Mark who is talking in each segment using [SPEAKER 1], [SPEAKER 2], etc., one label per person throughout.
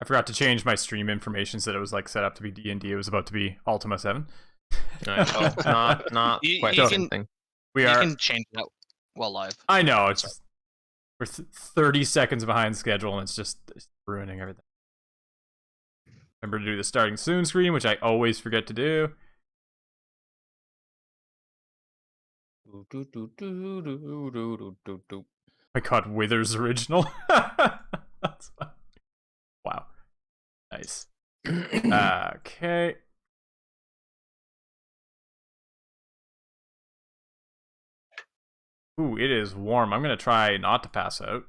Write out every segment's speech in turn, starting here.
[SPEAKER 1] I forgot to change my stream information so that it was like set up to be D&D. It was about to be Ultima 7.
[SPEAKER 2] Oh, not quite the same thing.
[SPEAKER 3] You can change that while live.
[SPEAKER 1] I know, it's just, we're 30 seconds behind schedule and it's ruining everything. Remember to do the starting soon screen, which I always forget to do. My god, Withers original. That's fun. Wow. Nice. Okay. Ooh, it is warm. I'm gonna try not to pass out.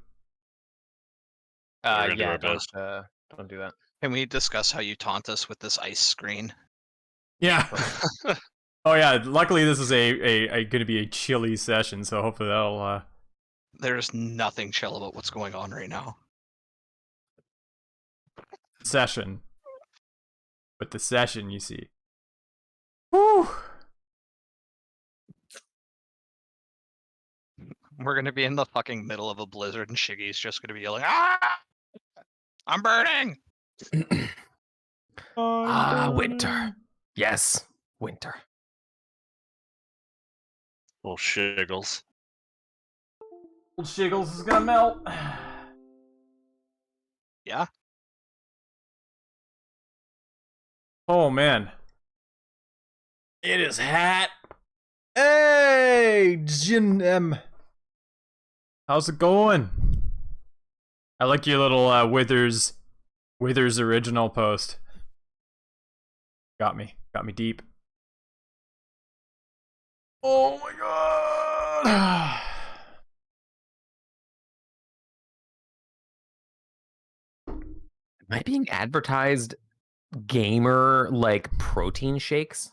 [SPEAKER 2] Yeah, don't do that.
[SPEAKER 3] Can we discuss how you taunt us with this ice screen?
[SPEAKER 1] Yeah. Oh yeah. Luckily, this is a gonna be a chilly session, so hopefully that'll.
[SPEAKER 3] There's nothing chill about what's going on right now.
[SPEAKER 1] Session. But the session, you see. Woo!
[SPEAKER 3] We're gonna be in the fucking middle of a blizzard and Shiggy's just gonna be yelling, "Ah! I'm burning!"
[SPEAKER 2] Winter. Yes, winter.
[SPEAKER 4] Little shiggles.
[SPEAKER 1] Old Shiggles is gonna melt.
[SPEAKER 3] Yeah.
[SPEAKER 1] Oh man. It is hot. Hey, Jin M. How's it going? I like your little Withers original post. Got me deep. Oh my god.
[SPEAKER 2] Am I being advertised gamer like protein shakes?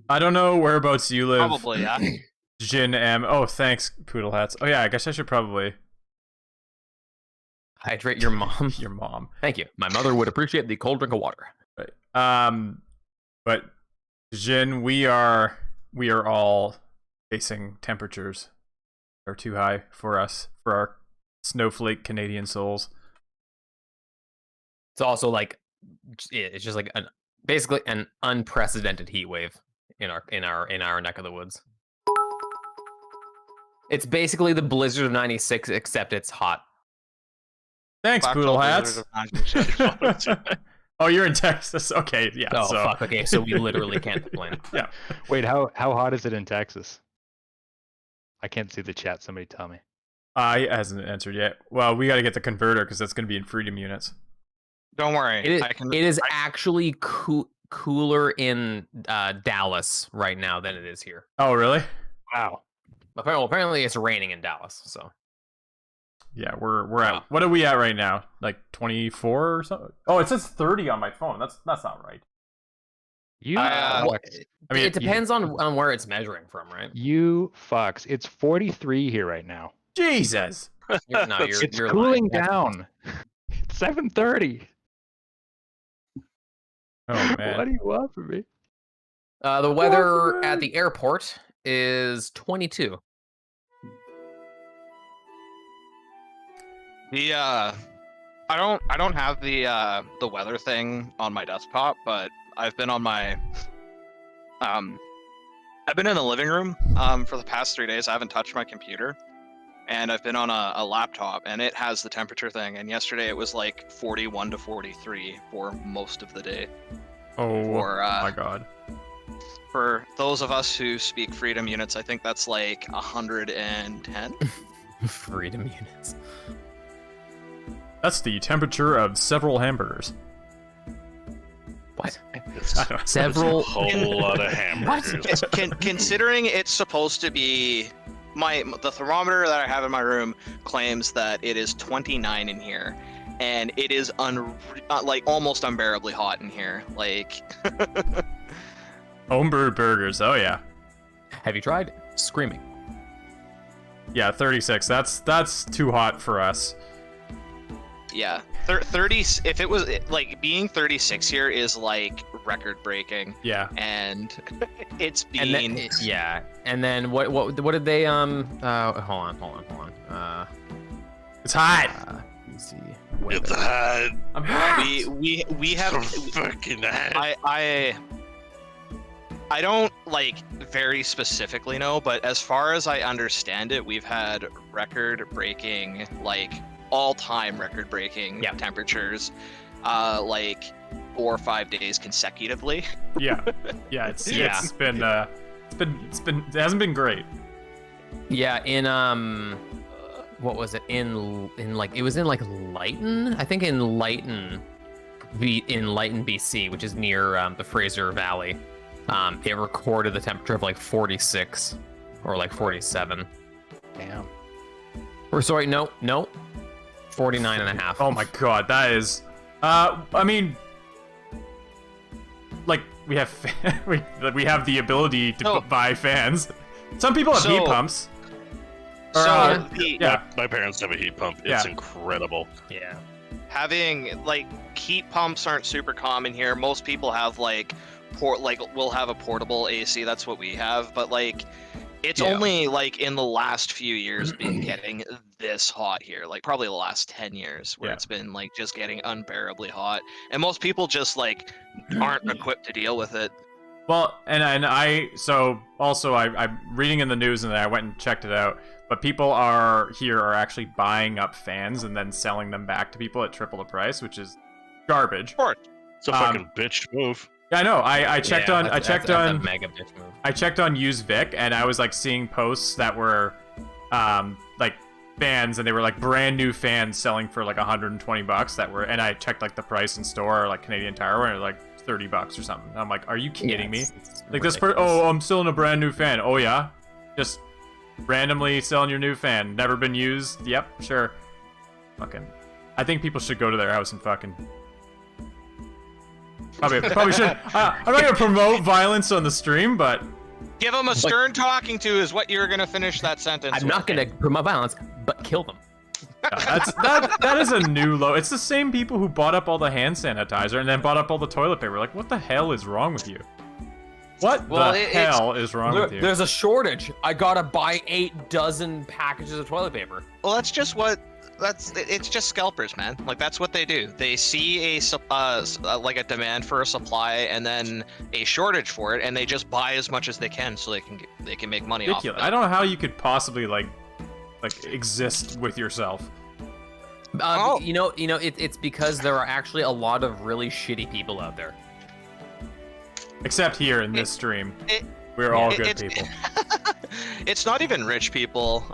[SPEAKER 1] I don't know whereabouts you live.
[SPEAKER 3] Probably, yeah.
[SPEAKER 1] Jin M. Oh, thanks, Poodle Hats. Oh yeah, I guess I should probably
[SPEAKER 2] Hydrate your mom.
[SPEAKER 1] your mom.
[SPEAKER 2] Thank you. My mother would appreciate the cold drink of water.
[SPEAKER 1] Right. But Jin, we are all facing temperatures that are too high for us, for our snowflake Canadian souls.
[SPEAKER 2] It's also like it's just like basically an unprecedented heat wave in our neck of the woods. It's basically the blizzard of '96, except it's hot.
[SPEAKER 1] Thanks, Poodle Hats. Oh, you're in Texas. Okay, yeah.
[SPEAKER 2] Oh,
[SPEAKER 1] so.
[SPEAKER 2] fuck. Okay, so we literally can't complain.
[SPEAKER 1] Yeah.
[SPEAKER 5] Wait, how hot is it in Texas? I can't see the chat. Somebody tell me.
[SPEAKER 1] It hasn't answered yet. Well, we got to get the converter because that's going to be in freedom units.
[SPEAKER 3] Don't worry.
[SPEAKER 2] It is actually cooler in Dallas right now than it is here.
[SPEAKER 1] Oh, really?
[SPEAKER 5] Wow.
[SPEAKER 2] Apparently it's raining in Dallas, so.
[SPEAKER 1] Yeah, we're at, what are we at right now? Like 24 or something? Oh, it says 30 on my phone. That's not right.
[SPEAKER 5] You
[SPEAKER 2] well,
[SPEAKER 1] I mean,
[SPEAKER 2] it depends on where it's measuring from, right?
[SPEAKER 5] You fucks. It's 43 here right now.
[SPEAKER 1] Jesus.
[SPEAKER 5] It's cooling down. It's 7:30.
[SPEAKER 1] Oh man.
[SPEAKER 5] What do you want from me?
[SPEAKER 2] The weather at the airport is 22.
[SPEAKER 3] I don't have the weather thing on my desktop, but I've been on my I've been in the living room for the past 3 days. I haven't touched my computer, and I've been on a laptop, and it has the temperature thing. And yesterday it was like 41 to 43 for most of the day.
[SPEAKER 1] Oh my god.
[SPEAKER 3] For those of us who speak freedom units, I think that's like 110.
[SPEAKER 2] Freedom units.
[SPEAKER 1] That's the temperature of several hamburgers.
[SPEAKER 2] What?
[SPEAKER 4] Several. A whole lot of hamburgers.
[SPEAKER 3] Considering it's supposed to be the thermometer that I have in my room claims that it is 29 in here, and it is like almost unbearably hot in here. Like
[SPEAKER 1] Homebrew burgers. Oh yeah.
[SPEAKER 2] Have you tried screaming?
[SPEAKER 1] Yeah, 36. That's too hot for us.
[SPEAKER 3] Yeah, 30. If it was like being 36 here is like record breaking.
[SPEAKER 1] Yeah.
[SPEAKER 3] And it's being
[SPEAKER 2] And then what did they hold on.
[SPEAKER 1] It's hot.
[SPEAKER 2] Let me see.
[SPEAKER 1] way
[SPEAKER 4] It's
[SPEAKER 1] better.
[SPEAKER 4] hot.
[SPEAKER 1] I'm hot.
[SPEAKER 3] We have
[SPEAKER 4] So fucking hot.
[SPEAKER 3] I don't like very specifically know, but as far as I understand it, we've had record-breaking, like all-time record-breaking
[SPEAKER 2] Yeah.
[SPEAKER 3] temperatures, like 4 or 5 days consecutively.
[SPEAKER 1] Yeah, it's been it hasn't been great.
[SPEAKER 2] Yeah, in what was it? In like it was in like Lighton, I think in Lighton, BC, which is near the Fraser Valley. It recorded the temperature of like 46 or like 47.
[SPEAKER 5] Damn.
[SPEAKER 2] Or sorry, no, 49 and a half.
[SPEAKER 1] Oh my god, that is. I mean, like we have we have the ability to
[SPEAKER 3] So-
[SPEAKER 1] buy fans. Some people have heat
[SPEAKER 3] So-
[SPEAKER 1] pumps. Or,
[SPEAKER 3] So
[SPEAKER 1] yeah,
[SPEAKER 4] My parents have a heat pump. It's
[SPEAKER 1] Yeah.
[SPEAKER 4] incredible.
[SPEAKER 2] Yeah.
[SPEAKER 3] having like heat pumps aren't super common here. Most people have like we'll have a portable AC. That's what we have, but like it's
[SPEAKER 2] Yeah.
[SPEAKER 3] only like in the last few years been getting this hot here, like probably the last 10 years where
[SPEAKER 1] Yeah.
[SPEAKER 3] it's been like just getting unbearably hot, and most people just like aren't equipped to deal with it.
[SPEAKER 1] well, and I so also I'm reading in the news and I went and checked it out. But people are actually buying up fans and then selling them back to people at triple the price, which is garbage.
[SPEAKER 3] Of course.
[SPEAKER 4] It's a fucking bitch move.
[SPEAKER 1] Yeah, I know. I checked on
[SPEAKER 2] That's a mega bitch move.
[SPEAKER 1] I checked on Used Vic, and I was like seeing posts that were like fans, and they were like brand new fans selling for like $120 that were, and I checked like the price in store, like Canadian Tire, and it was like $30 or something. And I'm like, are you kidding me?
[SPEAKER 2] It's
[SPEAKER 1] Like this
[SPEAKER 2] ridiculous.
[SPEAKER 1] I'm selling a brand new fan. Oh yeah? Just randomly selling your new fan. Never been used. Yep, sure. Fucking I think people should go to their house and fucking Probably should. I'm not gonna promote violence on the stream, but
[SPEAKER 3] Give them a stern talking to is what you're gonna finish that sentence.
[SPEAKER 2] I'm not
[SPEAKER 3] with.
[SPEAKER 2] gonna promote violence, but kill them.
[SPEAKER 1] that is a new low. It's the same people who bought up all the hand sanitizer and then bought up all the toilet paper. Like, what the hell is wrong with you? What
[SPEAKER 3] Well,
[SPEAKER 1] the hell is wrong with you?
[SPEAKER 2] There's a shortage. I gotta buy 8 dozen packages of toilet paper.
[SPEAKER 3] Well, that's just what. It's just scalpers, man. Like that's what they do. They see like a demand for a supply and then a shortage for it, and they just buy as much as they can so they can make money
[SPEAKER 1] Ridiculous.
[SPEAKER 3] off of
[SPEAKER 1] I
[SPEAKER 3] it.
[SPEAKER 1] don't know how you could possibly like exist with yourself.
[SPEAKER 3] Oh.
[SPEAKER 2] You know, it's because there are actually a lot of really shitty people out there.
[SPEAKER 1] Except here in this stream,
[SPEAKER 3] it-
[SPEAKER 1] we're all
[SPEAKER 3] it-
[SPEAKER 1] good
[SPEAKER 3] it's-
[SPEAKER 1] people.
[SPEAKER 3] It's not even rich people.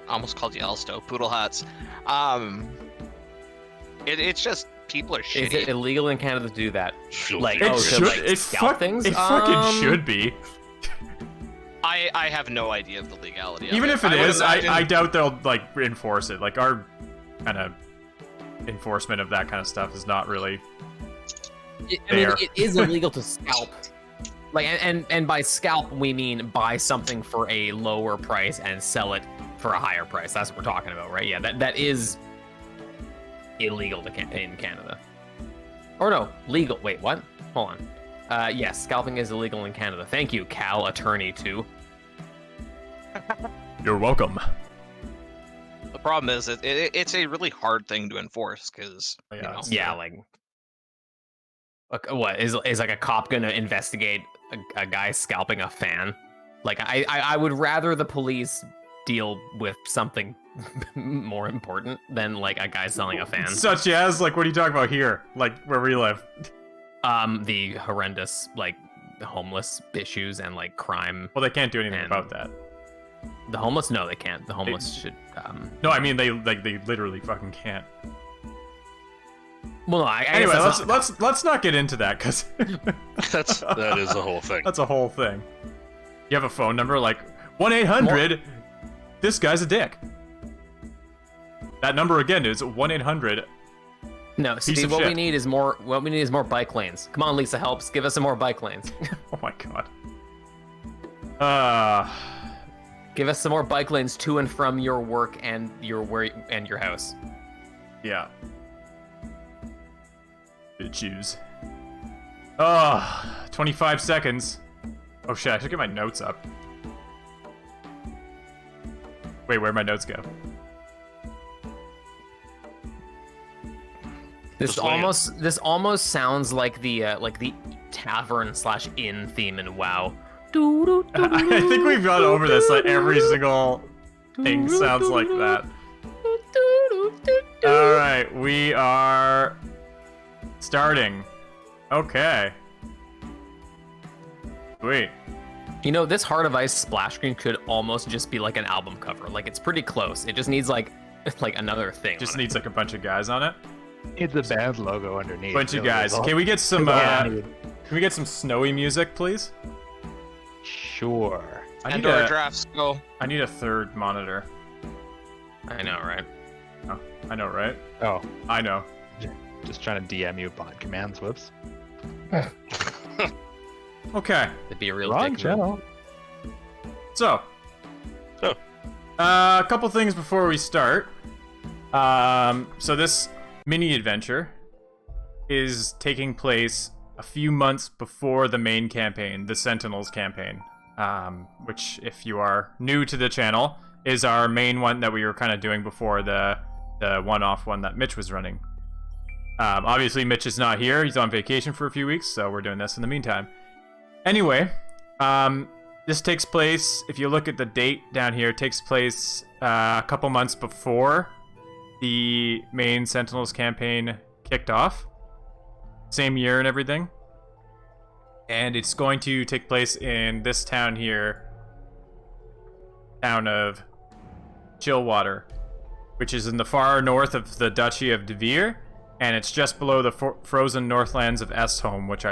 [SPEAKER 3] Almost called you Elsto, poodle hats. It's just people are
[SPEAKER 2] Is
[SPEAKER 3] shitty.
[SPEAKER 2] it illegal in Canada to do that?
[SPEAKER 4] Filthy
[SPEAKER 2] Like,
[SPEAKER 1] It
[SPEAKER 2] oh,
[SPEAKER 4] shit.
[SPEAKER 2] to,
[SPEAKER 1] should.
[SPEAKER 2] like,
[SPEAKER 1] It,
[SPEAKER 2] scalp things?
[SPEAKER 1] it fucking should be.
[SPEAKER 3] I have no idea of the legality.
[SPEAKER 1] Even
[SPEAKER 3] of
[SPEAKER 1] if it
[SPEAKER 3] I would
[SPEAKER 1] is,
[SPEAKER 3] imagine-
[SPEAKER 1] I doubt they'll like enforce it. Like our kind of enforcement of that kind of stuff is not really.
[SPEAKER 2] I mean,
[SPEAKER 1] There.
[SPEAKER 2] it is illegal to scalp. Like, and by scalp we mean buy something for a lower price and sell it for a higher price. That's what we're talking about, right? Yeah, that is illegal in Canada. Or no, legal. Wait, what? Hold on. Yes, scalping is illegal in Canada. Thank you, Cal Attorney 2.
[SPEAKER 1] You're welcome.
[SPEAKER 3] The problem is it's a really hard thing to enforce because
[SPEAKER 1] Yeah,
[SPEAKER 3] you know,
[SPEAKER 1] it's-
[SPEAKER 2] Yeah, like what is like a cop gonna investigate a guy scalping a fan? Like I would rather the police deal with something more important than like a guy selling a fan.
[SPEAKER 1] Such as like, what are you talking about here? Like where we live?
[SPEAKER 2] The horrendous like homeless issues and like crime.
[SPEAKER 1] Well, they can't do anything
[SPEAKER 2] And-
[SPEAKER 1] about that.
[SPEAKER 2] The homeless, no, they can't. The homeless should.
[SPEAKER 1] No, I mean they literally fucking can't.
[SPEAKER 2] Well, no, I
[SPEAKER 1] Anyway,
[SPEAKER 2] guess that's
[SPEAKER 1] let's not get into that because
[SPEAKER 4] That is the whole thing.
[SPEAKER 1] that's a whole thing. You have a phone number like 1-800. This guy's a dick. That number again is 1-800.
[SPEAKER 2] no.
[SPEAKER 1] Piece
[SPEAKER 2] See,
[SPEAKER 1] of
[SPEAKER 2] what we
[SPEAKER 1] shit.
[SPEAKER 2] need is more. What we need is more bike lanes. Come on, Lisa, helps. Give us some more bike lanes.
[SPEAKER 1] Oh my god.
[SPEAKER 2] Give us some more bike lanes to and from your work and your house.
[SPEAKER 1] Yeah. Good choose. 25 seconds. Oh shit, I should get my notes up. Wait, where'd my notes go?
[SPEAKER 2] This almost sounds like the tavern/inn theme in WoW.
[SPEAKER 1] I think we've gone over this. Like every single thing sounds like that. All right, we are starting. Okay. Wait.
[SPEAKER 2] You know, this Heart of Ice splash screen could almost just be like an album cover. Like it's pretty close. It just needs like another thing.
[SPEAKER 1] Just needs like a bunch of guys on it.
[SPEAKER 5] It's a band logo underneath.
[SPEAKER 1] Bunch of guys. Can we get some? Can we get some snowy music, please?
[SPEAKER 5] Sure.
[SPEAKER 3] And our drafts go.
[SPEAKER 1] I need a third monitor.
[SPEAKER 2] I know, right?
[SPEAKER 1] Oh, I know, right?
[SPEAKER 5] Oh,
[SPEAKER 1] I know.
[SPEAKER 5] just trying to DM you bot commands. Whoops.
[SPEAKER 1] Okay.
[SPEAKER 2] It'd be a real
[SPEAKER 5] Wrong
[SPEAKER 2] dick
[SPEAKER 5] channel.
[SPEAKER 1] So, a couple things before we start. So this mini adventure is taking place a few months before the main campaign, the Sentinels campaign, which, if you are new to the channel, is our main one that we were kind of doing before the one-off one that Mitch was running. Obviously, Mitch is not here. He's on vacation for a few weeks, so we're doing this in the meantime. Anyway, this takes place, if you look at the date down here, it takes place a couple months before the main Sentinels campaign kicked off. Same year and everything. And it's going to take place in this town here, town of Chillwater, which is in the far north of the Duchy of Devere, and it's just below the frozen northlands of Estholm, which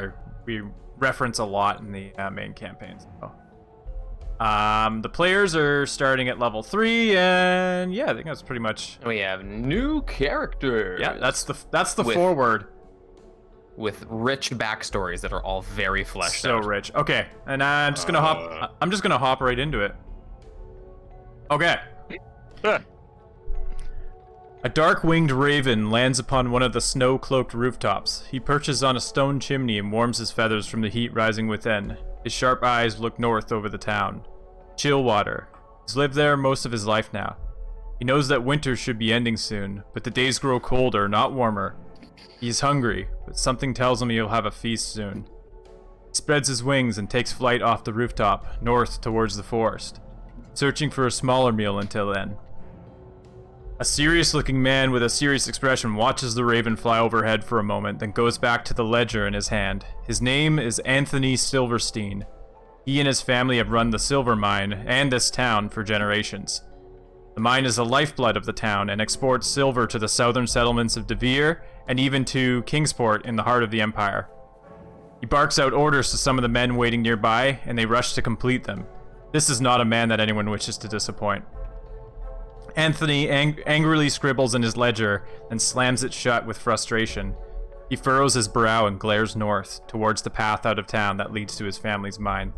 [SPEAKER 1] we reference a lot in the main campaign. So, the players are starting at level 3, and yeah, I think that's pretty much.
[SPEAKER 2] We have new characters.
[SPEAKER 1] Yeah, that's the forward.
[SPEAKER 2] With rich backstories that are all very fleshed
[SPEAKER 1] so
[SPEAKER 2] out.
[SPEAKER 1] Rich. Okay, and I'm just gonna hop right into it. Okay. A dark-winged raven lands upon one of the snow-cloaked rooftops. He perches on a stone chimney and warms his feathers from the heat rising within. His sharp eyes look north over the town. Chillwater. He's lived there most of his life now. He knows that winter should be ending soon, but the days grow colder, not warmer. He's hungry, but something tells him he'll have a feast soon. He spreads his wings and takes flight off the rooftop, north towards the forest, searching for a smaller meal until then. A serious-looking man with a serious expression watches the raven fly overhead for a moment, then goes back to the ledger in his hand. His name is Anthony Silverstein. He and his family have run the silver mine and this town for generations. The mine is the lifeblood of the town and exports silver to the southern settlements of Devere and even to Kingsport in the heart of the Empire. He barks out orders to some of the men waiting nearby, and they rush to complete them. This is not a man that anyone wishes to disappoint. Anthony angrily scribbles in his ledger, then slams it shut with frustration. He furrows his brow and glares north, towards the path out of town that leads to his family's mine.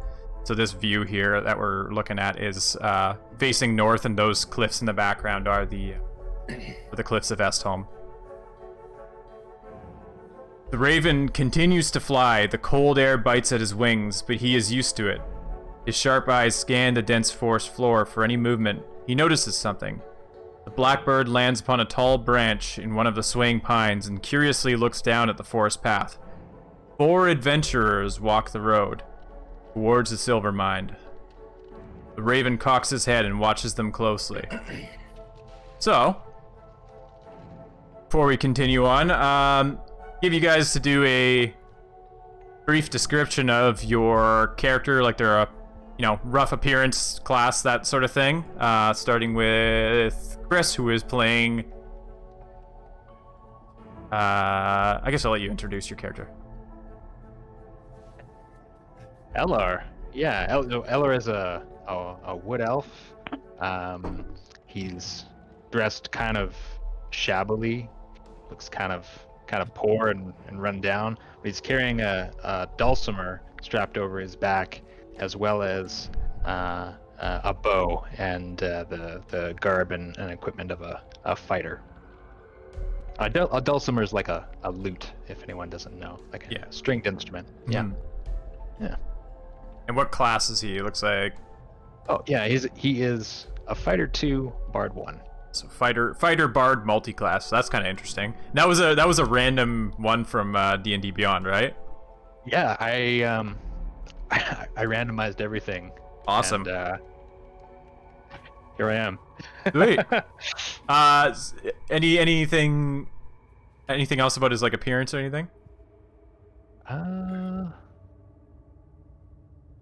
[SPEAKER 1] So this view here that we're looking at is facing north, and those cliffs in the background are the cliffs of Estholm. The raven continues to fly. The cold air bites at his wings, but he is used to it. His sharp eyes scan the dense forest floor for any movement. He notices something. The blackbird lands upon a tall branch in one of the swaying pines and curiously looks down at the forest path. 4 adventurers walk the road towards the silver mine. The raven cocks his head and watches them closely. So, before we continue on, give you guys to do a brief description of your character, like their rough appearance, class, that sort of thing. Starting with Chris, who is playing. I guess I'll let you introduce your character.
[SPEAKER 5] Eller. Yeah, Eller is a wood elf. He's dressed kind of shabbily, looks kind of poor and run down. But he's carrying a dulcimer strapped over his back, as well as a bow and the garb and equipment of a fighter. A dulcimer is like a lute, if anyone doesn't know, like a stringed instrument.
[SPEAKER 1] Yeah.
[SPEAKER 5] Yeah.
[SPEAKER 1] And what class is he? It looks like.
[SPEAKER 5] Oh yeah, he is a fighter 2, bard 1.
[SPEAKER 1] So fighter bard multi-class. So that's kind of interesting. That was a random one from D&D Beyond, right?
[SPEAKER 5] Yeah, I randomized everything.
[SPEAKER 1] Awesome.
[SPEAKER 5] And, here I am.
[SPEAKER 1] Sweet. Anything else about his like appearance or anything?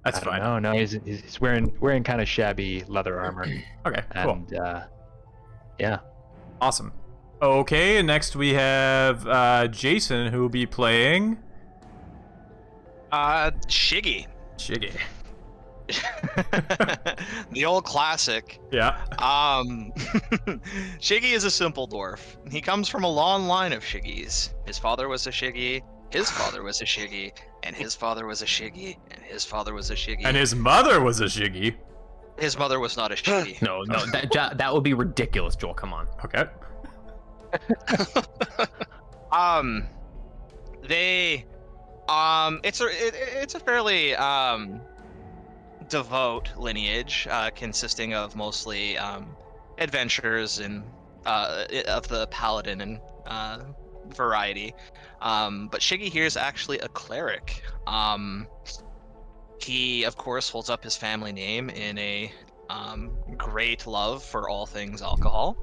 [SPEAKER 1] That's fine.
[SPEAKER 5] No, he's wearing kind of shabby leather armor.
[SPEAKER 1] Okay, cool.
[SPEAKER 5] And yeah.
[SPEAKER 1] Awesome. Okay, and next we have Jason, who will be playing
[SPEAKER 3] Shiggy.
[SPEAKER 1] Shiggy.
[SPEAKER 3] The old classic.
[SPEAKER 1] Yeah.
[SPEAKER 3] Shiggy is a simple dwarf. He comes from a long line of Shiggys. His father was a Shiggy, his father was a Shiggy, and his father was a Shiggy, and his father was a Shiggy.
[SPEAKER 1] And his mother was a Shiggy.
[SPEAKER 3] His mother was not a Shiggy.
[SPEAKER 2] No, that would be ridiculous, Joel. Come on.
[SPEAKER 1] Okay.
[SPEAKER 3] It's a fairly devout lineage, consisting of mostly adventures and of the paladin and variety. But Shiggy here is actually a cleric. He, of course, holds up his family name in a great love for all things alcohol.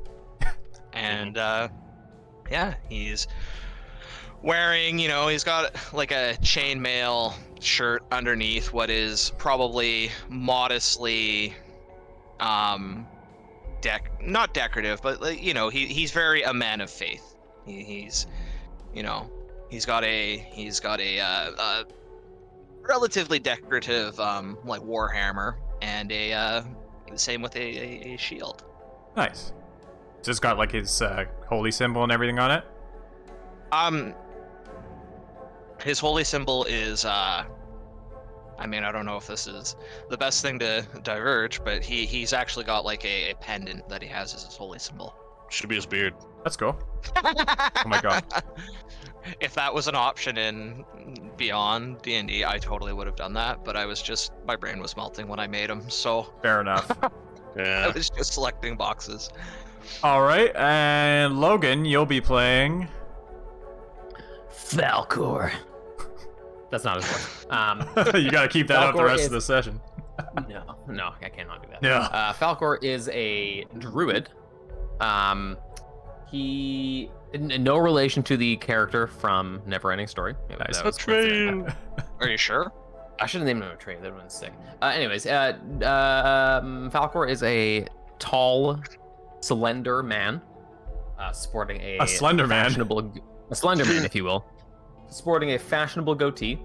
[SPEAKER 3] And yeah, he's wearing, he's got like a chainmail shirt underneath what is probably modestly not decorative, but he's very a man of faith. He's got a relatively decorative like warhammer and a same with a shield.
[SPEAKER 1] Nice. So it's got like his holy symbol and everything on it?
[SPEAKER 3] His holy symbol is I don't know if this is the best thing to diverge, but he's actually got like a pendant that he has as his holy symbol.
[SPEAKER 4] Should be his beard.
[SPEAKER 1] That's cool. Oh my god.
[SPEAKER 3] If that was an option in Beyond D&D, I totally would have done that, but my brain was melting when I made him, so
[SPEAKER 1] Fair enough.
[SPEAKER 3] I
[SPEAKER 4] Yeah.
[SPEAKER 3] was just selecting boxes.
[SPEAKER 1] All right, and Logan, you'll be playing
[SPEAKER 2] Falcor. That's not his voice.
[SPEAKER 1] you gotta keep that up the
[SPEAKER 2] Falcor
[SPEAKER 1] rest
[SPEAKER 2] is-
[SPEAKER 1] of the session.
[SPEAKER 2] No, I cannot do that.
[SPEAKER 1] No.
[SPEAKER 2] Falcor is a druid. He no relation to the character from Neverending Story.
[SPEAKER 1] Nice.
[SPEAKER 2] That was
[SPEAKER 4] Atreyu.
[SPEAKER 3] Are you sure?
[SPEAKER 2] I should have named him Atreyu. That would have been sick. Anyways, Falcor is a tall, slender man, sporting a
[SPEAKER 1] slender man?
[SPEAKER 2] a slender man, if you will, sporting a fashionable goatee.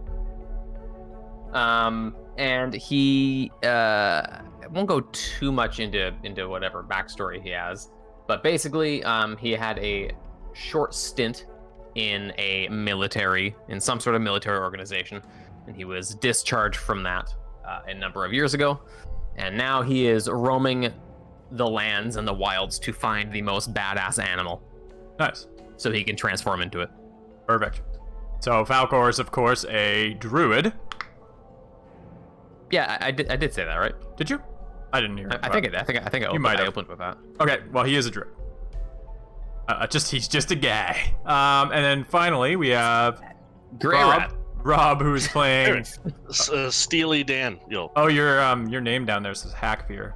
[SPEAKER 2] And he won't go too much into whatever backstory he has, but basically, he had a short stint in some sort of military organization, and he was discharged from that a number of years ago, and now he is roaming the lands and the wilds to find the most badass animal,
[SPEAKER 1] Nice.
[SPEAKER 2] so he can transform into it.
[SPEAKER 1] Perfect. So Falcor is, of course, a druid.
[SPEAKER 2] Yeah, I did say that, right?
[SPEAKER 1] Did you? I didn't hear.
[SPEAKER 2] I think I
[SPEAKER 1] might have.
[SPEAKER 2] opened with that.
[SPEAKER 1] Okay, well, he is a druid. He's just a guy. And then finally we have
[SPEAKER 2] Grey
[SPEAKER 1] Rob.
[SPEAKER 2] Rat.
[SPEAKER 1] Rob, who's playing.
[SPEAKER 4] Steely Dan. Yo.
[SPEAKER 1] Oh, your name down there says Hackfear.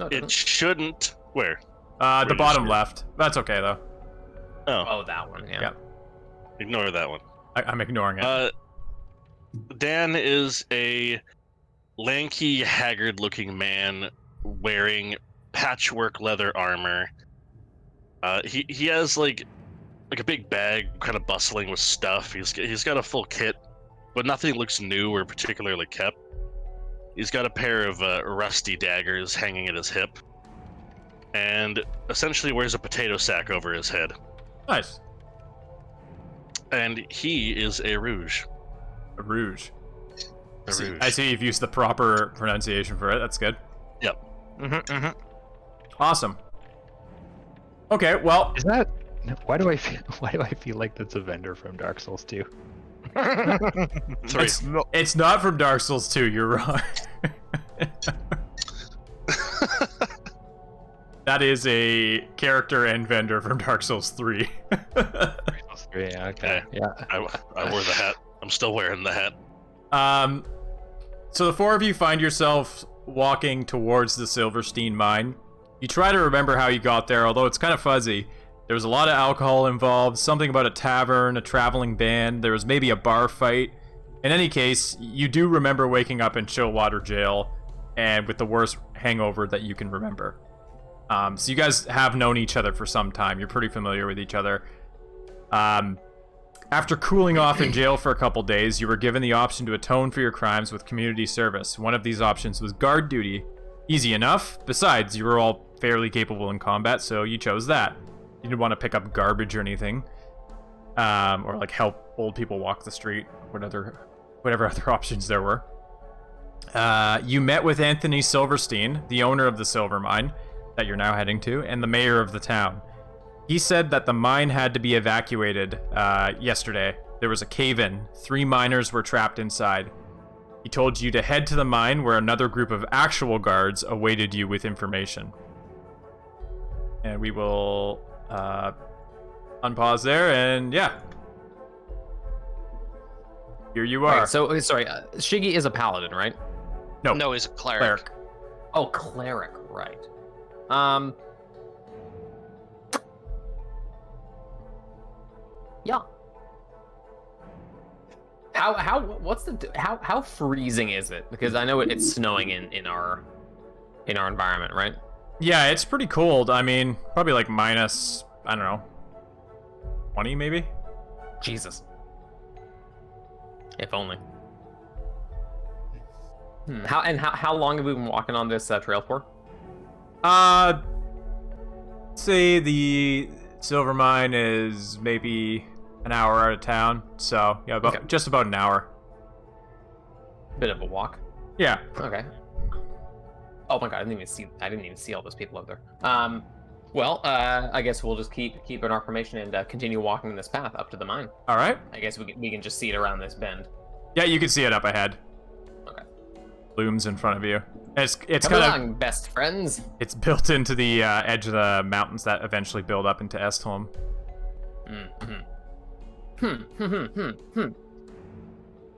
[SPEAKER 2] No, it
[SPEAKER 4] It
[SPEAKER 2] doesn't.
[SPEAKER 4] shouldn't. Where?
[SPEAKER 1] The
[SPEAKER 4] Where
[SPEAKER 1] bottom
[SPEAKER 4] is it?
[SPEAKER 1] left. That's okay though.
[SPEAKER 4] Oh,
[SPEAKER 2] Oh, that one. Yeah.
[SPEAKER 1] Yeah.
[SPEAKER 4] ignore that one.
[SPEAKER 1] I'm ignoring it.
[SPEAKER 4] Dan is a lanky, haggard-looking man wearing patchwork leather armor. He has like a big bag, kind of bustling with stuff. He's got a full kit, but nothing looks new or particularly kept. He's got a pair of rusty daggers hanging at his hip, and essentially wears a potato sack over his head.
[SPEAKER 1] Nice.
[SPEAKER 4] And he is a rouge.
[SPEAKER 1] A rouge.
[SPEAKER 4] A rouge.
[SPEAKER 1] I see you've used the proper pronunciation for it. That's good.
[SPEAKER 4] Yep.
[SPEAKER 1] Awesome. Okay, well,
[SPEAKER 5] Is that? Why do I feel like that's a vendor from Dark Souls 2?
[SPEAKER 4] Sorry.
[SPEAKER 1] it's not from Dark Souls 2. You're wrong. That is a character and vendor from Dark Souls 3.
[SPEAKER 5] Plus 3, okay. Yeah.
[SPEAKER 4] I wore the hat. I'm still wearing the hat.
[SPEAKER 1] So the four of you find yourself walking towards the Silverstein mine. You try to remember how you got there, although it's kind of fuzzy. There was a lot of alcohol involved, something about a tavern, a traveling band, there was maybe a bar fight. In any case, you do remember waking up in Chillwater Jail, and with the worst hangover that you can remember. So you guys have known each other for some time. You're pretty familiar with each other. After cooling off in jail for a couple days, you were given the option to atone for your crimes with community service. One of these options was guard duty. Easy enough. Besides, you were all fairly capable in combat, so you chose that. You didn't want to pick up garbage or anything. Or like help old people walk the street. Whatever other options there were. You met with Anthony Silverstein, the owner of the silver mine that you're now heading to, and the mayor of the town. He said that the mine had to be evacuated yesterday. There was a cave-in. 3 miners were trapped inside. He told you to head to the mine where another group of actual guards awaited you with information. And we will unpause there, and yeah. Here you are.
[SPEAKER 2] Wait, so, sorry, Shiggy is a paladin, right?
[SPEAKER 3] No, he's a cleric.
[SPEAKER 2] Oh, cleric, right. Yeah. How freezing is it? Because I know it's snowing in our environment, right?
[SPEAKER 1] Yeah, it's pretty cold. I mean, probably like minus, I don't know, 20 maybe?
[SPEAKER 2] Jesus. If only. How long have we been walking on this trail for?
[SPEAKER 1] Say the silver mine is maybe an hour out of town, so yeah, just about an hour.
[SPEAKER 2] Bit of a walk.
[SPEAKER 1] Yeah.
[SPEAKER 2] Okay. Oh my god, I didn't even see all those people out there. Well, I guess we'll just keep in our formation and continue walking this path up to the mine.
[SPEAKER 1] All right.
[SPEAKER 2] I guess we can just see it around this bend.
[SPEAKER 1] Yeah, you can see it up ahead.
[SPEAKER 2] Okay.
[SPEAKER 1] Looms in front of you. It's
[SPEAKER 2] Come
[SPEAKER 1] kind
[SPEAKER 2] along, best friends.
[SPEAKER 1] It's built into the edge of the mountains that eventually build up into Estholm.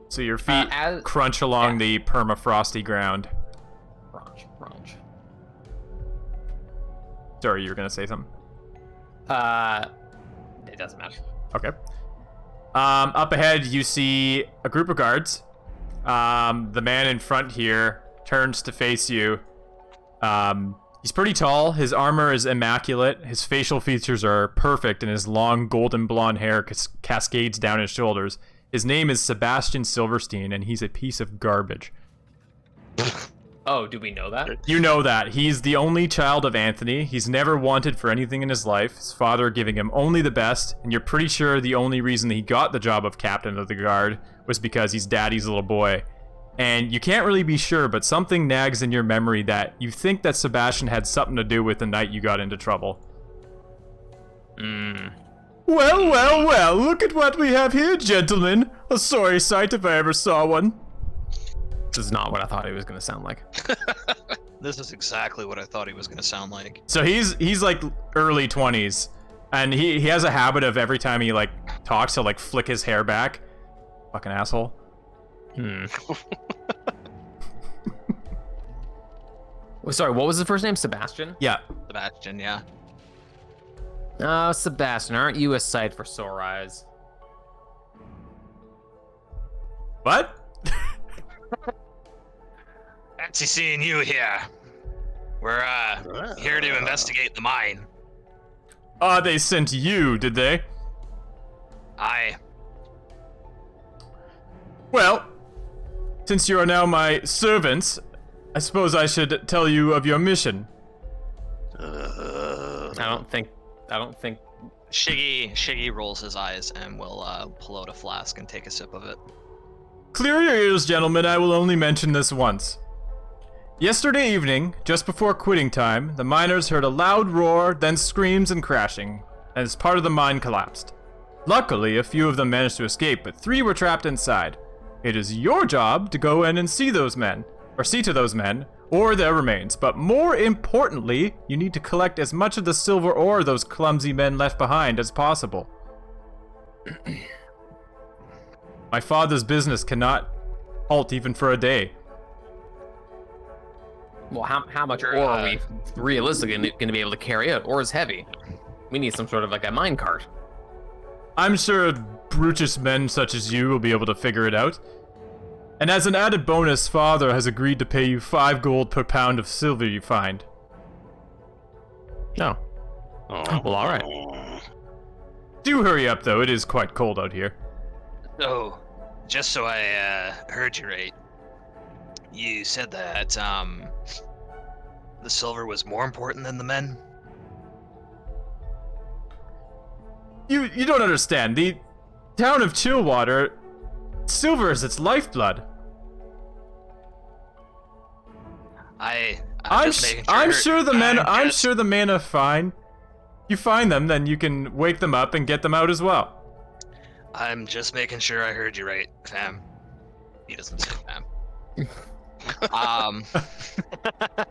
[SPEAKER 1] So your feet crunch along the permafrosty ground.
[SPEAKER 2] Crunch.
[SPEAKER 1] Sorry, you were gonna say something?
[SPEAKER 2] It doesn't matter.
[SPEAKER 1] Okay. Up ahead, you see a group of guards. The man in front here turns to face you. He's pretty tall. His armor is immaculate. His facial features are perfect, and his long golden blonde hair cascades down his shoulders. His name is Sebastian Silverstein, and he's a piece of garbage.
[SPEAKER 2] Oh, do we know that?
[SPEAKER 1] You know that. He's the only child of Anthony. He's never wanted for anything in his life, his father giving him only the best, and you're pretty sure the only reason he got the job of captain of the guard was because he's daddy's little boy. And you can't really be sure, but something nags in your memory that you think that Sebastian had something to do with the night you got into trouble. Well, look at what we have here, gentlemen. A sorry sight if I ever saw one.
[SPEAKER 2] This is not what I thought it was going to sound like.
[SPEAKER 3] This is exactly what I thought he was going to sound like.
[SPEAKER 1] So he's like early 20s, and he has a habit of every time he like talks, he'll like flick his hair back. Fucking asshole.
[SPEAKER 2] Sorry, what was the first name? Sebastian?
[SPEAKER 1] Yeah.
[SPEAKER 3] Sebastian, yeah.
[SPEAKER 2] Oh, Sebastian, aren't you a sight for sore eyes?
[SPEAKER 1] What?
[SPEAKER 3] Fancy seeing you here. We're here to investigate the mine.
[SPEAKER 1] They sent you, did they?
[SPEAKER 3] Aye.
[SPEAKER 1] Well, since you are now my servants, I suppose I should tell you of your mission.
[SPEAKER 2] I don't think.
[SPEAKER 3] Shiggy rolls his eyes and will pull out a flask and take a sip of it.
[SPEAKER 1] Clear your ears, gentlemen, I will only mention this once. Yesterday evening, just before quitting time, the miners heard a loud roar, then screams and crashing, as part of the mine collapsed. Luckily, a few of them managed to escape, but 3 were trapped inside. It is your job to go in and see to those men, or their remains. But more importantly, you need to collect as much of the silver ore those clumsy men left behind as possible. My father's business cannot halt even for a day.
[SPEAKER 2] Well, how much ore are we realistically going to be able to carry out? Ore is heavy. We need some sort of like a mine cart.
[SPEAKER 1] I'm sure brutish men such as you will be able to figure it out. And as an added bonus, father has agreed to pay you 5 gold per pound of silver you find.
[SPEAKER 2] No.
[SPEAKER 4] Oh.
[SPEAKER 2] Well, all right.
[SPEAKER 1] Do hurry up, though. It is quite cold out here.
[SPEAKER 3] So, just so I heard you right, you said that the silver was more important than the men?
[SPEAKER 1] You don't understand. The town of Chillwater, silver is its lifeblood. I'm sure the men are fine. You find them, then you can wake them up and get them out as well.
[SPEAKER 3] I'm just making sure I heard you right, fam. He doesn't say fam.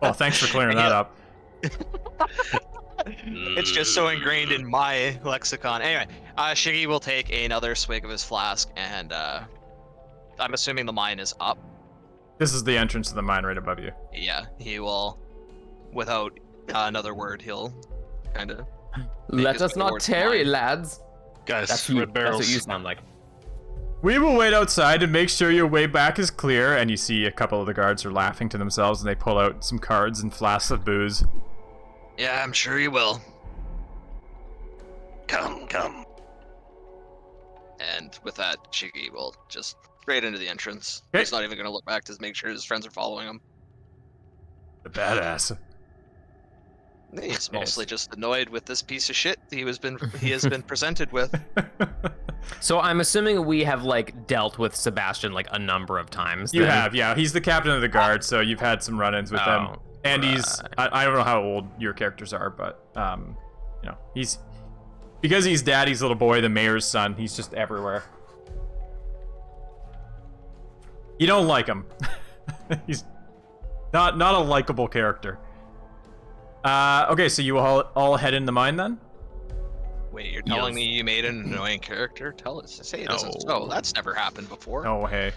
[SPEAKER 1] Well, thanks for clearing that up.
[SPEAKER 3] It's just so ingrained in my lexicon. Anyway, Shiggy will take another swig of his flask, and I'm assuming the mine is up.
[SPEAKER 1] This is the entrance to the mine right above you.
[SPEAKER 3] Yeah, he will, without another word, he'll kind of.
[SPEAKER 2] Let us not tarry, lads.
[SPEAKER 4] Guys,
[SPEAKER 2] That's you.
[SPEAKER 4] red barrels.
[SPEAKER 2] That's what you sound like.
[SPEAKER 1] We will wait outside and make sure your way back is clear. And you see a couple of the guards are laughing to themselves, and they pull out some cards and flasks of booze.
[SPEAKER 3] Yeah, I'm sure you will.
[SPEAKER 4] Come.
[SPEAKER 3] And with that, Shiggy will just straight into the entrance.
[SPEAKER 1] Okay.
[SPEAKER 3] He's not even going to look back to make sure his friends are following him.
[SPEAKER 1] The badass.
[SPEAKER 3] He's mostly just annoyed with this piece of shit he has been presented with.
[SPEAKER 2] So I'm assuming we have like dealt with Sebastian like a number of times.
[SPEAKER 1] You
[SPEAKER 2] then.
[SPEAKER 1] have, yeah. He's the captain of the guard, so you've had some run-ins with them. And he's, I don't know how old your characters are, but, you know, because he's daddy's little boy, the mayor's son, he's just everywhere. You don't like him. He's not a likable character. Okay, so you all head in the mine then?
[SPEAKER 3] Wait, you're telling me you made an annoying character? Tell us. Say it isn't so. That's never happened before.
[SPEAKER 1] Oh, hey.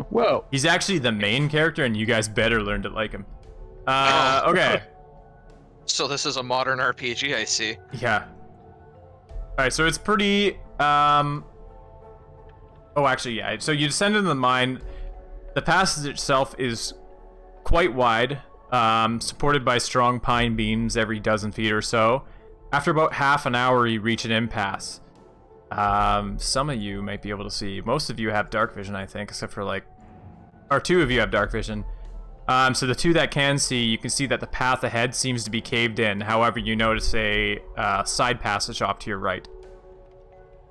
[SPEAKER 5] Whoa.
[SPEAKER 1] He's actually the main character, and you guys better learn to like him. Okay.
[SPEAKER 3] So this is a modern RPG, I see.
[SPEAKER 1] Yeah. Alright, so it's pretty, oh, actually, yeah. So you descend into the mine. The passage itself is quite wide, supported by strong pine beams every dozen feet or so. After about half an hour, you reach an impasse. Some of you might be able to see. Most of you have dark vision, I think, except for or 2 of you have dark vision. So the 2 that can see, you can see that the path ahead seems to be caved in. However, you notice a side passage off to your right.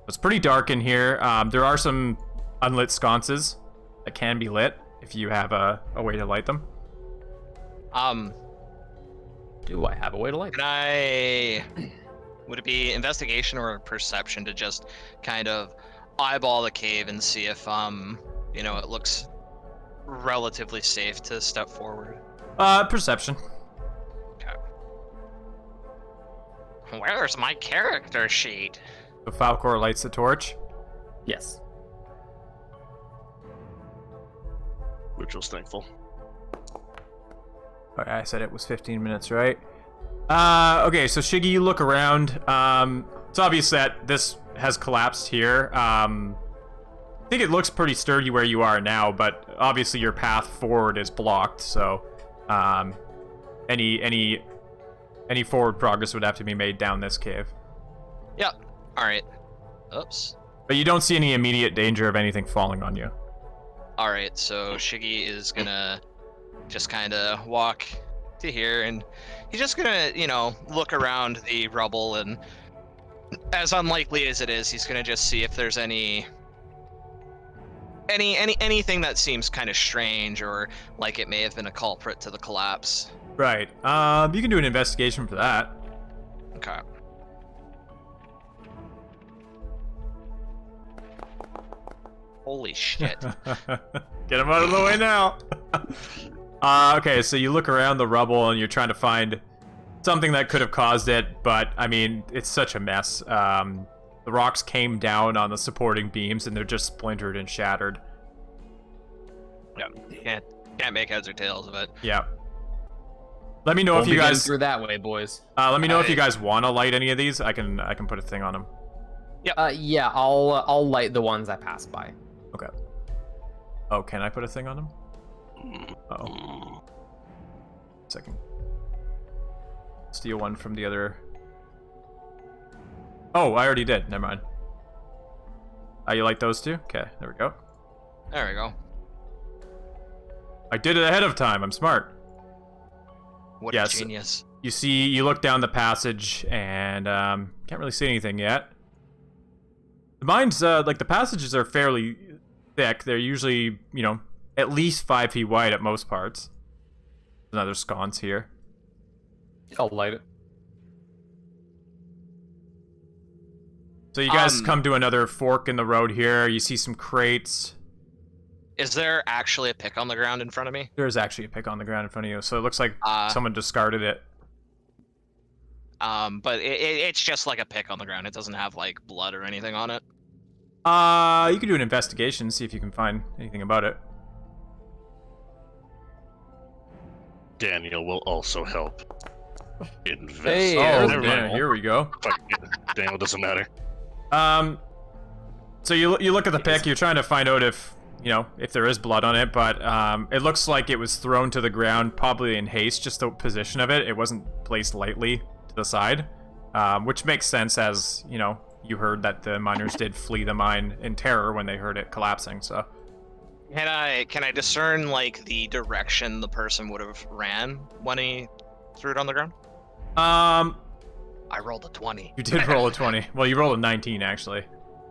[SPEAKER 1] It's pretty dark in here. There are some unlit sconces that can be lit if you have a way to light them.
[SPEAKER 2] Do I have a way to light?
[SPEAKER 3] Would it be investigation or perception to just kind of eyeball the cave and see if you know, it looks relatively safe to step forward?
[SPEAKER 1] Perception.
[SPEAKER 3] Okay. Where's my character sheet?
[SPEAKER 1] So Falcor lights the torch.
[SPEAKER 2] Yes.
[SPEAKER 4] Ritual's thankful.
[SPEAKER 1] Okay, I said it was 15 minutes, right? Okay, so Shiggy, you look around. It's obvious that this has collapsed here. I think it looks pretty sturdy where you are now, but obviously your path forward is blocked, so any forward progress would have to be made down this cave.
[SPEAKER 3] Yep. Alright. Oops.
[SPEAKER 1] But you don't see any immediate danger of anything falling on you.
[SPEAKER 3] Alright, so Shiggy is gonna just kind of walk to here, and he's just gonna, you know, look around the rubble, and as unlikely as it is, he's gonna just see if there's anything that seems kind of strange, or like it may have been a culprit to the collapse.
[SPEAKER 1] Right. You can do an investigation for that.
[SPEAKER 3] Okay. Holy shit.
[SPEAKER 1] Get him out of the way now. Okay, so you look around the rubble and you're trying to find something that could have caused it, but I mean, it's such a mess. The rocks came down on the supporting beams and they're just splintered and shattered.
[SPEAKER 3] Yeah, can't make heads or tails of it.
[SPEAKER 1] Yeah. Let me know
[SPEAKER 2] Won't
[SPEAKER 1] if you
[SPEAKER 2] be getting
[SPEAKER 1] guys.
[SPEAKER 2] through that way, boys.
[SPEAKER 1] Let me know if you guys want to light any of these. I can put a thing on them.
[SPEAKER 2] Yeah, I'll light the ones I pass by.
[SPEAKER 1] Okay. Oh, can I put a thing on them? Uh-oh. Second. Steal one from the other. Oh, I already did. Never mind. You like those two? Okay, there we go.
[SPEAKER 3] There we go.
[SPEAKER 1] I did it ahead of time. I'm smart.
[SPEAKER 3] What
[SPEAKER 1] Yes.
[SPEAKER 3] a genius.
[SPEAKER 1] You look down the passage and can't really see anything yet. The mines, like the passages are fairly thick. They're usually, at least 5 feet wide at most parts. There's another sconce here.
[SPEAKER 2] I'll light it.
[SPEAKER 1] So you guys come to another fork in the road here. You see some crates.
[SPEAKER 3] Is there actually a pick on the ground in front of me?
[SPEAKER 1] There's actually a pick on the ground in front of you, so it looks like someone discarded it.
[SPEAKER 3] But it's just like a pick on the ground. It doesn't have like blood or anything on it.
[SPEAKER 1] You can do an investigation, see if you can find anything about it.
[SPEAKER 4] Daniel will also help. Invest.
[SPEAKER 2] Hey,
[SPEAKER 1] Oh,
[SPEAKER 2] there's
[SPEAKER 1] yeah,
[SPEAKER 2] Daniel.
[SPEAKER 1] here we go.
[SPEAKER 4] Fuck it. Daniel doesn't matter.
[SPEAKER 1] So you look at the pick. You're trying to find out if if there is blood on it, but it looks like it was thrown to the ground, probably in haste. Just the position of it. It wasn't placed lightly to the side, which makes sense as you heard that the miners did flee the mine in terror when they heard it collapsing. So.
[SPEAKER 3] Can I discern like the direction the person would have ran when he threw it on the ground? I rolled a 20.
[SPEAKER 1] You did roll a 20. Well, you rolled a 19 actually.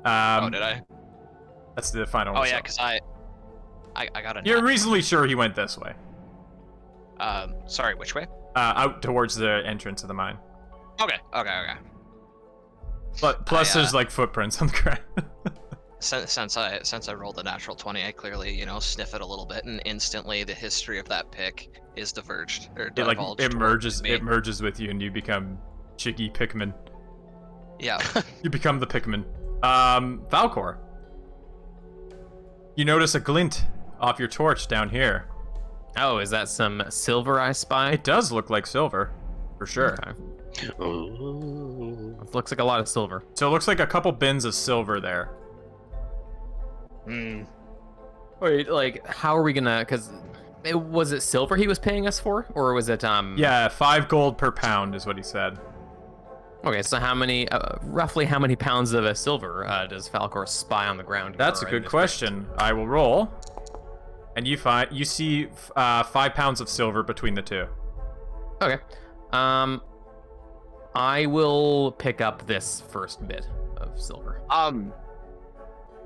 [SPEAKER 3] Oh, did I?
[SPEAKER 1] That's the final
[SPEAKER 3] Oh
[SPEAKER 1] result.
[SPEAKER 3] yeah, because I got a.
[SPEAKER 1] You're reasonably sure he went this way.
[SPEAKER 3] Sorry, which way?
[SPEAKER 1] Out towards the entrance of the mine.
[SPEAKER 3] Okay.
[SPEAKER 1] But plus, there's like footprints on the ground.
[SPEAKER 3] Since I rolled a natural 20, I clearly sniff it a little bit, and instantly the history of that pick is diverged or divulged.
[SPEAKER 1] It merges.
[SPEAKER 3] me.
[SPEAKER 1] It merges with you, and you become Chiggy Pikmin.
[SPEAKER 3] Yeah.
[SPEAKER 1] You become the Pikmin. Valcor. You notice a glint off your torch down here.
[SPEAKER 2] Oh, is that some silver I spy?
[SPEAKER 1] It does look like silver, for sure.
[SPEAKER 2] Okay.
[SPEAKER 4] Ooh.
[SPEAKER 2] It looks like a lot of silver.
[SPEAKER 1] So it looks like a couple bins of silver there.
[SPEAKER 2] Wait, like, how are we gonna? Because was it silver he was paying us for, or was it
[SPEAKER 1] Yeah, 5 gold per pound is what he said.
[SPEAKER 2] Okay, so how many, roughly how many pounds of silver does Falcor spy on the ground?
[SPEAKER 1] That's a good question. I will roll, and you see 5 pounds of silver between the two.
[SPEAKER 2] Okay. I will pick up this first bit of silver.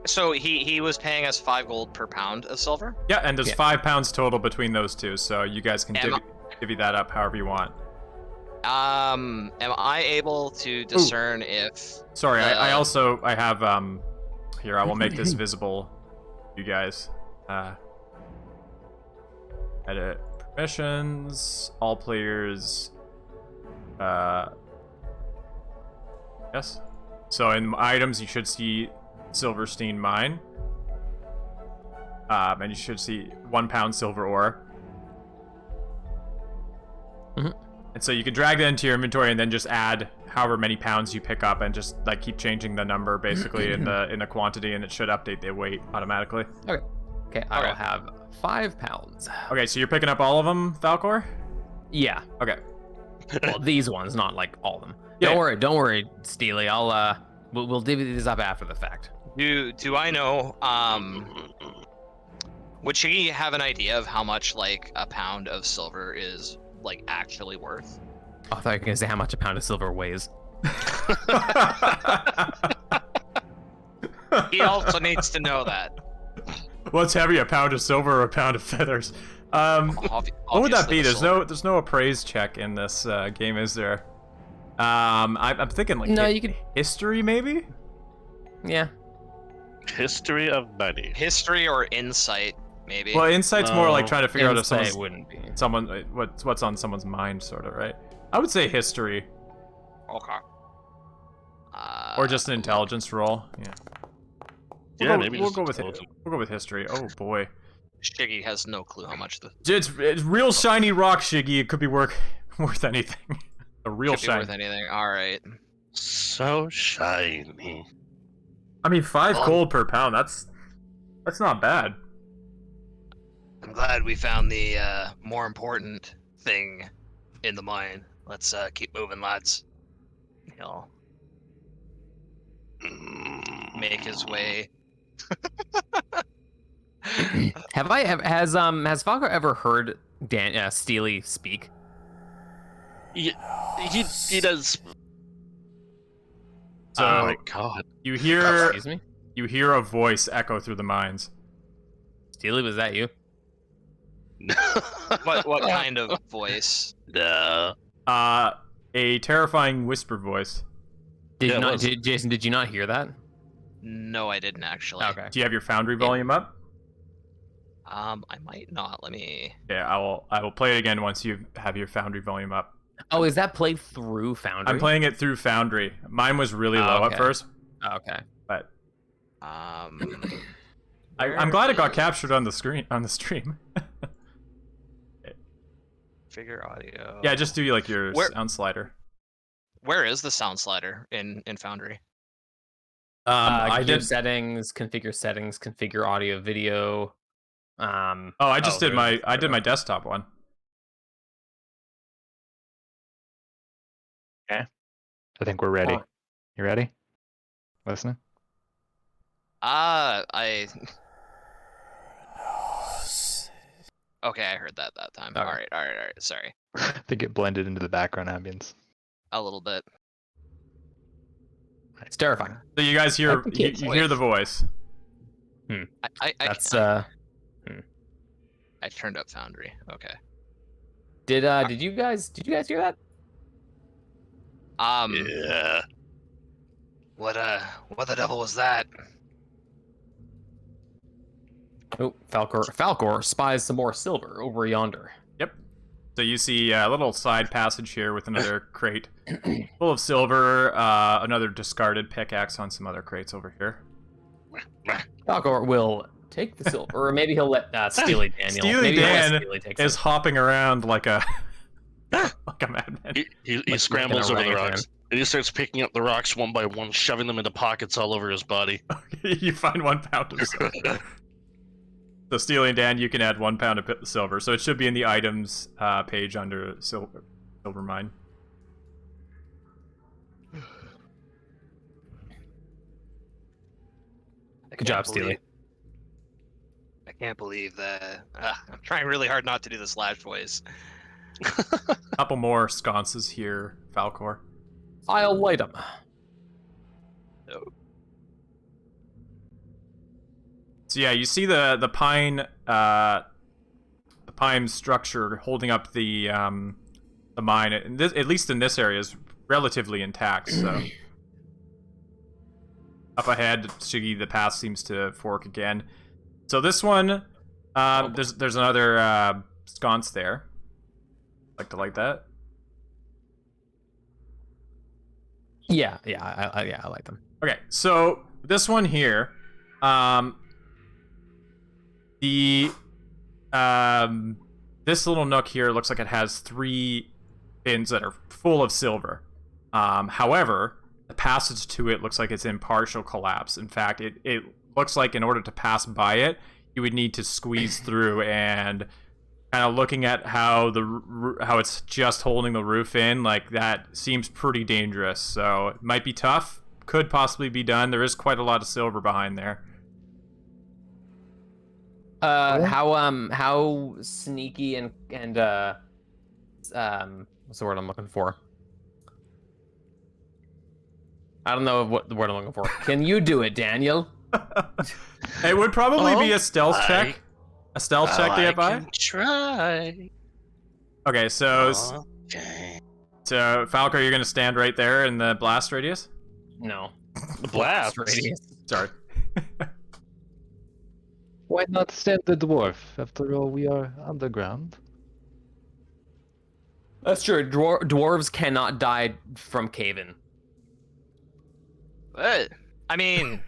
[SPEAKER 3] So he was paying us 5 gold per pound of silver.
[SPEAKER 1] Yeah, and there's
[SPEAKER 2] Yeah.
[SPEAKER 1] 5 pounds total between those two, so you guys can divvy that up however you want.
[SPEAKER 3] Am I able to discern if?
[SPEAKER 1] Sorry, I have here, I will make this visible, you guys. Edit permissions, all players. Yes. So in items, you should see Silverstein Mine. And you should see 1 pound silver ore.
[SPEAKER 2] Mhm.
[SPEAKER 1] And so you can drag that into your inventory and then just add however many pounds you pick up and just like keep changing the number basically in the quantity, and it should update the weight automatically.
[SPEAKER 2] Okay, I will have 5 pounds.
[SPEAKER 1] Okay, so you're picking up all of them, Falcor?
[SPEAKER 2] Yeah.
[SPEAKER 1] Okay.
[SPEAKER 2] Well, these ones, not like all of them.
[SPEAKER 1] Yeah.
[SPEAKER 2] Don't worry, Steely. We'll divvy these up after the fact.
[SPEAKER 3] Do I know? Would she have an idea of how much like a pound of silver is like actually worth?
[SPEAKER 2] Oh, I thought you were gonna say how much a pound of silver weighs.
[SPEAKER 3] He also needs to know that.
[SPEAKER 1] What's heavier, a pound of silver or a pound of feathers? What would that be? There's no appraise check in this game, is there? I'm thinking like
[SPEAKER 2] No, you could.
[SPEAKER 1] history maybe.
[SPEAKER 2] Yeah.
[SPEAKER 4] History of money.
[SPEAKER 3] History or insight. maybe.
[SPEAKER 1] Well, insight's more like
[SPEAKER 4] No.
[SPEAKER 1] trying to figure out if
[SPEAKER 2] Insight
[SPEAKER 1] someone's
[SPEAKER 2] wouldn't be.
[SPEAKER 1] what's on someone's mind, sort of, right? I would say history
[SPEAKER 3] Okay.
[SPEAKER 1] or just an intelligence roll. Yeah.
[SPEAKER 4] Yeah, maybe
[SPEAKER 1] we'll
[SPEAKER 4] just
[SPEAKER 1] go with
[SPEAKER 4] intelligence.
[SPEAKER 1] we'll go with history. Oh boy,
[SPEAKER 3] Shiggy has no clue how much the
[SPEAKER 1] it's real shiny rock, Shiggy. It could be worth anything. A real
[SPEAKER 3] could be
[SPEAKER 1] shiny.
[SPEAKER 3] worth anything. All right.
[SPEAKER 4] So shiny.
[SPEAKER 1] I mean, 5
[SPEAKER 3] Well,
[SPEAKER 1] gold per pound. That's not bad.
[SPEAKER 3] I'm glad we found the more important thing in the mine. Let's keep moving, lads. He'll make his way.
[SPEAKER 2] Has Falco ever heard Steely speak?
[SPEAKER 4] He does.
[SPEAKER 1] So
[SPEAKER 4] Oh my god.
[SPEAKER 1] you hear
[SPEAKER 2] Excuse me,
[SPEAKER 1] a voice echo through the mines.
[SPEAKER 2] Steely, was that you?
[SPEAKER 3] What kind of voice?
[SPEAKER 4] No.
[SPEAKER 1] A terrifying whisper voice.
[SPEAKER 2] Did
[SPEAKER 4] Yeah,
[SPEAKER 2] you
[SPEAKER 4] it
[SPEAKER 2] not,
[SPEAKER 4] was.
[SPEAKER 2] Jason? Did you not hear that?
[SPEAKER 3] No, I didn't actually.
[SPEAKER 2] Okay.
[SPEAKER 1] Do you have your Foundry volume up?
[SPEAKER 3] I might not. Let me.
[SPEAKER 1] Yeah, I will play it again once you have your Foundry volume up.
[SPEAKER 2] Oh, is that played through Foundry?
[SPEAKER 1] I'm playing it through Foundry. Mine was really low
[SPEAKER 2] okay.
[SPEAKER 1] at first,
[SPEAKER 2] Okay.
[SPEAKER 1] but I'm glad it got captured on the stream.
[SPEAKER 3] Figure audio.
[SPEAKER 1] Yeah, just do like your
[SPEAKER 3] Where-
[SPEAKER 1] sound slider.
[SPEAKER 3] Where is the sound slider in Foundry?
[SPEAKER 1] I
[SPEAKER 2] Gear
[SPEAKER 1] did.
[SPEAKER 2] settings, configure audio, video.
[SPEAKER 1] Oh, I just did
[SPEAKER 2] there's-
[SPEAKER 1] my desktop one.
[SPEAKER 5] I think we're ready.
[SPEAKER 2] Oh.
[SPEAKER 5] You ready? Listening?
[SPEAKER 3] I. Okay, I heard that time.
[SPEAKER 2] Okay.
[SPEAKER 3] All right. Sorry,
[SPEAKER 5] I think it blended into the background ambience.
[SPEAKER 3] a little bit.
[SPEAKER 2] It's terrifying.
[SPEAKER 1] So you guys
[SPEAKER 2] I
[SPEAKER 1] hear
[SPEAKER 2] think
[SPEAKER 1] you
[SPEAKER 2] it's
[SPEAKER 1] hear the voice.
[SPEAKER 2] That's
[SPEAKER 3] I turned up Foundry. Okay.
[SPEAKER 2] Did you guys hear that?
[SPEAKER 4] Yeah.
[SPEAKER 3] What the devil was that?
[SPEAKER 2] Oh, Falcor spies some more silver over yonder.
[SPEAKER 1] Yep. So you see a little side passage here with another crate full of silver, another discarded pickaxe on some other crates over here.
[SPEAKER 2] Falcor will take the silver, or maybe he'll let Steely Daniel.
[SPEAKER 1] Steely
[SPEAKER 2] maybe he'll let
[SPEAKER 1] Dan
[SPEAKER 2] Steely take
[SPEAKER 1] is
[SPEAKER 2] some.
[SPEAKER 1] hopping around like a like a madman.
[SPEAKER 4] He
[SPEAKER 2] Like
[SPEAKER 4] scrambles
[SPEAKER 2] an
[SPEAKER 4] over the
[SPEAKER 2] orangutan.
[SPEAKER 4] rocks. And he starts picking up the rocks one by one, shoving them into pockets all over his body.
[SPEAKER 1] You find 1 pound of silver. So Steely and Dan, you can add 1 pound of silver. So it should be in the items page under silver mine.
[SPEAKER 2] Good job, Steely.
[SPEAKER 3] I can't believe that. I'm trying really hard not to do the slash voice.
[SPEAKER 1] Couple more sconces here, Falcor.
[SPEAKER 2] I'll light them.
[SPEAKER 1] So yeah, you see the pine structure holding up the mine. And this, at least in this area, is relatively intact. So up ahead, Shiggy, the path seems to fork again. So this one, there's another sconce there. Like to light that.
[SPEAKER 2] Yeah, I like them.
[SPEAKER 1] Okay, so this one here, this little nook here looks like it has 3 bins that are full of silver. However, the passage to it looks like it's in partial collapse. In fact, it looks like in order to pass by it, you would need to squeeze through, and kind of looking at how it's just holding the roof in, like that seems pretty dangerous. So it might be tough. Could possibly be done. There is quite a lot of silver behind there.
[SPEAKER 2] How sneaky and what's the word I'm looking for? I don't know what the word I'm looking for. Can you do it, Daniel?
[SPEAKER 1] It would probably be a stealth
[SPEAKER 4] I-
[SPEAKER 1] check. A stealth check to get by.
[SPEAKER 4] can try.
[SPEAKER 1] Okay, so
[SPEAKER 4] Okay.
[SPEAKER 1] so Falco, you're gonna stand right there in the blast radius.
[SPEAKER 2] No.
[SPEAKER 4] The blast.
[SPEAKER 2] Radius.
[SPEAKER 1] Sorry.
[SPEAKER 5] Why not send the dwarf? After all, we are underground.
[SPEAKER 2] That's true. Dwarves cannot die from cave-in.
[SPEAKER 3] What? I mean,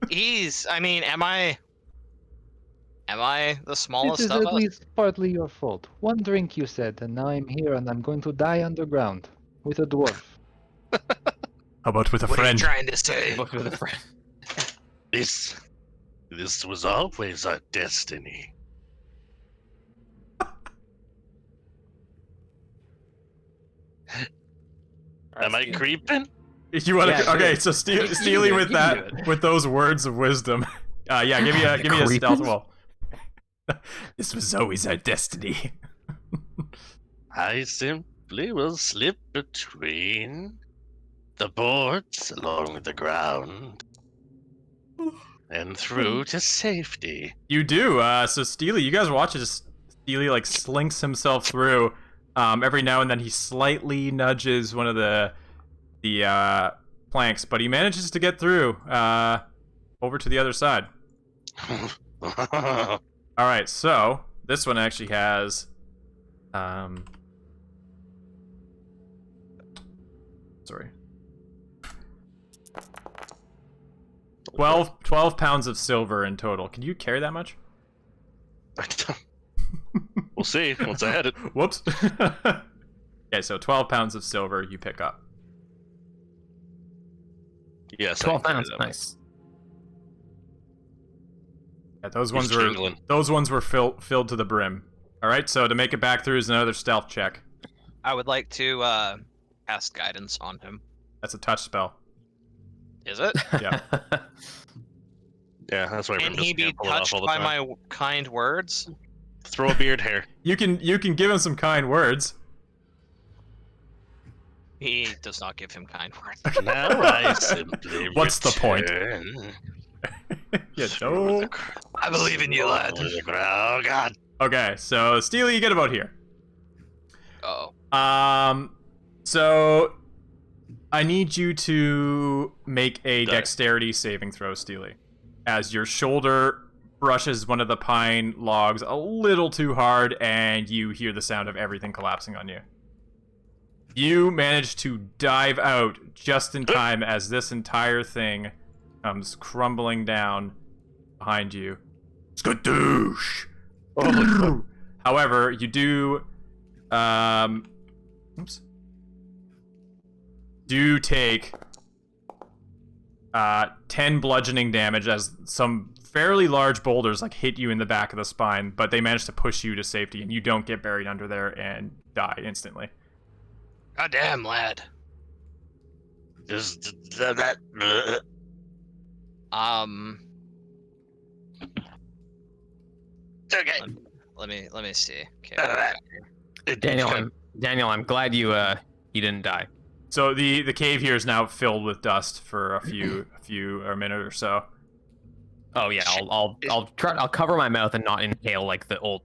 [SPEAKER 3] he's. I mean, am I the
[SPEAKER 5] This
[SPEAKER 3] smallest
[SPEAKER 5] is
[SPEAKER 3] of
[SPEAKER 5] at
[SPEAKER 3] us?
[SPEAKER 5] least partly your fault. One drink, you said, and now I'm here and I'm going to die underground with a dwarf.
[SPEAKER 1] How about with a
[SPEAKER 3] What are you
[SPEAKER 1] friend?
[SPEAKER 3] trying to say?
[SPEAKER 2] Look with a friend.
[SPEAKER 4] This was always our destiny. Am I creeping?
[SPEAKER 1] You want to?
[SPEAKER 2] Yeah,
[SPEAKER 1] Okay,
[SPEAKER 2] do
[SPEAKER 1] so
[SPEAKER 2] You can
[SPEAKER 1] Steely
[SPEAKER 2] do it,
[SPEAKER 1] with
[SPEAKER 2] you can
[SPEAKER 1] that,
[SPEAKER 2] do it.
[SPEAKER 1] with those words of wisdom. Yeah, give me a stealth
[SPEAKER 2] Creeping?
[SPEAKER 1] roll. This was always our destiny.
[SPEAKER 4] I simply will slip between the boards along the ground and through to safety.
[SPEAKER 1] You do. So Steely, you guys watch as Steely like slinks himself through. Every now and then he slightly nudges one of the planks, but he manages to get through over to the other side. All right, so this one actually has sorry. 12 pounds of silver in total. Can you carry that much?
[SPEAKER 4] We'll see once I had it.
[SPEAKER 1] Whoops. Okay, so 12 pounds of silver you pick up.
[SPEAKER 4] Yes, I
[SPEAKER 2] 12
[SPEAKER 4] can carry
[SPEAKER 2] pounds.
[SPEAKER 4] that.
[SPEAKER 2] Nice.
[SPEAKER 1] Yeah, those
[SPEAKER 4] He's
[SPEAKER 1] ones were
[SPEAKER 4] jingling.
[SPEAKER 1] filled to the brim. All right, so to make it back through is another stealth check.
[SPEAKER 3] I would like to cast guidance on him.
[SPEAKER 1] That's a touch spell.
[SPEAKER 3] Is it?
[SPEAKER 1] Yeah.
[SPEAKER 4] Yeah, that's why
[SPEAKER 3] Can
[SPEAKER 4] Rim
[SPEAKER 3] he
[SPEAKER 4] just
[SPEAKER 3] be
[SPEAKER 4] can't pull it off
[SPEAKER 3] touched
[SPEAKER 4] all the
[SPEAKER 3] by
[SPEAKER 4] time.
[SPEAKER 3] my kind words?
[SPEAKER 4] Throw a beard hair.
[SPEAKER 1] You can give him some kind words.
[SPEAKER 3] He does not give him kind words.
[SPEAKER 4] Now I simply
[SPEAKER 1] What's the point?
[SPEAKER 4] return
[SPEAKER 1] Yeah,
[SPEAKER 4] through
[SPEAKER 1] no.
[SPEAKER 4] the cr-
[SPEAKER 3] I believe in you, lad.
[SPEAKER 4] through the ground. Oh God.
[SPEAKER 1] Okay, so Steely, you get about here.
[SPEAKER 3] Oh.
[SPEAKER 1] So I need you to make a
[SPEAKER 4] Done.
[SPEAKER 1] dexterity saving throw, Steely, as your shoulder brushes one of the pine logs a little too hard, and you hear the sound of everything collapsing on you. You manage to dive out just in time as this entire thing comes crumbling down behind you. Skadoosh!
[SPEAKER 4] Oh,
[SPEAKER 1] However, you do, do take 10 bludgeoning damage as some fairly large boulders like hit you in the back of the spine, but they manage to push you to safety, and you don't get buried under there and die instantly.
[SPEAKER 3] Goddamn, lad.
[SPEAKER 4] just that. Okay.
[SPEAKER 3] Let me see. Okay.
[SPEAKER 2] Daniel, I'm glad you didn't die.
[SPEAKER 1] So the cave here is now filled with dust for a minute or so.
[SPEAKER 2] Oh yeah, I'll cover my mouth and not inhale like the old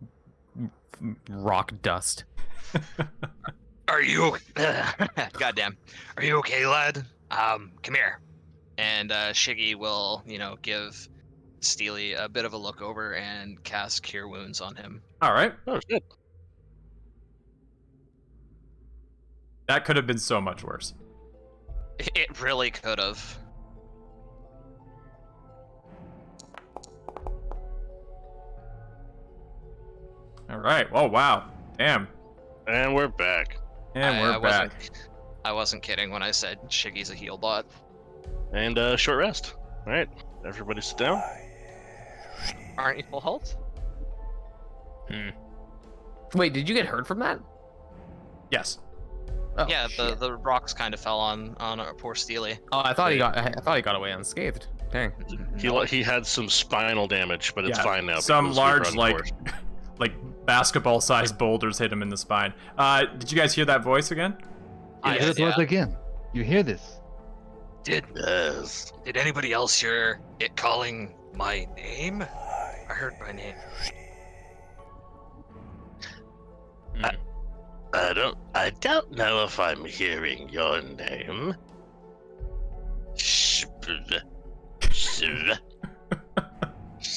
[SPEAKER 2] rock dust.
[SPEAKER 3] Are you? Goddamn. Are you okay, lad? Come here. And Shiggy will, give Steely a bit of a look over and cast Cure Wounds on him.
[SPEAKER 1] All right.
[SPEAKER 4] Oh shit.
[SPEAKER 1] That could have been so much worse.
[SPEAKER 3] It really could have.
[SPEAKER 1] All right. Oh, wow. Damn.
[SPEAKER 4] And we're back.
[SPEAKER 1] And we're back.
[SPEAKER 3] I wasn't kidding when I said Shiggy's a heal bot.
[SPEAKER 4] And short rest. All right, everybody sit down.
[SPEAKER 3] Aren't you full health?
[SPEAKER 2] Wait, did you get hurt from that?
[SPEAKER 1] Yes.
[SPEAKER 2] Oh,
[SPEAKER 3] Yeah,
[SPEAKER 2] shit.
[SPEAKER 3] the rocks kind of fell on our poor Steely.
[SPEAKER 2] Oh, I thought he got away unscathed. Dang.
[SPEAKER 4] He had some spinal damage, but it's
[SPEAKER 1] Yeah,
[SPEAKER 4] fine now.
[SPEAKER 1] some
[SPEAKER 4] because we've
[SPEAKER 1] large,
[SPEAKER 4] run
[SPEAKER 1] like,
[SPEAKER 4] force.
[SPEAKER 1] like basketball-sized boulders hit him in the spine. Did you guys hear that voice again?
[SPEAKER 5] You hear it once again. You hear this?
[SPEAKER 4] Yes.
[SPEAKER 3] Did anybody else hear it calling my name? I heard my name.
[SPEAKER 4] I don't know if I'm hearing your name.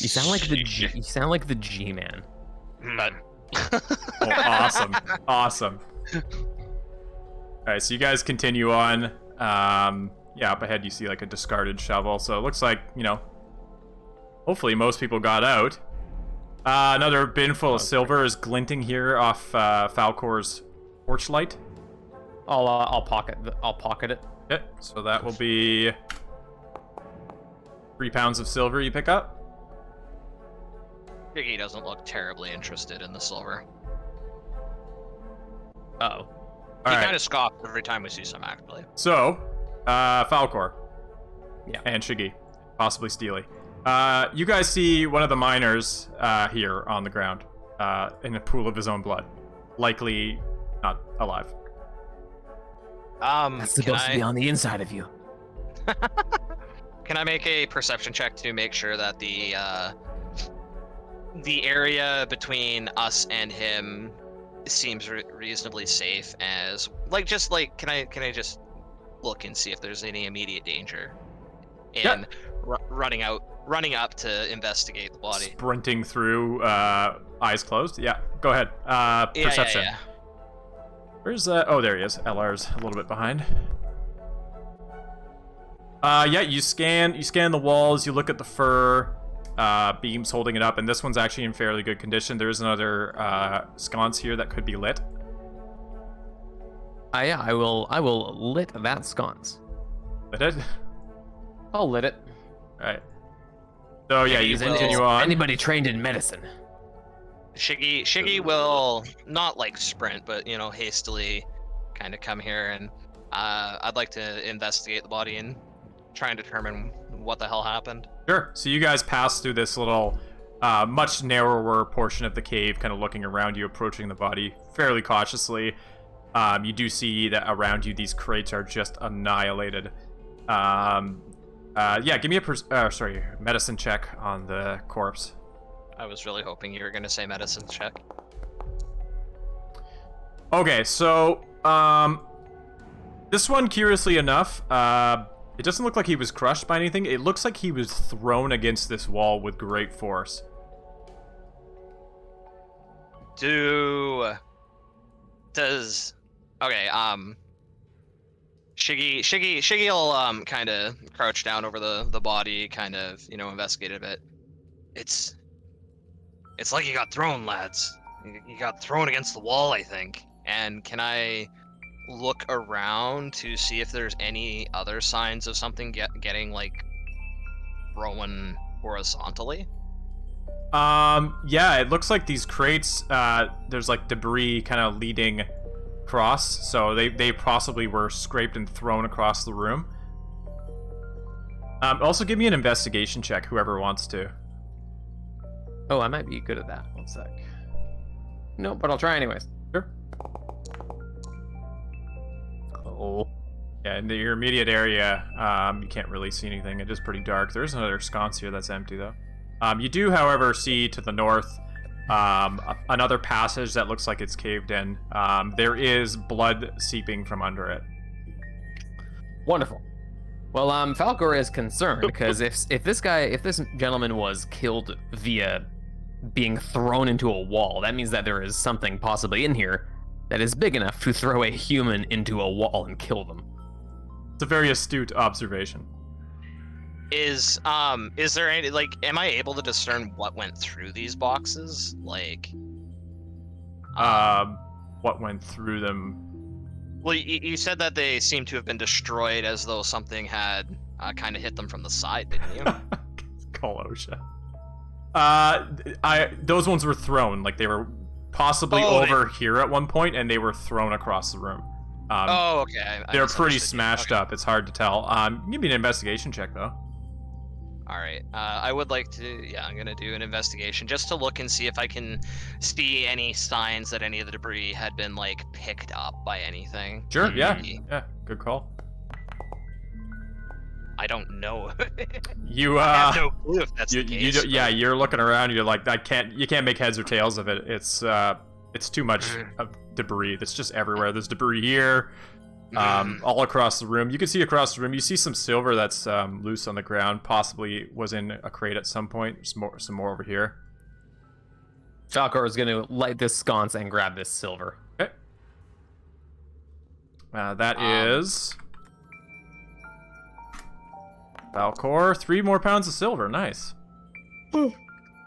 [SPEAKER 2] You sound like the G. You sound like the G man.
[SPEAKER 4] But
[SPEAKER 1] Oh, awesome. Awesome. Alright, so you guys continue on. Yeah, up ahead you see like a discarded shovel. So it looks like, hopefully most people got out. Another bin full of silver is glinting here off Falcor's torchlight.
[SPEAKER 2] I'll pocket it.
[SPEAKER 1] Okay, so that will be 3 pounds of silver you pick up.
[SPEAKER 3] Biggie doesn't look terribly interested in the silver.
[SPEAKER 2] Uh-oh.
[SPEAKER 3] He
[SPEAKER 1] Alright.
[SPEAKER 3] kind of scoffs every time we see some, actually.
[SPEAKER 1] So, Falcor.
[SPEAKER 2] Yeah.
[SPEAKER 1] And Shiggy. Possibly Steely. You guys see one of the miners here on the ground in a pool of his own blood. Likely not alive.
[SPEAKER 2] That's supposed to be on the inside of you.
[SPEAKER 3] Can I make a perception check to make sure that the area between us and him seems reasonably safe? As can I just look and see if there's any immediate danger in running up to investigate the body?
[SPEAKER 1] Sprinting through, eyes closed. Yeah, go ahead. Perception.
[SPEAKER 3] Yeah.
[SPEAKER 1] Where's oh, there he is. LR's a little bit behind. Yeah, you scan the walls, you look at the fur, beams holding it up, and this one's actually in fairly good condition. There is another sconce here that could be lit.
[SPEAKER 2] Yeah, I will lit that sconce.
[SPEAKER 1] Lit it?
[SPEAKER 2] I'll lit it.
[SPEAKER 1] Alright. So yeah, you
[SPEAKER 2] Is
[SPEAKER 1] continue on.
[SPEAKER 2] Anybody trained in medicine?
[SPEAKER 3] Shiggy will not sprint, but hastily kind of come here, and I'd like to investigate the body and try and determine what the hell happened.
[SPEAKER 1] Sure. So you guys pass through this little, much narrower portion of the cave, kind of looking around you, approaching the body fairly cautiously. You do see that around you, these crates are just annihilated. Yeah, give me a medicine check on the corpse.
[SPEAKER 3] I was really hoping you were going to say medicine check.
[SPEAKER 1] Okay, so, this one, curiously enough, it doesn't look like he was crushed by anything. It looks like he was thrown against this wall with great force. Shiggy
[SPEAKER 3] will kind of crouch down over the body, kind of investigate it a bit. It's like you got thrown, lads. You got thrown against the wall, I think. And can I look around to see if there's any other signs of something getting thrown horizontally?
[SPEAKER 1] Yeah, it looks like these crates, there's debris kind of leading across, so they possibly were scraped and thrown across the room. Also give me an investigation check, whoever wants to.
[SPEAKER 2] Oh, I might be good at that. One sec. No, but I'll try anyways.
[SPEAKER 1] Sure.
[SPEAKER 2] Oh.
[SPEAKER 1] Yeah, in your immediate area, you can't really see anything. It is pretty dark. There's another sconce here that's empty, though. You do, however, see to the north another passage that looks like it's caved in. There is blood seeping from under it.
[SPEAKER 2] Wonderful. Well, Falcor is concerned because if this gentleman was killed via being thrown into a wall, that means that there is something possibly in here that is big enough to throw a human into a wall and kill them.
[SPEAKER 1] It's a very astute observation.
[SPEAKER 3] Is there any am I able to discern what went through these boxes?
[SPEAKER 1] What went through them?
[SPEAKER 3] Well, you said that they seem to have been destroyed as though something had kind of hit them from the side, didn't you?
[SPEAKER 1] Call OSHA. Those ones were thrown. They were possibly over here at one point, and they were thrown across the room.
[SPEAKER 3] Okay.
[SPEAKER 1] They're pretty smashed up. It's hard to tell. Give me an investigation check, though.
[SPEAKER 3] All right. I would like to. Yeah, I'm gonna do an investigation just to look and see if I can see any signs that any of the debris had been picked up by anything.
[SPEAKER 1] Sure. Yeah. Good call.
[SPEAKER 3] I don't know.
[SPEAKER 1] You
[SPEAKER 3] I have no clue if that's the case.
[SPEAKER 1] You're looking around. You're like, you can't make heads or tails of it. It's too much of debris that's just everywhere. There's debris here. all across the room. You can see across the room. You see some silver that's loose on the ground. Possibly was in a crate at some point. Some more over here.
[SPEAKER 2] Falcor is going to light this sconce and grab this silver.
[SPEAKER 1] Okay. That is Falcor. 3 more pounds of silver. Nice.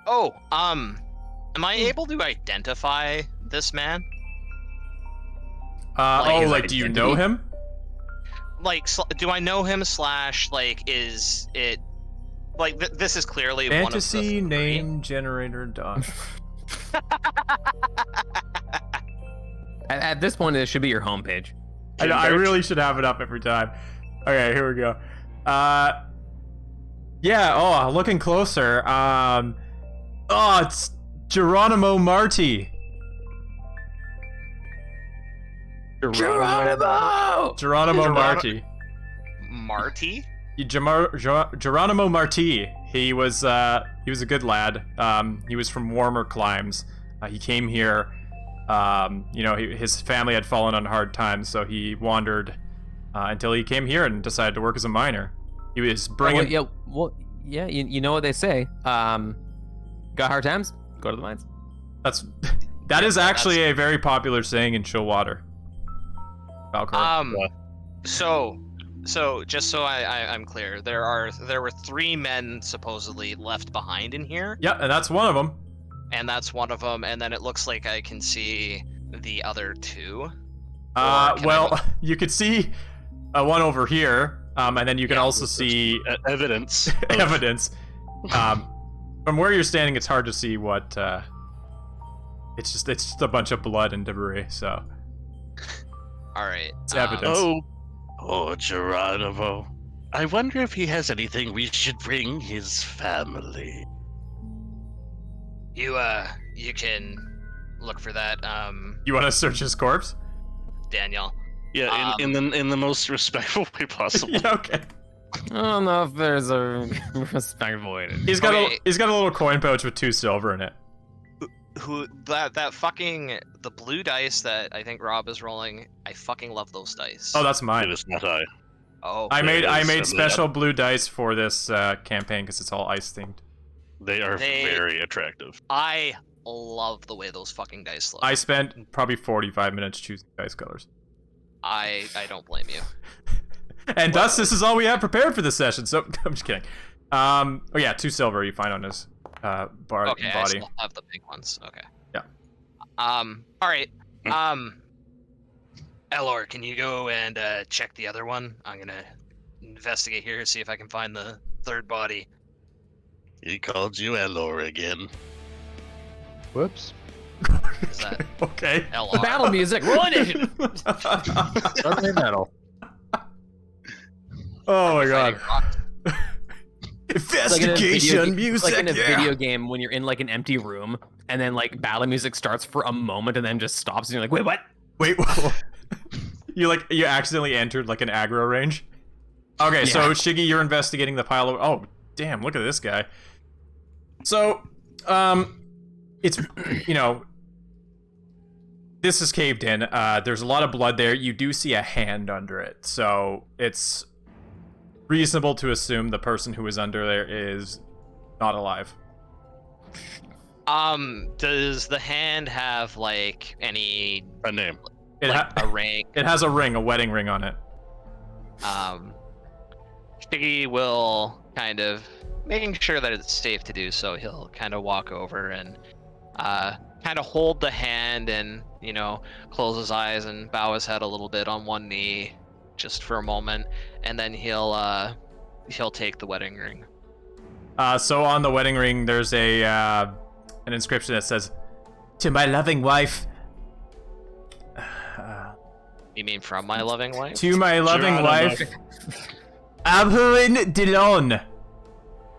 [SPEAKER 3] Oh, am I able to identify this man?
[SPEAKER 1] Like, do you know him?
[SPEAKER 3] Like, do I know him? Slash, like, is it like this is clearly
[SPEAKER 1] Fantasy
[SPEAKER 3] one of the
[SPEAKER 1] name generator dot.
[SPEAKER 2] At this point, it should be your homepage.
[SPEAKER 1] I really should have it up every time. Okay, here we go. Yeah. Oh, looking closer. It's Geronimo Marti. Geronimo Marti.
[SPEAKER 3] Marty?
[SPEAKER 1] Geronimo Marti. He was a good lad. He was from warmer climes. He came here. His family had fallen on hard times, so he wandered until he came here and decided to work as a miner. He was bringing.
[SPEAKER 2] You know what they say. Got hard times? Go to the mines.
[SPEAKER 1] That is actually a very popular saying in Chillwater. Falcor.
[SPEAKER 3] So just so I'm clear, there were 3 men supposedly left behind in here.
[SPEAKER 1] Yeah, and that's one of them.
[SPEAKER 3] And that's one of them, and then it looks like I can see the other 2.
[SPEAKER 1] You could see one over here, and then you can also see
[SPEAKER 4] evidence.
[SPEAKER 1] Evidence. From where you're standing, it's hard to see what. It's just a bunch of blood and debris. So.
[SPEAKER 3] All right.
[SPEAKER 1] It's evidence.
[SPEAKER 4] Oh, Geronimo. I wonder if he has anything we should bring his family.
[SPEAKER 3] You can look for that.
[SPEAKER 1] You want to search his corpse?
[SPEAKER 3] Daniel.
[SPEAKER 4] Yeah, in the most respectful way possible.
[SPEAKER 1] Yeah, okay.
[SPEAKER 2] I don't know if there's a respectable way to.
[SPEAKER 1] He's got a little coin pouch with 2 silver in it.
[SPEAKER 3] Who that fucking the blue dice that I think Rob is rolling? I fucking love those dice.
[SPEAKER 1] Oh, that's mine.
[SPEAKER 4] It is not I.
[SPEAKER 3] Oh.
[SPEAKER 1] I made special blue dice for this campaign because it's all ice themed.
[SPEAKER 4] They are very attractive.
[SPEAKER 3] I love the way those fucking dice look.
[SPEAKER 1] I spent probably 45 minutes choosing dice colors.
[SPEAKER 3] I don't blame you.
[SPEAKER 1] And thus, this is all we have prepared for this session. So I'm just kidding. 2 silver you find on his body.
[SPEAKER 3] I still have the big ones. Okay.
[SPEAKER 1] Yeah.
[SPEAKER 3] All right. Elor, can you go and check the other one? I'm gonna investigate here, see if I can find the 3rd body.
[SPEAKER 4] He called you Elor again.
[SPEAKER 5] Whoops.
[SPEAKER 3] Is that
[SPEAKER 1] Okay.
[SPEAKER 3] Elor?
[SPEAKER 2] Battle music. Roll initiative.
[SPEAKER 5] Friendly metal.
[SPEAKER 1] Oh my god.
[SPEAKER 2] It's
[SPEAKER 1] Investigation music.
[SPEAKER 2] Like in a video game when you're in like an empty room and then like battle music starts for a moment and then just stops and you're like, wait, what?
[SPEAKER 1] Wait. You accidentally entered like an aggro range. Okay, so Shiggy, you're investigating the pile of. Oh, damn! Look at this guy. So, it's this is caved in. There's a lot of blood there. You do see a hand under it, so it's reasonable to assume the person who is under there is not alive.
[SPEAKER 3] Does the hand have like a
[SPEAKER 4] name?
[SPEAKER 3] A ring?
[SPEAKER 1] It has a ring, a wedding ring on it.
[SPEAKER 3] Shiggy will kind of making sure that it's safe to do so. He'll kind of walk over and kind of hold the hand and close his eyes and bow his head a little bit on one knee, just for a moment, and then he'll take the wedding ring.
[SPEAKER 1] So on the wedding ring, there's an inscription that says, "To my loving wife."
[SPEAKER 3] You mean from my loving wife?
[SPEAKER 1] To my loving wife, Abuin Dillon.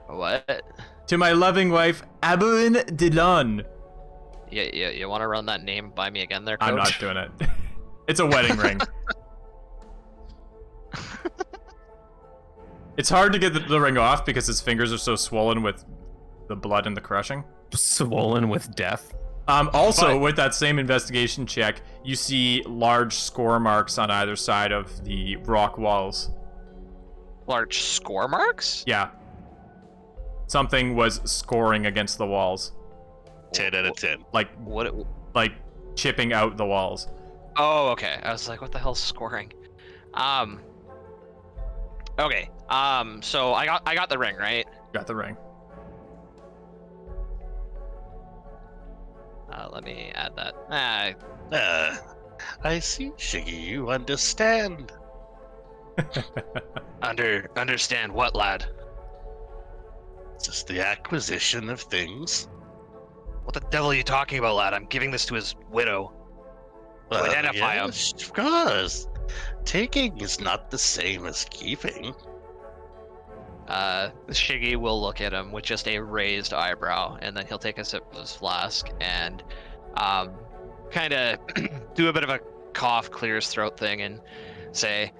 [SPEAKER 3] What?
[SPEAKER 1] To my loving wife, Abuin Dillon.
[SPEAKER 3] Yeah. You want to run that name by me again, there, Coach?
[SPEAKER 1] I'm not doing it. It's a wedding ring. It's hard to get the ring off because his fingers are so swollen with the blood and the crushing.
[SPEAKER 2] Swollen with death.
[SPEAKER 1] Also, with that same investigation check, you see large score marks on either side of the rock walls.
[SPEAKER 3] Large score marks?
[SPEAKER 1] Yeah. Something was scoring against the walls.
[SPEAKER 4] 10 out of 10.
[SPEAKER 1] Like chipping out the walls.
[SPEAKER 3] Oh, okay. I was like, what the hell's scoring? Okay. So I got the ring, right?
[SPEAKER 1] Got the ring.
[SPEAKER 3] Let me add that.
[SPEAKER 4] I see, Shiggy, you understand.
[SPEAKER 3] Understand what, lad?
[SPEAKER 4] Just the acquisition of things.
[SPEAKER 3] What the devil are you talking about, lad? I'm giving this to his widow. Identify him.
[SPEAKER 4] Yes, of course. Taking is not the same as keeping.
[SPEAKER 3] Shiggy will look at him with just a raised eyebrow, and then he'll take a sip of his flask and kind of do a bit of a cough, clear his throat thing, and say,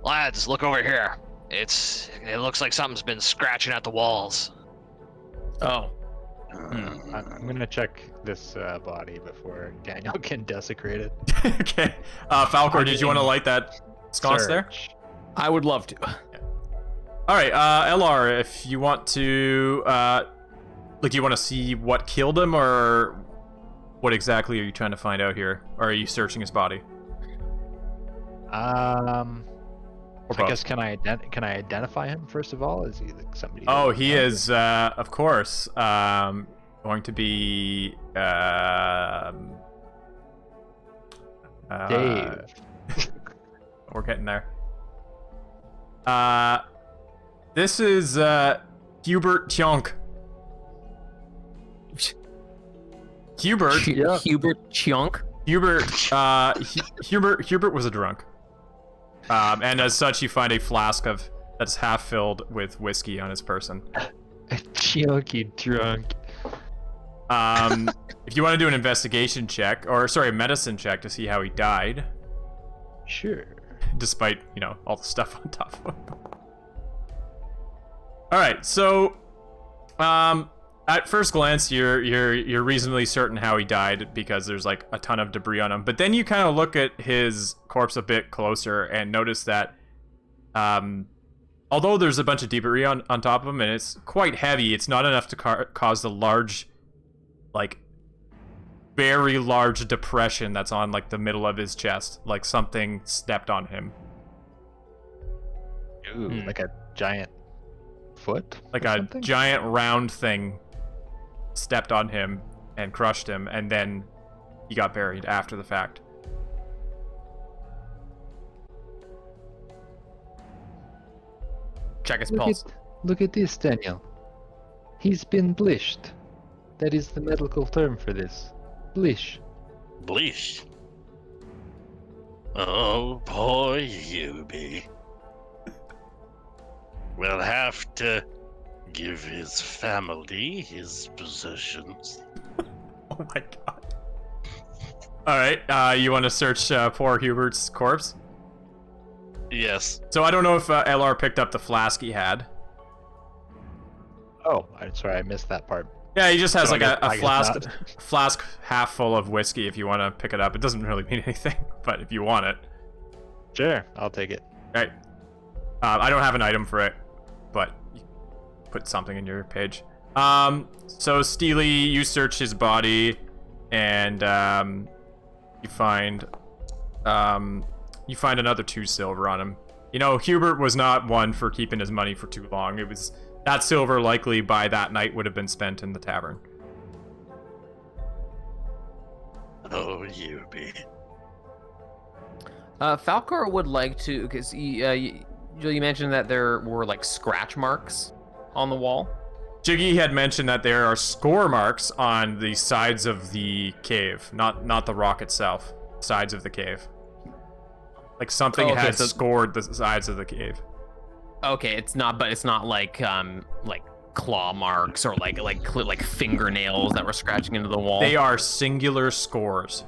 [SPEAKER 3] "Lads, look over here. It looks like something's been scratching at the walls."
[SPEAKER 2] Oh.
[SPEAKER 5] I'm gonna check this body before Daniel can desecrate it.
[SPEAKER 1] Okay. Falcor, did you want to light that sconce there?
[SPEAKER 5] Search.
[SPEAKER 2] I would love to.
[SPEAKER 1] All right, LR, if you want to, you want to see what killed him, or what exactly are you trying to find out here? Or are you searching his body?
[SPEAKER 5] I
[SPEAKER 1] both.
[SPEAKER 5] guess can I identify him first of all? Is he like somebody?
[SPEAKER 1] Oh, he is, of course, going to be,
[SPEAKER 5] Dave.
[SPEAKER 1] We're getting there. This is, Hubert Tionk. Hubert?
[SPEAKER 5] Yeah.
[SPEAKER 2] Hubert Chionk.
[SPEAKER 1] Hubert was a drunk. And as such, you find a flask that's half filled with whiskey on his person.
[SPEAKER 5] A chunky drunk.
[SPEAKER 1] If you want to do an investigation check, a medicine check to see how he died,
[SPEAKER 5] Sure.
[SPEAKER 1] despite, all the stuff on top of him. All right, so, at first glance, you're reasonably certain how he died because there's like a ton of debris on him. But then you kind of look at his corpse a bit closer and notice that, although there's a bunch of debris on top of him and it's quite heavy, it's not enough to cause the large, very large depression that's on like the middle of his chest, like something stepped on him.
[SPEAKER 5] Ooh, like a giant foot?
[SPEAKER 1] Like
[SPEAKER 5] or
[SPEAKER 1] a
[SPEAKER 5] something?
[SPEAKER 1] giant round thing stepped on him and crushed him, and then he got buried after the fact.
[SPEAKER 2] Check his pulse.
[SPEAKER 5] Look at this, Daniel. He's been blished. That is the medical term for this. Blish.
[SPEAKER 4] Bleach. Oh, poor Yubi. We'll have to give his family his possessions.
[SPEAKER 1] Oh my god. Alright, you want to search poor Hubert's corpse?
[SPEAKER 4] Yes.
[SPEAKER 1] So I don't know if LR picked up the flask he had.
[SPEAKER 5] Oh, I'm sorry, I missed that part.
[SPEAKER 1] Yeah, he just has
[SPEAKER 5] So
[SPEAKER 1] like
[SPEAKER 5] I
[SPEAKER 1] a
[SPEAKER 5] guess
[SPEAKER 1] flask half full of whiskey if you want to pick it up. It doesn't really mean anything, but if you want it.
[SPEAKER 5] Sure, I'll take it.
[SPEAKER 1] Right. I don't have an item for it, but you put something in your page. So Steely, you search his body, and you find another 2 silver on him. Hubert was not one for keeping his money for too long. It was that silver likely by that night would have been spent in the tavern.
[SPEAKER 4] Oh, Yubi.
[SPEAKER 2] Falcor would like to, because you mentioned that there were like scratch marks on the wall.
[SPEAKER 1] Jiggy had mentioned that there are score marks on the sides of the cave, not the rock itself. Sides of the cave. Like something had scored the sides of the cave.
[SPEAKER 2] Okay, it's not like claw marks or like fingernails that were scratching into the wall.
[SPEAKER 1] They are singular scores.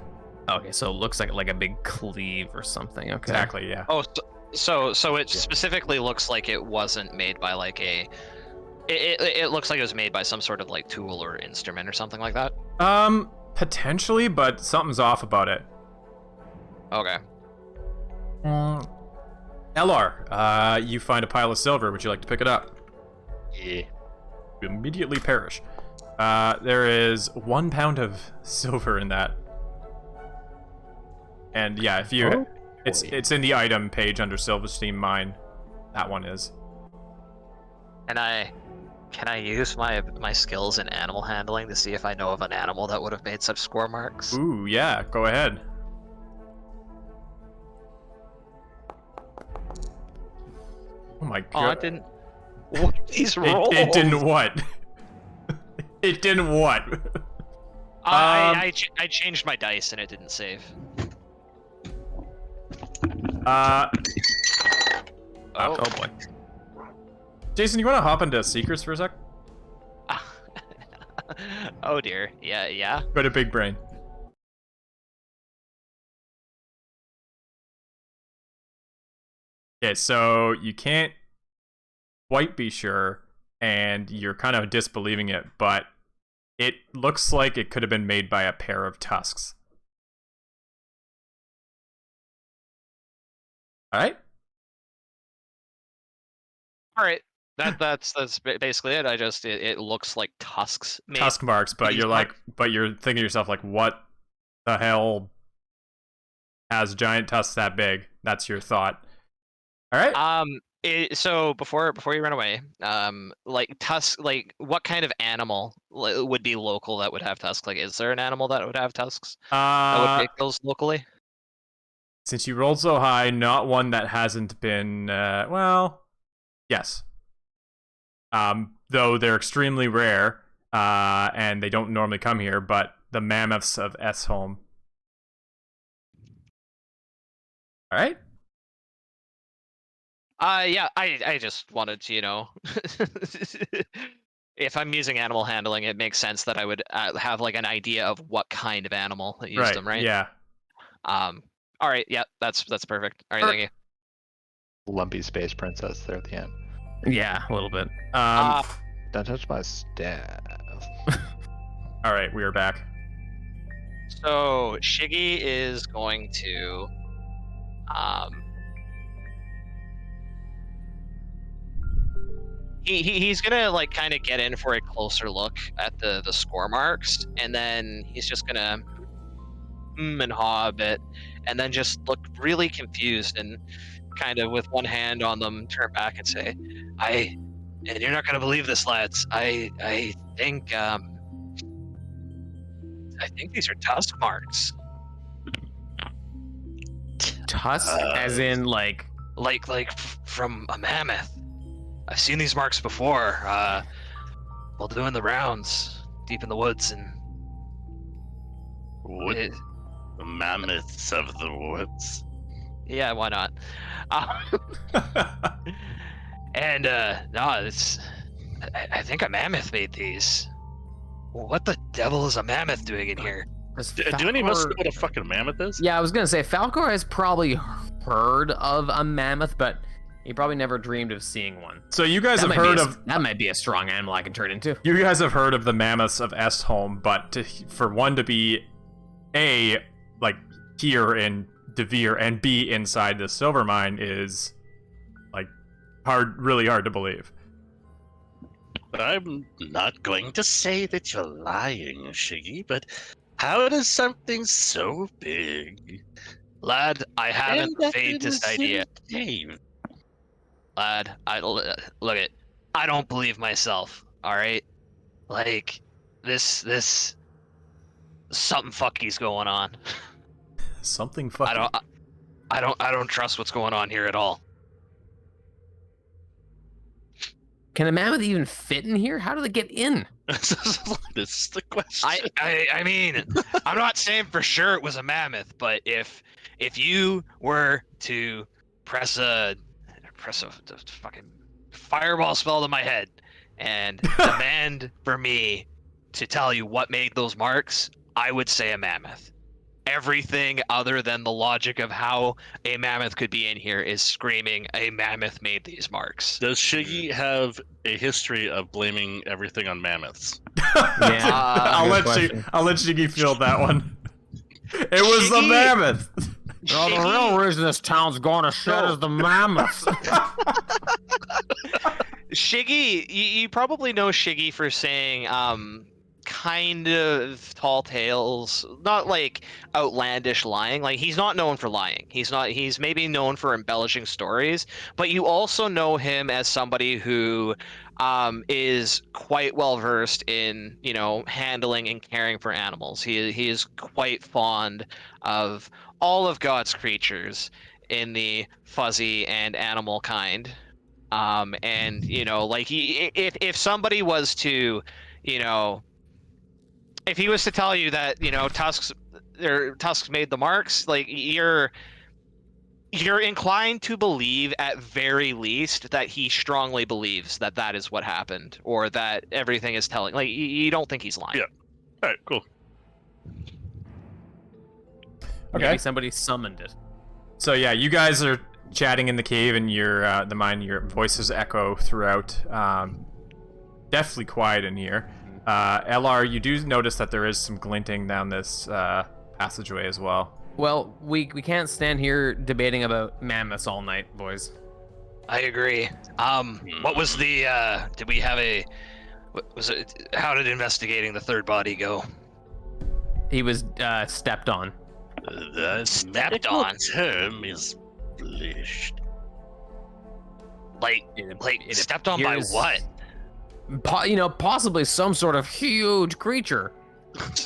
[SPEAKER 2] Okay, so it looks like a big cleave or something. Okay.
[SPEAKER 1] Exactly, yeah.
[SPEAKER 3] Oh, so it specifically looks like it wasn't made by like a. It looks like it was made by some sort of like tool or instrument or something like that.
[SPEAKER 1] Potentially, but something's off about it.
[SPEAKER 2] Okay.
[SPEAKER 1] LR, you find a pile of silver. Would you like to pick it up?
[SPEAKER 5] Yeah.
[SPEAKER 1] You immediately perish. There is 1 pound of silver in that. And yeah, if you, it's in the item page under Silverstein Mine. That one is.
[SPEAKER 6] Can I use my skills in animal handling to see if I know of an animal that would have made such score marks?
[SPEAKER 1] Ooh, yeah, go ahead. Oh my god.
[SPEAKER 6] Oh, it didn't. What these rolls?
[SPEAKER 1] It didn't what? It didn't what?
[SPEAKER 6] I changed my dice and it didn't save.
[SPEAKER 1] Oh
[SPEAKER 2] boy.
[SPEAKER 1] Jason, you want to hop into Seekers for a sec?
[SPEAKER 6] Oh dear. Yeah.
[SPEAKER 1] Go to Big Brain. Okay, so you can't quite be sure, and you're kind of disbelieving it, but it looks like it could have been made by a pair of tusks. Alright?
[SPEAKER 6] Alright. That's basically it. It looks like tusks.
[SPEAKER 1] Tusk marks, but you're like, but you're thinking to yourself, like, what the hell has giant tusks that big? That's your thought. Alright?
[SPEAKER 6] So before you run away, like tusk, like what kind of animal would be local that would have tusks? Like, is there an animal that would have tusks that would make those locally?
[SPEAKER 1] Since you rolled so high, not one that hasn't been, well, yes. Though they're extremely rare, and they don't normally come here, but the mammoths of Esholm. Alright?
[SPEAKER 6] Yeah, I just wanted to, if I'm using animal handling, it makes sense that I would have like an idea of what kind of animal that used them, right?
[SPEAKER 1] Yeah.
[SPEAKER 6] All right, yeah, that's perfect. All right, thank you.
[SPEAKER 5] Lumpy space princess there at the end.
[SPEAKER 2] Yeah, a little bit.
[SPEAKER 5] Don't touch my staff.
[SPEAKER 1] Alright, we are back.
[SPEAKER 6] So Shiggy is going to, he's gonna like kind of get in for a closer look at the score marks, and then he's just gonna and haw a bit, and then just look really confused and kind of with one hand on them turn back and say, and you're not gonna believe this, lads. I think these are tusk marks.
[SPEAKER 2] Tusk, as in like
[SPEAKER 6] from a mammoth. I've seen these marks before, while doing the rounds deep in the woods, and
[SPEAKER 4] The mammoths of the woods.
[SPEAKER 6] yeah, why not? And no, it's. I think a mammoth made these. What the devil is a mammoth doing in here?
[SPEAKER 4] Do any of us know what a fucking mammoth is?
[SPEAKER 2] Yeah, I was gonna say Falcor has probably heard of a mammoth, but he probably never dreamed of seeing one.
[SPEAKER 1] So you guys have heard of...
[SPEAKER 2] That might be a strong animal I can turn into.
[SPEAKER 1] You guys have heard of the mammoths of Esholm, but for one to be like here in Devere and be inside the silver mine is like really hard to believe.
[SPEAKER 4] But I'm not going to say that you're lying, Shiggy, but how does something so big...
[SPEAKER 6] Lad, I haven't the faintest idea.
[SPEAKER 4] Cave?
[SPEAKER 6] Lad, look it. I don't believe myself. All right, like this something fucky's going on.
[SPEAKER 1] Something fucking...
[SPEAKER 6] I don't trust what's going on here at all.
[SPEAKER 2] Can a mammoth even fit in here? How do they get in?
[SPEAKER 4] This is the question.
[SPEAKER 6] I mean, I'm not saying for sure it was a mammoth, but if you were to press a fucking fireball spell to my head and demand for me to tell you what made those marks, I would say a mammoth. Everything other than the logic of how a mammoth could be in here is screaming a mammoth made these marks.
[SPEAKER 4] Does Shiggy have a history of blaming everything on mammoths?
[SPEAKER 2] Yeah,
[SPEAKER 1] I'll
[SPEAKER 2] good
[SPEAKER 1] let you.
[SPEAKER 2] question.
[SPEAKER 1] I'll let Shiggy field that one. It was the
[SPEAKER 3] Shiggy?
[SPEAKER 1] mammoth.
[SPEAKER 2] No, the real reason this town's going to shit is the mammoths.
[SPEAKER 3] Shiggy, you probably know Shiggy for saying kind of tall tales, not like outlandish lying. Like he's not known for lying. He's maybe known for embellishing stories, but you also know him as somebody who is quite well versed in, handling and caring for animals. He is quite fond of all of God's creatures in the fuzzy and animal kind. And like if somebody was to, if he was to tell you that, Tusks made the marks, like you're inclined to believe at very least that he strongly believes that that is what happened, or that everything is telling. Like you don't think he's lying.
[SPEAKER 4] Yeah. All right, cool.
[SPEAKER 1] Okay.
[SPEAKER 2] Maybe somebody summoned it.
[SPEAKER 1] So yeah, you guys are chatting in the cave, and your voices echo throughout. Definitely quiet in here. LR, you do notice that there is some glinting down this passageway as well.
[SPEAKER 2] Well, we can't stand here debating about mammoths all night, boys.
[SPEAKER 6] I agree. What was the? Did we have a? What was it? How did investigating the third body go?
[SPEAKER 2] He was stepped on.
[SPEAKER 4] The
[SPEAKER 6] Stepped
[SPEAKER 4] medical
[SPEAKER 6] on.
[SPEAKER 4] term is splished.
[SPEAKER 6] Like
[SPEAKER 2] It
[SPEAKER 6] stepped on by
[SPEAKER 2] appears-
[SPEAKER 6] what?
[SPEAKER 2] Possibly some sort of huge creature.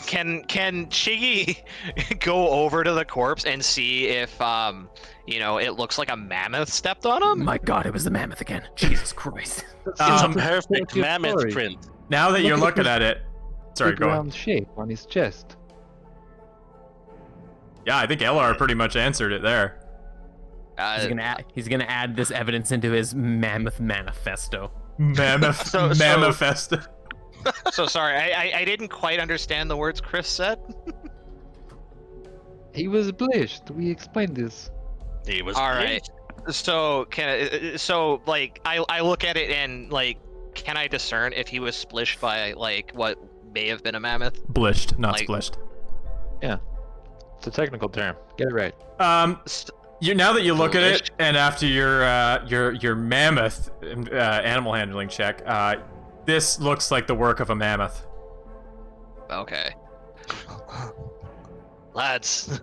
[SPEAKER 3] Can Shiggy go over to the corpse and see if it looks like a mammoth stepped on him?
[SPEAKER 2] My God, it was the mammoth again. Jesus Christ.
[SPEAKER 4] It's a
[SPEAKER 1] Um,
[SPEAKER 4] perfect
[SPEAKER 5] your
[SPEAKER 4] mammoth
[SPEAKER 5] story.
[SPEAKER 4] print.
[SPEAKER 1] Now that you're
[SPEAKER 5] Look at
[SPEAKER 1] looking at it, sorry,
[SPEAKER 5] Big
[SPEAKER 1] go on.
[SPEAKER 5] round shape on his chest.
[SPEAKER 1] Yeah, I think LR pretty much answered it there.
[SPEAKER 2] He's gonna add this evidence into his mammoth manifesto.
[SPEAKER 1] Mammoth,
[SPEAKER 3] So-
[SPEAKER 1] Mammothest.
[SPEAKER 3] So sorry, I didn't quite understand the words Chris said.
[SPEAKER 5] He was bleached. We explained this.
[SPEAKER 4] He was
[SPEAKER 3] All
[SPEAKER 4] blinked.
[SPEAKER 3] right. So I look at it and like, can I discern if he was splished by like what may have been a mammoth?
[SPEAKER 1] Blished, not
[SPEAKER 3] Like-
[SPEAKER 1] splished.
[SPEAKER 5] It's a technical term. Get it right.
[SPEAKER 1] Now that you look at it,
[SPEAKER 3] Blished.
[SPEAKER 1] and after your mammoth animal handling check, this looks like the work of a mammoth.
[SPEAKER 3] Okay.
[SPEAKER 6] Lads,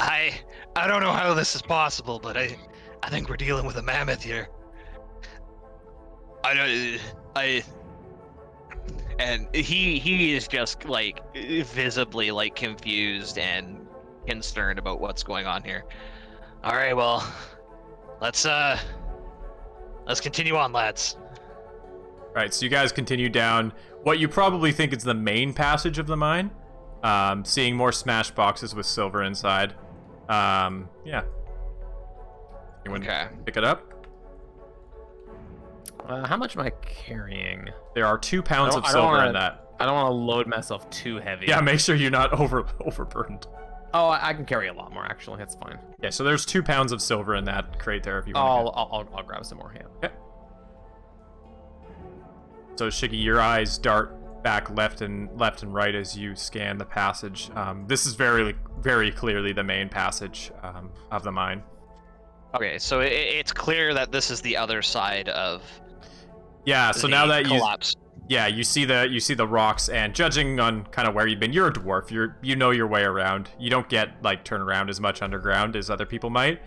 [SPEAKER 6] I don't know how this is possible, but I think we're dealing with a mammoth here.
[SPEAKER 3] And he is just like visibly like confused and concerned about what's going on here.
[SPEAKER 6] All right, well, let's continue on, lads.
[SPEAKER 1] Right, so you guys continue down what you probably think is the main passage of the mine, seeing more smash boxes with silver inside. Yeah. Anyone
[SPEAKER 3] Okay.
[SPEAKER 1] pick it up?
[SPEAKER 2] How much am I carrying?
[SPEAKER 1] There are 2 pounds of
[SPEAKER 2] I don't
[SPEAKER 1] silver
[SPEAKER 2] wanna-
[SPEAKER 1] in that.
[SPEAKER 2] I don't want to load myself too heavy.
[SPEAKER 1] Yeah, make sure you're not overburdened.
[SPEAKER 2] Oh, I can carry a lot more actually. That's fine.
[SPEAKER 1] Yeah, so there's 2 pounds of silver in that crate there if you want.
[SPEAKER 2] I'll grab some more. Yeah.
[SPEAKER 1] So Shiggy, your eyes dart back left and right as you scan the passage. This is very, very clearly the main passage of the mine.
[SPEAKER 3] Okay, so it's clear that this is the other side of
[SPEAKER 1] Yeah. So
[SPEAKER 3] the
[SPEAKER 1] now that
[SPEAKER 3] collapse.
[SPEAKER 1] you see the rocks, and judging on kind of where you've been, you're a dwarf. You know your way around. You don't get like turn around as much underground as other people might.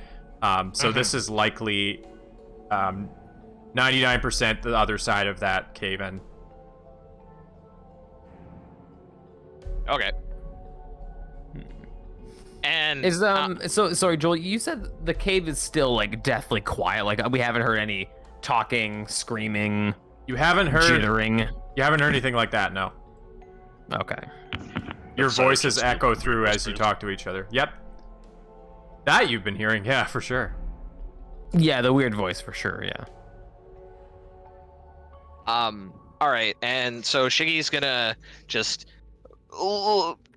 [SPEAKER 1] So this is likely 99% the other side of that cave in.
[SPEAKER 3] Okay. And
[SPEAKER 2] Is so sorry, Joel. You said the cave is still like deathly quiet. Like we haven't heard any talking, screaming,
[SPEAKER 1] You haven't heard
[SPEAKER 2] jittering.
[SPEAKER 1] anything like that, no.
[SPEAKER 2] Okay.
[SPEAKER 1] Your
[SPEAKER 4] Sorry,
[SPEAKER 1] voices
[SPEAKER 4] just
[SPEAKER 1] echo through as you
[SPEAKER 4] whispers.
[SPEAKER 1] talk to each other. Yep. That you've been hearing, yeah, for sure.
[SPEAKER 2] Yeah, the weird voice for sure. Yeah.
[SPEAKER 3] all right, and so Shiggy's gonna just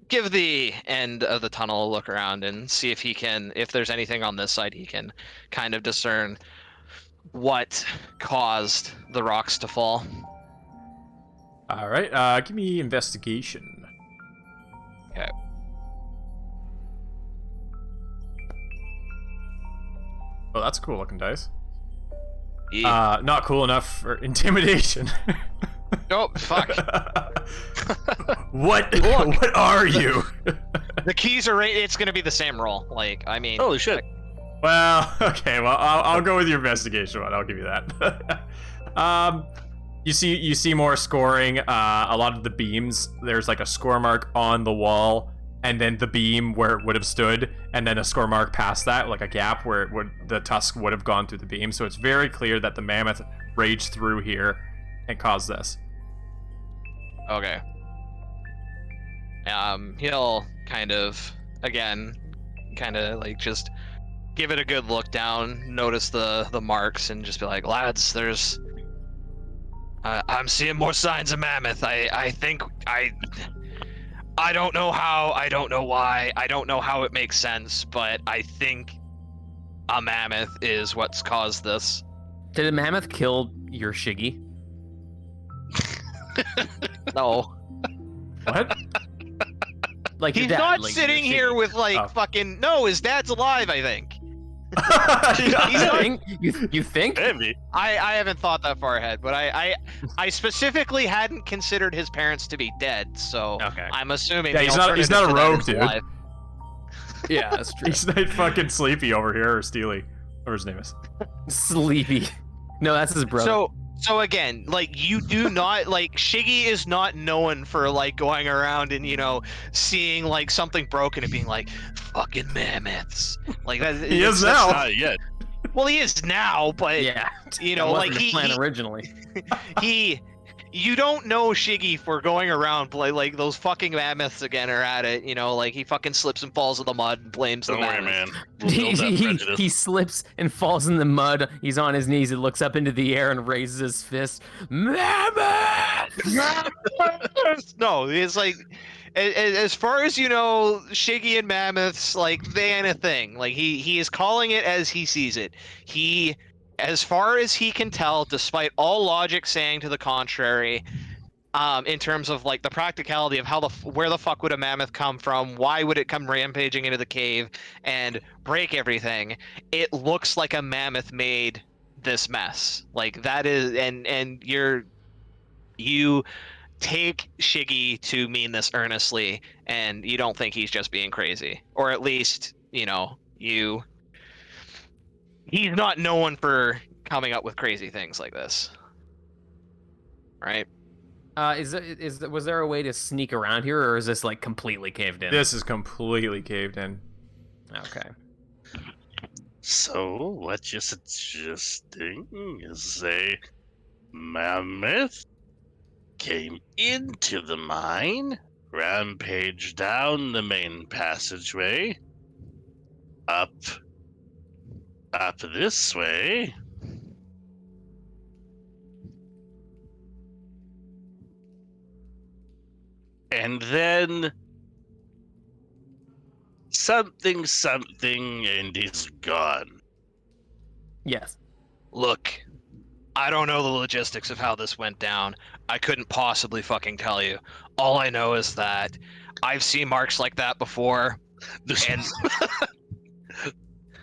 [SPEAKER 3] give the end of the tunnel a look around and see if there's anything on this side he can kind of discern what caused the rocks to fall.
[SPEAKER 1] All right, give me investigation.
[SPEAKER 6] Okay.
[SPEAKER 1] Oh, that's a cool looking dice.
[SPEAKER 6] Yeah.
[SPEAKER 1] Not cool enough for intimidation.
[SPEAKER 6] Nope. Fuck.
[SPEAKER 1] What?
[SPEAKER 6] Look.
[SPEAKER 1] What are you?
[SPEAKER 6] The keys are right. It's gonna be the same roll. Like, I mean.
[SPEAKER 4] Holy shit.
[SPEAKER 1] Well, okay. Well, I'll go with your investigation one. I'll give you that. You see more scoring. A lot of the beams. There's like a score mark on the wall, and then the beam where it would have stood, and then a score mark past that, like a gap where the tusk would have gone through the beam. So it's very clear that the mammoth raged through here and caused this.
[SPEAKER 6] Okay. He'll kind of, again, like just give it a good look down, notice the marks, and just be like, lads, there's, I'm seeing more signs of mammoth. I think, I don't know how, I don't know why, I don't know how it makes sense, but I think a mammoth is what's caused this.
[SPEAKER 2] Did a mammoth kill your Shiggy?
[SPEAKER 6] No.
[SPEAKER 1] What?
[SPEAKER 2] Like your
[SPEAKER 6] He's
[SPEAKER 2] dad,
[SPEAKER 6] not
[SPEAKER 2] like,
[SPEAKER 6] sitting
[SPEAKER 2] your
[SPEAKER 6] here
[SPEAKER 2] Shiggy.
[SPEAKER 6] with like
[SPEAKER 1] Oh.
[SPEAKER 6] fucking, no, his dad's alive, I think.
[SPEAKER 2] You think? You think?
[SPEAKER 4] Maybe.
[SPEAKER 6] I haven't thought that far ahead, but I specifically hadn't considered his parents to be dead, so
[SPEAKER 2] Okay.
[SPEAKER 6] I'm assuming.
[SPEAKER 1] Yeah,
[SPEAKER 6] the
[SPEAKER 1] he's not a
[SPEAKER 6] alternative to that
[SPEAKER 1] rogue,
[SPEAKER 6] is
[SPEAKER 1] dude.
[SPEAKER 6] alive.
[SPEAKER 2] Yeah, that's true.
[SPEAKER 1] He's not fucking Sleepy over here, or Steely, whatever his name is.
[SPEAKER 2] Sleepy. No, that's his brother.
[SPEAKER 6] So again, like you do not like Shiggy is not known for like going around and seeing like something broken and being like fucking mammoths like that.
[SPEAKER 1] He is
[SPEAKER 6] that's-
[SPEAKER 1] now.
[SPEAKER 4] Not yet.
[SPEAKER 6] Well, he is now, but
[SPEAKER 2] yeah,
[SPEAKER 6] you
[SPEAKER 2] that
[SPEAKER 6] know,
[SPEAKER 2] wasn't
[SPEAKER 6] like
[SPEAKER 2] the plan originally.
[SPEAKER 6] you don't know Shiggy for going around like those fucking mammoths again are at it. Like he fucking slips and falls in the mud and blames
[SPEAKER 4] Don't
[SPEAKER 6] the
[SPEAKER 4] worry,
[SPEAKER 6] mammoth.
[SPEAKER 4] man. We'll build that prejudice.
[SPEAKER 2] He slips and falls in the mud. He's on his knees. He looks up into the air and raises his fist. Mammoth!
[SPEAKER 6] No, it's like as far as Shiggy and mammoths, like they ain't a thing. Like he is calling it as he sees it. He, as far as he can tell, despite all logic saying to the contrary, in terms of like the practicality of how where the fuck would a mammoth come from? Why would it come rampaging into the cave and break everything? It looks like a mammoth made this mess. Like that is, and you take Shiggy to mean this earnestly, and you don't think he's just being crazy, or at least he's not known for coming up with crazy things like this, right?
[SPEAKER 2] Was there a way to sneak around here, or is this like completely caved in?
[SPEAKER 1] This is completely caved in.
[SPEAKER 2] Okay.
[SPEAKER 4] So, what you're suggesting is a mammoth came into the mine, rampaged down the main passageway, up this way, and then something, and he's gone.
[SPEAKER 2] Yes.
[SPEAKER 6] Look, I don't know the logistics of how this went down. I couldn't possibly fucking tell you. All I know is that I've seen marks like that before, and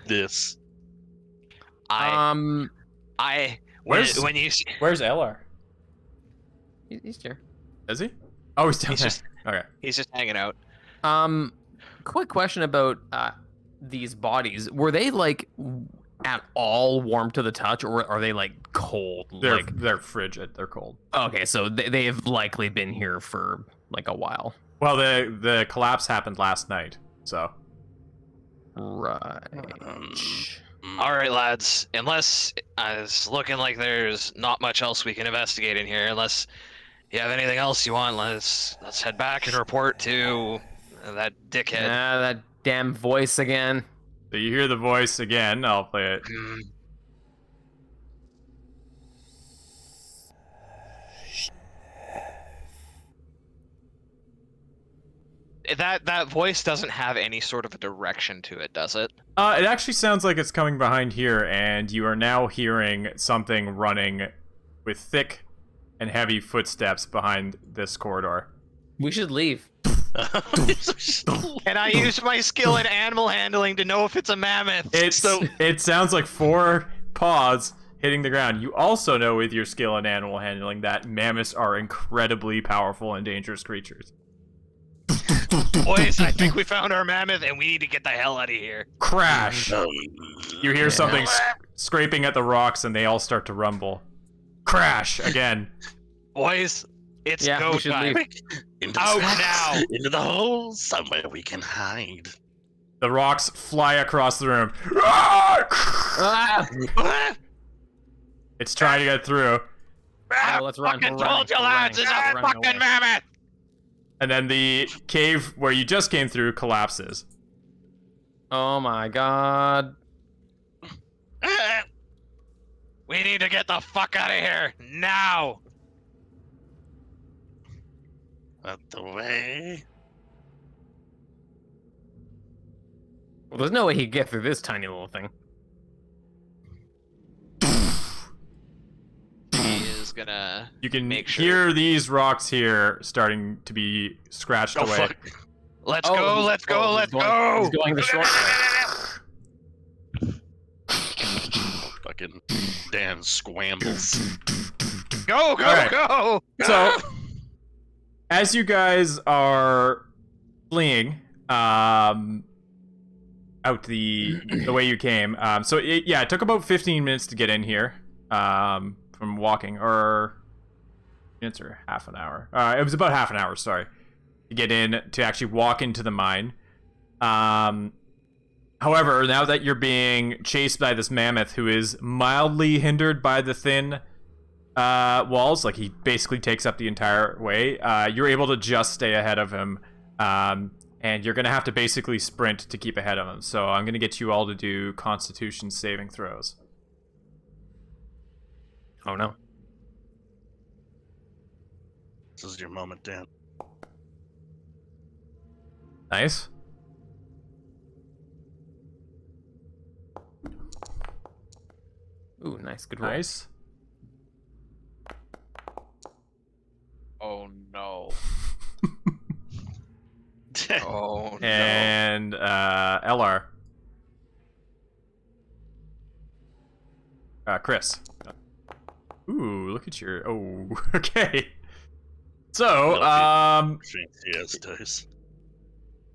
[SPEAKER 4] This.
[SPEAKER 6] when you
[SPEAKER 1] Where's LR?
[SPEAKER 2] He's here.
[SPEAKER 1] Is he? Oh, he's down
[SPEAKER 6] He's
[SPEAKER 1] there.
[SPEAKER 6] just-
[SPEAKER 1] Okay.
[SPEAKER 6] he's just hanging out.
[SPEAKER 2] Quick question about these bodies. Were they like at all warm to the touch, or are they like cold?
[SPEAKER 1] They're frigid. They're cold.
[SPEAKER 2] Okay, so they have likely been here for like a while.
[SPEAKER 1] Well, the collapse happened last night, so.
[SPEAKER 2] Right.
[SPEAKER 6] All right, lads. Unless it's looking like there's not much else we can investigate in here, unless you have anything else you want, let's head back and report to that dickhead.
[SPEAKER 2] That damn voice again.
[SPEAKER 1] So you hear the voice again. I'll play it.
[SPEAKER 6] Mm. That voice doesn't have any sort of a direction to it, does it?
[SPEAKER 1] It actually sounds like it's coming behind here, and you are now hearing something running with thick and heavy footsteps behind this corridor.
[SPEAKER 2] We should leave.
[SPEAKER 6] And I use my skill in animal handling to know if it's a mammoth.
[SPEAKER 1] It sounds like 4 paws hitting the ground. You also know with your skill in animal handling that mammoths are incredibly powerful and dangerous creatures.
[SPEAKER 6] Boys, I think we found our mammoth and we need to get the hell out of here.
[SPEAKER 1] Crash! You hear something scraping at the rocks and they all start to rumble. Crash! Again.
[SPEAKER 6] Boys, it's
[SPEAKER 2] Yeah,
[SPEAKER 6] go
[SPEAKER 2] we should
[SPEAKER 6] time.
[SPEAKER 2] leave.
[SPEAKER 4] Into
[SPEAKER 6] Out
[SPEAKER 4] the
[SPEAKER 6] now.
[SPEAKER 4] Into the hole, somewhere we can hide.
[SPEAKER 1] The rocks fly across the room.
[SPEAKER 2] Ah!
[SPEAKER 1] It's trying to get through.
[SPEAKER 2] Oh, let's run.
[SPEAKER 6] Fucking
[SPEAKER 2] We're running,
[SPEAKER 6] told you
[SPEAKER 2] we're
[SPEAKER 6] lads,
[SPEAKER 2] running,
[SPEAKER 6] it's a
[SPEAKER 2] we're running
[SPEAKER 6] fucking
[SPEAKER 2] away.
[SPEAKER 6] mammoth.
[SPEAKER 1] And then the cave where you just came through collapses.
[SPEAKER 2] Oh my god.
[SPEAKER 6] We need to get the fuck out of here now.
[SPEAKER 4] Out the way.
[SPEAKER 2] Well, there's no way he'd get through this tiny little thing.
[SPEAKER 3] He is gonna.
[SPEAKER 1] You can
[SPEAKER 3] Make sure.
[SPEAKER 1] hear these rocks here starting to be scratched
[SPEAKER 4] Oh,
[SPEAKER 1] away.
[SPEAKER 4] fuck.
[SPEAKER 6] Let's
[SPEAKER 2] Oh,
[SPEAKER 6] go,
[SPEAKER 2] he's-
[SPEAKER 6] let's go,
[SPEAKER 2] oh,
[SPEAKER 6] let's
[SPEAKER 2] he's
[SPEAKER 6] go.
[SPEAKER 2] He's going the short way.
[SPEAKER 4] Fucking Dan scrambles.
[SPEAKER 6] Go, go,
[SPEAKER 1] Alright.
[SPEAKER 6] go.
[SPEAKER 1] So, as you guys are fleeing out the way you came, it took about 15 minutes to get in here from walking, or minutes or half an hour. It was about half an hour, sorry, to get in, to actually walk into the mine. However, now that you're being chased by this mammoth who is mildly hindered by the thin walls, like he basically takes up the entire way, you're able to just stay ahead of him, and you're gonna have to basically sprint to keep ahead of him. So I'm gonna get you all to do Constitution saving throws.
[SPEAKER 2] Oh no.
[SPEAKER 4] This is your moment, Dan.
[SPEAKER 1] Nice.
[SPEAKER 2] Ooh, nice, good roll.
[SPEAKER 1] Nice.
[SPEAKER 3] Oh no. Oh no.
[SPEAKER 1] And LR. Chris. Ooh, look at your. Oh, okay. So,
[SPEAKER 4] Yes, dice.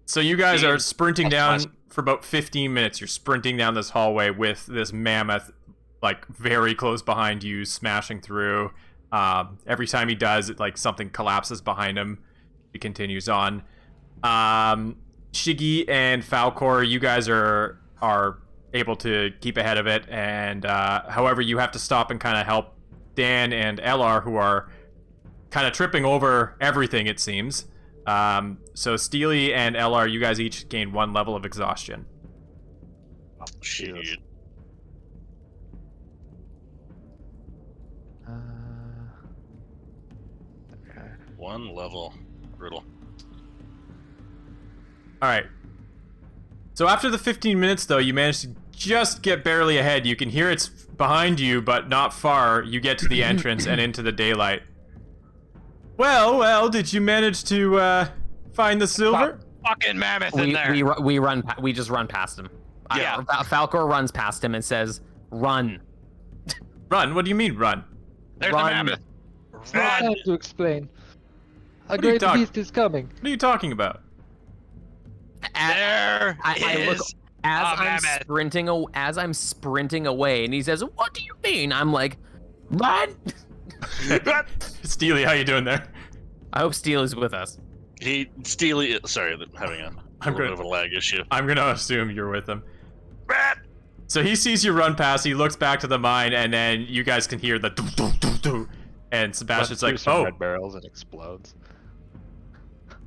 [SPEAKER 1] so you guys are
[SPEAKER 3] Being
[SPEAKER 1] sprinting down
[SPEAKER 3] optimized.
[SPEAKER 1] for about 15 minutes. You're sprinting down this hallway with this mammoth, like, very close behind you, smashing through. Every time he does, it, like, something collapses behind him. He continues on. Shiggy and Falcor, you guys are able to keep ahead of it, and however, you have to stop and kind of help Dan and LR, who are kind of tripping over everything, it seems. So Steely and LR, you guys each gain 1 level of exhaustion.
[SPEAKER 4] Oh, shit.
[SPEAKER 5] Okay.
[SPEAKER 4] 1 level. Brutal.
[SPEAKER 1] Alright. So after the 15 minutes, though, you manage to just get barely ahead. You can hear it's behind you, but not far. You get to the entrance and into the daylight. Well, did you manage to find the silver?
[SPEAKER 6] Fucking mammoth in there.
[SPEAKER 2] We just run past him.
[SPEAKER 6] Yeah.
[SPEAKER 2] Falcor runs past him and says, "Run."
[SPEAKER 1] Run? What do you mean, run?
[SPEAKER 6] There's
[SPEAKER 2] Run.
[SPEAKER 6] the mammoth.
[SPEAKER 7] No
[SPEAKER 6] Run.
[SPEAKER 7] time to explain. A
[SPEAKER 1] What are you
[SPEAKER 7] great
[SPEAKER 1] talking-
[SPEAKER 7] beast is coming.
[SPEAKER 1] What are you talking about?
[SPEAKER 6] There
[SPEAKER 2] I look
[SPEAKER 6] is
[SPEAKER 2] as
[SPEAKER 6] a
[SPEAKER 2] I'm
[SPEAKER 6] mammoth.
[SPEAKER 2] as I'm sprinting away, and he says, "What do you mean?" I'm like, "Run!"
[SPEAKER 1] Steely, how you doing there?
[SPEAKER 2] I hope Steel is with us.
[SPEAKER 4] Steely, sorry, having a
[SPEAKER 1] I'm
[SPEAKER 4] little
[SPEAKER 1] good.
[SPEAKER 4] bit of a lag issue.
[SPEAKER 1] I'm gonna assume you're with him. So he sees you run past, he looks back to the mine, and then you guys can hear the doo doo doo doo. And Sebastian's like,
[SPEAKER 5] some
[SPEAKER 1] oh.
[SPEAKER 5] red barrels and explodes.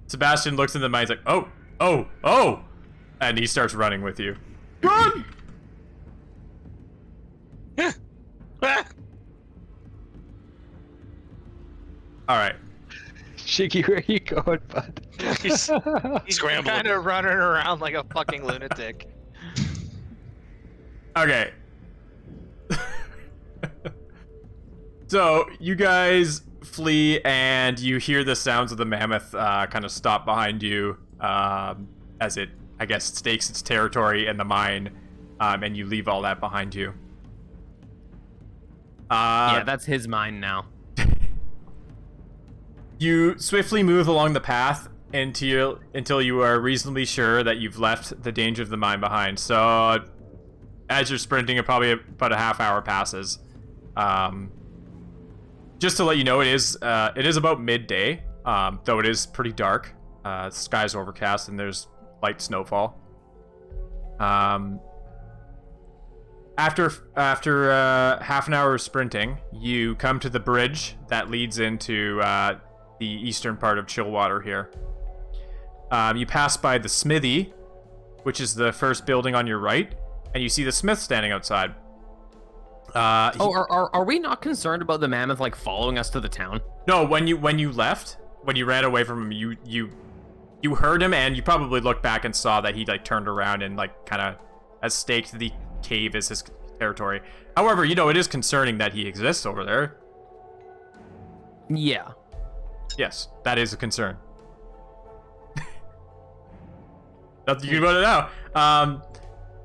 [SPEAKER 1] Sebastian looks in the mine, he's like, oh. And he starts running with you. Run! Alright.
[SPEAKER 7] Shiggy, where are you going, bud?
[SPEAKER 4] He's
[SPEAKER 6] He's
[SPEAKER 4] scrambling.
[SPEAKER 6] kind of running around like a fucking lunatic.
[SPEAKER 1] Okay. So, you guys flee, and you hear the sounds of the mammoth kind of stop behind you as it, I guess, stakes its territory in the mine, and you leave all that behind you.
[SPEAKER 2] Yeah, that's his mine now.
[SPEAKER 1] You swiftly move along the path until you are reasonably sure that you've left the danger of the mine behind. So, as you're sprinting, probably about a half hour passes. Just to let you know, it is about midday, though it is pretty dark. The sky's overcast and there's light snowfall. After half an hour of sprinting, you come to the bridge that leads into the eastern part of Chillwater here. You pass by the smithy, which is the first building on your right, and you see the smith standing outside.
[SPEAKER 2] Are we not concerned about the mammoth like following us to the town?
[SPEAKER 1] No, when you left, when you ran away from him, you heard him, and you probably looked back and saw that he like turned around and like kind of has staked the cave as his territory. However, it is concerning that he exists over there.
[SPEAKER 2] Yeah.
[SPEAKER 1] Yes, that is a concern. Nothing you can about it now.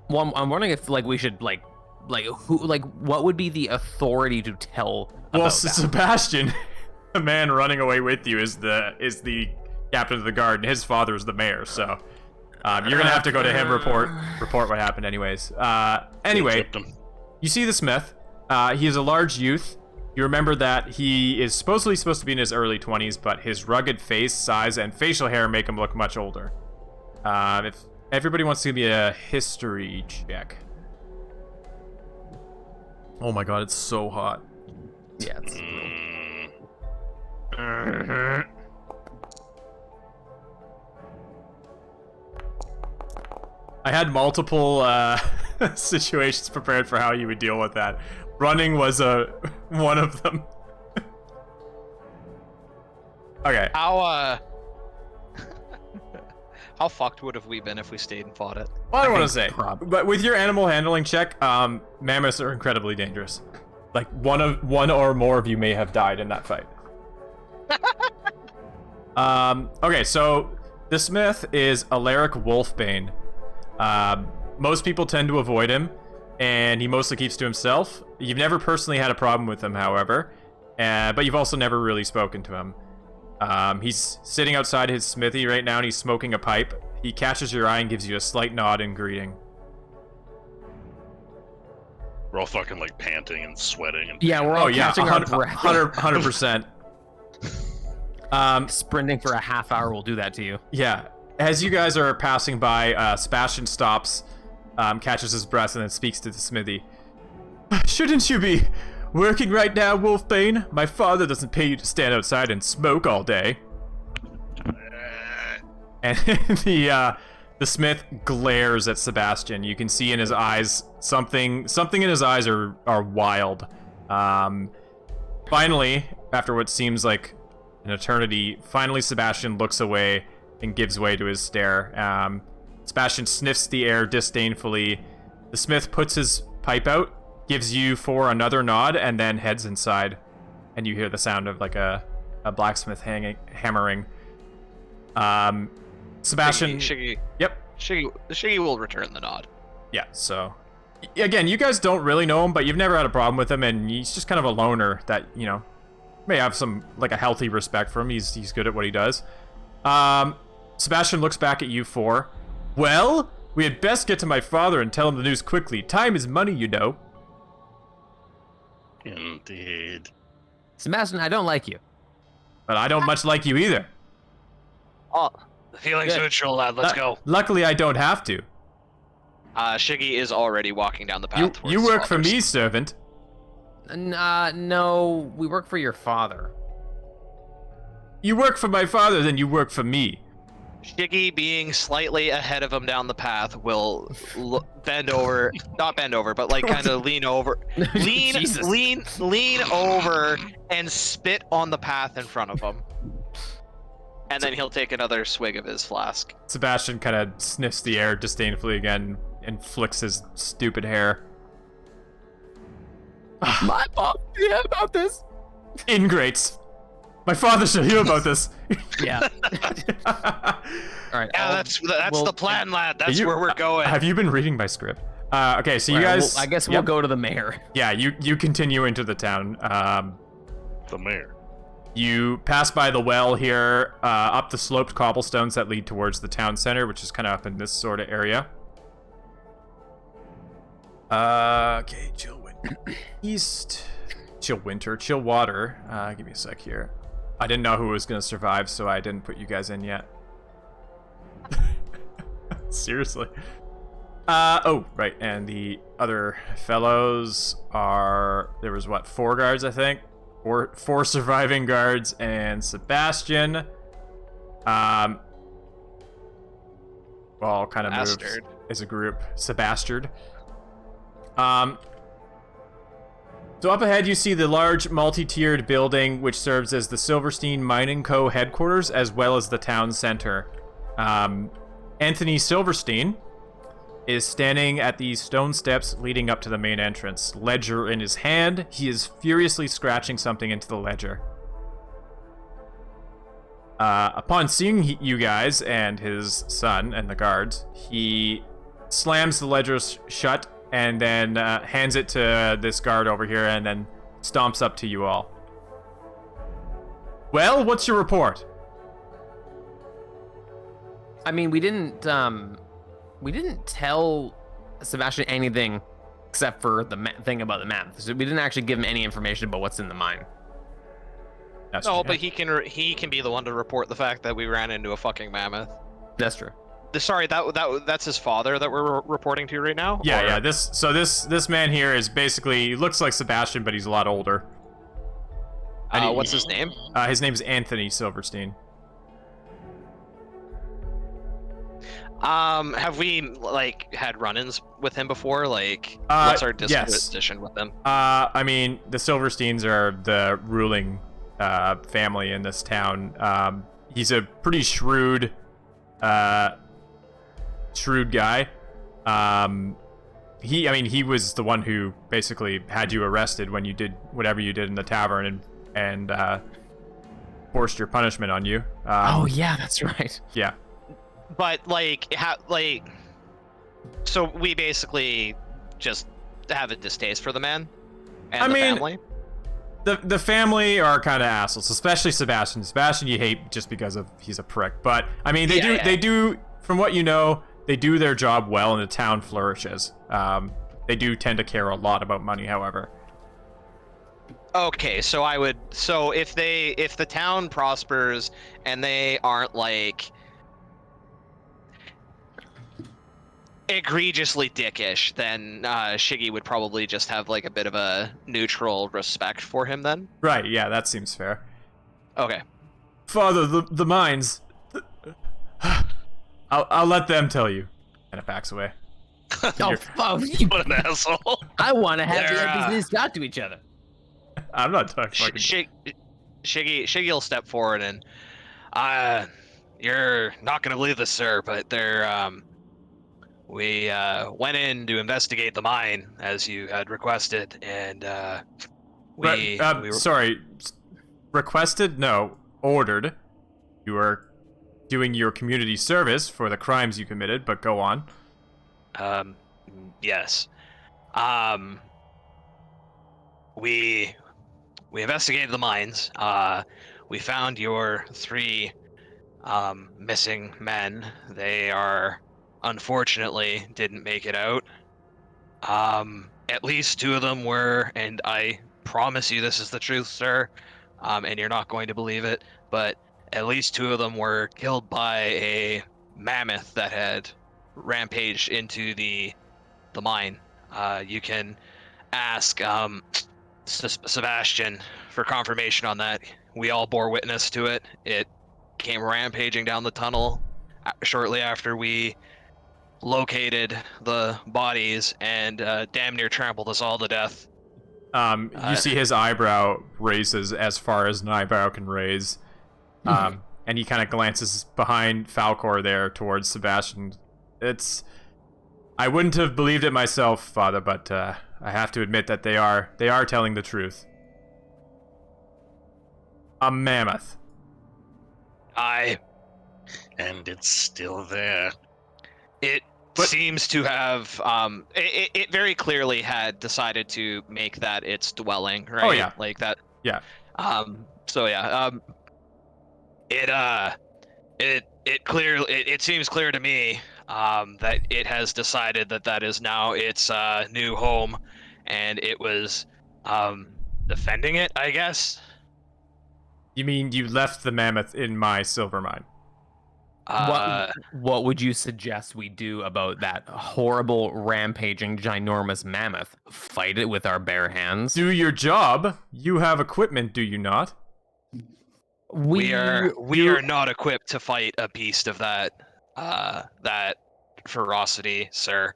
[SPEAKER 2] Well, I'm wondering if like we should like what would be the authority to tell
[SPEAKER 1] Well,
[SPEAKER 2] about that?
[SPEAKER 1] Sebastian, the man running away with you, is the captain of the guard, and his father is the mayor. So you're gonna have to go to him, report what happened, anyways. Anyway, you see the smith. He is a large youth. You remember that he is supposed to be in his early 20s, but his rugged face, size, and facial hair make him look much older. If everybody wants to give me a history check. Oh my god, it's so hot.
[SPEAKER 2] Yeah.
[SPEAKER 1] I had multiple situations prepared for how you would deal with that. Running was one of them. Okay.
[SPEAKER 6] How fucked would have we been if we stayed and fought it?
[SPEAKER 1] Well, I don't want to say, but with your animal handling check, mammoths are incredibly dangerous. Like one or more of you may have died in that fight. Okay, so the smith is Alaric Wolfbane. Most people tend to avoid him, and he mostly keeps to himself. You've never personally had a problem with him, however, but you've also never really spoken to him. He's sitting outside his smithy right now, and he's smoking a pipe. He catches your eye and gives you a slight nod in greeting.
[SPEAKER 4] We're all fucking like panting and sweating and
[SPEAKER 2] Yeah, we're all catching our breath.
[SPEAKER 1] 100%.
[SPEAKER 2] Sprinting for a half hour will do that to you.
[SPEAKER 1] Yeah. As you guys are passing by, Sebastian stops, catches his breath, and then speaks to the smithy. Shouldn't you be working right now, Wolfbane? My father doesn't pay you to stand outside and smoke all day. And the smith glares at Sebastian. You can see in his eyes something in his eyes are wild. Finally, after what seems like an eternity, Sebastian looks away and gives way to his stare. Sebastian sniffs the air disdainfully. The smith puts his pipe out, gives you four another nod, and then heads inside. And you hear the sound of like a blacksmith hammering. Sebastian.
[SPEAKER 3] Shiggy.
[SPEAKER 1] Yep.
[SPEAKER 3] Shiggy will return the nod.
[SPEAKER 1] Yeah. So, again, you guys don't really know him, but you've never had a problem with him, and he's just kind of a loner that may have some like a healthy respect for him. He's good at what he does. Sebastian looks back at you four. Well, we had best get to my father and tell him the news quickly. Time is money, you know.
[SPEAKER 4] Indeed.
[SPEAKER 2] Sebastian, I don't like you.
[SPEAKER 1] But I don't much like you either.
[SPEAKER 6] Oh, the feeling's mutual, lad. Let's go.
[SPEAKER 1] Luckily, I don't have to.
[SPEAKER 3] Shiggy is already walking down the path. towards
[SPEAKER 1] You
[SPEAKER 3] his
[SPEAKER 1] work for
[SPEAKER 3] father's.
[SPEAKER 1] me, servant.
[SPEAKER 2] No, we work for your father.
[SPEAKER 1] You work for my father, then you work for me.
[SPEAKER 3] Shiggy, being slightly ahead of him down the path, will bend over, not bend over, but like kind of lean over,
[SPEAKER 2] Jesus.
[SPEAKER 3] lean over, and spit on the path in front of him. And then he'll take another swig of his flask.
[SPEAKER 1] Sebastian kind of sniffs the air disdainfully again and flicks his stupid hair.
[SPEAKER 2] My mom, yeah, about this.
[SPEAKER 1] Ingrates. My father should hear about this.
[SPEAKER 2] Yeah. All right.
[SPEAKER 6] Yeah, that's
[SPEAKER 2] well,
[SPEAKER 6] the plan, lad. That's where we're going.
[SPEAKER 1] Have you been reading my script? Okay, so you
[SPEAKER 2] Right,
[SPEAKER 1] guys.
[SPEAKER 2] I guess we'll go to the mayor.
[SPEAKER 1] Yeah, you continue into the town.
[SPEAKER 4] The mayor.
[SPEAKER 1] You pass by the well here, up the sloped cobblestones that lead towards the town center, which is kind of up in this sort of area. Okay, chill winter. East. Chill winter. Chill water. Give me a sec here. I didn't know who was going to survive, so I didn't put you guys in yet. Seriously. Oh, right, and the other fellows are... There was, what, 4 guards, I think? Four surviving guards, and Sebastian. Well, kind of moves
[SPEAKER 3] Bastard.
[SPEAKER 1] as a group. Sebastard. So up ahead you see the large multi-tiered building which serves as the Silverstein Mining Co. headquarters as well as the town center. Anthony Silverstein is standing at the stone steps leading up to the main entrance. Ledger in his hand, he is furiously scratching something into the ledger. Upon seeing you guys and his son and the guards, he slams the ledger shut and then hands it to this guard over here and then stomps up to you all. Well, what's your report?
[SPEAKER 2] I mean, we didn't tell Sebastian anything except for the thing about the map. So we didn't actually give him any information about what's in the mine.
[SPEAKER 1] That's
[SPEAKER 3] No,
[SPEAKER 1] true.
[SPEAKER 3] but he can be the one to report the fact that we ran into a fucking mammoth.
[SPEAKER 2] That's true.
[SPEAKER 3] Sorry, that's his father that we're reporting to right now.
[SPEAKER 1] Yeah,
[SPEAKER 3] Or-
[SPEAKER 1] yeah. This man here is basically, he looks like Sebastian, but he's a lot older.
[SPEAKER 3] What's his name?
[SPEAKER 1] His name's Anthony Silverstein.
[SPEAKER 3] Have we like had run-ins with him before? Like, what's our
[SPEAKER 1] yes.
[SPEAKER 3] disposition with him?
[SPEAKER 1] I mean, the Silversteins are the ruling family in this town. He's a pretty shrewd guy. He was the one who basically had you arrested when you did whatever you did in the tavern and forced your punishment on you.
[SPEAKER 2] Oh yeah, that's right.
[SPEAKER 1] Yeah.
[SPEAKER 3] But so we basically just have a distaste for the man and the family.
[SPEAKER 1] The family are kind of assholes, especially Sebastian. Sebastian you hate just because of he's a prick. But I mean, they do from what you know, they do their job well and the town flourishes. They do tend to care a lot about money, however.
[SPEAKER 3] Okay, so if the town prospers and they aren't like egregiously dickish, then Shiggy would probably just have like a bit of a neutral respect for him then.
[SPEAKER 1] Right, yeah, that seems fair.
[SPEAKER 3] Okay.
[SPEAKER 1] Father, the mines. I'll let them tell you. And it backs away.
[SPEAKER 2] Oh, fuck.
[SPEAKER 4] What an asshole.
[SPEAKER 2] I want to have
[SPEAKER 3] They're,
[SPEAKER 2] the NPCs talk to each other.
[SPEAKER 1] I'm not talking fucking...
[SPEAKER 3] Shiggy will step forward and you're not gonna believe this, sir, but we went in to investigate the mine as you had requested, and we were...
[SPEAKER 1] Sorry, requested? No, ordered. You were doing your community service for the crimes you committed, but go on.
[SPEAKER 6] Yes. We investigated the mines. We found your 3 missing men. They are unfortunately didn't make it out. At least 2 of them were, and I promise you this is the truth, sir, and you're not going to believe it, but at least 2 of them were killed by a mammoth that had rampaged into the mine. You can ask Sebastian for confirmation on that. We all bore witness to it. It came rampaging down the tunnel shortly after we located the bodies and damn near trampled us all to death.
[SPEAKER 1] You see his eyebrow raises as far as an eyebrow can raise. And he kind of glances behind Falcor there towards Sebastian. I wouldn't have believed it myself, Father, but I have to admit that they are telling the truth. A mammoth.
[SPEAKER 6] I.
[SPEAKER 4] And it's still there.
[SPEAKER 6] It seems to have. It very clearly had decided to make that its dwelling, right?
[SPEAKER 1] Oh, yeah.
[SPEAKER 6] Like that.
[SPEAKER 1] Yeah.
[SPEAKER 6] So yeah. It seems clear to me that it has decided that that is now its new home, and it was defending it, I guess.
[SPEAKER 1] You mean you left the mammoth in my silver mine?
[SPEAKER 2] What would you suggest we do about that horrible, rampaging, ginormous mammoth? Fight it with our bare hands?
[SPEAKER 1] Do your job. You have equipment, do you not?
[SPEAKER 6] We are not equipped to fight a beast of that ferocity, sir.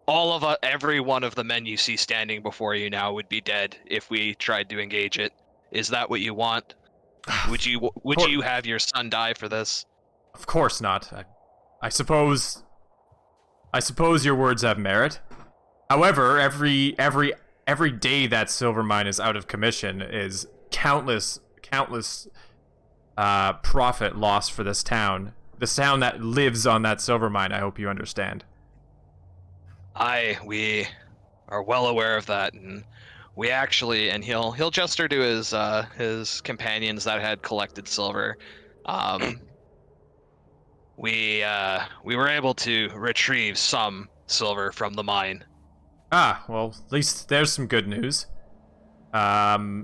[SPEAKER 6] Every one of the men you see standing before you now would be dead if we tried to engage it. Is that what you want? Would you have your son die for this?
[SPEAKER 1] Of course not. I suppose your words have merit. However, every day that silver mine is out of commission is countless profit lost for this town. This town that lives on that silver mine, I hope you understand.
[SPEAKER 6] We are well aware of that, and we actually, and he'll gesture to his companions that had collected silver. We were able to retrieve some silver from the mine.
[SPEAKER 1] Ah, well, at least there's some good news.
[SPEAKER 2] I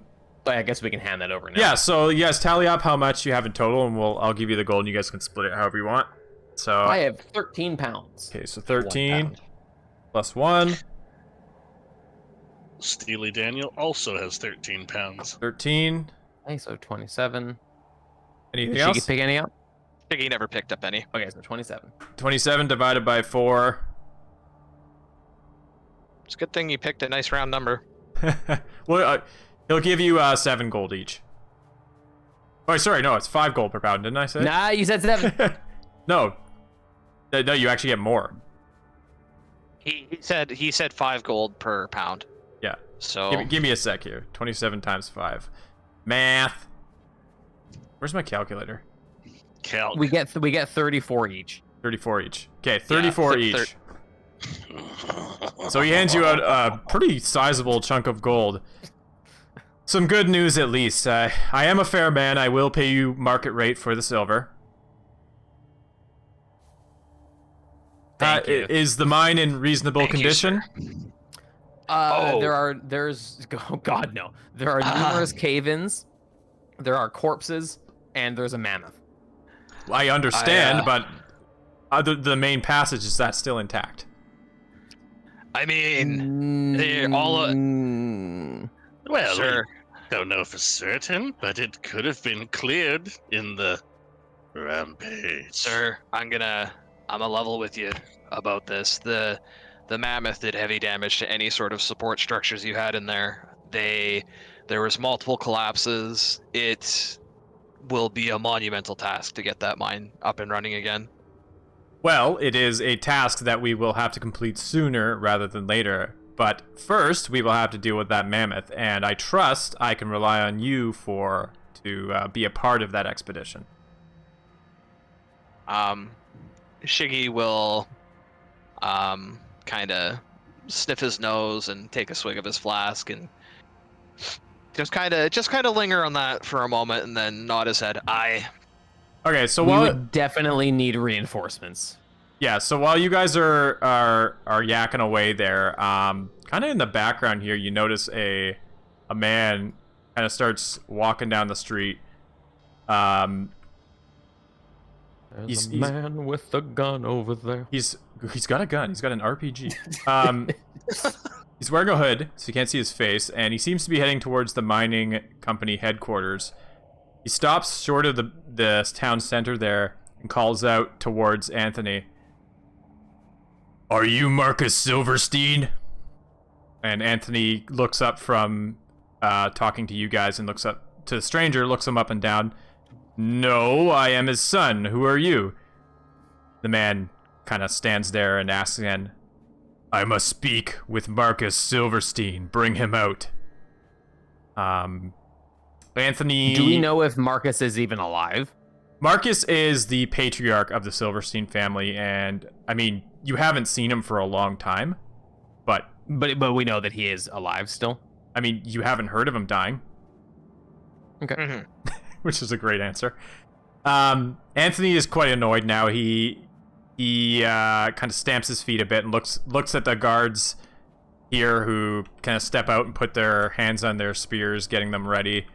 [SPEAKER 2] guess we can hand that over now.
[SPEAKER 1] Yeah, so you guys tally up how much you have in total, and I'll give you the gold, and you guys can split it however you want. So
[SPEAKER 2] I have 13 pounds.
[SPEAKER 1] Okay, so 13
[SPEAKER 5] pound.
[SPEAKER 1] plus 1,
[SPEAKER 4] Steely Daniel also has 13 pounds.
[SPEAKER 1] 13.
[SPEAKER 2] Okay, so 27.
[SPEAKER 1] Anything
[SPEAKER 2] Did
[SPEAKER 1] else?
[SPEAKER 2] she pick any up?
[SPEAKER 3] He never picked up any.
[SPEAKER 2] Okay, so 27.
[SPEAKER 1] 27 divided by 4.
[SPEAKER 3] It's a good thing you picked a nice round number.
[SPEAKER 1] Well, he'll give you 7 gold each. Oh, sorry, no, it's 5 gold per pound, didn't I say?
[SPEAKER 2] Nah, you said 7.
[SPEAKER 1] No. No, you actually get more.
[SPEAKER 3] He said 5 gold per pound.
[SPEAKER 1] Yeah.
[SPEAKER 3] So
[SPEAKER 1] Give me a sec here. 27 times 5. Math. Where's my calculator?
[SPEAKER 4] Calc.
[SPEAKER 2] we get 34 each.
[SPEAKER 1] 34 each. Okay, 34
[SPEAKER 3] Yeah,
[SPEAKER 1] each. So he hands you out a pretty sizable chunk of gold. Some good news at least. I am a fair man. I will pay you market rate for the silver.
[SPEAKER 2] Thank you.
[SPEAKER 1] Is the mine in reasonable
[SPEAKER 3] Thank you,
[SPEAKER 1] condition?
[SPEAKER 2] There's oh god no. There are numerous cave-ins. There are corpses, and there's a mammoth.
[SPEAKER 1] I understand, but the main passage, is that still intact?
[SPEAKER 6] I mean, they're all.
[SPEAKER 4] Well,
[SPEAKER 6] Sure.
[SPEAKER 4] we don't know for certain, but it could have been cleared in the rampage.
[SPEAKER 6] Sir, I'm a level with you about this. The mammoth did heavy damage to any sort of support structures you had in there. There was multiple collapses. It will be a monumental task to get that mine up and running again.
[SPEAKER 1] Well, it is a task that we will have to complete sooner rather than later. But first, we will have to deal with that mammoth, and I trust I can rely on you to be a part of that expedition.
[SPEAKER 3] Shiggy will kind of sniff his nose and take a swig of his flask and just kind of linger on that for a moment and then nod his head.
[SPEAKER 1] Okay, so
[SPEAKER 2] We
[SPEAKER 1] while
[SPEAKER 2] would definitely need reinforcements.
[SPEAKER 1] so while you guys are yakking away there, kind of in the background here, you notice a man kind of starts walking down the street.
[SPEAKER 2] There's a man with a gun over there.
[SPEAKER 1] He's got a gun. He's got an RPG. He's wearing a hood, so you can't see his face, and he seems to be heading towards the mining company headquarters. He stops short of the town center there and calls out towards Anthony. Are you Marcus Silverstein? And Anthony looks up from talking to you guys and looks up to the stranger, looks him up and down. No, I am his son. Who are you? The man kind of stands there and asks again, I must speak with Marcus Silverstein. Bring him out. Anthony.
[SPEAKER 2] Do we know if Marcus is even alive?
[SPEAKER 1] Marcus is the patriarch of the Silverstein family, and I mean, you haven't seen him for a long time, but
[SPEAKER 2] But we know that he is alive still.
[SPEAKER 1] I mean, you haven't heard of him dying,
[SPEAKER 3] Mhm.
[SPEAKER 1] which is a great answer. Anthony is quite annoyed now. He kind of stamps his feet a bit and looks at the guards here, who kind of step out and put their hands on their spears, getting them ready.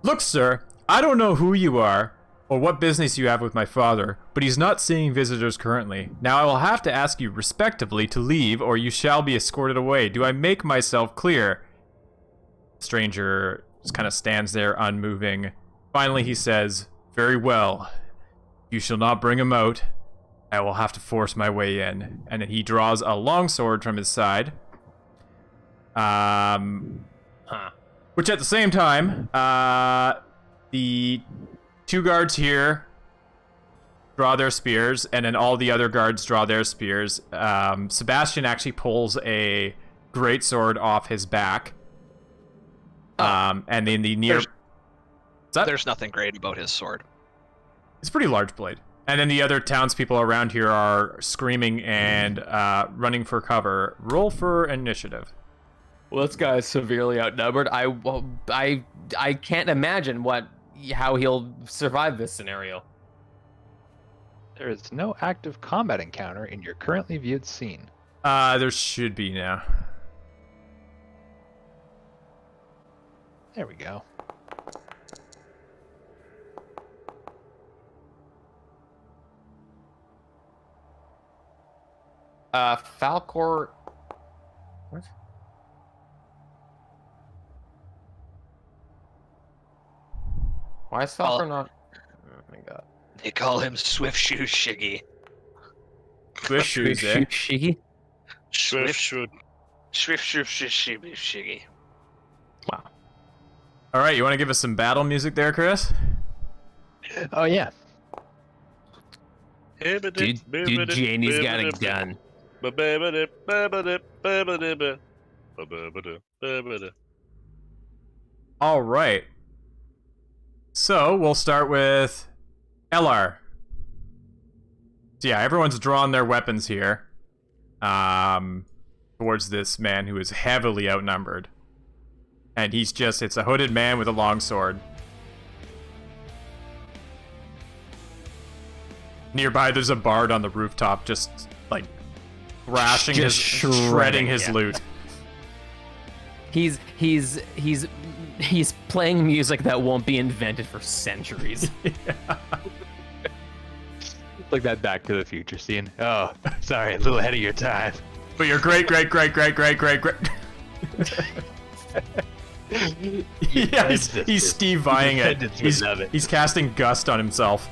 [SPEAKER 1] Look, sir, I don't know who you are or what business you have with my father, but he's not seeing visitors currently. Now I will have to ask you respectively to leave, or you shall be escorted away. Do I make myself clear? Stranger just kind of stands there unmoving. Finally he says, very well. You shall not bring him out. I will have to force my way in. And then he draws a long sword from his side. Which at the same time, the two guards here draw their spears, and then all the other guards draw their spears. Sebastian actually pulls a greatsword off his back. And then the near...
[SPEAKER 3] There's nothing great about his sword.
[SPEAKER 1] It's a pretty large blade. And then the other townspeople around here are screaming and running for cover. Roll for initiative.
[SPEAKER 2] Well, this guy is severely outnumbered. I can't imagine how he'll survive this scenario.
[SPEAKER 5] There is no active combat encounter in your currently viewed scene.
[SPEAKER 1] There should be now.
[SPEAKER 5] There we go.
[SPEAKER 2] Falcor. What? Why is Falcor not? Oh my god.
[SPEAKER 6] They call him Swift Shoes Shiggy.
[SPEAKER 1] Swift shoes, eh?
[SPEAKER 2] Shiggy?
[SPEAKER 4] Swift should.
[SPEAKER 6] Swift Shoes Shiggy.
[SPEAKER 2] Wow.
[SPEAKER 1] All right, you want to give us some battle music there, Chris?
[SPEAKER 5] Oh yeah.
[SPEAKER 2] Dude, Janie's got a gun.
[SPEAKER 1] All right. So we'll start with LR. So yeah, everyone's drawn their weapons here towards this man who is heavily outnumbered. And it's a hooded man with a long sword. Nearby, there's a bard on the rooftop just, like, shredding his loot.
[SPEAKER 2] He's playing music that won't be invented for centuries.
[SPEAKER 5] Like that Back to the Future scene. Oh, sorry, a little ahead of your time.
[SPEAKER 1] But your great. Yeah, he's Steve vying it. He's casting Gust on himself.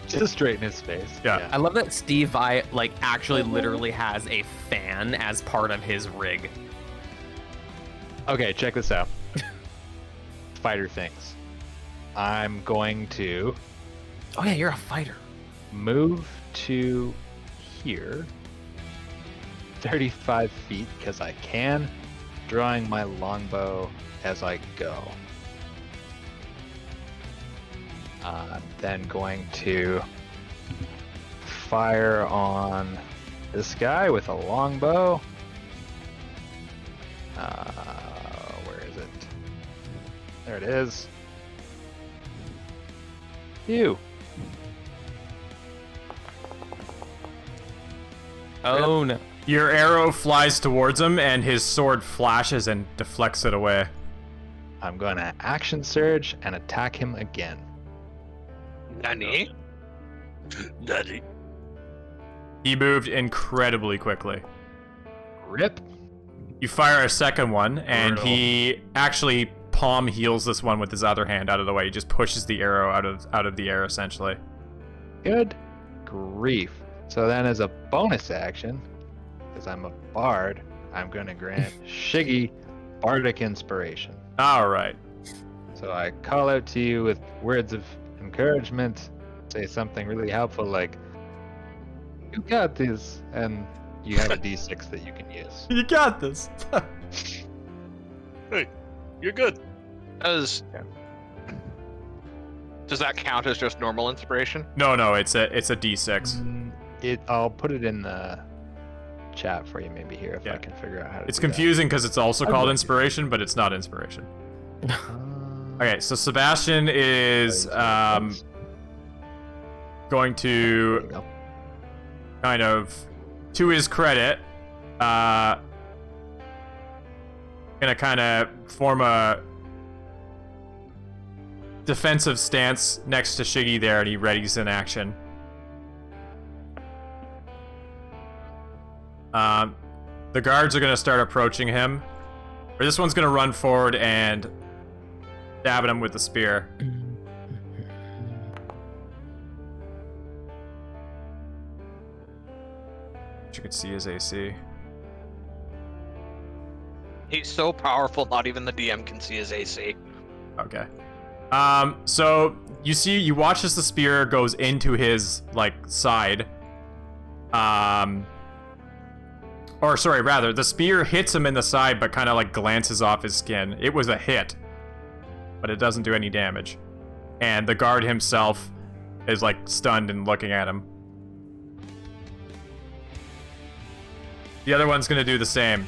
[SPEAKER 5] Just straight in his face.
[SPEAKER 1] Yeah.
[SPEAKER 2] I love that Steve Vai actually literally has a fan as part of his rig.
[SPEAKER 5] Okay, check this out. Fighter things. I'm going to
[SPEAKER 2] Oh yeah, you're a fighter.
[SPEAKER 5] move to here. 35 feet because I can. Drawing my longbow as I go. I'm then going to fire on this guy with a longbow. Where is it? There it is. You.
[SPEAKER 2] Oh no.
[SPEAKER 1] Your arrow flies towards him, and his sword flashes and deflects it away.
[SPEAKER 5] I'm going to action surge and attack him again.
[SPEAKER 6] Nani?
[SPEAKER 4] Daddy.
[SPEAKER 1] He moved incredibly quickly.
[SPEAKER 5] Rip.
[SPEAKER 1] You fire a second one, and
[SPEAKER 2] Brutal.
[SPEAKER 1] he actually palm heals this one with his other hand out of the way. He just pushes the arrow out of the air, essentially.
[SPEAKER 5] Good grief. So then as a bonus action, because I'm a bard, I'm going to grant Shiggy Bardic Inspiration.
[SPEAKER 1] All right.
[SPEAKER 5] So I call out to you with words of encouragement, say something really helpful like, you got this, and you have a d6 that you can use.
[SPEAKER 1] You got this.
[SPEAKER 4] Hey, you're good.
[SPEAKER 3] Does that count as just normal inspiration?
[SPEAKER 1] No, it's a D6.
[SPEAKER 5] I'll put it in the chat for you maybe here if
[SPEAKER 1] Yeah.
[SPEAKER 5] I can figure out how to
[SPEAKER 1] It's
[SPEAKER 5] do that.
[SPEAKER 1] confusing because it's also
[SPEAKER 5] I'd
[SPEAKER 1] called
[SPEAKER 5] like
[SPEAKER 1] inspiration, but it's not inspiration.
[SPEAKER 5] Uh,
[SPEAKER 1] Okay, so Sebastian is going
[SPEAKER 5] there you
[SPEAKER 1] to
[SPEAKER 5] go.
[SPEAKER 1] kind of, to his credit, gonna kind of form a defensive stance next to Shiggy there, and he readies in action. The guards are gonna start approaching him. Or this one's gonna run forward and stab at him with the spear. You could see his AC.
[SPEAKER 3] He's so powerful, not even the DM can see his AC.
[SPEAKER 1] Okay. So you watch as the spear goes into his like side. Or sorry, rather, the spear hits him in the side, but kind of like glances off his skin. It was a hit, but it doesn't do any damage. And the guard himself is like stunned and looking at him. The other one's gonna do the same.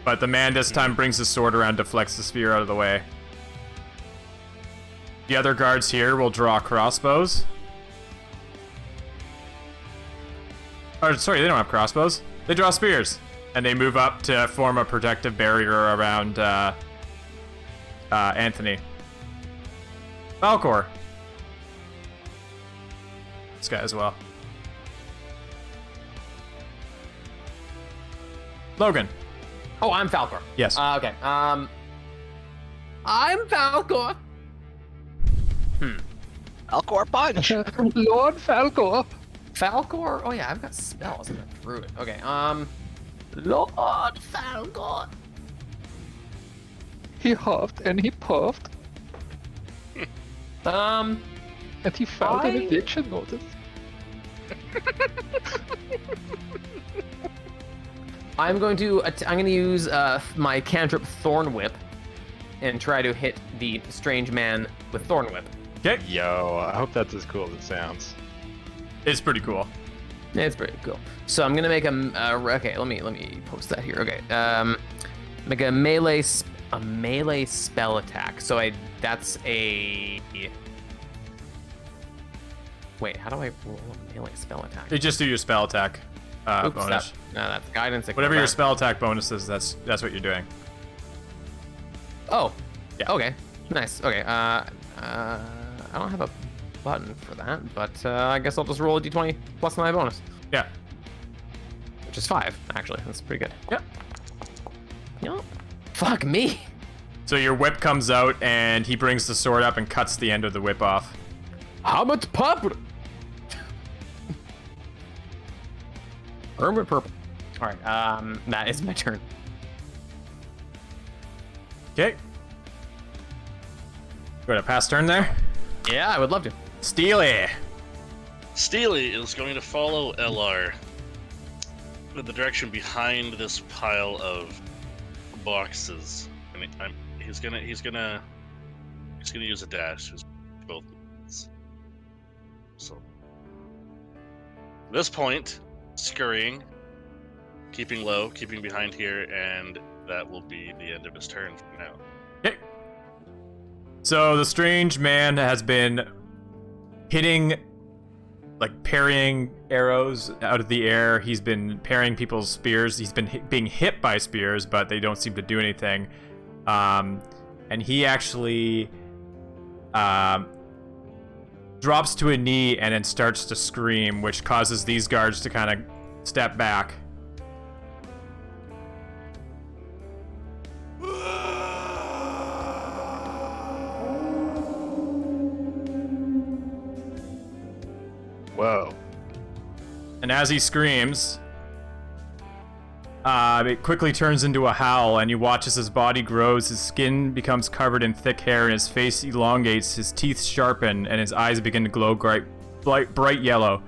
[SPEAKER 1] But the man this time brings his sword around, deflects the spear out of the way. The other guards here will draw crossbows. Or, sorry, they don't have crossbows. They draw spears. And they move up to form a protective barrier around Anthony. Falcor. This guy as well. Logan.
[SPEAKER 2] Oh, I'm Falcor.
[SPEAKER 1] Yes.
[SPEAKER 2] Okay. I'm Falcor.
[SPEAKER 3] Alcor punch!
[SPEAKER 7] Lord Falcor.
[SPEAKER 2] Falcor? Oh yeah, I've got spells. I'm gonna prove it. Okay. Lord Falcor.
[SPEAKER 7] He huffed and he puffed and he filed an
[SPEAKER 2] I-
[SPEAKER 7] eviction notice.
[SPEAKER 2] I'm going to use my cantrip Thorn Whip and try to hit the strange man with Thorn Whip.
[SPEAKER 1] Okay.
[SPEAKER 5] Yo, I hope that's as cool as it sounds.
[SPEAKER 1] It's pretty cool.
[SPEAKER 2] Yeah, it's pretty cool. So I'm gonna make okay. Let me post that here. Okay. Make a melee spell attack. So that's a. Wait, how do I roll a melee spell attack?
[SPEAKER 1] You just do your spell attack
[SPEAKER 2] Oops,
[SPEAKER 1] bonus.
[SPEAKER 2] that's guidance.
[SPEAKER 1] Whatever your
[SPEAKER 2] acrobat.
[SPEAKER 1] spell attack bonus is, that's what you're doing.
[SPEAKER 2] Oh.
[SPEAKER 1] Yeah.
[SPEAKER 2] Okay. Nice. Okay. I don't have a button for that, but I guess I'll just roll a d20 plus my bonus,
[SPEAKER 1] Yeah.
[SPEAKER 2] which is 5. Actually, that's pretty good.
[SPEAKER 1] Yep.
[SPEAKER 2] Yep. Fuck me.
[SPEAKER 1] So your whip comes out, and he brings the sword up and cuts the end of the whip off.
[SPEAKER 2] How much purple? Hermit purple. All right. That is my turn.
[SPEAKER 1] Okay. Go to pass turn there.
[SPEAKER 2] Yeah, I would love to.
[SPEAKER 1] Steely.
[SPEAKER 4] Steely is going to follow LR in the direction behind this pile of boxes, and he's gonna use a dash. Both. So, at this point, scurrying, keeping low, keeping behind here, and that will be the end of his turn for now.
[SPEAKER 1] Okay. So the strange man has been hitting, like parrying arrows out of the air. He's been parrying people's spears. He's been being hit by spears, but they don't seem to do anything. And he actually drops to a knee and then starts to scream, which causes these guards to kind of step back.
[SPEAKER 5] Whoa.
[SPEAKER 1] And as he screams, it quickly turns into a howl, and you watch as his body grows, his skin becomes covered in thick hair, and his face elongates, his teeth sharpen, and his eyes begin to glow bright yellow.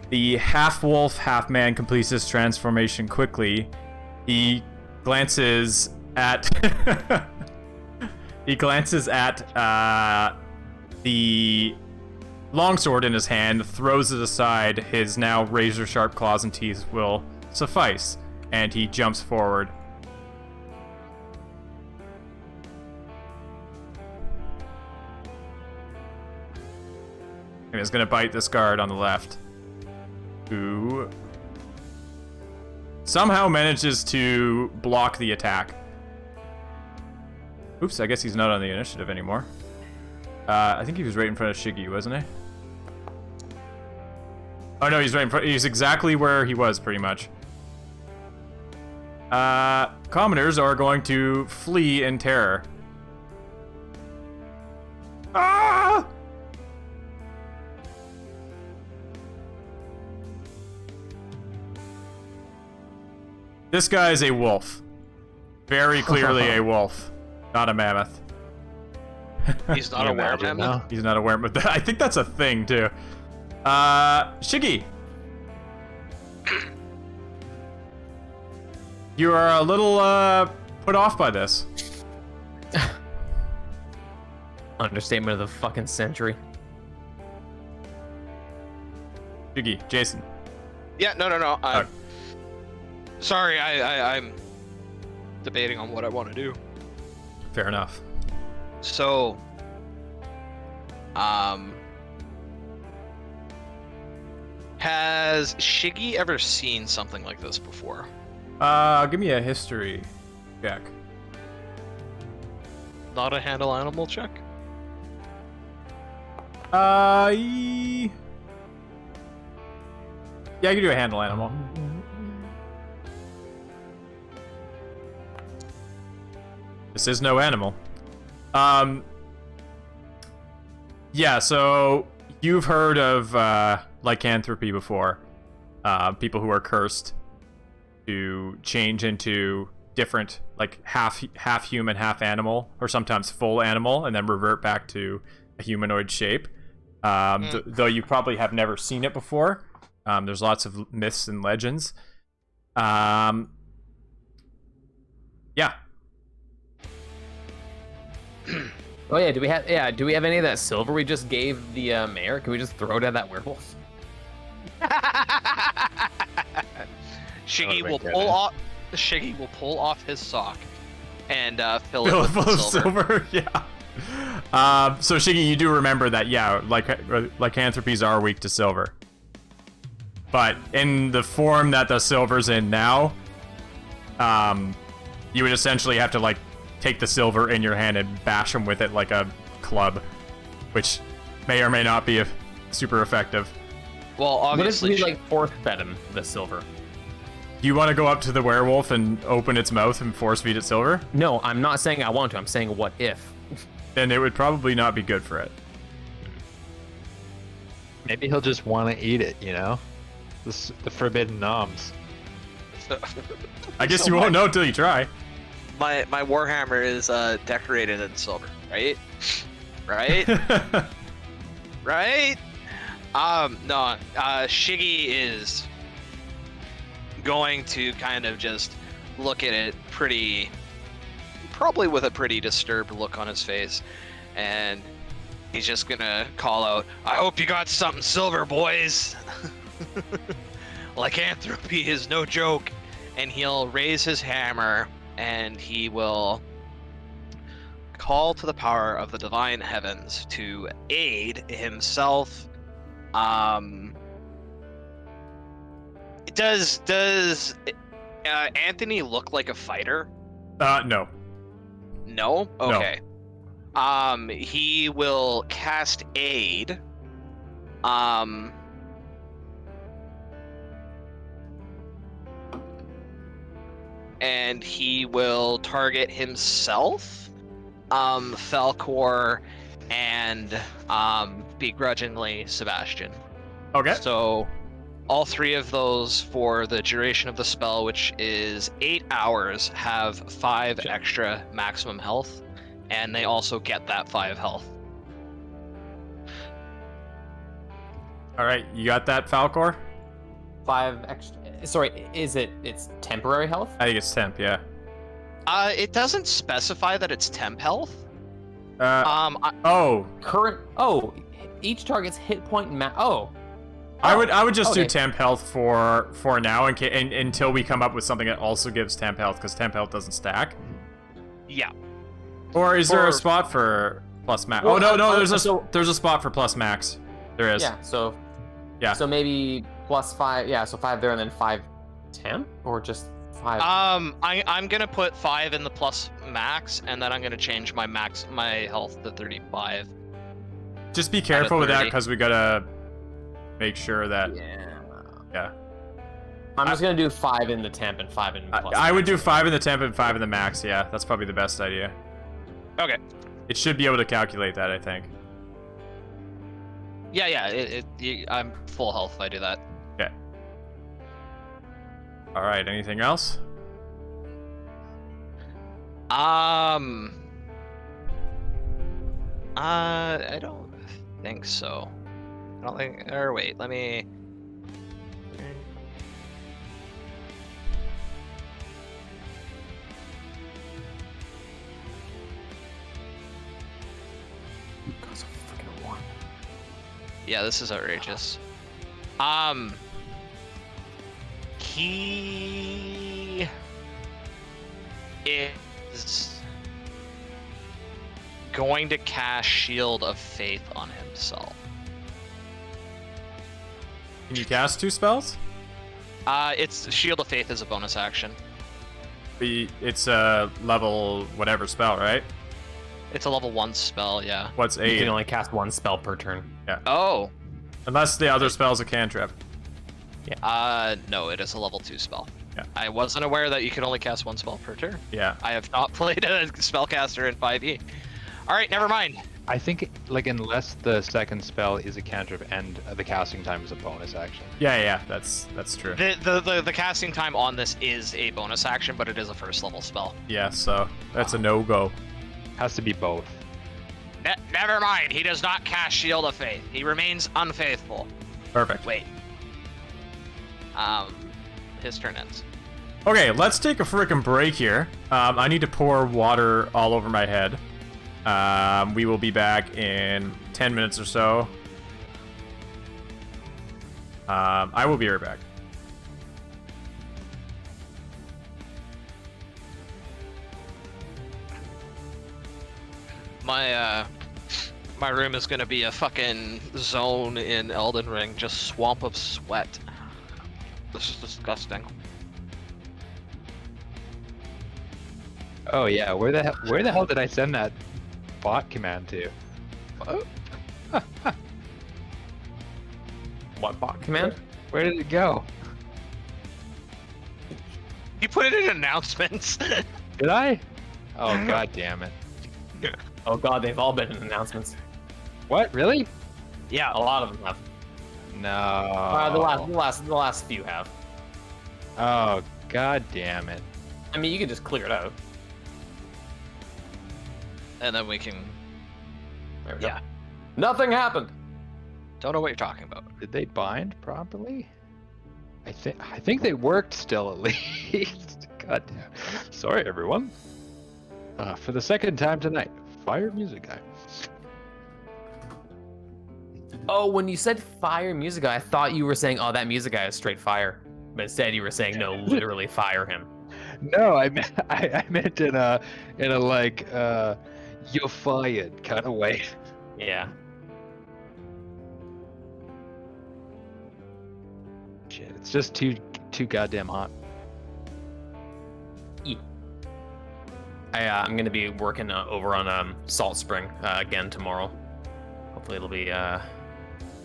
[SPEAKER 1] The half-wolf, half-man completes his transformation quickly. He glances at the longsword in his hand, throws it aside. His now razor-sharp claws and teeth will suffice, and he jumps forward. And is going to bite this guard on the left, who somehow manages to block the attack. Oops, I guess he's not on the initiative anymore. I think he was right in front of Shiggy, wasn't he? Oh no, he's right in front. He's exactly where he was, pretty much. Commoners are going to flee in terror. Ah! This guy is a wolf. Very clearly a wolf, not a mammoth.
[SPEAKER 3] He's not a weremammoth.
[SPEAKER 1] He's not a weremammoth. I think that's a thing too. Shiggy, you are a little put off by this.
[SPEAKER 2] Understatement of the fucking century.
[SPEAKER 1] Shiggy, Jason.
[SPEAKER 3] Yeah, no. Sorry, I'm debating on what I want to do.
[SPEAKER 1] Fair enough.
[SPEAKER 3] So, has Shiggy ever seen something like this before?
[SPEAKER 1] Give me a history check.
[SPEAKER 3] Not a handle animal check?
[SPEAKER 1] Yeah, I can do a handle animal. This is no animal. Yeah, so you've heard of lycanthropy before. People who are cursed to change into different, like half human, half animal, or sometimes full animal, and then revert back to a humanoid shape. Though you probably have never seen it before. There's lots of myths and legends. Yeah.
[SPEAKER 2] Oh yeah, do we have any of that silver we just gave the mayor? Can we just throw it at that werewolf?
[SPEAKER 3] Shiggy will pull off his sock and fill it with
[SPEAKER 1] Full of
[SPEAKER 3] silver.
[SPEAKER 1] Yeah. So Shiggy, you do remember that, yeah, lycanthropies are weak to silver. But in the form that the silver's in now, you would essentially have to take the silver in your hand and bash him with it like a club, which may or may not be super effective.
[SPEAKER 3] Well, obviously,
[SPEAKER 2] what if we force fed him the silver?
[SPEAKER 1] Do you want to go up to the werewolf and open its mouth and force feed it silver?
[SPEAKER 2] No, I'm not saying I want to. I'm saying what if.
[SPEAKER 1] Then it would probably not be good for it.
[SPEAKER 5] Maybe he'll just want to eat it, you know? The forbidden noms.
[SPEAKER 1] I guess you won't know till you try.
[SPEAKER 3] my Warhammer is decorated in silver, right? Right? Right? No, Shiggy is going to kind of just look at it probably with a pretty disturbed look on his face, and he's just gonna call out, "I hope you got something silver, boys." Lycanthropy is no joke. And he'll raise his hammer and he will call to the power of the divine heavens to aid himself. Does Anthony look like a fighter?
[SPEAKER 1] No.
[SPEAKER 3] No? Okay. He will cast aid. And he will target himself, Falcor, and begrudgingly Sebastian.
[SPEAKER 1] Okay.
[SPEAKER 3] So all three of those for the duration of the spell, which is 8 hours, have 5 extra maximum health, and they also get that 5 health.
[SPEAKER 1] All right, you got that, Falcor?
[SPEAKER 2] 5 extra. Sorry, it's temporary health?
[SPEAKER 1] I think it's temp, yeah.
[SPEAKER 3] It doesn't specify that it's temp health.
[SPEAKER 1] Oh,
[SPEAKER 2] Each target's hit point
[SPEAKER 1] I would just do
[SPEAKER 2] okay.
[SPEAKER 1] temp health for now, until we come up with something that also gives temp health, because temp health doesn't stack.
[SPEAKER 3] Yeah.
[SPEAKER 1] Or is there a
[SPEAKER 2] For-
[SPEAKER 1] spot for plus max?
[SPEAKER 2] Well,
[SPEAKER 1] oh no,
[SPEAKER 2] so-
[SPEAKER 1] there's a spot for plus max. There is.
[SPEAKER 2] Yeah, so
[SPEAKER 1] Yeah.
[SPEAKER 2] So maybe plus 5. Yeah, so 5 there and then 5 temp, or just 5.
[SPEAKER 3] I'm gonna put 5 in the plus max, and then I'm gonna change my health to 35.
[SPEAKER 1] Just be careful with that,
[SPEAKER 3] 30.
[SPEAKER 1] because we gotta make sure that. Yeah.
[SPEAKER 2] I'm just gonna do 5 in the temp and 5 in plus.
[SPEAKER 1] I would do 5 in the temp and 5 in the max. Yeah, that's probably the best idea.
[SPEAKER 3] Okay.
[SPEAKER 1] It should be able to calculate that, I think.
[SPEAKER 3] Yeah. I'm full health if I do that.
[SPEAKER 1] Okay. All right. Anything else?
[SPEAKER 3] I don't think so. I don't think. Or wait, let me. Yeah, this is outrageous. He is going to cast Shield of Faith on himself.
[SPEAKER 1] Can you cast 2 spells?
[SPEAKER 3] It's Shield of Faith is a bonus action.
[SPEAKER 1] It's a level whatever spell, right?
[SPEAKER 3] It's a level 1 spell, yeah.
[SPEAKER 1] What's
[SPEAKER 2] You
[SPEAKER 1] 8?
[SPEAKER 2] can only cast 1 spell per turn.
[SPEAKER 3] Oh.
[SPEAKER 1] Unless the other spell's a cantrip.
[SPEAKER 3] No, it is a level 2 spell.
[SPEAKER 1] Yeah.
[SPEAKER 3] I wasn't aware that you could only cast 1 spell per turn.
[SPEAKER 1] Yeah.
[SPEAKER 3] I have not played a spellcaster in 5e. All right, never mind.
[SPEAKER 5] I think, like, unless the second spell is a cantrip and the casting time is a bonus action.
[SPEAKER 1] Yeah, that's true.
[SPEAKER 3] The casting time on this is a bonus action, but it is a first level spell.
[SPEAKER 1] Yeah, so that's a no-go.
[SPEAKER 5] Has to be both.
[SPEAKER 3] Never mind. He does not cast Shield of Faith. He remains unfaithful.
[SPEAKER 1] Perfect.
[SPEAKER 3] Wait. His turn ends.
[SPEAKER 1] Okay, let's take a freaking break here. I need to pour water all over my head. We will be back in 10 minutes or so. I will be right back.
[SPEAKER 3] My room is gonna be a fucking zone in Elden Ring, just swamp of sweat. This is disgusting.
[SPEAKER 5] Oh yeah, where the hell did I send that bot command to? Oh.
[SPEAKER 2] What bot command?
[SPEAKER 5] Where did it go?
[SPEAKER 3] You put it in announcements.
[SPEAKER 5] Did I? Oh god damn it.
[SPEAKER 2] Oh god, they've all been in announcements.
[SPEAKER 5] What? Really?
[SPEAKER 2] Yeah, a lot of them have.
[SPEAKER 5] No.
[SPEAKER 2] The last few have.
[SPEAKER 5] Oh god damn it.
[SPEAKER 2] I mean, you could just clear it out.
[SPEAKER 3] And then we can.
[SPEAKER 2] There we go.
[SPEAKER 3] Yeah.
[SPEAKER 2] Nothing happened.
[SPEAKER 3] Don't know what you're talking about.
[SPEAKER 5] Did they bind properly? I think they worked still at least. God damn. Sorry everyone. For the second time tonight, fire music guy.
[SPEAKER 2] Oh, when you said fire music guy, I thought you were saying, oh, that music guy is straight fire. But instead you were saying, no, literally fire him.
[SPEAKER 5] No, I meant in a like you're fired kind of way.
[SPEAKER 2] Yeah.
[SPEAKER 5] Shit, it's just too goddamn hot.
[SPEAKER 2] I'm gonna be working over on Salt Spring again tomorrow. Hopefully it'll be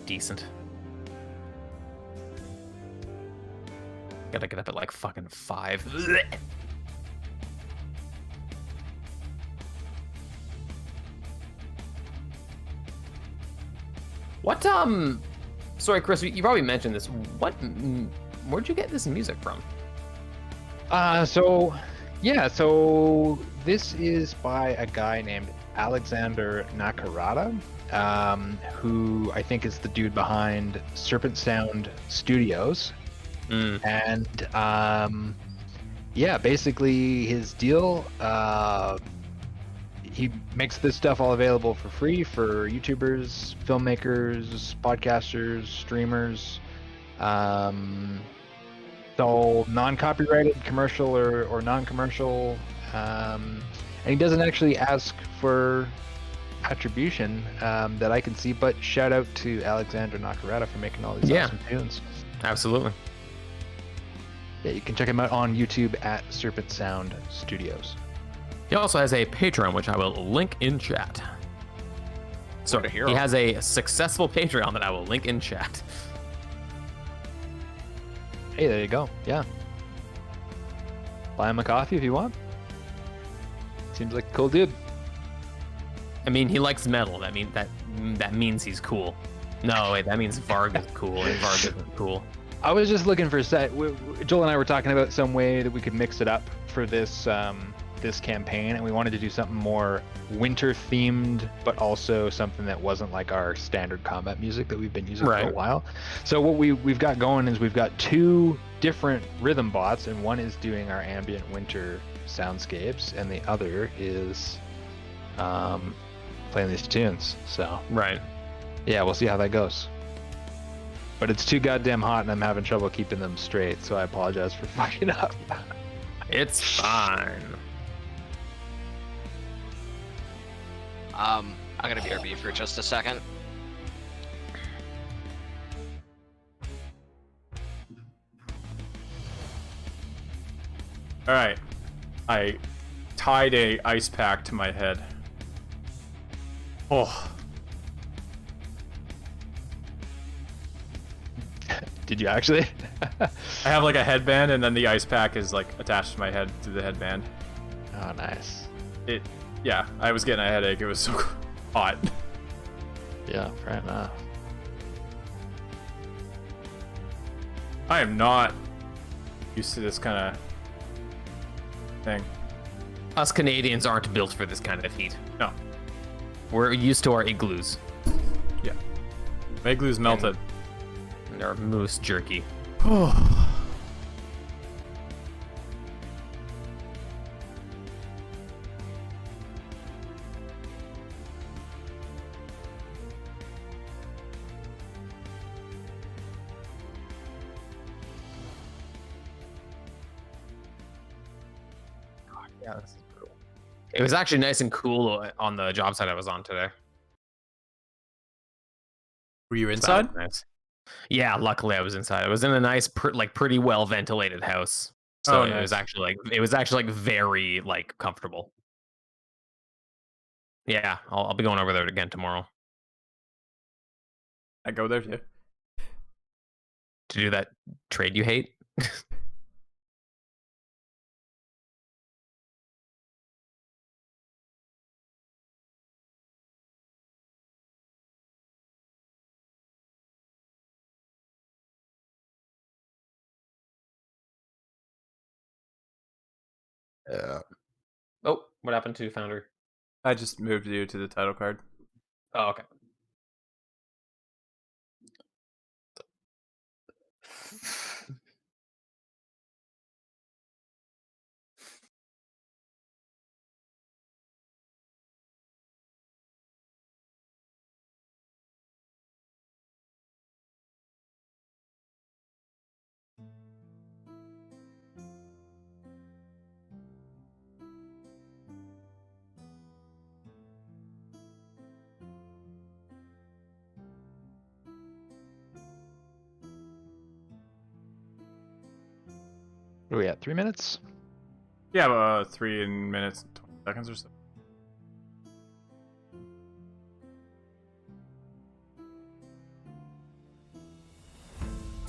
[SPEAKER 2] decent. Gotta get up at like fucking 5. Blech. What sorry Chris, you probably mentioned this. Where'd you get this music from?
[SPEAKER 5] So this is by a guy named Alexander Nakarada, who I think is the dude behind Serpent Sound Studios. And yeah, basically his deal. He makes this stuff all available for free for YouTubers, filmmakers, podcasters, streamers. So non-copyrighted, commercial or non-commercial, and he doesn't actually ask for attribution that I can see. But shout out to Alexander Nakarada for making all these awesome tunes.
[SPEAKER 2] Absolutely.
[SPEAKER 5] Yeah, you can check him out on YouTube at Serpent Sound Studios.
[SPEAKER 2] He also has a Patreon, which I will link in chat. So he has a successful Patreon that I will link in chat.
[SPEAKER 5] Hey, there you go. Yeah. Buy him a coffee if you want. Seems like a cool dude.
[SPEAKER 2] I mean, he likes metal. That means he's cool. No, wait, that means Varg is cool, and Varg isn't cool.
[SPEAKER 5] I was just looking for a set. Joel and I were talking about some way that we could mix it up for this this campaign, and we wanted to do something more winter themed, but also something that wasn't like our standard combat music that we've been using for a while. So what we've got going is we've got 2 different rhythm bots, and one is doing our ambient winter soundscapes, and the other is playing these tunes. So yeah, we'll see how that goes. But it's too goddamn hot, and I'm having trouble keeping them straight, so I apologize for fucking up.
[SPEAKER 2] It's fine.
[SPEAKER 3] I'm gonna BRB for just a second.
[SPEAKER 1] All right, I tied a ice pack to my head. Oh,
[SPEAKER 5] Did you actually?
[SPEAKER 1] I have like a headband, and then the ice pack is like attached to my head through the headband.
[SPEAKER 5] Oh, nice.
[SPEAKER 1] Yeah, I was getting a headache. It was so hot.
[SPEAKER 5] Yeah, fair enough.
[SPEAKER 1] I am not used to this kind of thing.
[SPEAKER 2] Us Canadians aren't built for this kind of heat.
[SPEAKER 1] No.
[SPEAKER 2] We're used to our igloos.
[SPEAKER 1] Yeah. My igloo's melted.
[SPEAKER 2] And our moose jerky. Yeah, this is brutal. It was actually nice and cool on the job site I was on today.
[SPEAKER 1] Were you inside?
[SPEAKER 2] Nice. Yeah, luckily I was inside. I was in a nice, pretty well ventilated house, so
[SPEAKER 1] nice.
[SPEAKER 2] it was actually very comfortable. Yeah, I'll be going over there again tomorrow
[SPEAKER 1] I go there too.
[SPEAKER 2] to do that trade you hate. Oh, what happened to Founder?
[SPEAKER 1] I just moved you to the title card.
[SPEAKER 2] Oh, okay.
[SPEAKER 5] What are we at? 3 minutes?
[SPEAKER 1] Yeah, 3 minutes and 20 seconds or so.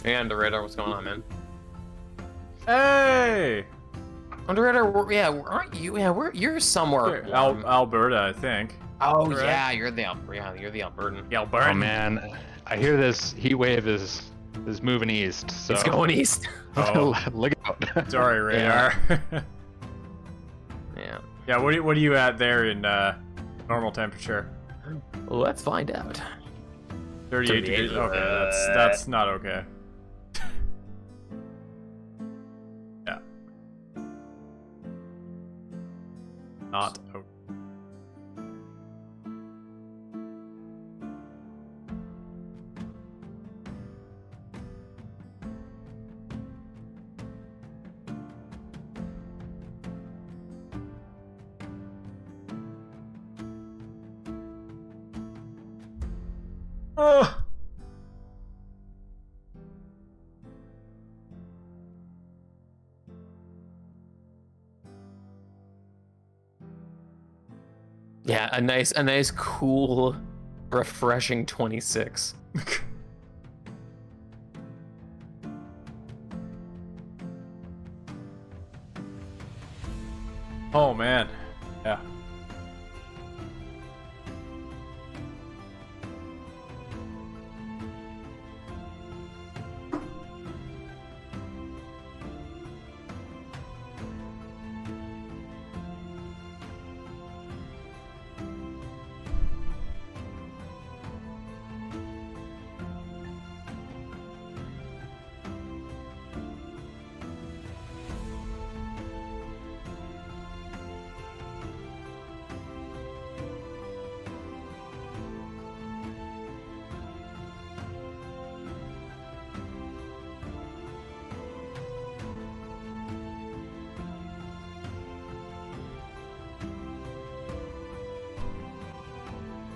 [SPEAKER 2] And the radar, what's going on, man?
[SPEAKER 1] Hey!
[SPEAKER 2] Underwriter, aren't you? Yeah, you're somewhere.
[SPEAKER 1] Alberta, I think.
[SPEAKER 2] Oh
[SPEAKER 1] Right?
[SPEAKER 2] yeah, you're the Albertan.
[SPEAKER 1] Yeah, Alberta.
[SPEAKER 5] Oh man, I hear this heat wave is moving east. So
[SPEAKER 2] It's going east.
[SPEAKER 1] Oh.
[SPEAKER 5] look out.
[SPEAKER 1] Sorry, radar.
[SPEAKER 2] Yeah.
[SPEAKER 1] Yeah, what are you at there in normal temperature?
[SPEAKER 2] Well, let's find out.
[SPEAKER 1] 38 degrees. Okay, that's not okay. Yeah. Not okay. Oh.
[SPEAKER 2] Yeah, a nice, cool, refreshing 26.
[SPEAKER 1] Oh man, yeah.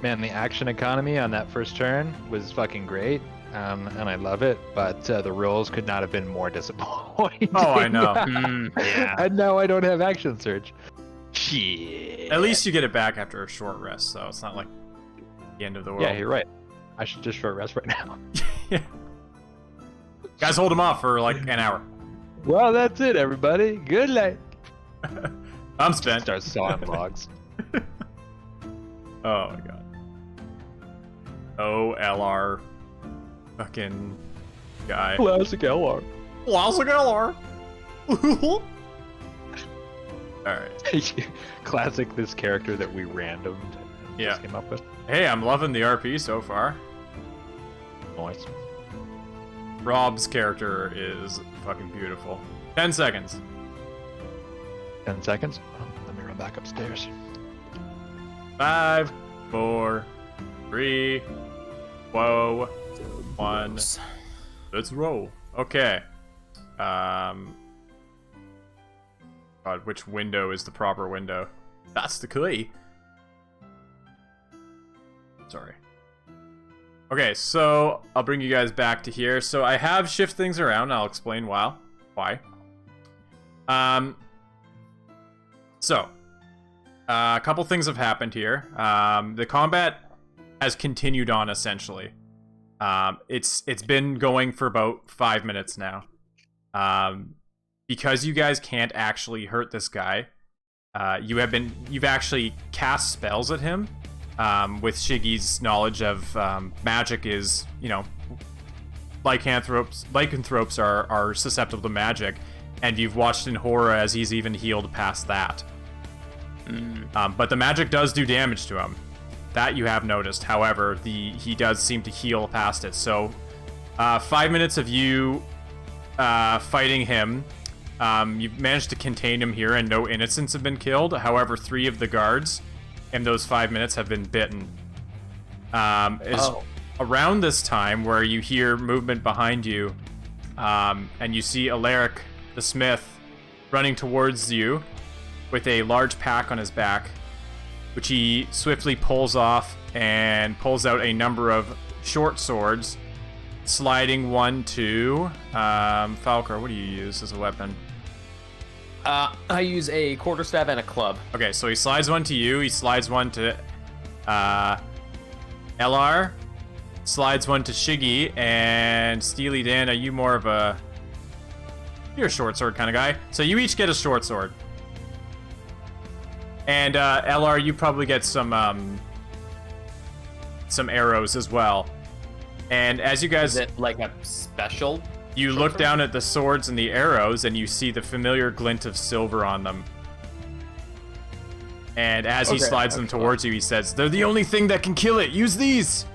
[SPEAKER 5] Man, the action economy on that first turn was fucking great, and I love it. But the rolls could not have been more disappointing.
[SPEAKER 1] Oh, I know.
[SPEAKER 2] Yeah.
[SPEAKER 5] And now I don't have action surge. Shit.
[SPEAKER 1] At least you get it back after a short rest, so it's not like the end of the world.
[SPEAKER 5] Yeah, you're right. I should just short rest right now.
[SPEAKER 1] Yeah. Guys, hold him off for like an hour.
[SPEAKER 5] Well, that's it, everybody. Good night.
[SPEAKER 1] I'm spent.
[SPEAKER 5] Start sawing logs.
[SPEAKER 1] Oh my god. OLR. Fucking guy.
[SPEAKER 5] Classic LR.
[SPEAKER 1] Classic LR. Alright.
[SPEAKER 5] Classic, this character that we randomed and
[SPEAKER 1] Yeah.
[SPEAKER 5] just came up with.
[SPEAKER 1] Hey, I'm loving the RP so far.
[SPEAKER 5] Nice.
[SPEAKER 1] Rob's character is fucking beautiful. 10 seconds.
[SPEAKER 5] 10 seconds. Oh, let me run back upstairs.
[SPEAKER 1] 5, 4, 3, 2, 1. Let's roll. Okay. God, which window is the proper window? That's the key. Sorry. Okay, so I'll bring you guys back to here. So I have shift things around. I'll explain why. So a couple things have happened here. The combat has continued on essentially. It's been going for about 5 minutes now. Because you guys can't actually hurt this guy, you've actually cast spells at him. With Shiggy's knowledge of magic is, lycanthropes are susceptible to magic, and you've watched in horror as he's even healed past that. But the magic does do damage to him. That you have noticed. However, he does seem to heal past it. So, 5 minutes of you fighting him. You've managed to contain him here, and no innocents have been killed. However, 3 of the guards in those 5 minutes have been bitten. Around this time, where you hear movement behind you, and you see Alaric the Smith running towards you with a large pack on his back, which he swiftly pulls off and pulls out a number of short swords, sliding one to Falcor. What do you use as a weapon?
[SPEAKER 2] I use a quarterstaff and a club.
[SPEAKER 1] Okay, so he slides one to you. He slides one to LR, slides one to Shiggy, and Steely Dan. Are you more of a? You're a short sword kind of guy. So you each get a short sword. And LR, you probably get some arrows as well. And as you guys,
[SPEAKER 2] Is it like a special?
[SPEAKER 1] you look down at the swords and the arrows, and you see the familiar glint of silver on them. And as he slides them towards you, he says, "They're the only thing that can kill it. Use these."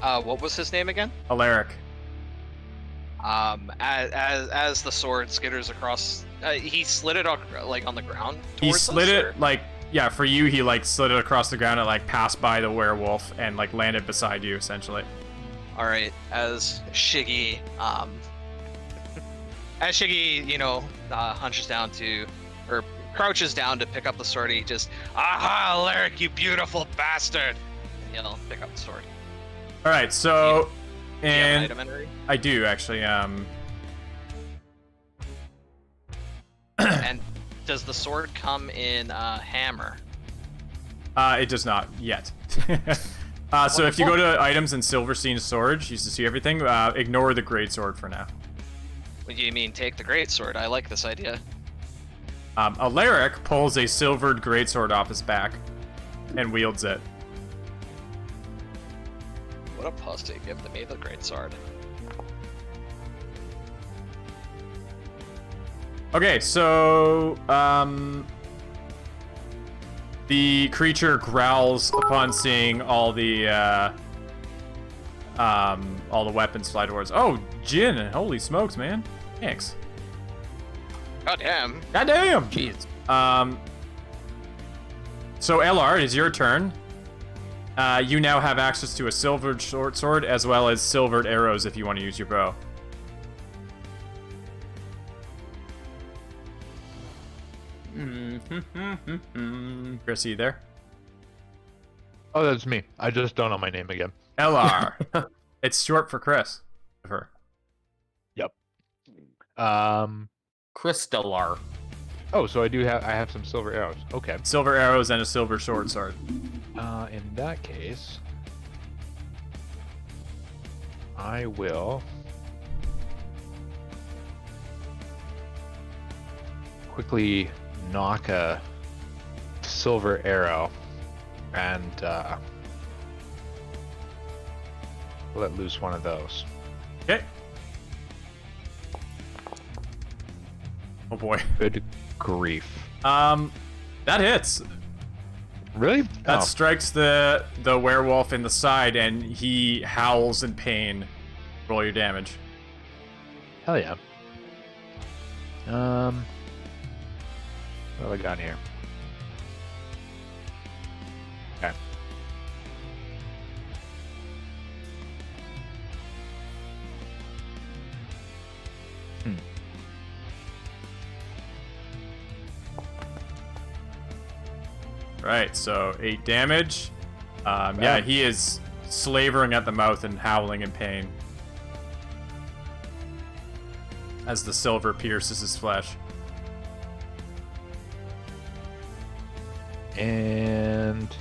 [SPEAKER 3] What was his name again?
[SPEAKER 1] Alaric.
[SPEAKER 3] As the sword skitters across, he slid it on the ground.
[SPEAKER 1] He
[SPEAKER 3] Towards
[SPEAKER 1] slid
[SPEAKER 3] us,
[SPEAKER 1] it
[SPEAKER 3] or-
[SPEAKER 1] like yeah, for you, he like slid it across the ground and like passed by the werewolf and like landed beside you essentially.
[SPEAKER 3] All right, as Shiggy, hunches down to, or crouches down to pick up the sword, he just, aha, Alaric, you beautiful bastard! And he'll pick up the sword.
[SPEAKER 1] All right, so
[SPEAKER 3] Do you have an
[SPEAKER 1] and
[SPEAKER 3] item inventory?
[SPEAKER 1] I do actually.
[SPEAKER 3] And does the sword come in hammer?
[SPEAKER 1] It does not yet. So if you go to items in Silverstein Storage, you see everything. Ignore the greatsword for now.
[SPEAKER 3] What do you mean, take the great sword? I like this idea.
[SPEAKER 1] Alaric pulls a silvered greatsword off his back and wields it.
[SPEAKER 3] What a pussy, give me the great sword.
[SPEAKER 1] Okay, so the creature growls upon seeing all the weapons fly towards. Oh, Jin! Holy smokes, man! Thanks.
[SPEAKER 3] Goddamn.
[SPEAKER 1] Goddamn!
[SPEAKER 2] Jeez.
[SPEAKER 1] So LR, it is your turn. You now have access to a silvered short sword as well as silvered arrows if you want to use your bow. Chris, are you there?
[SPEAKER 5] Oh, that's me. I just don't know my name again.
[SPEAKER 1] LR. It's short for Chris. Her.
[SPEAKER 2] Crystallar.
[SPEAKER 5] Oh, so I have some silver arrows. Okay.
[SPEAKER 1] Silver arrows and a silver short sword.
[SPEAKER 5] In that case, I will quickly knock a silver arrow and let loose one of those.
[SPEAKER 1] Okay. Oh boy.
[SPEAKER 5] Good grief.
[SPEAKER 1] That hits.
[SPEAKER 5] Really?
[SPEAKER 1] That strikes the werewolf in the side, and he howls in pain. Roll your damage.
[SPEAKER 5] Hell yeah. What have I got here? Okay.
[SPEAKER 1] Right, so 8 damage. Yeah, he is slavering at the mouth and howling in pain as the silver pierces his flesh.
[SPEAKER 5] And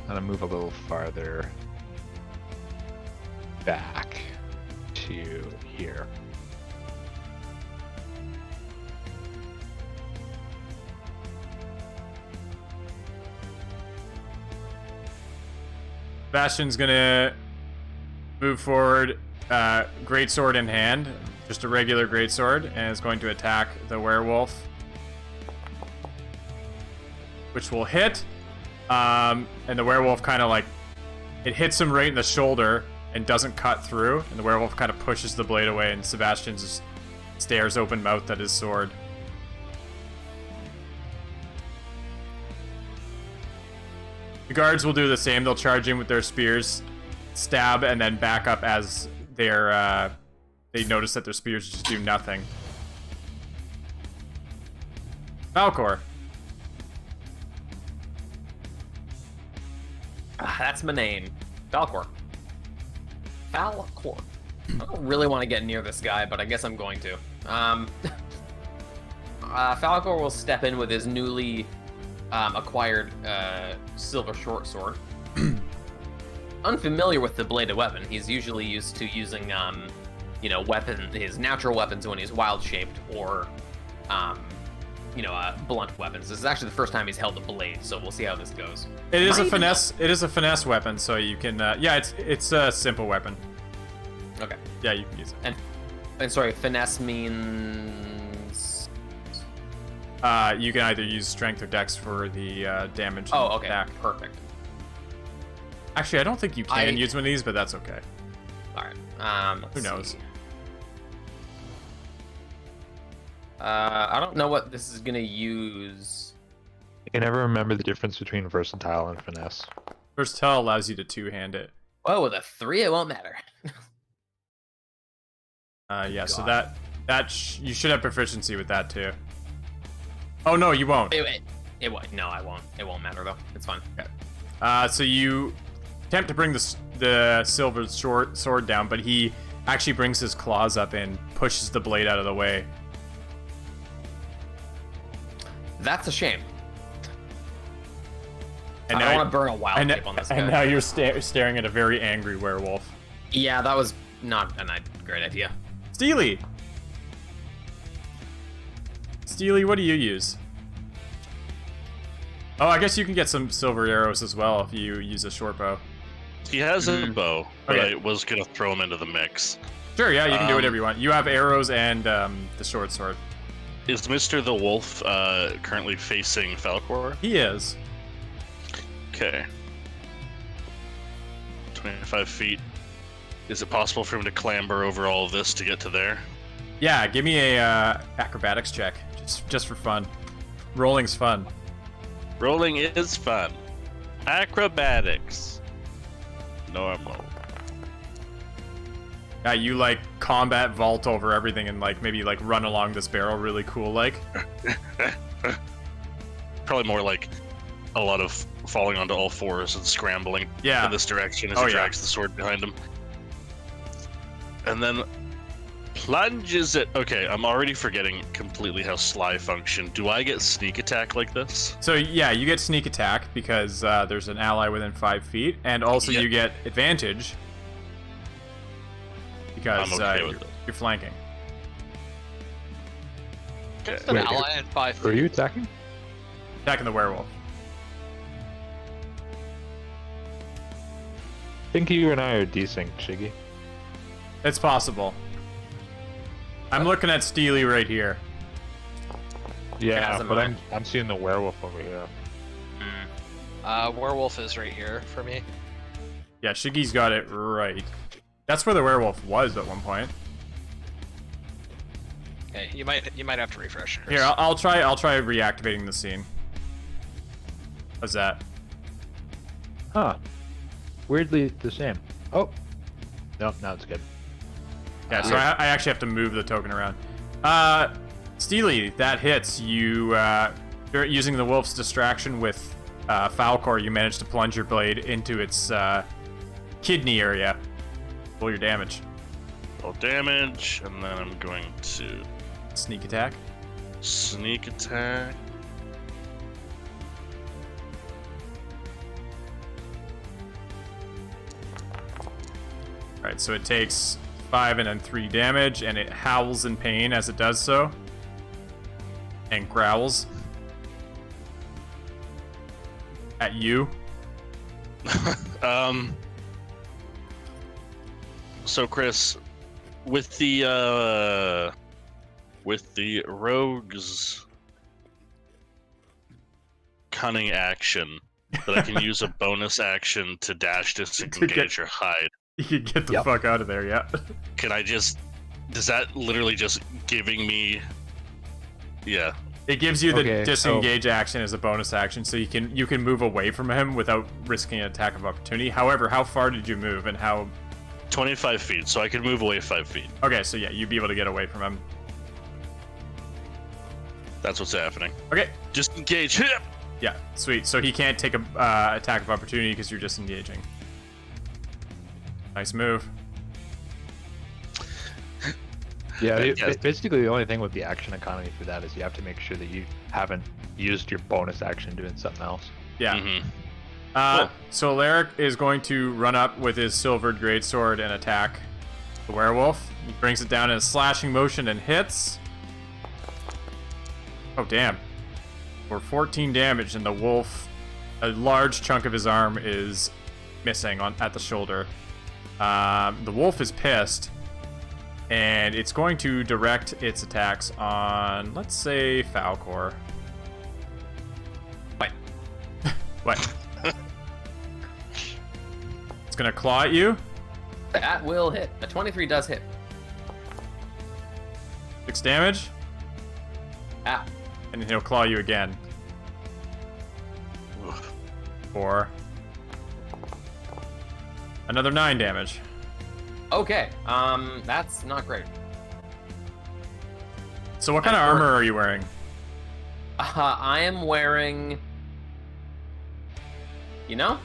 [SPEAKER 5] I'm gonna move a little farther back to here.
[SPEAKER 1] Bastion's gonna move forward, greatsword in hand, just a regular greatsword, and is going to attack the werewolf, which will hit. And the werewolf kind of like, it hits him right in the shoulder and doesn't cut through, and the werewolf kind of pushes the blade away, and Sebastian just stares open-mouthed at his sword. The guards will do the same. They'll charge in with their spears, stab, and then back up as they notice that their spears just do nothing. Falcor.
[SPEAKER 2] That's my name. Falcor. Falcor. I don't really want to get near this guy, but I guess I'm going to. Falcor will step in with his newly acquired silver short sword. Unfamiliar with the bladed weapon, he's usually used to using, his natural weapons when he's wild shaped, or, blunt weapons. This is actually the first time he's held a blade, so we'll see how this goes.
[SPEAKER 1] It is a finesse. It is a finesse weapon, so you can. It's a simple weapon.
[SPEAKER 2] Okay.
[SPEAKER 1] Yeah, you can use it.
[SPEAKER 2] And sorry, finesse means.
[SPEAKER 1] You can either use strength or dex for the damage.
[SPEAKER 2] Oh,
[SPEAKER 1] and
[SPEAKER 2] okay.
[SPEAKER 1] attack.
[SPEAKER 2] Perfect.
[SPEAKER 1] Actually, I don't think you can use one of these, but that's okay.
[SPEAKER 2] All right.
[SPEAKER 1] Who knows?
[SPEAKER 2] See. I don't know what this is gonna use
[SPEAKER 5] I can never remember the difference between versatile and finesse.
[SPEAKER 1] Versatile allows you to two-hand it.
[SPEAKER 2] Well, with a 3, it won't matter.
[SPEAKER 1] Yeah, so
[SPEAKER 2] God.
[SPEAKER 1] you should have proficiency with that too. Oh no, you won't.
[SPEAKER 2] It won't. No, I won't. It won't matter though. It's fine.
[SPEAKER 1] So you attempt to bring the silver sword down, but he actually brings his claws up and pushes the blade out of the way.
[SPEAKER 2] That's a shame.
[SPEAKER 1] And
[SPEAKER 2] I
[SPEAKER 1] now
[SPEAKER 2] don't want to burn a wild shape on this guy.
[SPEAKER 1] And now you're staring at a very angry werewolf.
[SPEAKER 2] Yeah, that was not a great idea.
[SPEAKER 1] Steely! Steely, what do you use? Oh, I guess you can get some silver arrows as well if you use a short bow.
[SPEAKER 4] He has a bow, but
[SPEAKER 1] Okay.
[SPEAKER 4] I was gonna throw him into the mix.
[SPEAKER 1] Sure, yeah, you can do whatever you want. You have arrows and the short sword.
[SPEAKER 4] Is Mr. the Wolf currently facing Falcor?
[SPEAKER 1] He is.
[SPEAKER 4] Okay. 25 feet. Is it possible for him to clamber over all of this to get to there?
[SPEAKER 1] Yeah, give me a acrobatics check, just for fun. Rolling's fun.
[SPEAKER 4] Rolling is fun. Acrobatics. Normal.
[SPEAKER 1] Yeah, you like combat vault over everything and like maybe like run along this barrel really cool like.
[SPEAKER 4] Probably more like a lot of falling onto all fours and scrambling
[SPEAKER 1] Yeah.
[SPEAKER 4] in this direction as
[SPEAKER 1] Oh,
[SPEAKER 4] he
[SPEAKER 1] yeah.
[SPEAKER 4] drags the sword behind him. And then plunges it. Okay, I'm already forgetting completely how sly function. Do I get sneak attack like this?
[SPEAKER 1] So yeah, you get sneak attack because there's an ally within 5 feet, and also
[SPEAKER 4] Yep.
[SPEAKER 1] you get advantage because
[SPEAKER 4] I'm okay with it.
[SPEAKER 1] you're flanking.
[SPEAKER 6] Just an
[SPEAKER 5] Wait,
[SPEAKER 6] ally in 5
[SPEAKER 5] Who are
[SPEAKER 6] feet.
[SPEAKER 5] you attacking?
[SPEAKER 1] Attacking the werewolf.
[SPEAKER 5] I think you and I are desynced, Shiggy.
[SPEAKER 1] It's possible. I'm looking at Steely right here.
[SPEAKER 5] Yeah,
[SPEAKER 2] Chasm
[SPEAKER 5] but
[SPEAKER 2] eye.
[SPEAKER 5] I'm seeing the werewolf over here.
[SPEAKER 6] Werewolf is right here for me.
[SPEAKER 1] Yeah, Shiggy's got it right. That's where the werewolf was at one point.
[SPEAKER 6] Okay, you might have to refresh.
[SPEAKER 1] Here, I'll try reactivating the scene. How's that?
[SPEAKER 5] Huh. Weirdly the same. Oh. Nope, now it's good.
[SPEAKER 1] Yeah, so I actually have to move the token around. Steely, that hits. You're using the wolf's distraction with Falcor, you managed to plunge your blade into its kidney area. Roll your damage.
[SPEAKER 4] Roll damage, and then I'm going to
[SPEAKER 1] Sneak attack.
[SPEAKER 4] sneak attack.
[SPEAKER 1] Alright, so it takes 5 and then 3 damage, and it howls in pain as it does so. And growls. At you.
[SPEAKER 4] So Chris, with the rogue's cunning action, that I can use a bonus action to dash, disengage, or hide.
[SPEAKER 1] You can get the
[SPEAKER 5] Yep.
[SPEAKER 1] fuck out of there, yeah.
[SPEAKER 4] Can I just? Does that literally just giving me? Yeah.
[SPEAKER 1] It gives you the
[SPEAKER 5] Okay,
[SPEAKER 1] disengage action as a bonus action, so you can move away from him without risking an attack of opportunity. However, how far did you move, and how?
[SPEAKER 4] 25 feet, so I can move away 5 feet.
[SPEAKER 1] Okay, so yeah, you'd be able to get away from him.
[SPEAKER 4] That's what's happening.
[SPEAKER 1] Okay,
[SPEAKER 4] Just engage. Hip!
[SPEAKER 1] yeah, sweet. So he can't take a attack of opportunity because you're disengaging. Nice move.
[SPEAKER 5] Yeah,
[SPEAKER 4] Yes.
[SPEAKER 5] basically the only thing with the action economy for that is you have to make sure that you haven't used your bonus action doing something else.
[SPEAKER 1] Yeah.
[SPEAKER 4] Mhm.
[SPEAKER 1] Cool. So Alaric is going to run up with his silvered greatsword and attack the werewolf. He brings it down in a slashing motion and hits. Oh, damn. For 14 damage, and the wolf, a large chunk of his arm is missing at the shoulder. The wolf is pissed, and it's going to direct its attacks on, let's say, Falcor.
[SPEAKER 2] What?
[SPEAKER 1] What? It's gonna claw at you.
[SPEAKER 2] That will hit. A 23 does hit.
[SPEAKER 1] 6 damage,
[SPEAKER 2] Ah.
[SPEAKER 1] and he'll claw you again. for another 9 damage.
[SPEAKER 2] Okay, that's not great.
[SPEAKER 1] So what kind of armor are you wearing?
[SPEAKER 2] I am wearing... You know?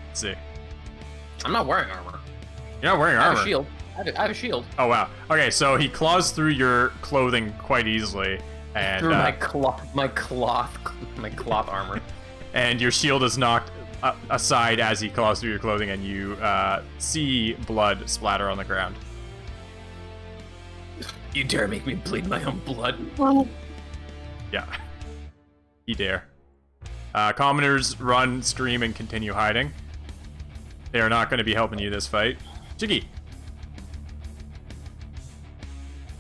[SPEAKER 1] Let's see.
[SPEAKER 2] I'm not wearing armor.
[SPEAKER 1] You're not wearing
[SPEAKER 2] I
[SPEAKER 1] armor.
[SPEAKER 2] have a shield. I have a shield.
[SPEAKER 1] Oh wow. Okay, so he claws through your clothing quite easily, and
[SPEAKER 2] Through my cloth armor.
[SPEAKER 1] and your shield is knocked aside as he claws through your clothing, and you see blood splatter on the ground.
[SPEAKER 2] You dare make me bleed my own blood?
[SPEAKER 1] Yeah. You dare. Commoners run, scream, and continue hiding. They are not going to be helping you this fight. Jiggy.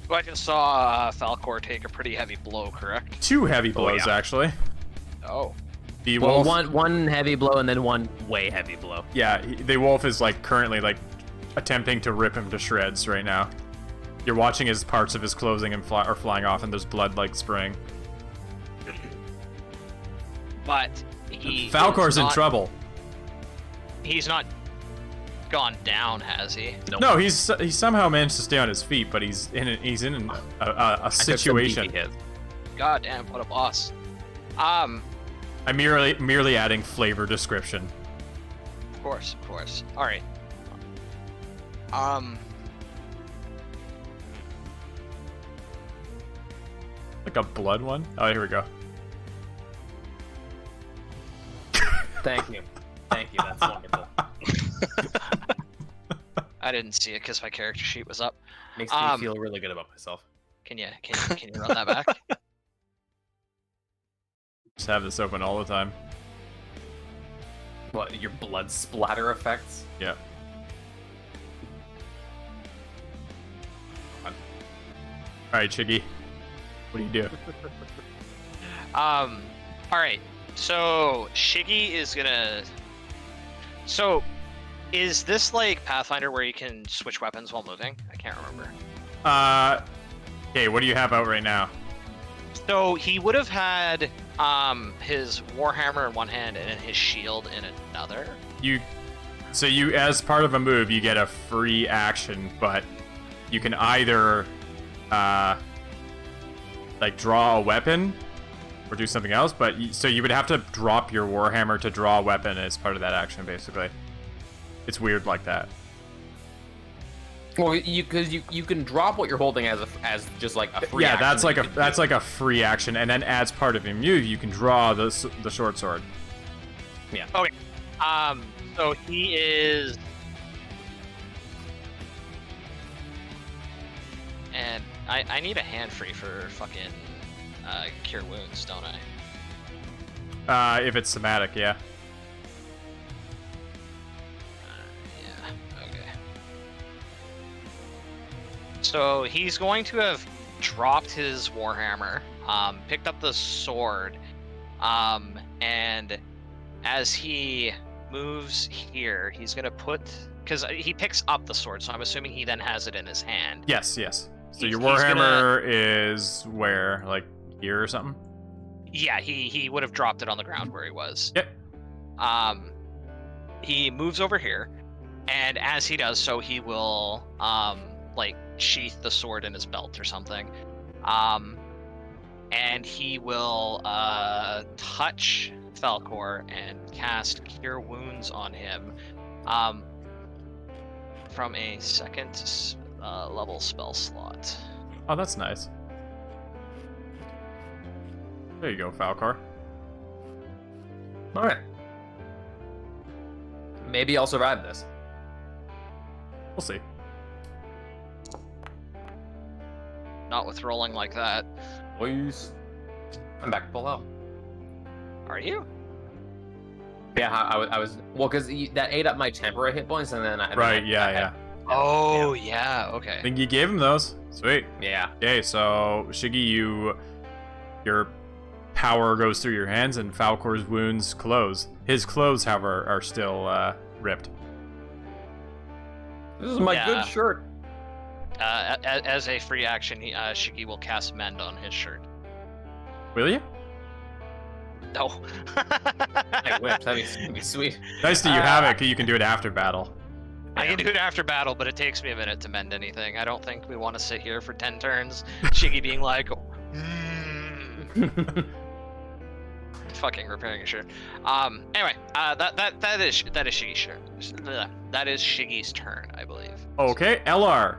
[SPEAKER 3] So I just saw Falcor take a pretty heavy blow, correct?
[SPEAKER 1] 2 heavy blows,
[SPEAKER 2] yeah.
[SPEAKER 1] actually.
[SPEAKER 3] Oh.
[SPEAKER 1] The
[SPEAKER 2] Well,
[SPEAKER 1] wolf.
[SPEAKER 2] one heavy blow and then one way heavy blow.
[SPEAKER 1] Yeah, the wolf is like currently like attempting to rip him to shreds right now. You're watching as parts of his clothing and are flying off, and there's blood like spraying.
[SPEAKER 3] But he
[SPEAKER 1] Falcor's
[SPEAKER 3] is
[SPEAKER 1] in
[SPEAKER 3] not-
[SPEAKER 1] trouble.
[SPEAKER 3] He's not gone down, has he?
[SPEAKER 2] Nope.
[SPEAKER 1] No, he somehow managed to stay on his feet, but he's in a situation.
[SPEAKER 3] God damn, what a boss.
[SPEAKER 1] I'm merely adding flavor description.
[SPEAKER 3] Of course. All right.
[SPEAKER 1] Like a blood one. Oh, here we go.
[SPEAKER 2] Thank you. That's wonderful.
[SPEAKER 3] I didn't see it because my character sheet was up.
[SPEAKER 2] Makes me feel really good about myself.
[SPEAKER 3] Can you run that back?
[SPEAKER 1] Just have this open all the time.
[SPEAKER 2] What, your blood splatter effects?
[SPEAKER 1] Yeah. Alright, Chiggy. What do you do?
[SPEAKER 3] All right. So Shiggy is gonna. So, is this like Pathfinder where you can switch weapons while moving? I can't remember.
[SPEAKER 1] Okay, what do you have out right now?
[SPEAKER 3] So he would have had his warhammer in one hand and then his shield in another.
[SPEAKER 1] So you, as part of a move, you get a free action, but you can either, like draw a weapon or do something else. But so you would have to drop your warhammer to draw a weapon as part of that action, basically. It's weird like that.
[SPEAKER 2] Well, because you can drop what you're holding as just like a free action.
[SPEAKER 1] Yeah, that's like a free action, and then as part of your move, you can draw the short sword.
[SPEAKER 2] Yeah.
[SPEAKER 3] Okay. So he is. And I need a hand free for fucking cure wounds, don't I?
[SPEAKER 1] If it's somatic, yeah.
[SPEAKER 3] Yeah. Okay. So he's going to have dropped his warhammer, picked up the sword, and as he moves here, he's gonna because he picks up the sword, so I'm assuming he then has it in his hand.
[SPEAKER 1] Yes. So your
[SPEAKER 3] He's
[SPEAKER 1] warhammer is where, like here or something?
[SPEAKER 3] Yeah, he would have dropped it on the ground where he was.
[SPEAKER 1] Yep.
[SPEAKER 3] He moves over here, and as he does so, he will like sheath the sword in his belt or something. And he will touch Falcor and cast Cure Wounds on him from a second level spell slot.
[SPEAKER 1] Oh, that's nice. There you go, Falcor.
[SPEAKER 2] All right. Maybe I'll survive this.
[SPEAKER 1] We'll see.
[SPEAKER 3] Not with rolling like that.
[SPEAKER 2] Please. I'm back below.
[SPEAKER 3] Are you?
[SPEAKER 2] Yeah, I was well because that ate up my temporary hit points, and then
[SPEAKER 1] Right, yeah.
[SPEAKER 3] Oh, yeah, okay.
[SPEAKER 1] I think you gave him those. Sweet.
[SPEAKER 2] Yeah.
[SPEAKER 1] Okay, so Shiggy, your power goes through your hands, and Falcor's wounds close. His clothes, however, are still ripped.
[SPEAKER 2] This is my
[SPEAKER 3] Yeah.
[SPEAKER 2] good shirt.
[SPEAKER 3] As a free action, Shiggy will cast Mend on his shirt.
[SPEAKER 1] Will you?
[SPEAKER 6] No.
[SPEAKER 2] I whipped. That'd be sweet.
[SPEAKER 1] Nice that you have it, 'cause you can do it after battle.
[SPEAKER 6] I can do it after battle, but it takes me a minute to mend anything. I don't think we want to sit here for 10 turns. Shiggy being like, fucking repairing a shirt. Anyway, that is Shiggy's turn. That is Shiggy's turn, I believe.
[SPEAKER 1] Okay, LR.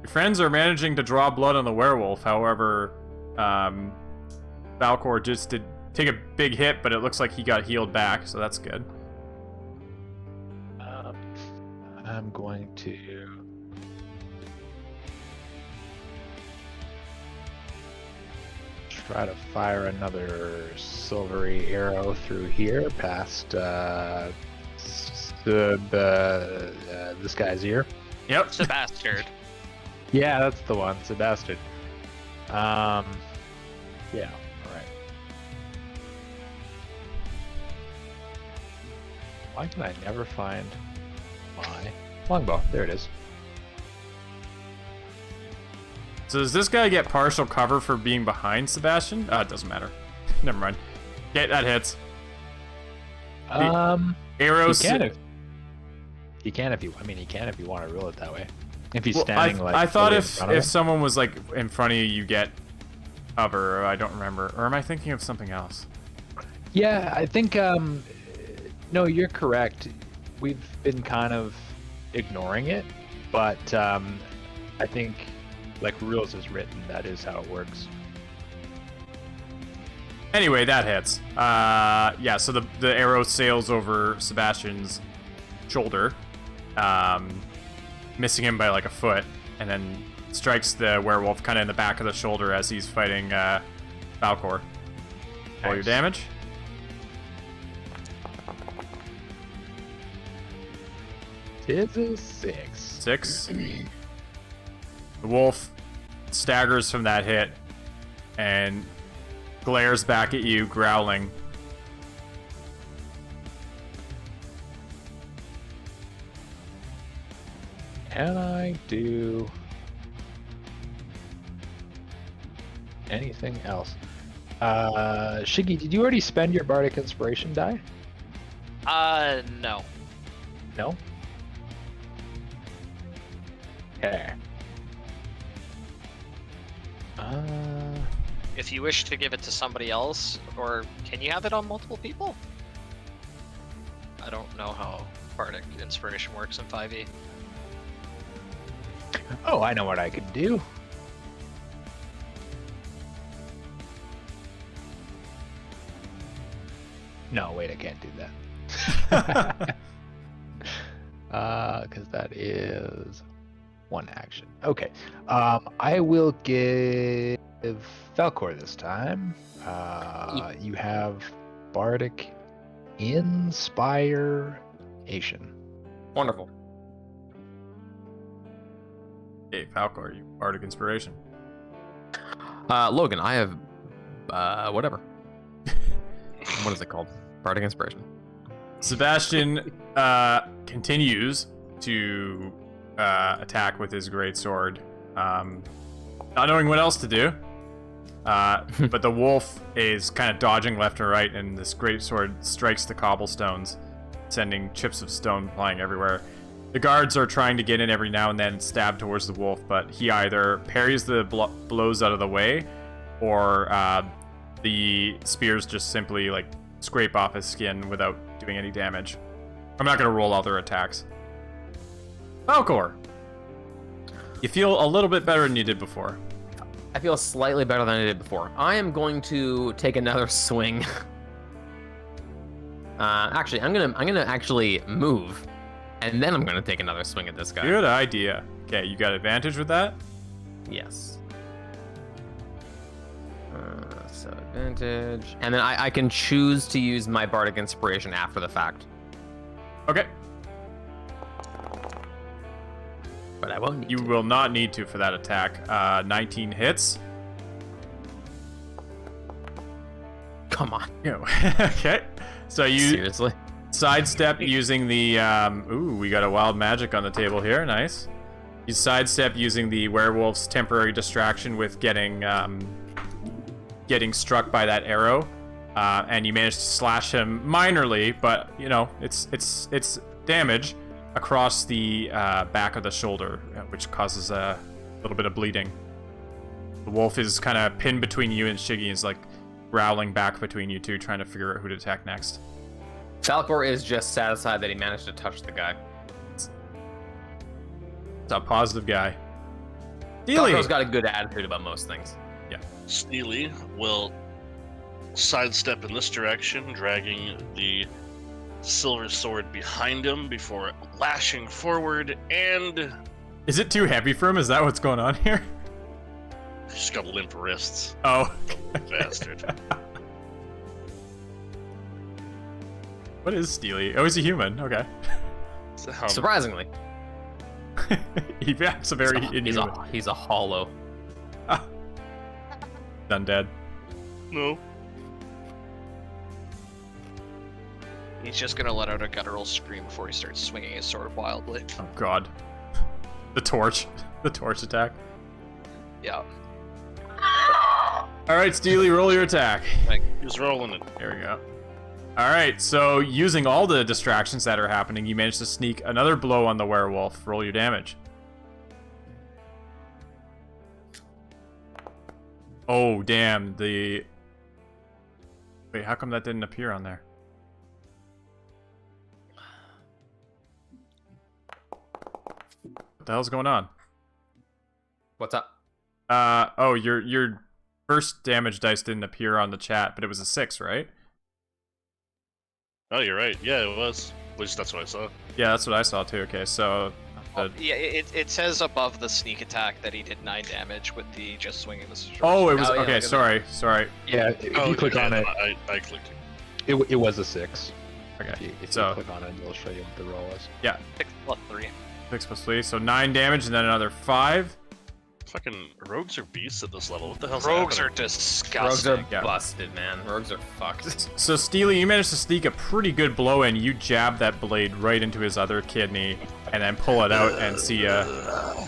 [SPEAKER 1] Your friends are managing to draw blood on the werewolf. However, Valcor just did take a big hit, but it looks like he got healed back, so that's good.
[SPEAKER 5] I'm going to try to fire another silvery arrow through here past this guy's ear.
[SPEAKER 1] Yep.
[SPEAKER 6] It's a bastard.
[SPEAKER 5] Yeah, that's the one. It's a bastard. Yeah, alright. Why can I never find my longbow? There it is.
[SPEAKER 1] So does this guy get partial cover for being behind Sebastian? It doesn't matter. Never mind. Okay, that hits. Arrows.
[SPEAKER 5] He can if you want to rule it that way. If he's
[SPEAKER 1] Well,
[SPEAKER 5] standing
[SPEAKER 1] I thought
[SPEAKER 5] fully in
[SPEAKER 1] if
[SPEAKER 5] front of him.
[SPEAKER 1] someone was like in front of you, you get cover. I don't remember. Or am I thinking of something else?
[SPEAKER 5] Yeah, I think no, you're correct. We've been kind of ignoring it, but I think like rules is written, that is how it works.
[SPEAKER 1] Anyway, that hits. Yeah, so the arrow sails over Sebastian's shoulder, missing him by like a foot, and then strikes the werewolf kind of in the back of the shoulder as he's fighting Valcor. Roll your damage.
[SPEAKER 5] It's a 6.
[SPEAKER 1] 6. The wolf staggers from that hit and glares back at you, growling.
[SPEAKER 5] Can I do anything else? Shiggy, did you already spend your Bardic Inspiration die?
[SPEAKER 6] No.
[SPEAKER 5] No? Okay.
[SPEAKER 6] If you wish to give it to somebody else, or can you have it on multiple people? I don't know how Bardic Inspiration works in 5e.
[SPEAKER 5] Oh, I know what I could do. No, wait, I can't do that. Because that is one action. Okay. I will give Falcor this time. You have Bardic Inspiration.
[SPEAKER 2] Wonderful.
[SPEAKER 1] Hey, Falcor, you Bardic Inspiration.
[SPEAKER 2] Logan, I have whatever. What is it called? Bardic Inspiration.
[SPEAKER 1] Sebastian continues to attack with his greatsword, not knowing what else to do. But the wolf is kind of dodging left and right, and this greatsword strikes the cobblestones, sending chips of stone flying everywhere. The guards are trying to get in every now and then and stab towards the wolf, but he either parries the blows out of the way, or the spears just simply like scrape off his skin without doing any damage. I'm not going to roll other attacks. Falcor, you feel a little bit better than you did before.
[SPEAKER 2] I feel slightly better than I did before. I am going to take another swing. Actually, I'm gonna actually move, and then I'm gonna take another swing at this guy.
[SPEAKER 1] Good idea. Okay, you got advantage with that?
[SPEAKER 2] Yes. So advantage, and then I can choose to use my Bardic Inspiration after the fact.
[SPEAKER 1] Okay.
[SPEAKER 2] But I won't need
[SPEAKER 1] You
[SPEAKER 2] to.
[SPEAKER 1] will not need to for that attack. 19 hits.
[SPEAKER 2] Come on.
[SPEAKER 1] Okay. So you
[SPEAKER 2] Seriously?
[SPEAKER 1] sidestep using the ooh, we got a wild magic on the table here. Nice. You sidestep using the werewolf's temporary distraction with getting struck by that arrow. and you manage to slash him minorly, but you know it's damage across the back of the shoulder, which causes a little bit of bleeding. The wolf is kind of pinned between you and Shiggy, and is like growling back between you two, trying to figure out who to attack next.
[SPEAKER 2] Falcor is just satisfied that he managed to touch the guy.
[SPEAKER 1] It's a positive guy. Steely!
[SPEAKER 2] Falcor's got a good attitude about most things.
[SPEAKER 4] Steely will sidestep in this direction, dragging the silver sword behind him before lashing forward, and
[SPEAKER 1] Is it too heavy for him? Is that what's going on here?
[SPEAKER 4] he's got limp wrists.
[SPEAKER 1] Oh.
[SPEAKER 4] Bastard.
[SPEAKER 1] What is Steely? Oh, he's a human. Okay.
[SPEAKER 2] Surprisingly,
[SPEAKER 1] He acts a very inhuman.
[SPEAKER 2] he's a hollow.
[SPEAKER 1] Undead.
[SPEAKER 4] No.
[SPEAKER 3] He's just gonna let out a guttural scream before he starts swinging his sword wildly.
[SPEAKER 1] Oh god. The torch. The torch attack.
[SPEAKER 3] Yeah.
[SPEAKER 1] Alright, Steely, roll your attack.
[SPEAKER 4] He's rolling it.
[SPEAKER 1] There we go. Alright, so using all the distractions that are happening, you manage to sneak another blow on the werewolf. Roll your damage. Oh, damn. Wait, how come that didn't appear on there? What the hell's going on?
[SPEAKER 2] What's up?
[SPEAKER 1] Oh, your first damage dice didn't appear on the chat, but it was a 6, right?
[SPEAKER 4] Oh, you're right. Yeah, it was. That's what I saw.
[SPEAKER 1] Yeah, that's what I saw too. Okay, so
[SPEAKER 3] Yeah, it says above the sneak attack that he did 9 damage with the just swinging the sword.
[SPEAKER 1] oh, it was
[SPEAKER 2] Oh, yeah,
[SPEAKER 1] okay.
[SPEAKER 2] look at
[SPEAKER 1] Sorry.
[SPEAKER 7] Yeah, if
[SPEAKER 4] Oh,
[SPEAKER 7] you click on it,
[SPEAKER 4] I clicked it.
[SPEAKER 7] it was a 6.
[SPEAKER 1] Okay,
[SPEAKER 7] If you
[SPEAKER 1] so
[SPEAKER 7] click on it, it'll show you what the roll is.
[SPEAKER 3] 6 plus 3.
[SPEAKER 1] 6 plus 3, so 9 damage, and then another 5.
[SPEAKER 4] Fucking rogues are beasts at this level. What the hell's
[SPEAKER 3] Rogues are
[SPEAKER 4] happening?
[SPEAKER 2] Rogues
[SPEAKER 3] disgusting.
[SPEAKER 2] are
[SPEAKER 1] Yeah.
[SPEAKER 2] busted, man. Rogues are fucked.
[SPEAKER 1] So Steely, you managed to sneak a pretty good blow in. You jab that blade right into his other kidney, and then pull it out and see a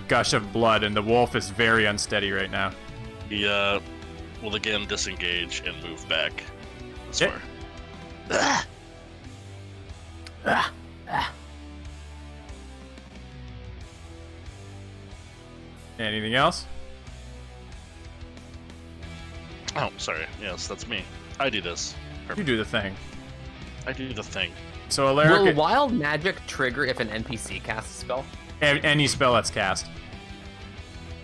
[SPEAKER 1] gush of blood. And the wolf is very unsteady right now.
[SPEAKER 4] He will again disengage and move back this
[SPEAKER 1] Okay.
[SPEAKER 4] far.
[SPEAKER 1] Anything else?
[SPEAKER 4] Oh, sorry. Yes, that's me. I do this.
[SPEAKER 1] You do the thing.
[SPEAKER 4] I do the thing.
[SPEAKER 1] So
[SPEAKER 2] Will
[SPEAKER 1] Alaric,
[SPEAKER 2] wild magic trigger if an NPC casts a spell?
[SPEAKER 1] any spell that's cast.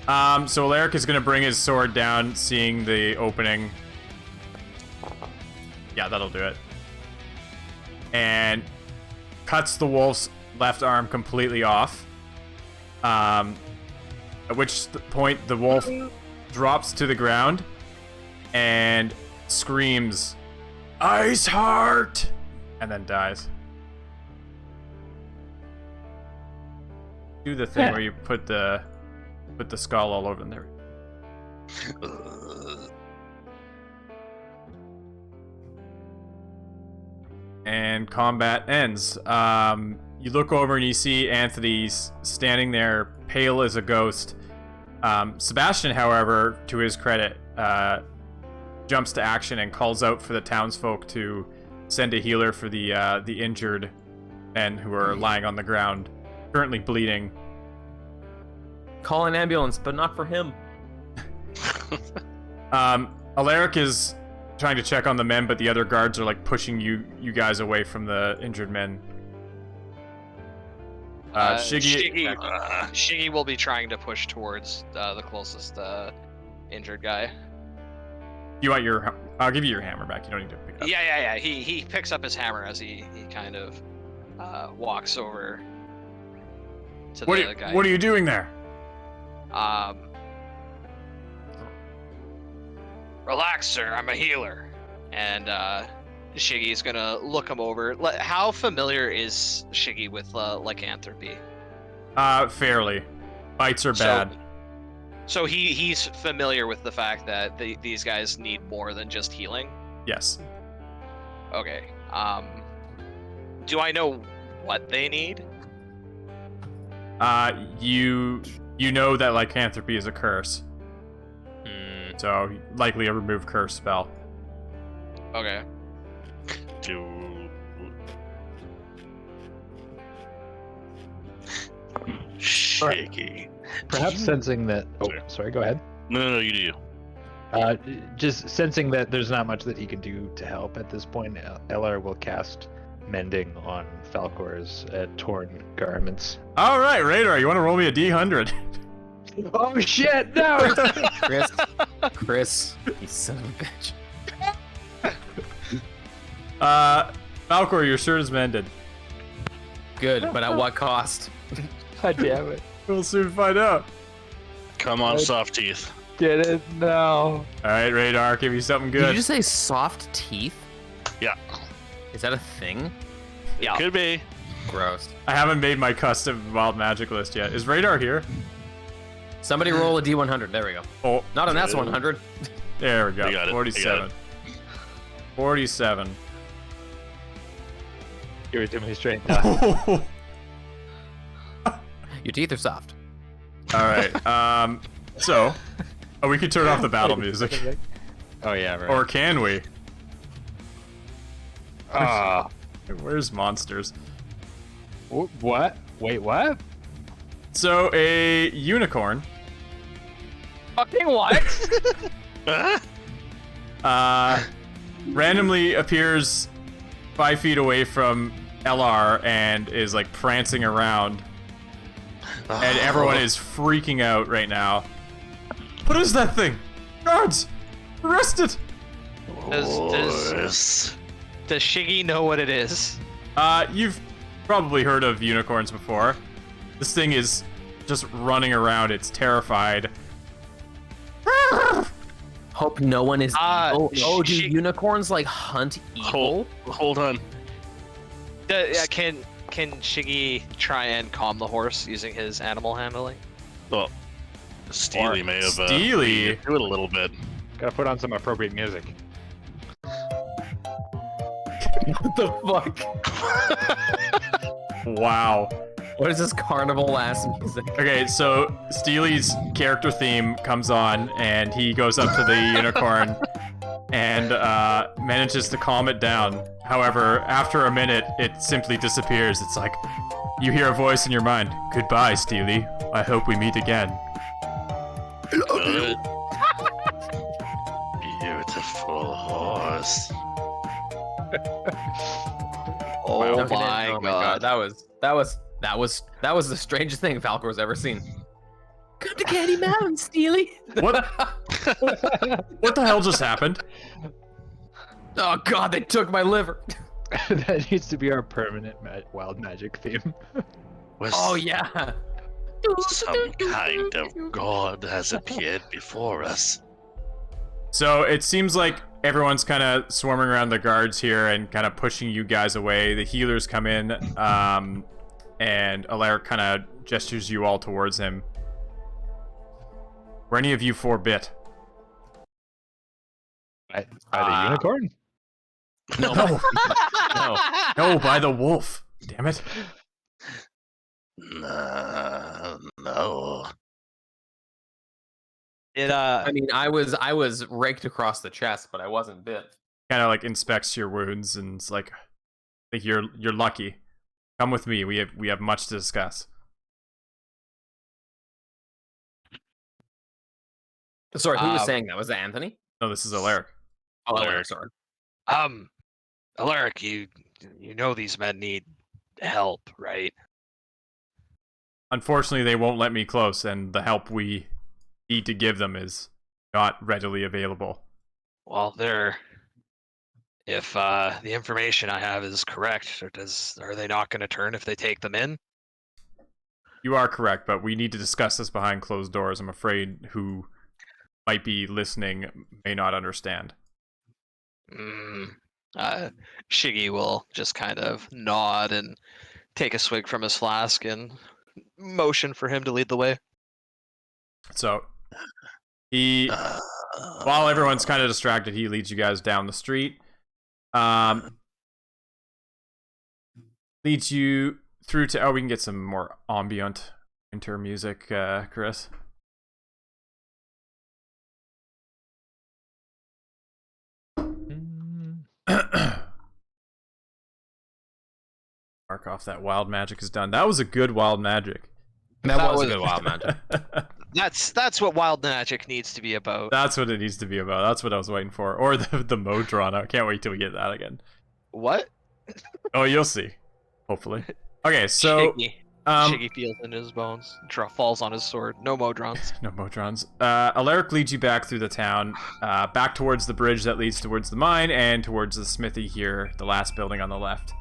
[SPEAKER 1] So Alaric is gonna bring his sword down, seeing the opening. Yeah, that'll do it. And cuts the wolf's left arm completely off. At which point the wolf drops to the ground and screams, "Ice Heart!" and then dies. Do the thing where you put the skull all over there. And combat ends. You look over and you see Anthony's standing there, pale as a ghost. Sebastian, however, to his credit, jumps to action and calls out for the townsfolk to send a healer for the injured men who are lying on the ground, currently bleeding.
[SPEAKER 2] Call an ambulance, but not for him.
[SPEAKER 1] Alaric is trying to check on the men, but the other guards are like pushing you guys away from the injured men.
[SPEAKER 3] Shiggy will be trying to push towards the closest injured guy.
[SPEAKER 1] You want your? I'll give you your hammer back. You don't need to pick it up.
[SPEAKER 3] Yeah. He picks up his hammer as he kind of walks over to the other guy.
[SPEAKER 1] What are you doing there?
[SPEAKER 3] Relax, sir. I'm a healer. And Shiggy's gonna look him over. How familiar is Shiggy with lycanthropy?
[SPEAKER 1] Fairly. Bites are bad.
[SPEAKER 3] So he's familiar with the fact that these guys need more than just healing?
[SPEAKER 1] Yes.
[SPEAKER 3] Okay. Do I know what they need?
[SPEAKER 1] You know that lycanthropy is a curse. So likely a remove curse spell.
[SPEAKER 6] Okay.
[SPEAKER 4] To shaky.
[SPEAKER 5] Perhaps sensing that. Oh, sorry. Go ahead.
[SPEAKER 4] No, you do.
[SPEAKER 5] Just sensing that there's not much that he can do to help at this point, LR will cast Mending on Falcor's torn garments.
[SPEAKER 1] All right, Radar, you want to roll me a D100?
[SPEAKER 5] Oh shit! No.
[SPEAKER 2] Chris, you son of a bitch.
[SPEAKER 1] Falcor, your shirt is mended.
[SPEAKER 2] Good, but at what cost?
[SPEAKER 5] God damn it!
[SPEAKER 1] We'll soon find out.
[SPEAKER 4] Come on, soft teeth.
[SPEAKER 5] Get it now.
[SPEAKER 1] All right, Radar, I'll give you something
[SPEAKER 2] Did you
[SPEAKER 1] good.
[SPEAKER 2] just say soft teeth?
[SPEAKER 4] Yeah.
[SPEAKER 2] Is that a thing?
[SPEAKER 6] Yeah.
[SPEAKER 4] Could be.
[SPEAKER 2] Gross.
[SPEAKER 1] I haven't made my custom wild magic list yet. Is Radar here?
[SPEAKER 2] Somebody roll a D100. There we go.
[SPEAKER 1] Oh,
[SPEAKER 2] Not an S100.
[SPEAKER 1] there we go.
[SPEAKER 4] I got it.
[SPEAKER 1] 47. 47.
[SPEAKER 5] Give it to me straight now.
[SPEAKER 2] Your teeth are soft.
[SPEAKER 1] All right. So, we could turn off the battle music,
[SPEAKER 5] Oh yeah, right.
[SPEAKER 1] or can we?
[SPEAKER 5] Ah.
[SPEAKER 1] Where's monsters?
[SPEAKER 5] What? Wait, what?
[SPEAKER 1] So a unicorn,
[SPEAKER 6] Fucking what?
[SPEAKER 1] randomly appears 5 feet away from LR and is like prancing around, and everyone is freaking out right now. What is that thing? Guards, arrest it!
[SPEAKER 6] Does Shiggy know what it is?
[SPEAKER 1] You've probably heard of unicorns before. This thing is just running around. It's terrified.
[SPEAKER 2] Hope no one is evil. Oh, do
[SPEAKER 6] she-
[SPEAKER 2] unicorns like hunt evil?
[SPEAKER 4] Hold on.
[SPEAKER 6] Can Shiggy try and calm the horse using his animal handling?
[SPEAKER 4] Well, Steely may have
[SPEAKER 1] Steely?
[SPEAKER 4] do it a little bit.
[SPEAKER 5] Gotta put on some appropriate music.
[SPEAKER 2] What the fuck?
[SPEAKER 1] Wow.
[SPEAKER 2] What is this carnival ass music?
[SPEAKER 1] Okay, so Steely's character theme comes on, and he goes up to the unicorn and manages to calm it down. However, after a minute, it simply disappears. It's like, you hear a voice in your mind. Goodbye, Steely. I hope we meet again.
[SPEAKER 4] Good. Beautiful horse.
[SPEAKER 3] Oh
[SPEAKER 2] Okay,
[SPEAKER 3] my
[SPEAKER 2] oh
[SPEAKER 3] god.
[SPEAKER 2] That was the strangest thing Falcor's ever seen. Come to Candy Mountain, Steely.
[SPEAKER 1] What? What the hell just happened?
[SPEAKER 2] Oh god, they took my liver.
[SPEAKER 5] That needs to be our permanent wild magic theme.
[SPEAKER 4] Was
[SPEAKER 2] Oh yeah.
[SPEAKER 4] some kind of god has appeared before us.
[SPEAKER 1] So it seems like everyone's kind of swarming around the guards here and kind of pushing you guys away. The healers come in, and Alaric kind of gestures you all towards him. Were any of you 4-bit?
[SPEAKER 5] By the unicorn?
[SPEAKER 2] No. No.
[SPEAKER 1] No, by the wolf. Damn it.
[SPEAKER 4] No.
[SPEAKER 2] I mean, I was raked across the chest, but I wasn't bit.
[SPEAKER 1] Kind of like inspects your wounds and it's like, I think you're lucky. Come with me. We have much to discuss.
[SPEAKER 2] Sorry, who was saying that? Was it Anthony?
[SPEAKER 1] No, this is Alaric.
[SPEAKER 2] Oh,
[SPEAKER 4] Alaric.
[SPEAKER 2] sorry.
[SPEAKER 6] Alaric, you know these men need help, right?
[SPEAKER 1] Unfortunately, they won't let me close, and the help we need to give them is not readily available.
[SPEAKER 6] Well, if the information I have is correct, are they not going to turn if they take them in?
[SPEAKER 1] You are correct, but we need to discuss this behind closed doors. I'm afraid who might be listening may not understand.
[SPEAKER 3] Shiggy will just kind of nod and take a swig from his flask and motion for him to lead the way.
[SPEAKER 1] So he, while everyone's kind of distracted, he leads you guys down the street. Leads you through to. Oh, we can get some more ambient winter music, Chris. Mark off that wild magic is done. That was a good wild magic.
[SPEAKER 2] That was a good wild magic.
[SPEAKER 6] That's what wild magic needs to be about.
[SPEAKER 1] That's what it needs to be about. That's what I was waiting for. Or the Modron. I can't wait till we get that again.
[SPEAKER 6] What?
[SPEAKER 1] Oh, you'll see. Hopefully. Okay, so
[SPEAKER 6] Shiggy feels in his bones. Falls on his sword. No Modrons.
[SPEAKER 1] no Modrons. Alaric leads you back through the town, back towards the bridge that leads towards the mine and towards the smithy here, the last building on the left.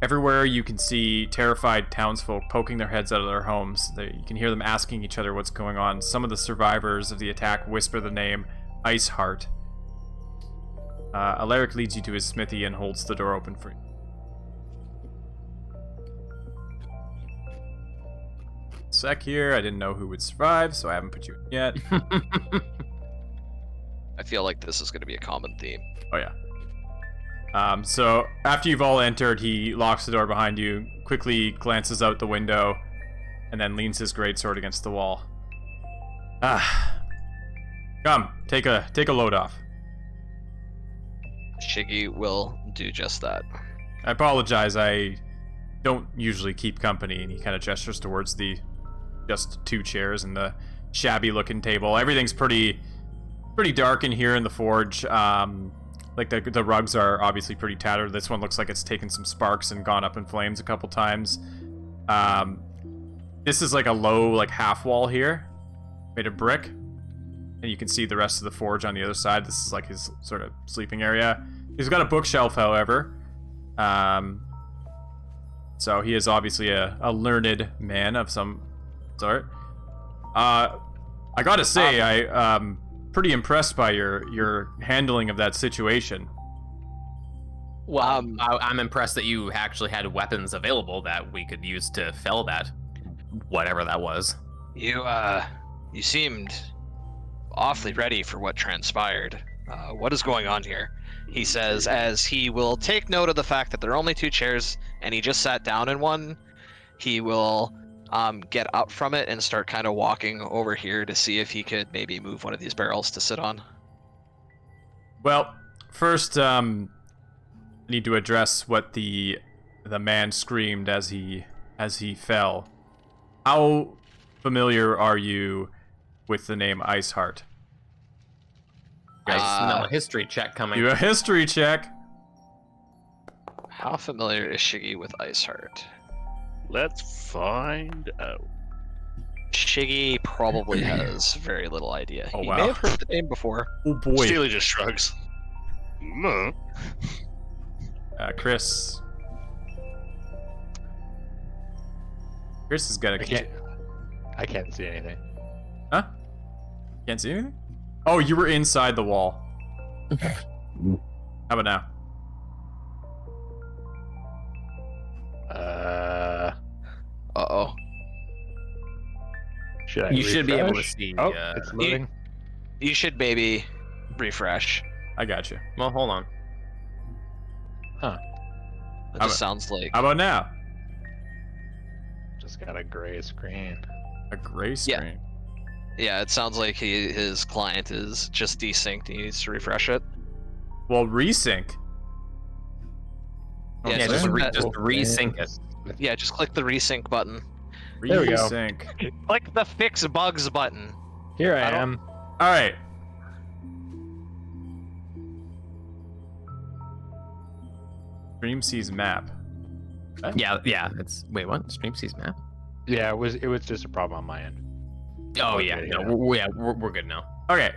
[SPEAKER 1] Everywhere you can see terrified townsfolk poking their heads out of their homes. You can hear them asking each other what's going on. Some of the survivors of the attack whisper the name Iceheart. Alaric leads you to his smithy and holds the door open for you. Sec here. I didn't know who would survive, so I haven't put you in yet.
[SPEAKER 6] I feel like this is going to be a common theme.
[SPEAKER 1] Oh yeah. So after you've all entered, he locks the door behind you, quickly glances out the window, and then leans his greatsword against the wall. Come, take a load off.
[SPEAKER 6] Shiggy will do just that.
[SPEAKER 1] I apologize. I don't usually keep company, and he kind of gestures towards the just 2 chairs and the shabby-looking table. Everything's pretty dark in here in the forge. Like the rugs are obviously pretty tattered. This one looks like it's taken some sparks and gone up in flames a couple times. This is like a low, like half wall here, made of brick, and you can see the rest of the forge on the other side. This is like his sort of sleeping area. He's got a bookshelf, however. So he is obviously a learned man of some sort. I gotta say, I'm pretty impressed by your handling of that situation.
[SPEAKER 2] Well, I'm impressed that you actually had weapons available that we could use to fell that, whatever that was.
[SPEAKER 6] You seemed awfully ready for what transpired. What is going on here? He says, as he will take note of the fact that there are only 2 chairs and he just sat down in one. He will get up from it and start kind of walking over here to see if he could maybe move one of these barrels to sit on.
[SPEAKER 1] Well, first, I need to address what the man screamed as he fell. How familiar are you with the name Iceheart?
[SPEAKER 2] I smell a history check coming.
[SPEAKER 1] Do a history check.
[SPEAKER 6] How familiar is Shiggy with Iceheart?
[SPEAKER 4] Let's find out.
[SPEAKER 6] Shiggy probably has very little idea.
[SPEAKER 1] Oh,
[SPEAKER 6] He
[SPEAKER 1] wow.
[SPEAKER 6] may have heard the name before.
[SPEAKER 1] Oh boy.
[SPEAKER 4] Steely just shrugs.
[SPEAKER 1] Chris. Chris has got a...
[SPEAKER 5] I can't see anything.
[SPEAKER 1] Huh? Can't see anything? Oh, you were inside the wall. How about now?
[SPEAKER 6] Uh-oh.
[SPEAKER 5] Should I
[SPEAKER 2] You should be able to
[SPEAKER 5] refresh?
[SPEAKER 2] see.
[SPEAKER 5] Oh, it's loading.
[SPEAKER 6] You should maybe refresh.
[SPEAKER 1] I got you.
[SPEAKER 2] Well, hold on.
[SPEAKER 6] That
[SPEAKER 1] How
[SPEAKER 6] just sounds like...
[SPEAKER 1] How about now?
[SPEAKER 5] Just got a gray screen.
[SPEAKER 1] A gray screen.
[SPEAKER 6] Yeah, it sounds like his client is just desynced. He needs to refresh it.
[SPEAKER 1] Well, resync.
[SPEAKER 6] Yeah,
[SPEAKER 2] Yeah,
[SPEAKER 6] just
[SPEAKER 2] just,
[SPEAKER 6] re-
[SPEAKER 2] just resync it.
[SPEAKER 6] Yeah, just click the resync button.
[SPEAKER 5] There we go.
[SPEAKER 1] Resync.
[SPEAKER 6] Click the fix bugs button.
[SPEAKER 5] Here I
[SPEAKER 6] I don't-
[SPEAKER 5] am.
[SPEAKER 1] All right. Stream sees map.
[SPEAKER 2] Yeah. It's wait, what? Stream sees map.
[SPEAKER 5] Yeah, it was just a problem on my end.
[SPEAKER 2] Oh
[SPEAKER 5] Okay,
[SPEAKER 2] yeah, no,
[SPEAKER 5] yeah.
[SPEAKER 2] we're good now.
[SPEAKER 1] Okay.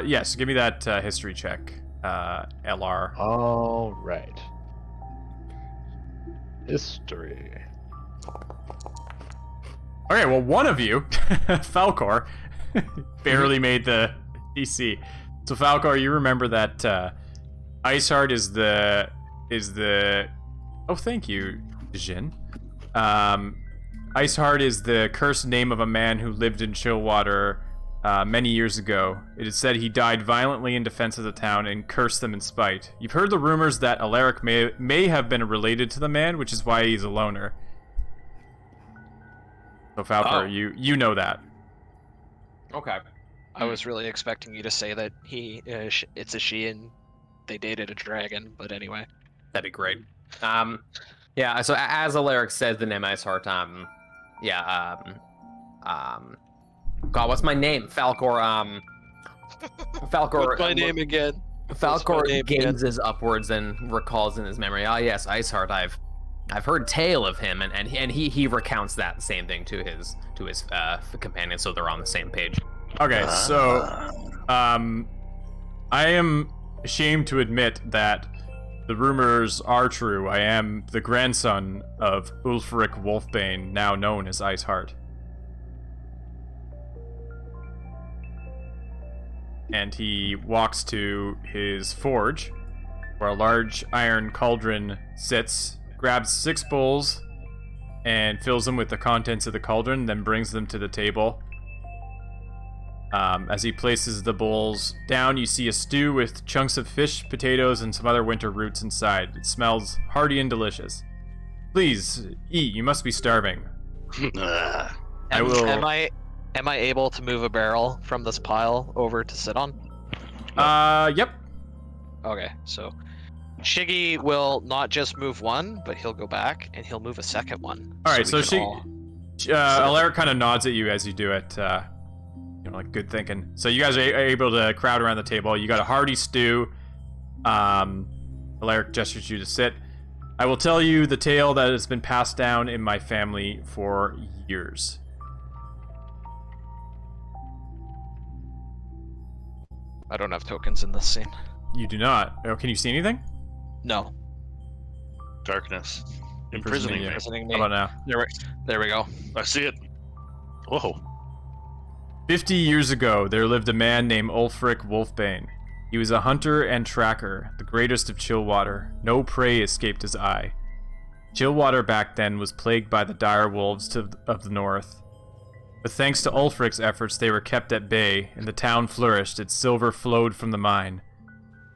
[SPEAKER 1] Yes. Give me that history check. LR.
[SPEAKER 5] All right. History.
[SPEAKER 1] Okay. Well, one of you, Falcor, barely made the DC. So Falcor, you remember that Iceheart is the. Oh, thank you, Jin. Iceheart is the cursed name of a man who lived in Chillwater many years ago. It is said he died violently in defense of the town and cursed them in spite. You've heard the rumors that Alaric may have been related to the man, which is why he's a loner. So Falcor, you know that.
[SPEAKER 2] Okay.
[SPEAKER 6] I was really expecting you to say that it's a she and they dated a dragon, but anyway.
[SPEAKER 2] That'd be great. Yeah. So as Alaric says the name Iceheart, God, what's my name? Falcor. Falcor.
[SPEAKER 6] What's my name again?
[SPEAKER 2] Falcor gazes upwards and recalls in his memory. Ah, yes, Iceheart. I've heard tale of him, and he recounts that same thing to his companion, so they're on the same page.
[SPEAKER 1] Okay, so I am ashamed to admit that the rumors are true. I am the grandson of Ulfric Wolfbane, now known as Iceheart. And he walks to his forge, where a large iron cauldron sits, grabs 6 bowls, and fills them with the contents of the cauldron, then brings them to the table. As he places the bowls down, you see a stew with chunks of fish, potatoes, and some other winter roots inside. It smells hearty and delicious. Please, eat. You must be starving. I will...
[SPEAKER 6] Am I able to move a barrel from this pile over to sit on?
[SPEAKER 1] Yep.
[SPEAKER 6] Okay, so Shiggy will not just move one, but he'll go back and he'll move a second one.
[SPEAKER 1] Alright, so
[SPEAKER 6] Alaric
[SPEAKER 1] kind of nods at you as you do it. Like good thinking. So you guys are able to crowd around the table. You got a hearty stew. Alaric gestures you to sit. I will tell you the tale that has been passed down in my family for years.
[SPEAKER 6] I don't have tokens in this scene.
[SPEAKER 1] You do not. Oh, can you see anything?
[SPEAKER 6] No.
[SPEAKER 4] Darkness. Imprisoning me.
[SPEAKER 6] Imprisoning me.
[SPEAKER 1] How about now?
[SPEAKER 6] There we go.
[SPEAKER 4] I see it. Whoa.
[SPEAKER 1] 50 years ago, there lived a man named Ulfric Wolfbane. He was a hunter and tracker, the greatest of Chillwater. No prey escaped his eye. Chillwater back then was plagued by the dire wolves of the north. But thanks to Ulfric's efforts, they were kept at bay, and the town flourished. Its silver flowed from the mine.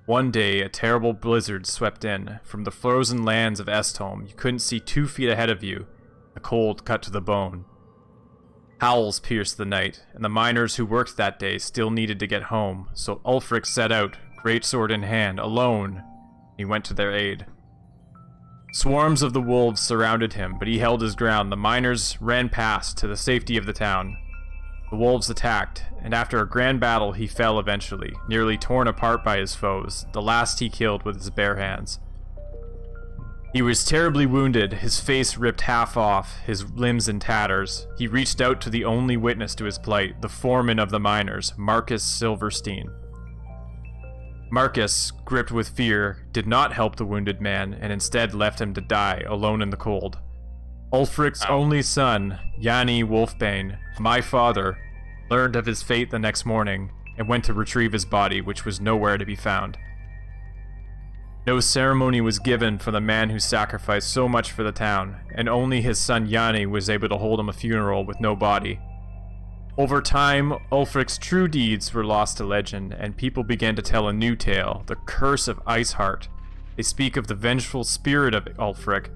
[SPEAKER 1] One day, a terrible blizzard swept in. From the frozen lands of Estholm, you couldn't see 2 feet ahead of you. The cold cut to the bone. Howls pierced the night, and the miners who worked that day still needed to get home, so Ulfric set out, greatsword in hand, alone. He went to their aid. Swarms of the wolves surrounded him, but he held his ground. The miners ran past to the safety of the town. The wolves attacked, and after a grand battle he fell eventually, nearly torn apart by his foes, the last he killed with his bare hands. He was terribly wounded, his face ripped half off, his limbs in tatters. He reached out to the only witness to his plight, the foreman of the miners, Marcus Silverstein. Marcus, gripped with fear, did not help the wounded man, and instead left him to die alone in the cold. Ulfric's only son, Yanni Wolfbane, my father, learned of his fate the next morning, and went to retrieve his body, which was nowhere to be found. No ceremony was given for the man who sacrificed so much for the town, and only his son Yanni was able to hold him a funeral with no body. Over time, Ulfric's true deeds were lost to legend, and people began to tell a new tale, the Curse of Iceheart. They speak of the vengeful spirit of Ulfric,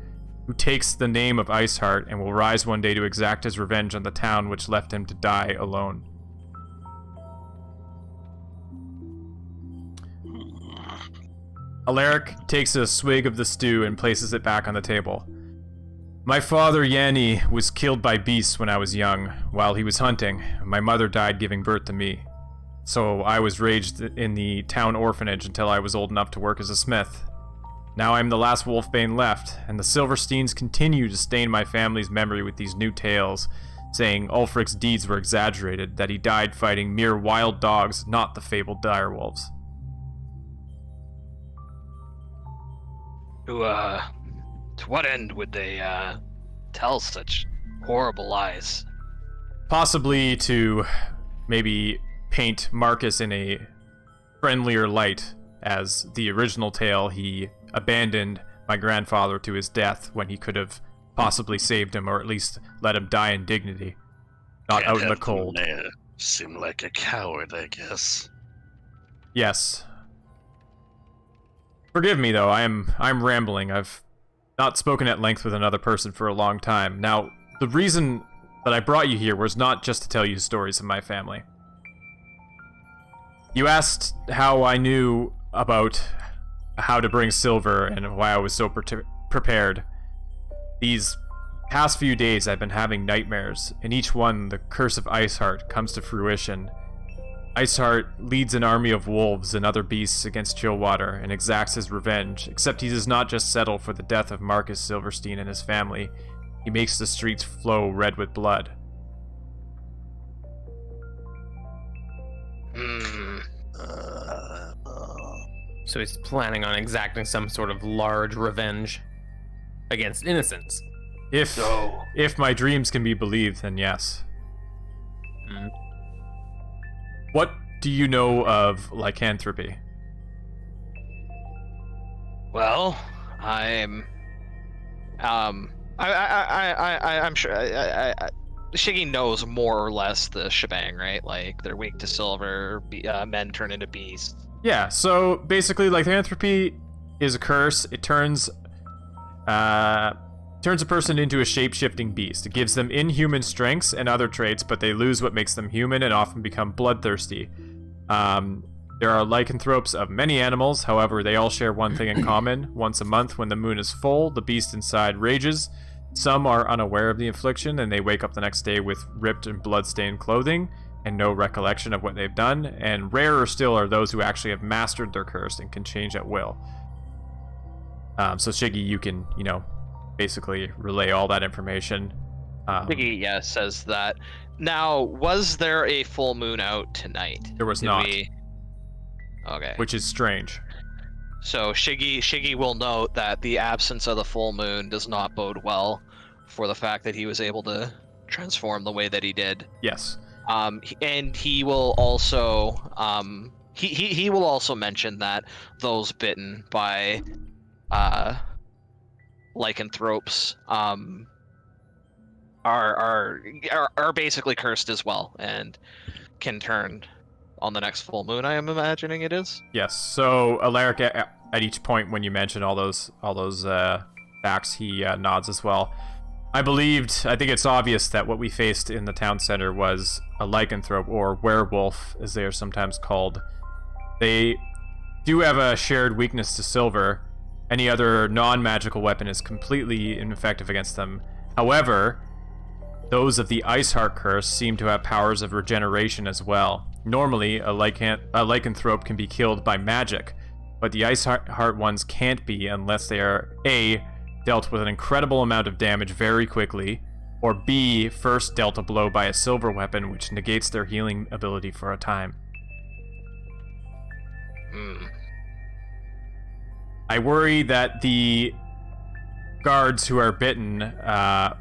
[SPEAKER 1] who takes the name of Iceheart and will rise one day to exact his revenge on the town which left him to die alone. Alaric takes a swig of the stew and places it back on the table. My father, Yanni, was killed by beasts when I was young, while he was hunting. My mother died giving birth to me. So I was raised in the town orphanage until I was old enough to work as a smith. Now I'm the last Wolfbane left, and the Silversteins continue to stain my family's memory with these new tales, saying Ulfric's deeds were exaggerated, that he died fighting mere wild dogs, not the fabled direwolves.
[SPEAKER 6] To what end would they tell such horrible lies?
[SPEAKER 1] Possibly to maybe paint Marcus in a friendlier light. As the original tale, he abandoned my grandfather to his death when he could have possibly saved him, or at least let him die in dignity, not out in the cold.
[SPEAKER 4] Seem like a coward, I guess.
[SPEAKER 1] Yes. Forgive me, though. I'm rambling. I've not spoken at length with another person for a long time. Now, the reason that I brought you here was not just to tell you stories of my family. You asked how I knew about how to bring silver and why I was so prepared. These past few days I've been having nightmares. In each one, the curse of Iceheart comes to fruition. Iceheart leads an army of wolves and other beasts against Chillwater and exacts his revenge, except he does not just settle for the death of Marcus Silverstein and his family. He makes the streets flow red with blood.
[SPEAKER 2] So he's planning on exacting some sort of large revenge against innocents.
[SPEAKER 1] If my dreams can be believed, then yes. What do you know of lycanthropy?
[SPEAKER 3] Well, I'm sure Shiggy knows more or less the shebang, right? Like they're weak to silver, men turn into beasts.
[SPEAKER 1] Yeah, so basically lycanthropy is a curse. It turns a person into a shape-shifting beast. It gives them inhuman strengths and other traits, but they lose what makes them human and often become bloodthirsty. There are lycanthropes of many animals, however, they all share one thing in common. Once a month, when the moon is full, the beast inside rages. Some are unaware of the affliction, and they wake up the next day with ripped and blood-stained clothing and no recollection of what they've done. And rarer still are those who actually have mastered their curse and can change at will. So Shiggy, you can, basically relay all that information.
[SPEAKER 3] Shiggy, says that. Now, was there a full moon out tonight?
[SPEAKER 1] There was not.
[SPEAKER 3] Okay.
[SPEAKER 1] Which is strange.
[SPEAKER 3] So Shiggy will note that the absence of the full moon does not bode well for the fact that he was able to transform the way that he did.
[SPEAKER 1] Yes.
[SPEAKER 3] And he will also he will also mention that those bitten by lycanthropes are basically cursed as well and can turn on the next full moon. I am imagining it is.
[SPEAKER 1] Yes. So Alaric, at each point when you mention all those facts, he nods as well. I think it's obvious that what we faced in the town center was a lycanthrope, or werewolf, as they are sometimes called. They do have a shared weakness to silver. Any other non-magical weapon is completely ineffective against them. However, those of the Iceheart curse seem to have powers of regeneration as well. Normally, a lycanthrope can be killed by magic, but the Iceheart ones can't be unless they are A, dealt with an incredible amount of damage very quickly, or B, first dealt a blow by a silver weapon which negates their healing ability for a time. I worry that the guards who are bitten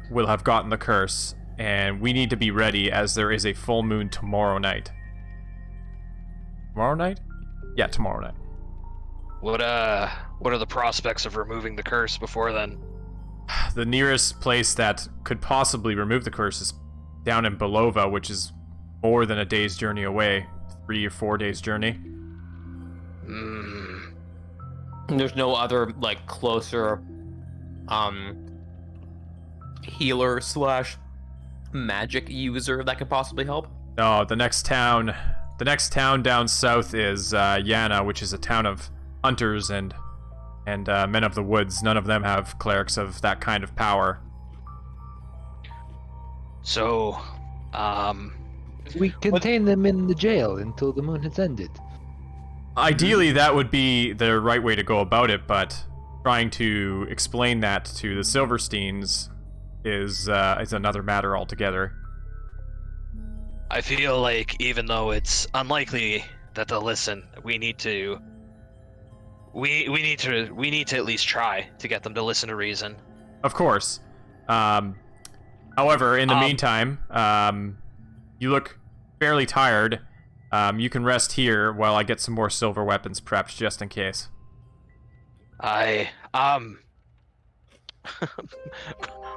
[SPEAKER 1] will have gotten the curse, and we need to be ready as there is a full moon tomorrow night. Tomorrow night? Yeah, tomorrow night.
[SPEAKER 6] What are the prospects of removing the curse before then?
[SPEAKER 1] The nearest place that could possibly remove the curse is down in Belova, which is more than a day's journey away. 3 or 4 days journey.
[SPEAKER 2] There's no other, closer healer / magic user that could possibly help?
[SPEAKER 1] No, the next town down south is Yana, which is a town of hunters and men of the woods. None of them have clerics of that kind of power.
[SPEAKER 6] So,
[SPEAKER 7] we contain them in the jail until the moon has ended.
[SPEAKER 1] Ideally, that would be the right way to go about it, but trying to explain that to the Silversteins is another matter altogether.
[SPEAKER 6] I feel like even though it's unlikely that they'll listen, we need to at least try to get them to listen to reason.
[SPEAKER 1] Of course. However, in the meantime, you look fairly tired. You can rest here while I get some more silver weapons prepped, just in case.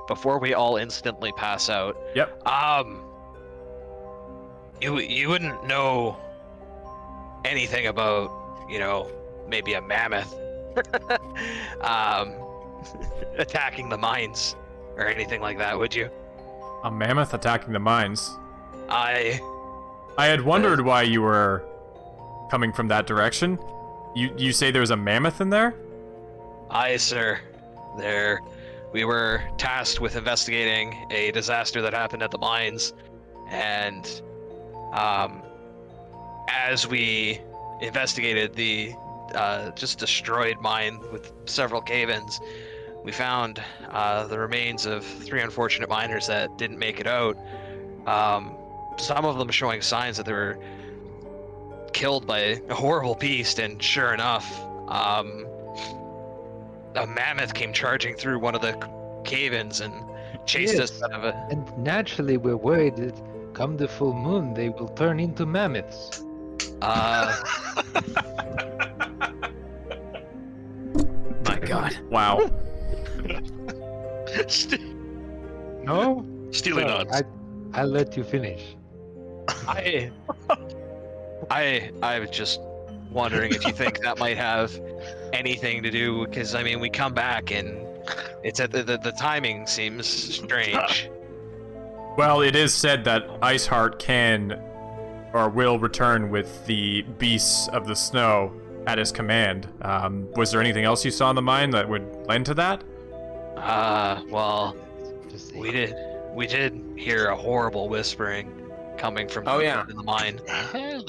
[SPEAKER 3] Before we all instantly pass out.
[SPEAKER 1] Yep.
[SPEAKER 6] You wouldn't know anything about, maybe a mammoth attacking the mines or anything like that, would you?
[SPEAKER 1] A mammoth attacking the mines?
[SPEAKER 6] I
[SPEAKER 1] had wondered why you were coming from that direction. You say there's a mammoth in there?
[SPEAKER 6] Aye, sir. We were tasked with investigating a disaster that happened at the mines, and as we investigated the just destroyed mine with several cave-ins, we found the remains of 3 unfortunate miners that didn't make it out. Some of them showing signs that they were killed by a horrible beast, and sure enough, a mammoth came charging through one of the cave-ins and chased us
[SPEAKER 7] Yes.
[SPEAKER 6] out of it.
[SPEAKER 7] And naturally, we're worried that come the full moon, they will turn into mammoths.
[SPEAKER 2] My God.
[SPEAKER 1] Wow.
[SPEAKER 7] No?
[SPEAKER 4] Steely
[SPEAKER 7] Sorry,
[SPEAKER 4] nods.
[SPEAKER 7] I'll let you finish.
[SPEAKER 6] I was just wondering if you think that might have anything to do, because I mean we come back and it's at the timing seems strange.
[SPEAKER 1] Well, it is said that Iceheart can or will return with the beasts of the snow at his command. Was there anything else you saw in the mine that would lend to that?
[SPEAKER 6] Well,
[SPEAKER 7] Just say-
[SPEAKER 6] we did hear a horrible whispering coming from
[SPEAKER 2] Oh, yeah.
[SPEAKER 6] in the mine.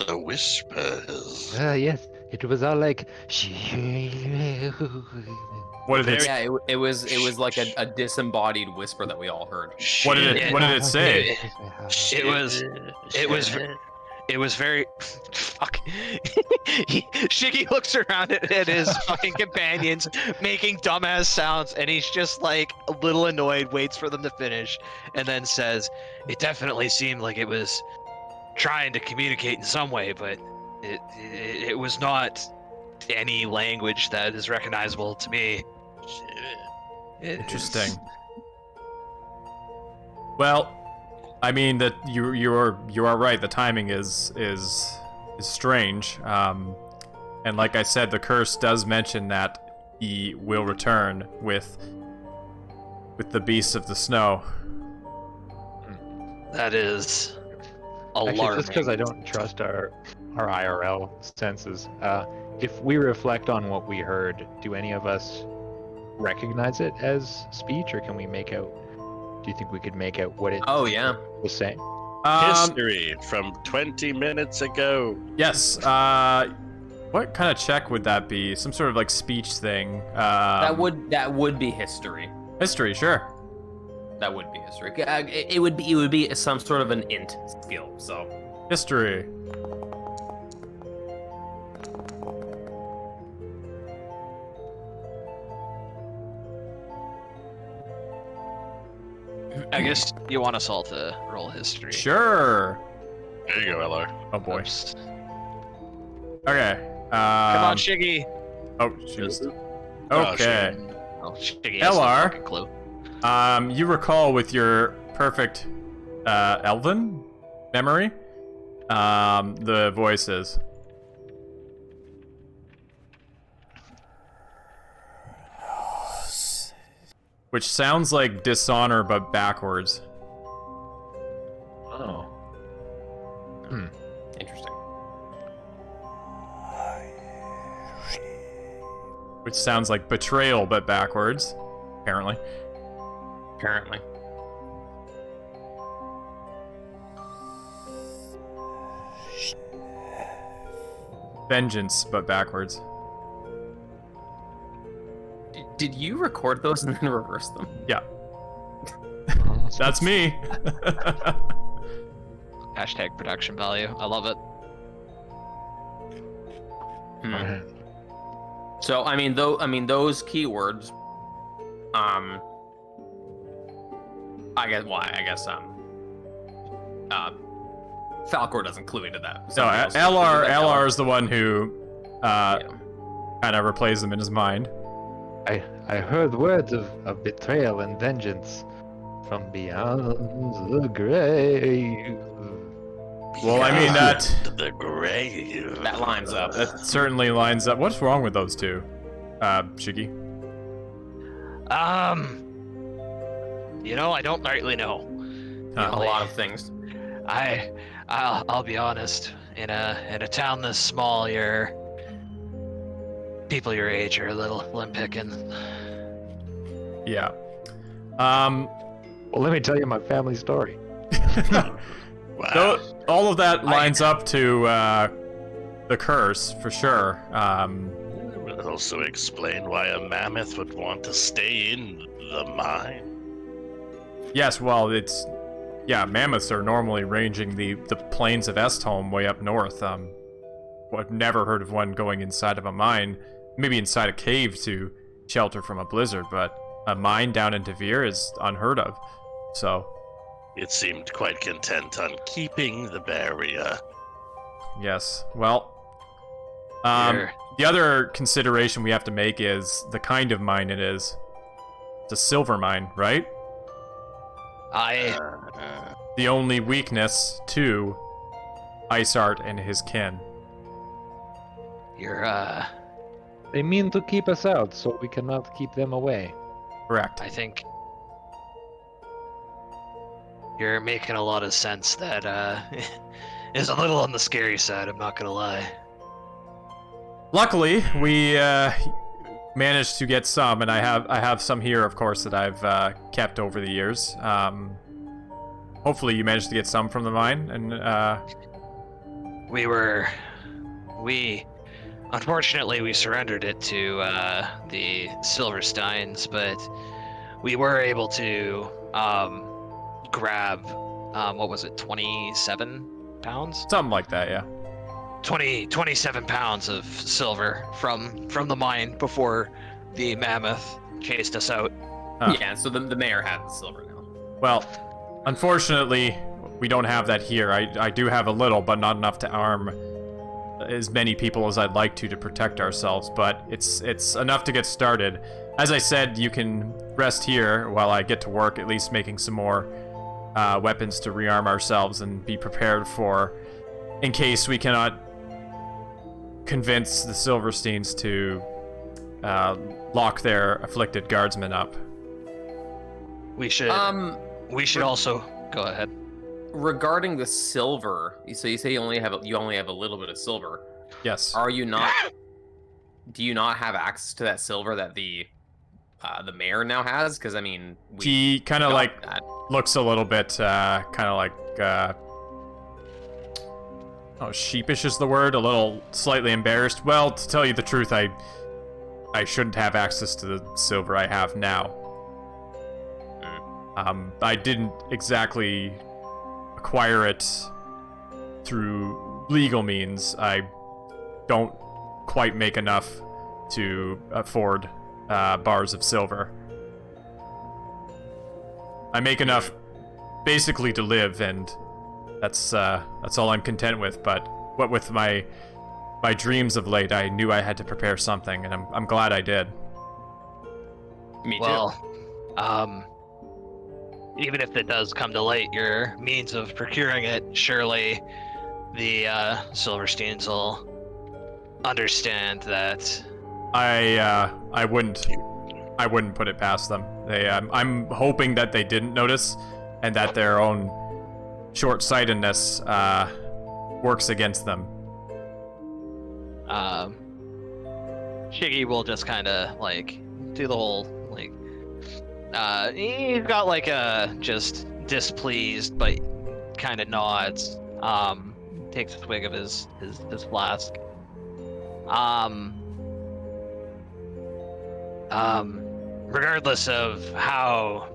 [SPEAKER 4] The whispers.
[SPEAKER 7] Yes, it was all like.
[SPEAKER 1] What did it?
[SPEAKER 2] Yeah, it was like a disembodied whisper that we all heard.
[SPEAKER 1] What did it? What did it say?
[SPEAKER 6] It was very fuck. Shiggy looks around at his fucking companions making dumbass sounds, and he's just like a little annoyed, waits for them to finish, and then says, "It definitely seemed like it was trying to communicate in some way, but it was not any language that is recognizable to me."
[SPEAKER 1] Interesting. Well, I mean that you are right. The timing is strange. And like I said, the curse does mention that he will return with the beasts of the snow.
[SPEAKER 6] That is alarming.
[SPEAKER 5] Actually, just because I don't trust our IRL senses, if we reflect on what we heard, do any of us recognize it as speech, or can we make out? Do you think we could make out what it
[SPEAKER 2] Oh yeah.
[SPEAKER 5] was saying?
[SPEAKER 4] History from 20 minutes ago.
[SPEAKER 1] Yes. What kind of check would that be? Some sort of like speech thing.
[SPEAKER 2] That would be history.
[SPEAKER 1] History, sure.
[SPEAKER 2] That would be history. It would be some sort of an int skill. So
[SPEAKER 1] History.
[SPEAKER 6] I guess you want us all to roll history.
[SPEAKER 1] Sure.
[SPEAKER 4] There you go, LR.
[SPEAKER 1] Oh boy.
[SPEAKER 6] Oops.
[SPEAKER 1] Okay.
[SPEAKER 6] Come on, Shiggy.
[SPEAKER 1] Oh, shoot.
[SPEAKER 4] Oh,
[SPEAKER 1] Okay.
[SPEAKER 6] Oh, Shiggy has no
[SPEAKER 1] LR.
[SPEAKER 6] fucking clue.
[SPEAKER 1] You recall with your perfect elven memory, the voices. Which sounds like dishonor but backwards.
[SPEAKER 5] Oh.
[SPEAKER 2] interesting.
[SPEAKER 1] Which sounds like betrayal but backwards, apparently.
[SPEAKER 2] Apparently.
[SPEAKER 1] Vengeance but backwards.
[SPEAKER 2] Did you record those and then reverse them?
[SPEAKER 1] Yeah. That's me.
[SPEAKER 6] Hashtag production value. I love it.
[SPEAKER 2] Hmm. So I mean, those keywords. I guess Falcor doesn't clue into that.
[SPEAKER 1] No,
[SPEAKER 2] Somebody else
[SPEAKER 1] LR is the one who
[SPEAKER 2] Yeah.
[SPEAKER 1] kind of replays them in his mind.
[SPEAKER 7] I heard words of betrayal and vengeance from beyond the grave.
[SPEAKER 1] Well, I mean that
[SPEAKER 4] The grave.
[SPEAKER 2] That lines up.
[SPEAKER 1] that certainly lines up. What's wrong with those two, Shiggy?
[SPEAKER 6] I don't rightly know.
[SPEAKER 2] A lot of things.
[SPEAKER 6] I'll be honest. In a town this small, people your age are a little slim picking.
[SPEAKER 1] Yeah.
[SPEAKER 5] Well, let me tell you my family story.
[SPEAKER 4] Wow.
[SPEAKER 1] So, all of that lines up to the curse for sure.
[SPEAKER 4] It would also explain why a mammoth would want to stay in the mine.
[SPEAKER 1] Yes, well, mammoths are normally ranging the plains of Estholm way up north. I've never heard of one going inside of a mine, maybe inside a cave to shelter from a blizzard, but a mine down in Devere is unheard of. So,
[SPEAKER 4] It seemed quite content on keeping the barrier.
[SPEAKER 1] yes. Well,
[SPEAKER 6] Here.
[SPEAKER 1] the other consideration we have to make is the kind of mine it is. It's a silver mine, right? The only weakness to Iceart and his kin.
[SPEAKER 6] You're
[SPEAKER 7] They mean to keep us out, so we cannot keep them away.
[SPEAKER 1] Correct.
[SPEAKER 6] I think you're making a lot of sense that is a little on the scary side, I'm not gonna lie.
[SPEAKER 1] Luckily, we managed to get some, and I have some here, of course, that I've kept over the years. Hopefully, you managed to get some from the mine, and
[SPEAKER 6] Unfortunately, we surrendered it to the Silversteins, but we were able to grab, what was it, 27 pounds?
[SPEAKER 1] something like that. Yeah.
[SPEAKER 6] 27 pounds of silver from the mine before the mammoth chased us out.
[SPEAKER 1] Huh.
[SPEAKER 2] Yeah, so the mayor has the silver now.
[SPEAKER 1] Well, unfortunately, we don't have that here. I do have a little, but not enough to arm as many people as I'd like to protect ourselves. But it's enough to get started. As I said, you can rest here while I get to work, at least making some more weapons to rearm ourselves and be prepared for, in case we cannot convince the Silversteins to lock their afflicted guardsmen up.
[SPEAKER 6] We should also go ahead.
[SPEAKER 2] Regarding the silver, so you say you only have a little bit of silver.
[SPEAKER 1] Yes.
[SPEAKER 2] Are you not? Do you not have access to that silver that the mayor now has? Because I mean,
[SPEAKER 1] He kind of
[SPEAKER 2] got
[SPEAKER 1] like
[SPEAKER 2] that.
[SPEAKER 1] looks a little bit kind of like sheepish is the word, a little slightly embarrassed. Well, to tell you the truth, I shouldn't have access to the silver I have now. I didn't exactly acquire it through legal means. I don't quite make enough to afford bars of silver. I make enough basically to live, and that's all I'm content with. But what with my dreams of late, I knew I had to prepare something, and I'm glad I did.
[SPEAKER 2] Me too.
[SPEAKER 6] Well, even if it does come to light, your means of procuring it, surely the Silversteins will understand that.
[SPEAKER 1] I wouldn't put it past them. I'm hoping that they didn't notice, and that their own short-sightedness works against them.
[SPEAKER 6] Shiggy will just kind of like do the whole like. He's got like a just displeased, but kind of nods. Takes a swig of his flask. Regardless of how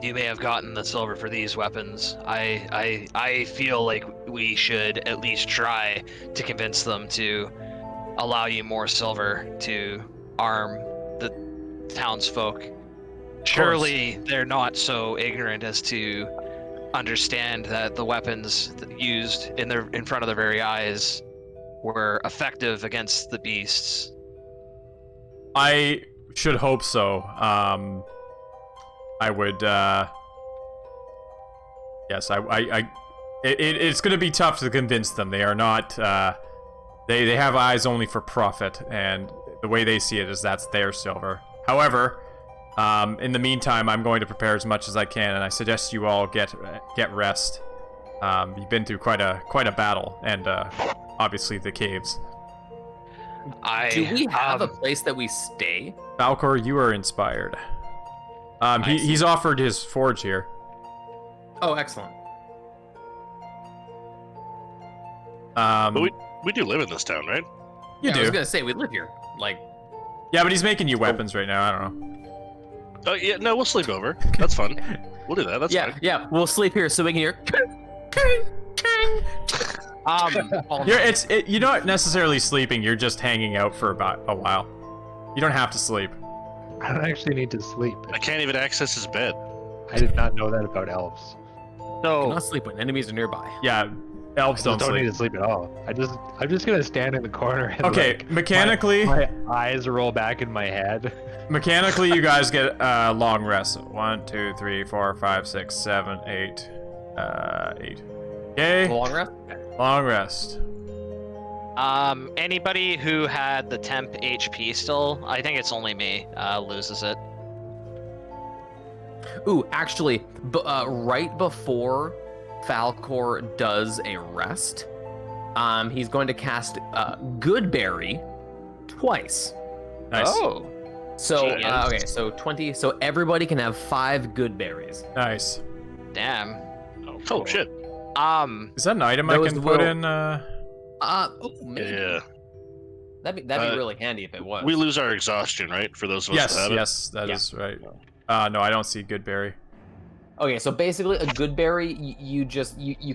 [SPEAKER 6] you may have gotten the silver for these weapons, I feel like we should at least try to convince them to allow you more silver to arm the townsfolk. Surely they're not so ignorant as to understand that the weapons used in front of their very eyes were effective against the beasts.
[SPEAKER 1] I should hope so. I would. Yes, it's going to be tough to convince them. They are not. They have eyes only for profit, and the way they see it is that's their silver. However, in the meantime, I'm going to prepare as much as I can, and I suggest you all get rest. You've been through quite a battle, and obviously the caves.
[SPEAKER 2] Do we have a place that we stay?
[SPEAKER 1] Falcor, you are inspired. He's offered his forge here.
[SPEAKER 2] Oh, excellent.
[SPEAKER 4] But we do live in this town, right?
[SPEAKER 1] You
[SPEAKER 2] I
[SPEAKER 1] do.
[SPEAKER 2] was gonna say we live here. Like,
[SPEAKER 1] Yeah, but he's making you weapons right now. I don't know.
[SPEAKER 4] Oh yeah, no, we'll sleep over. That's fun. We'll do that. That's
[SPEAKER 2] yeah,
[SPEAKER 4] fine.
[SPEAKER 2] yeah. We'll sleep here so we can hear.
[SPEAKER 1] You're not necessarily sleeping. You're just hanging out for about a while. You don't have to sleep.
[SPEAKER 5] I don't actually need to sleep.
[SPEAKER 4] I can't even access his bed.
[SPEAKER 5] I did not know that about elves.
[SPEAKER 6] So
[SPEAKER 2] Not sleep when enemies are nearby.
[SPEAKER 1] Yeah,
[SPEAKER 5] I
[SPEAKER 1] elves
[SPEAKER 5] just
[SPEAKER 1] don't
[SPEAKER 5] need
[SPEAKER 1] sleep.
[SPEAKER 5] to sleep at all. I'm just gonna stand in the corner and
[SPEAKER 1] Okay,
[SPEAKER 5] like,
[SPEAKER 1] mechanically,
[SPEAKER 5] my eyes roll back in my head.
[SPEAKER 1] mechanically, you guys get long rest. 1, 2, 3, 4, 5, 6, 7, 8, 8. Okay,
[SPEAKER 2] Long rest.
[SPEAKER 1] long rest.
[SPEAKER 6] anybody who had the temp HP still, I think it's only me, loses it.
[SPEAKER 2] Ooh, actually, right before Falcor does a rest, he's going to cast Goodberry twice.
[SPEAKER 1] Nice,
[SPEAKER 6] Oh.
[SPEAKER 2] So
[SPEAKER 6] Jeez.
[SPEAKER 2] okay, so 20. So everybody can have 5 good berries.
[SPEAKER 1] nice.
[SPEAKER 6] Damn.
[SPEAKER 4] Oh shit.
[SPEAKER 1] Is that an item I
[SPEAKER 2] Those
[SPEAKER 1] can put
[SPEAKER 2] will-
[SPEAKER 1] in?
[SPEAKER 2] Maybe.
[SPEAKER 4] Yeah.
[SPEAKER 2] That'd be really handy if it was.
[SPEAKER 4] We lose our exhaustion, right? For those of us
[SPEAKER 1] Yes,
[SPEAKER 4] that have
[SPEAKER 1] yes, that
[SPEAKER 2] Yeah.
[SPEAKER 1] is right. No, I don't see Goodberry.
[SPEAKER 2] Okay, so basically a good berry, you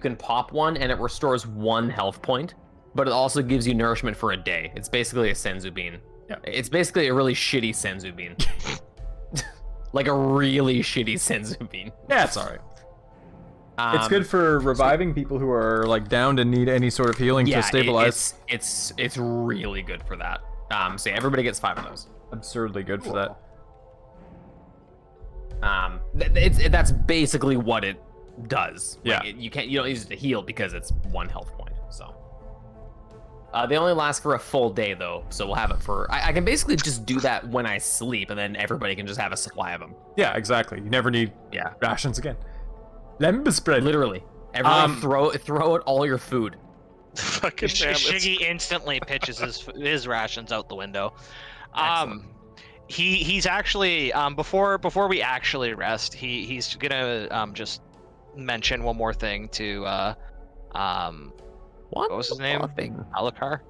[SPEAKER 2] can pop one and it restores 1 health point, but it also gives you nourishment for a day. It's basically a senzu bean.
[SPEAKER 1] Yeah.
[SPEAKER 2] It's basically a really shitty senzu bean. Like a really shitty senzu bean.
[SPEAKER 1] Yeah, it's alright. It's
[SPEAKER 2] Um,
[SPEAKER 1] good for reviving people who are like down to need any sort of healing
[SPEAKER 2] Yeah,
[SPEAKER 1] to stabilize.
[SPEAKER 2] it's really good for that. So yeah, everybody gets 5 of those.
[SPEAKER 1] Absurdly good for that.
[SPEAKER 2] That's basically what it does.
[SPEAKER 1] Yeah.
[SPEAKER 2] You don't use it to heal because it's 1 health point. So they only last for a full day though, so we'll have it for. I can basically just do that when I sleep, and then everybody can just have a supply of them.
[SPEAKER 1] Yeah, exactly. You never need
[SPEAKER 2] Yeah,
[SPEAKER 1] rations again. Lemon spread.
[SPEAKER 2] literally. Everybody throw out all your food.
[SPEAKER 4] Fucking mammoths.
[SPEAKER 6] Shiggy instantly pitches his rations out the window.
[SPEAKER 2] Excellent.
[SPEAKER 6] He's actually before we actually rest, he's gonna just mention one more thing to what was his name? Alucard?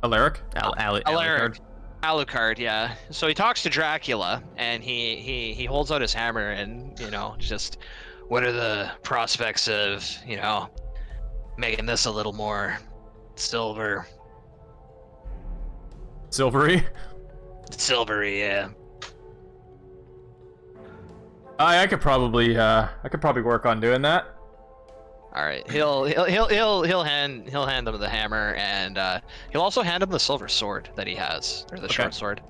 [SPEAKER 1] Alaric?
[SPEAKER 2] Alucard.
[SPEAKER 6] Alucard, yeah. So he talks to Dracula and he holds out his hammer and just what are the prospects of making this a little more silvery, yeah.
[SPEAKER 1] I could probably work on doing that.
[SPEAKER 6] All right, he'll hand him the hammer, and he'll also hand him the silver sword that he has, or the short sword.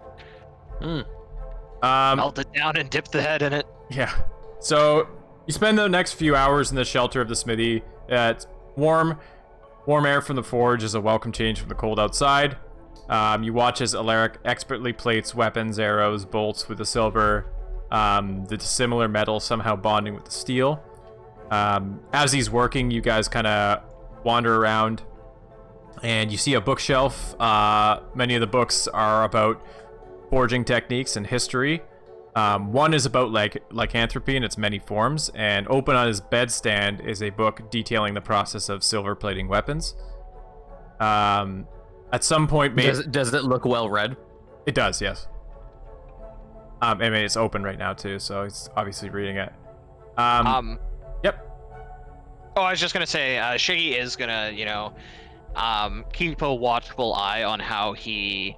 [SPEAKER 6] Melt it down and dip the head in it.
[SPEAKER 1] Yeah. So you spend the next few hours in the shelter of the smithy. It's warm air from the forge is a welcome change from the cold outside. You watch as Alaric expertly plates weapons, arrows, bolts with the silver, the dissimilar metal somehow bonding with the steel. As he's working, you guys kind of wander around, and you see a bookshelf. Many of the books are about forging techniques and history. One is about lycanthropy in its many forms, and open on his bedstand is a book detailing the process of silver plating weapons. At some point,
[SPEAKER 2] Does it look well read?
[SPEAKER 1] it does, yes. I mean, it's open right now too, so he's obviously reading it. Yep.
[SPEAKER 6] Oh, I was just gonna say, Shiggy is gonna, keep a watchful eye on how he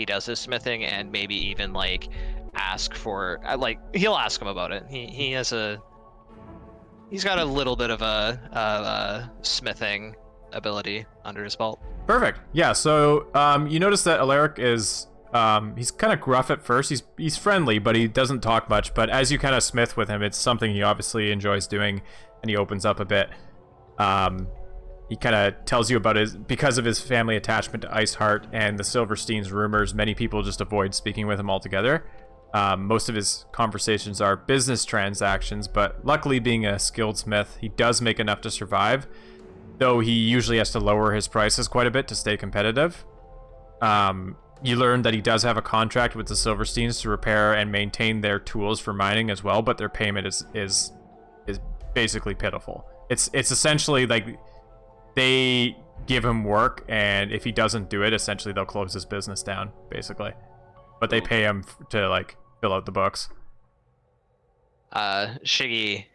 [SPEAKER 6] does his smithing, and maybe even ask for, he'll ask him about it. He's got a little bit of a smithing ability under his belt.
[SPEAKER 1] Perfect. Yeah. So you notice that Alaric is he's kind of gruff at first. He's friendly, but he doesn't talk much. But as you kind of smith with him, it's something he obviously enjoys doing, and he opens up a bit. He kind of tells you about because of his family attachment to Iceheart and the Silverstein's rumors, many people just avoid speaking with him altogether. Most of his conversations are business transactions, but luckily, being a skilled smith, he does make enough to survive, though he usually has to lower his prices quite a bit to stay competitive. you learn that he does have a contract with the Silversteins to repair and maintain their tools for mining as well, but their payment is basically pitiful. It's essentially like they give him work, and if he doesn't do it, essentially they'll close his business down, basically. But they pay him to like fill out the books.
[SPEAKER 6] Shiggy,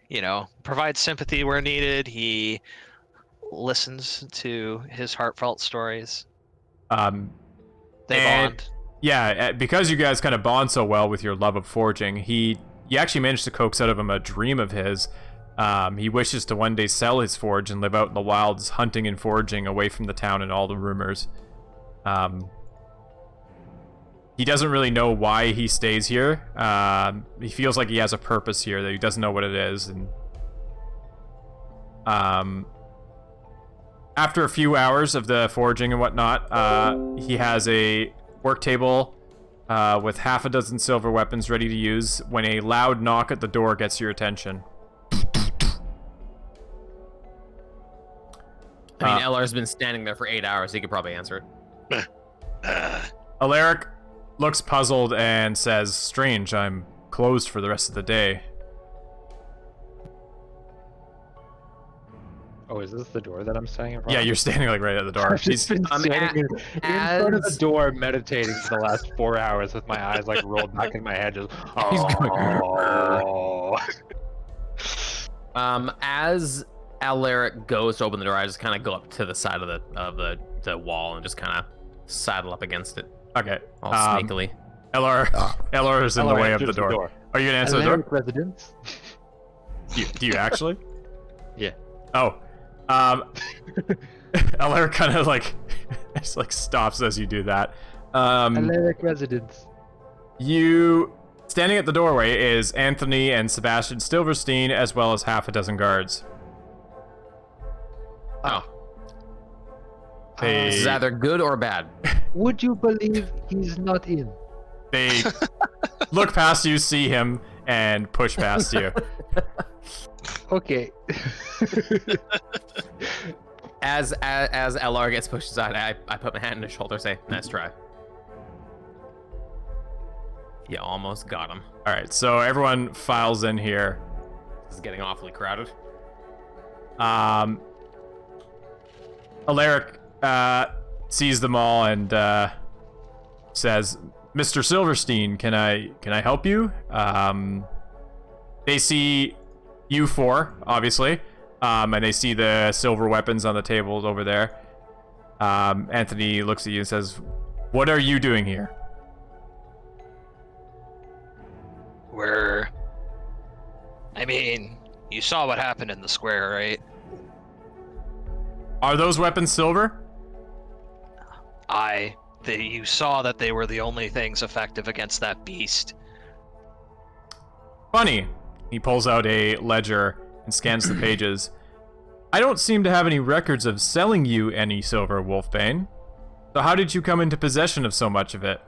[SPEAKER 6] provides sympathy where needed. He listens to his heartfelt stories. They bond.
[SPEAKER 1] Yeah, because you guys kind of bond so well with your love of forging, you actually managed to coax out of him a dream of his. He wishes to one day sell his forge and live out in the wilds, hunting and forging away from the town and all the rumors. He doesn't really know why he stays here. He feels like he has a purpose here that he doesn't know what it is. And after a few hours of the forging and whatnot, he has a work table with half a dozen silver weapons ready to use when a loud knock at the door gets your attention.
[SPEAKER 2] I mean, Ellar's been standing there for 8 hours. He could probably answer it.
[SPEAKER 1] Alaric looks puzzled and says, "Strange, I'm closed for the rest of the day."
[SPEAKER 5] Oh, is this the door that I'm standing in front
[SPEAKER 1] Yeah,
[SPEAKER 5] of?
[SPEAKER 1] you're standing like right at the door.
[SPEAKER 5] I've just been standing in front of the door, meditating for the last 4 hours with my eyes like rolled back in my head. Just
[SPEAKER 2] As Alaric goes to open the door, I just kind of go up to the side of the wall and just kind of saddle up against it,
[SPEAKER 1] Okay.
[SPEAKER 2] all sneakily.
[SPEAKER 1] Ellar is in the way of the door. Are you gonna answer the door?
[SPEAKER 5] Alaric residence.
[SPEAKER 1] Do you actually?
[SPEAKER 5] Yeah.
[SPEAKER 1] Oh. Alaric kind of like just like stops as you do that.
[SPEAKER 5] Alaric residence.
[SPEAKER 1] You standing at the doorway is Anthony and Sebastian Silverstein, as well as half a dozen guards.
[SPEAKER 2] Oh.
[SPEAKER 1] They,
[SPEAKER 2] This is either good or bad.
[SPEAKER 7] Would you believe he's not in?
[SPEAKER 1] they look past you, see him, and push past you.
[SPEAKER 7] Okay.
[SPEAKER 2] As Ellar gets pushed aside, I put my hand on his shoulder and say, "Nice try." You almost got him.
[SPEAKER 1] All right, so everyone files in here.
[SPEAKER 2] This is getting awfully crowded.
[SPEAKER 1] Alaric sees them all and says, "Mr. Silverstein, can I help you?" They see you four, obviously, and they see the silver weapons on the tables over there. Anthony looks at you and says, "What are you doing here?"
[SPEAKER 6] You saw what happened in the square, right?
[SPEAKER 1] Are those weapons silver?
[SPEAKER 6] You saw that they were the only things effective against that beast.
[SPEAKER 1] Funny. He pulls out a ledger and scans the pages. "I don't seem to have any records of selling you any silver, Wolfbane. So how did you come into possession of so much of it?"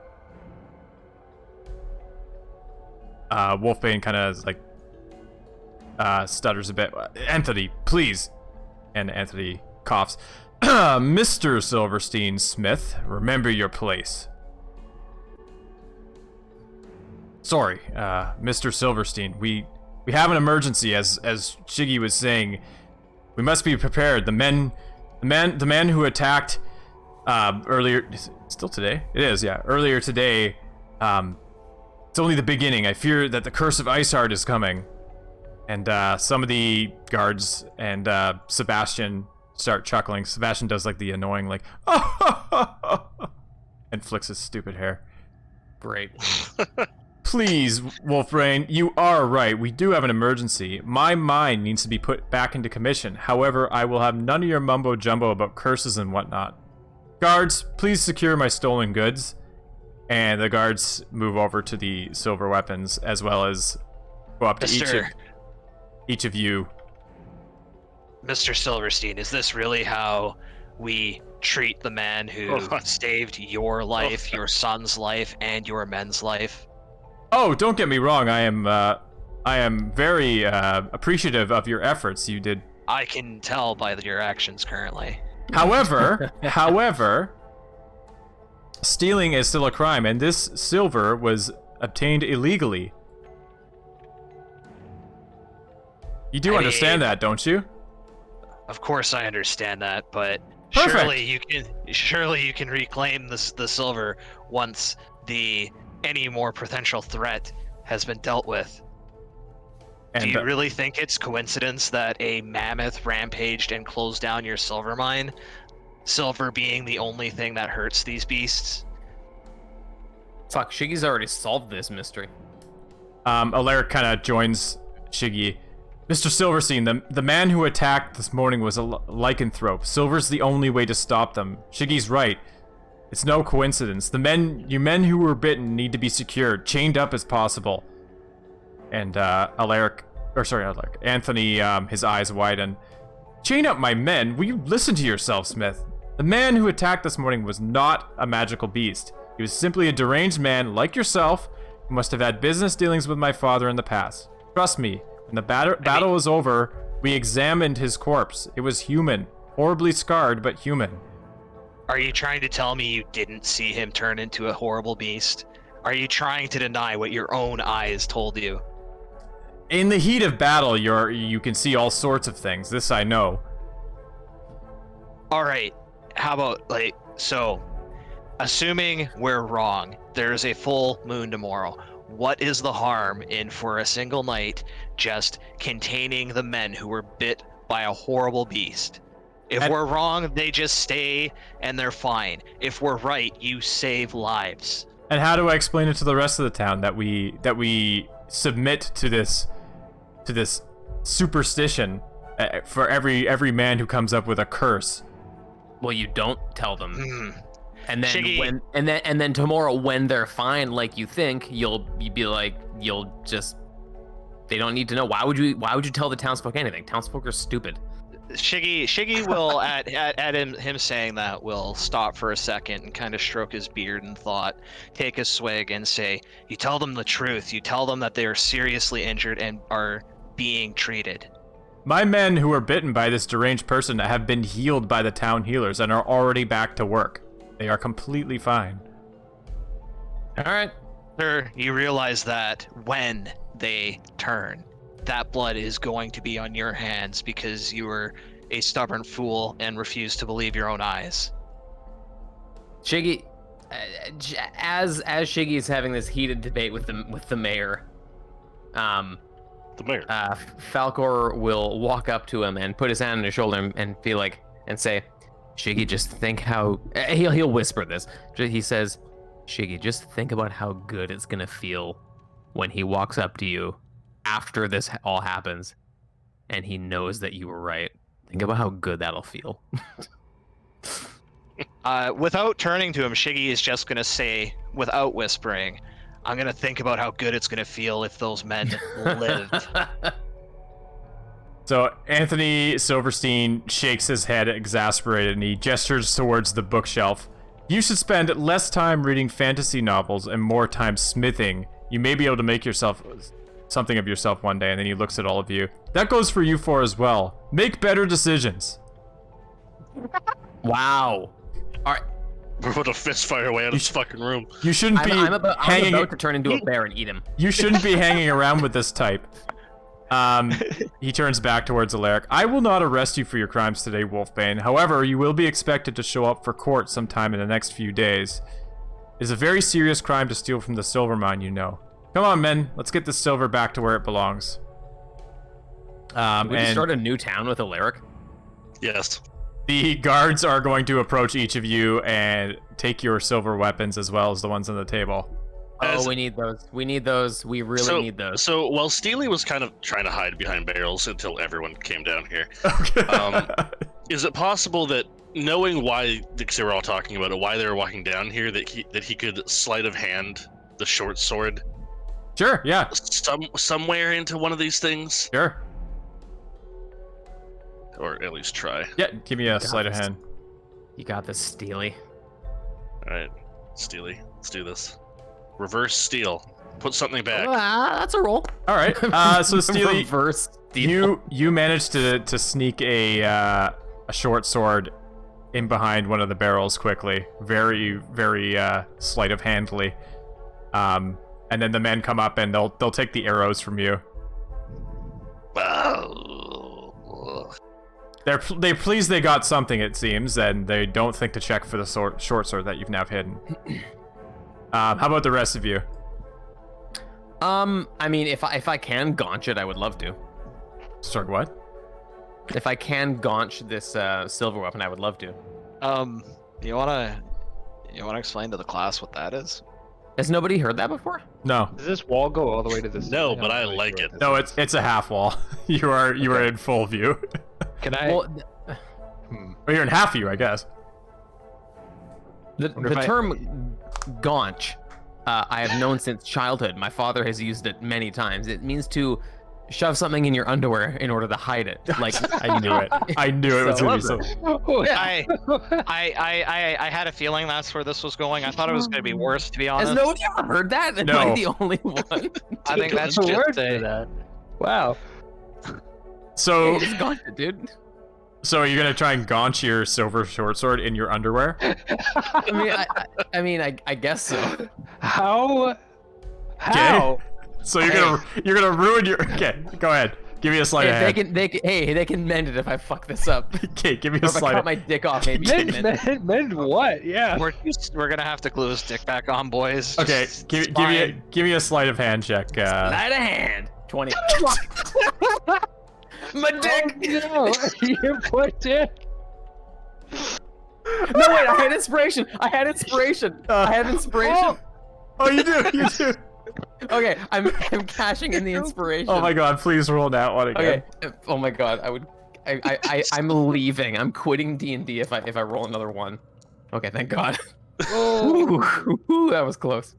[SPEAKER 1] Wolfbane kind of like stutters a bit. "Anthony, please." And Anthony coughs. "Mr. Silverstein Smith, remember your place." "Sorry, Mr. Silverstein, we have an emergency, as Shiggy was saying. We must be prepared. The man who attacked earlier, still today? It is, yeah. Earlier today, it's only the beginning. I fear that the curse of Iceheart is coming." And some of the guards and Sebastian start chuckling. Sebastian does like the annoying like and flicks his stupid hair.
[SPEAKER 2] Great.
[SPEAKER 1] "Please, Wolfbane, you are right. We do have an emergency. My mine needs to be put back into commission. However, I will have none of your mumbo jumbo about curses and whatnot. Guards, please secure my stolen goods." And the guards move over to the silver weapons, as well as go up to each of you.
[SPEAKER 6] Mr. Silverstein, is this really how we treat the man who saved your life, your son's life, and your men's life?
[SPEAKER 1] Oh, don't get me wrong. I am very appreciative of your efforts. You did.
[SPEAKER 6] I can tell by your actions currently.
[SPEAKER 1] However, stealing is still a crime, and this silver was obtained illegally. You do understand that, don't you?
[SPEAKER 6] Of course, I understand that, but
[SPEAKER 1] Perfect.
[SPEAKER 6] surely you can reclaim the silver once any more potential threat has been dealt with. Do you really think it's coincidence that a mammoth rampaged and closed down your silver mine? Silver being the only thing that hurts these beasts?
[SPEAKER 2] Fuck, Shiggy's already solved this mystery.
[SPEAKER 1] Alaric kind of joins Shiggy. Mr. Silverstein, the man who attacked this morning was a lycanthrope. Silver's the only way to stop them. Shiggy's right. It's no coincidence. You men who were bitten need to be secured, chained up as possible. And Anthony, his eyes widen. Chain up my men? Will you listen to yourself, Smith? The man who attacked this morning was not a magical beast. He was simply a deranged man like yourself who must have had business dealings with my father in the past. Trust me, when the battle was over, we examined his corpse. It was human. Horribly scarred, but human.
[SPEAKER 6] Are you trying to tell me you didn't see him turn into a horrible beast? Are you trying to deny what your own eyes told you?
[SPEAKER 1] In the heat of battle, you can see all sorts of things. This I know.
[SPEAKER 6] Alright, how about, so, assuming we're wrong, there's a full moon tomorrow. What is the harm in, for a single night, just containing the men who were bit by a horrible beast? If we're wrong, they just stay and they're fine. If we're right, you save lives.
[SPEAKER 1] And how do I explain it to the rest of the town that we submit to this superstition for every man who comes up with a curse?
[SPEAKER 2] Well, you don't tell them. And then
[SPEAKER 6] Shiggy.
[SPEAKER 2] and then tomorrow when they're fine like you think, you'll be like, they don't need to know. Why would you tell the townsfolk anything? Townsfolk are stupid.
[SPEAKER 6] Shiggy will at him saying that will stop for a second and kind of stroke his beard in thought, take a swig and say, you tell them the truth. You tell them that they are seriously injured and are being treated.
[SPEAKER 1] My men who were bitten by this deranged person have been healed by the town healers and are already back to work. They are completely fine.
[SPEAKER 2] All right.
[SPEAKER 6] Sir, you realize that when they turn, that blood is going to be on your hands because you were a stubborn fool and refused to believe your own eyes.
[SPEAKER 2] Shiggy, as Shiggy is having this heated debate with the mayor,
[SPEAKER 4] The mayor.
[SPEAKER 2] Falcor will walk up to him and put his hand on his shoulder and be like, and say, Shiggy, just think how he'll whisper this. He says, Shiggy, just think about how good it's gonna feel when he walks up to you after this all happens and he knows that you were right. Think about how good that'll feel.
[SPEAKER 6] Without turning to him, Shiggy is just gonna say, without whispering, I'm gonna think about how good it's gonna feel if those men lived.
[SPEAKER 1] So Anthony Silverstein shakes his head exasperated and he gestures towards the bookshelf. You should spend less time reading fantasy novels and more time smithing. You may be able to make yourself something of yourself one day. And then he looks at all of you. That goes for you four as well. Make better decisions.
[SPEAKER 2] Wow. All right.
[SPEAKER 4] We're about to fist fire away out of this fucking room.
[SPEAKER 1] You shouldn't be
[SPEAKER 2] I'm about
[SPEAKER 1] hanging.
[SPEAKER 2] to turn into a bear and eat him.
[SPEAKER 1] You shouldn't be hanging around with this type. He turns back towards Alaric. I will not arrest you for your crimes today, Wolfbane. However, you will be expected to show up for court sometime in the next few days. It's a very serious crime to steal from the silver mine, you know. Come on, men. Let's get this silver back to where it belongs.
[SPEAKER 2] We start a new town with Alaric.
[SPEAKER 4] Yes.
[SPEAKER 1] The guards are going to approach each of you and take your silver weapons as well as the ones on the table.
[SPEAKER 2] Oh, we need those. We need those. We really need those.
[SPEAKER 4] So while Steely was kind of trying to hide behind barrels until everyone came down here, is it possible that, knowing why, because they were all talking about it, why they were walking down here, that he could sleight of hand the short sword?
[SPEAKER 1] Sure, yeah.
[SPEAKER 4] Somewhere into one of these things?
[SPEAKER 1] Sure.
[SPEAKER 4] Or at least try.
[SPEAKER 1] Yeah, give me a sleight of hand.
[SPEAKER 2] You got this, Steely.
[SPEAKER 4] Alright, Steely, let's do this. Reverse steal. Put something back.
[SPEAKER 2] That's a roll.
[SPEAKER 1] All right. So Steely,
[SPEAKER 2] Reverse steal.
[SPEAKER 1] you managed to sneak a short sword in behind one of the barrels quickly, very, very sleight of handly. And then the men come up and they'll take the arrows from you. They're pleased they got something, it seems, and they don't think to check for the short sword that you've now hidden. How about the rest of you?
[SPEAKER 2] I mean, if I can gaunch it, I would love to.
[SPEAKER 1] Sorry, what?
[SPEAKER 2] If I can gaunch this silver weapon, I would love to.
[SPEAKER 3] You wanna explain to the class what that is?
[SPEAKER 2] Has nobody heard that before?
[SPEAKER 1] No.
[SPEAKER 5] Does this wall go all the way to the
[SPEAKER 4] No,
[SPEAKER 5] ceiling?
[SPEAKER 4] but
[SPEAKER 5] I'm
[SPEAKER 4] I
[SPEAKER 5] not really
[SPEAKER 4] like
[SPEAKER 5] sure
[SPEAKER 4] it.
[SPEAKER 5] what
[SPEAKER 1] No,
[SPEAKER 5] this
[SPEAKER 1] it's a half wall. You are in full view.
[SPEAKER 5] Can I?
[SPEAKER 2] Well,
[SPEAKER 1] Or you're in half view, I guess.
[SPEAKER 2] the
[SPEAKER 5] Wonder if I-
[SPEAKER 2] term gaunch, I have known since childhood. My father has used it many times. It means to shove something in your underwear in order to hide it. Like
[SPEAKER 1] I knew it. I knew it was gonna be so.
[SPEAKER 3] I had a feeling that's where this was going. I thought it was gonna be worse, to be honest.
[SPEAKER 2] Has nobody ever heard that? Am I
[SPEAKER 1] No.
[SPEAKER 2] the only one?
[SPEAKER 3] I think that's
[SPEAKER 5] There's a word
[SPEAKER 3] just
[SPEAKER 5] for
[SPEAKER 3] a,
[SPEAKER 5] that. Wow.
[SPEAKER 1] So,
[SPEAKER 2] Hey, just gaunch it, dude.
[SPEAKER 1] so you're gonna try and gaunch your silver short sword in your underwear?
[SPEAKER 2] I mean, I guess so.
[SPEAKER 5] How? How?
[SPEAKER 1] So you're gonna ruin your. Okay, go ahead. Give me a sleight of
[SPEAKER 2] Hey,
[SPEAKER 1] hand.
[SPEAKER 2] they can mend it if I fuck this up.
[SPEAKER 1] Okay, give me
[SPEAKER 2] Or
[SPEAKER 1] a
[SPEAKER 2] if I
[SPEAKER 1] sleight
[SPEAKER 2] cut
[SPEAKER 1] of.
[SPEAKER 2] my dick off, maybe. they can mend it.
[SPEAKER 5] Mend what? Yeah.
[SPEAKER 3] we're gonna have to glue his dick back on, boys.
[SPEAKER 1] Okay,
[SPEAKER 3] Just-
[SPEAKER 1] give
[SPEAKER 3] it's
[SPEAKER 1] me
[SPEAKER 3] fine.
[SPEAKER 1] give me a sleight of hand check.
[SPEAKER 2] Sleight of hand. 20. My dick.
[SPEAKER 5] Oh, no, you put it.
[SPEAKER 2] No, wait, I had inspiration. I had inspiration.
[SPEAKER 1] Oh, you do.
[SPEAKER 2] Okay, I'm cashing in the inspiration.
[SPEAKER 1] Oh my god! Please roll that one again.
[SPEAKER 2] Okay. Oh my god, I'm leaving. I'm quitting D&D if I roll another one. Okay, thank God. Ooh, that was close.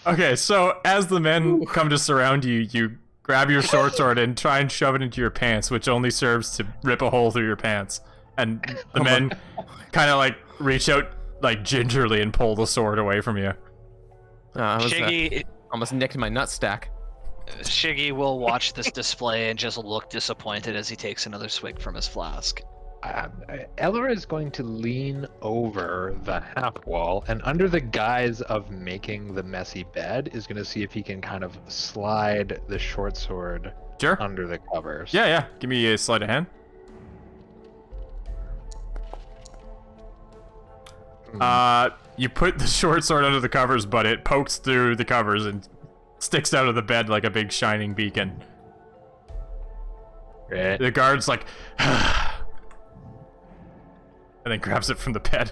[SPEAKER 1] Okay, so as the men come to surround you, you grab your short sword and try and shove it into your pants, which only serves to rip a hole through your pants. And the men kind of like reach out like gingerly and pull the sword away from you.
[SPEAKER 2] I was,
[SPEAKER 6] Shiggy,
[SPEAKER 2] almost nicked my nut stack.
[SPEAKER 6] Shiggy will watch this display and just look disappointed as he takes another swig from his flask.
[SPEAKER 5] Eller is going to lean over the half wall and under the guise of making the messy bed is going to see if he can kind of slide the short sword
[SPEAKER 1] Sure.
[SPEAKER 5] under the covers.
[SPEAKER 1] Yeah. Give me a sleight of hand. You put the short sword under the covers, but it pokes through the covers and sticks out of the bed like a big shining beacon.
[SPEAKER 5] Right.
[SPEAKER 1] The guard's like, and then grabs it from the bed.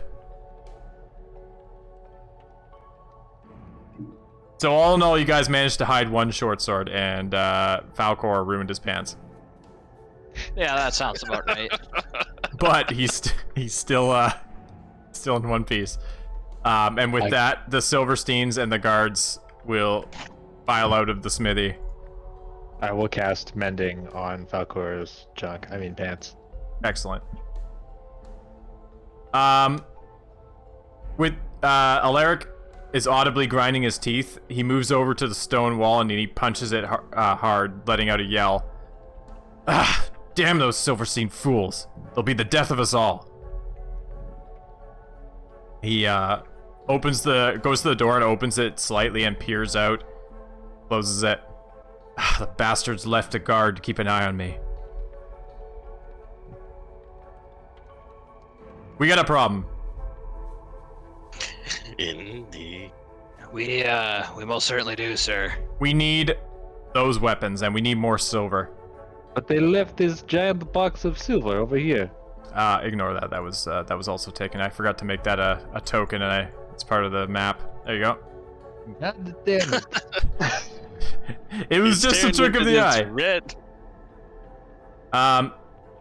[SPEAKER 1] So all in all, you guys managed to hide one short sword, and Falcor ruined his pants.
[SPEAKER 3] Yeah, that sounds about right.
[SPEAKER 1] But he's still in one piece. And with that, the Silversteins and the guards will file out of the smithy.
[SPEAKER 5] I will cast mending on Falcor's pants.
[SPEAKER 1] Excellent. With Alaric is audibly grinding his teeth, he moves over to the stone wall and he punches it hard, letting out a yell. Ah, damn those Silverstein fools! They'll be the death of us all. He goes to the door and opens it slightly and peers out, closes it. Ah, the bastards left a guard to keep an eye on me. We got a problem.
[SPEAKER 4] Indeed.
[SPEAKER 6] We most certainly do, sir.
[SPEAKER 1] We need those weapons, and we need more silver.
[SPEAKER 7] But they left this giant box of silver over here.
[SPEAKER 1] Ignore that. That was also taken. I forgot to make that a token, and it's part of the map. There you go.
[SPEAKER 7] God damn it.
[SPEAKER 1] It was just a trick of the eye.
[SPEAKER 4] Red.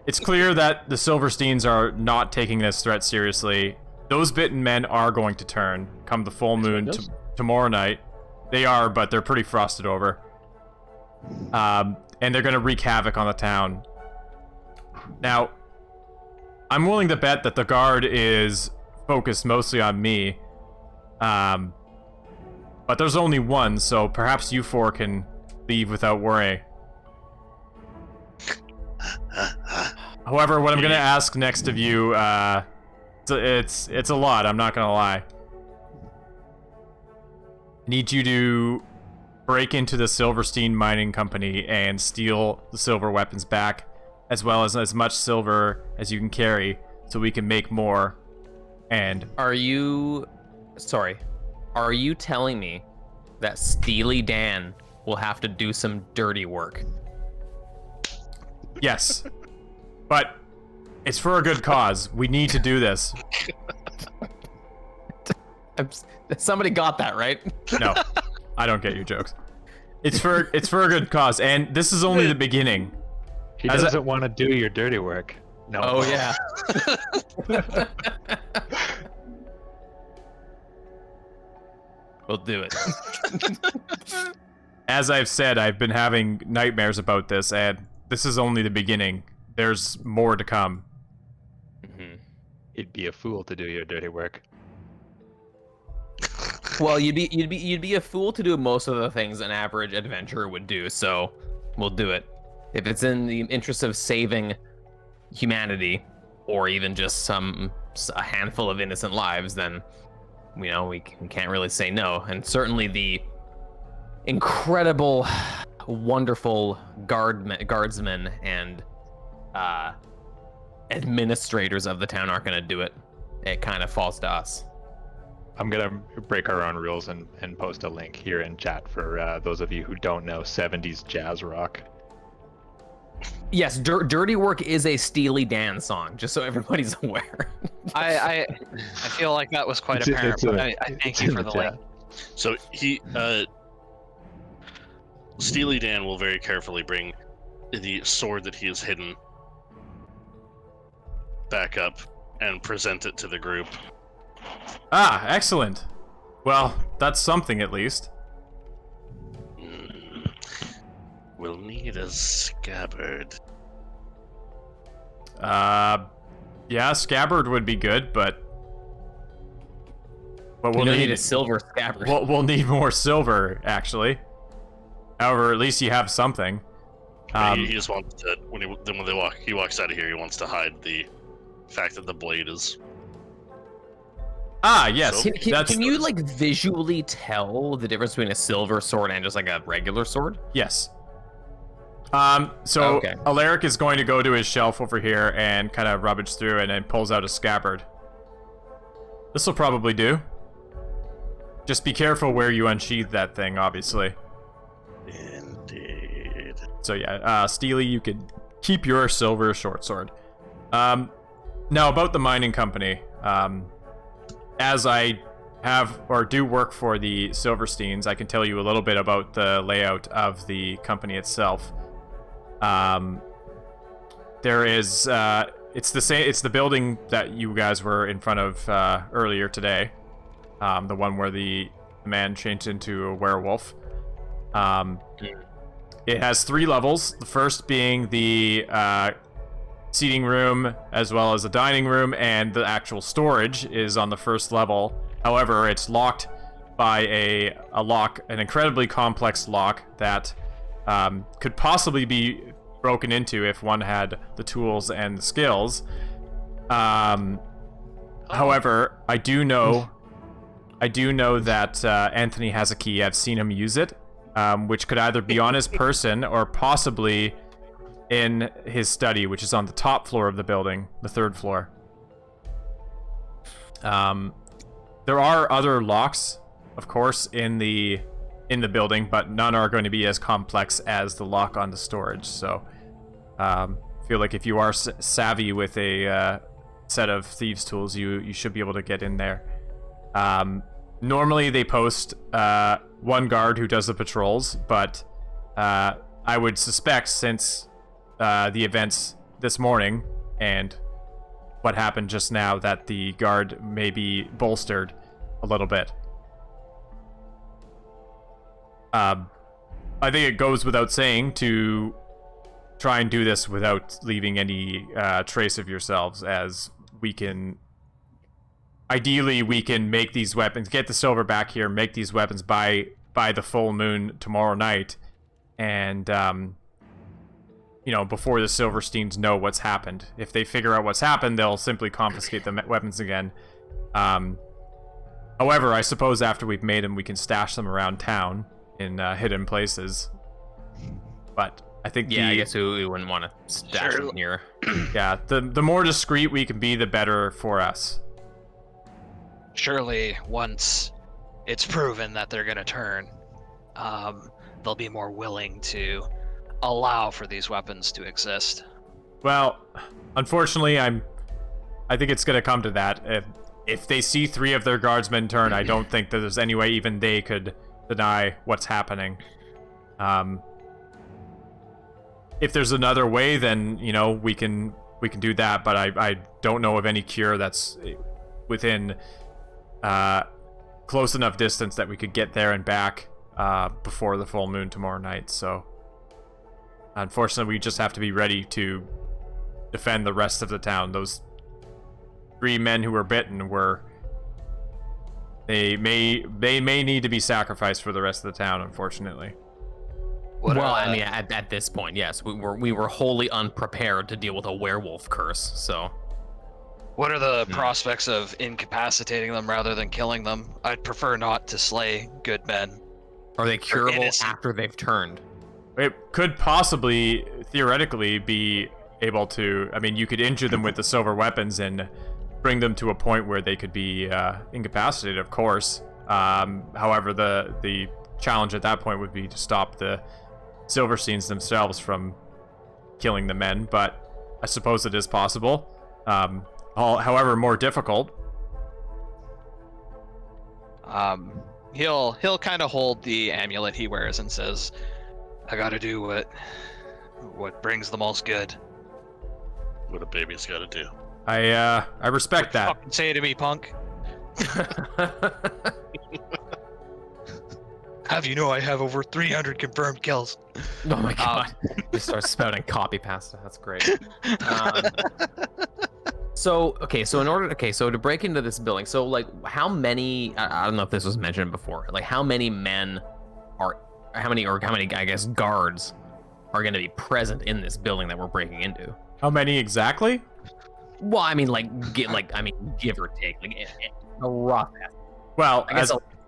[SPEAKER 1] It's clear that the Silversteins are not taking this threat seriously. Those bitten men are going to turn come the full moon tomorrow night. They are, but they're pretty frosted over. And they're going to wreak havoc on the town. Now, I'm willing to bet that the guard is focused mostly on me. But there's only one, so perhaps you four can leave without worry. However, what I'm gonna ask next of you, it's a lot. I'm not gonna lie. I need you to break into the Silverstein Mining Company and steal the silver weapons back, as well as much silver as you can carry, so we can make more. And
[SPEAKER 2] Are you telling me that Steely Dan will have to do some dirty work?
[SPEAKER 1] yes, but it's for a good cause. We need to do this.
[SPEAKER 2] Somebody got that, right?
[SPEAKER 1] No, I don't get your jokes. It's for a good cause, and this is only the beginning.
[SPEAKER 5] He doesn't want to do your dirty work. No.
[SPEAKER 2] Oh yeah. We'll do it.
[SPEAKER 1] As I've said, I've been having nightmares about this, and this is only the beginning. There's more to come.
[SPEAKER 5] He'd be a fool to do your dirty work.
[SPEAKER 2] Well, you'd be a fool to do most of the things an average adventurer would do. So, we'll do it. If it's in the interest of saving humanity, or even just a handful of innocent lives, then we can't really say no. And certainly the incredible, wonderful guardsmen and administrators of the town aren't going to do it. It kind of falls to us.
[SPEAKER 5] I'm gonna break our own rules and post a link here in chat for those of you who don't know 70s jazz rock.
[SPEAKER 2] Yes, Dirty Work is a Steely Dan song, just so everybody's aware.
[SPEAKER 6] I feel like that was quite apparent, but I thank you for the link.
[SPEAKER 4] So Steely Dan will very carefully bring the sword that he has hidden back up and present it to the group.
[SPEAKER 1] Ah, excellent. Well, that's something at least.
[SPEAKER 4] We'll need a scabbard.
[SPEAKER 1] Yeah, scabbard would be good, but we'll
[SPEAKER 2] need a silver scabbard.
[SPEAKER 1] We'll need more silver, actually. However, at least you have something.
[SPEAKER 4] He just wants to when he walks out of here. He wants to hide the fact that the blade is.
[SPEAKER 1] Ah, yes.
[SPEAKER 4] So,
[SPEAKER 2] Can you like visually tell the difference between a silver sword and just like a regular sword?
[SPEAKER 1] Yes. So
[SPEAKER 2] Okay.
[SPEAKER 1] Alaric is going to go to his shelf over here and kind of rummage through it and pulls out a scabbard. This will probably do. Just be careful where you unsheath that thing, obviously.
[SPEAKER 4] Indeed.
[SPEAKER 1] So yeah, Steely, you could keep your silver short sword. Now about the mining company. As I have or do work for the Silversteins, I can tell you a little bit about the layout of the company itself. There is it's the building that you guys were in front of earlier today. The one where the man changed into a werewolf. It has 3 levels. The first being the seating room, as well as the dining room, and the actual storage is on the first level. However, it's locked by a lock, an incredibly complex lock that could possibly be broken into if one had the tools and the skills. However, I do know that Anthony has a key. I've seen him use it, which could either be on his person or possibly in his study, which is on the top floor of the building, the 3rd floor. There are other locks, of course, in the building, but none are going to be as complex as the lock on the storage. So, I feel like if you are savvy with a set of thieves' tools, you should be able to get in there. Normally, they post 1 guard who does the patrols, but I would suspect since the events this morning and what happened just now that the guard may be bolstered a little bit. I think it goes without saying to try and do this without leaving any trace of yourselves, as we can... Ideally, we can make these weapons, get the silver back here, make these weapons by the full moon tomorrow night, and before the Silversteins know what's happened. If they figure out what's happened, they'll simply confiscate the weapons again. However, I suppose after we've made them, we can stash them around town in hidden places. But I think
[SPEAKER 2] I guess we wouldn't want to stash them here.
[SPEAKER 1] Yeah, the more discreet we can be, the better for us.
[SPEAKER 6] Surely, once it's proven that they're going to turn, they'll be more willing to allow for these weapons to exist.
[SPEAKER 1] Well, unfortunately, I think it's going to come to that. If they see 3 of their guardsmen turn, I don't think that there's any way even they could deny what's happening. If there's another way, then we can do that. But I don't know of any cure that's within close enough distance that we could get there and back before the full moon tomorrow night. So unfortunately, we just have to be ready to defend the rest of the town. Those 3 men who were bitten they may need to be sacrificed for the rest of the town, unfortunately.
[SPEAKER 2] I mean, at this point, yes, we were wholly unprepared to deal with a werewolf curse. So,
[SPEAKER 6] what are the prospects of incapacitating them rather than killing them? I'd prefer not to slay good men.
[SPEAKER 2] Are they curable after they've turned?
[SPEAKER 1] It could possibly, theoretically, be able to. I mean, you could injure them with the silver weapons and bring them to a point where they could be incapacitated, of course. However, the challenge at that point would be to stop the Silversteins themselves from killing the men, but I suppose it is possible. However, more difficult.
[SPEAKER 6] He'll kind of hold the amulet he wears and says, "I gotta do what brings the most good."
[SPEAKER 4] What a baby's gotta do.
[SPEAKER 1] I respect that.
[SPEAKER 6] Fucking say it to me, punk. Have you know I have over 300 confirmed kills?
[SPEAKER 2] Oh my god! Just start spouting copy pasta. That's great. So to break into this building, so like how many? I don't know if this was mentioned before. Like how many I guess guards are going to be present in this building that we're breaking into?
[SPEAKER 1] How many exactly?
[SPEAKER 2] Well, I mean, give or take, like a rough estimate.
[SPEAKER 1] Well,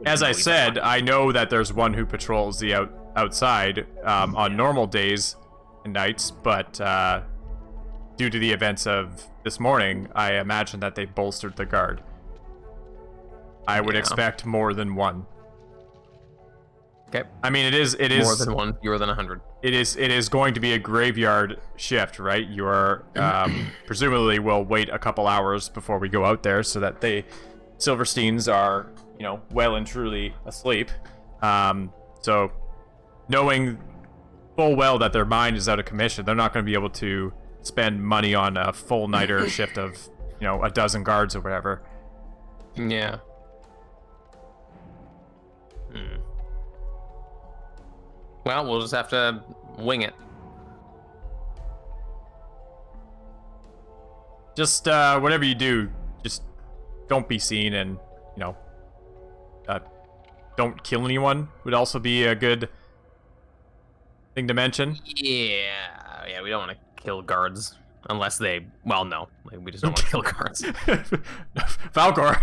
[SPEAKER 1] as I said, I know that there's one who patrols the outside on normal days and nights, but due to the events of this morning, I imagine that they bolstered the guard. I would expect more than one.
[SPEAKER 2] Okay.
[SPEAKER 1] I mean, it is
[SPEAKER 2] more than one, fewer than 100.
[SPEAKER 1] It is going to be a graveyard shift, right? You are presumably will wait a couple hours before we go out there, so that Silversteins are, well and truly asleep. So knowing full well that their mind is out of commission, they're not going to be able to spend money on a full nighter shift of, a dozen guards or whatever.
[SPEAKER 2] Yeah. Well, we'll just have to wing it.
[SPEAKER 1] Just whatever you do, just don't be seen, and don't kill anyone would also be a good thing to mention.
[SPEAKER 2] Yeah, we don't want to kill guards unless they. Well, no, we just don't want to kill guards.
[SPEAKER 1] Falcor.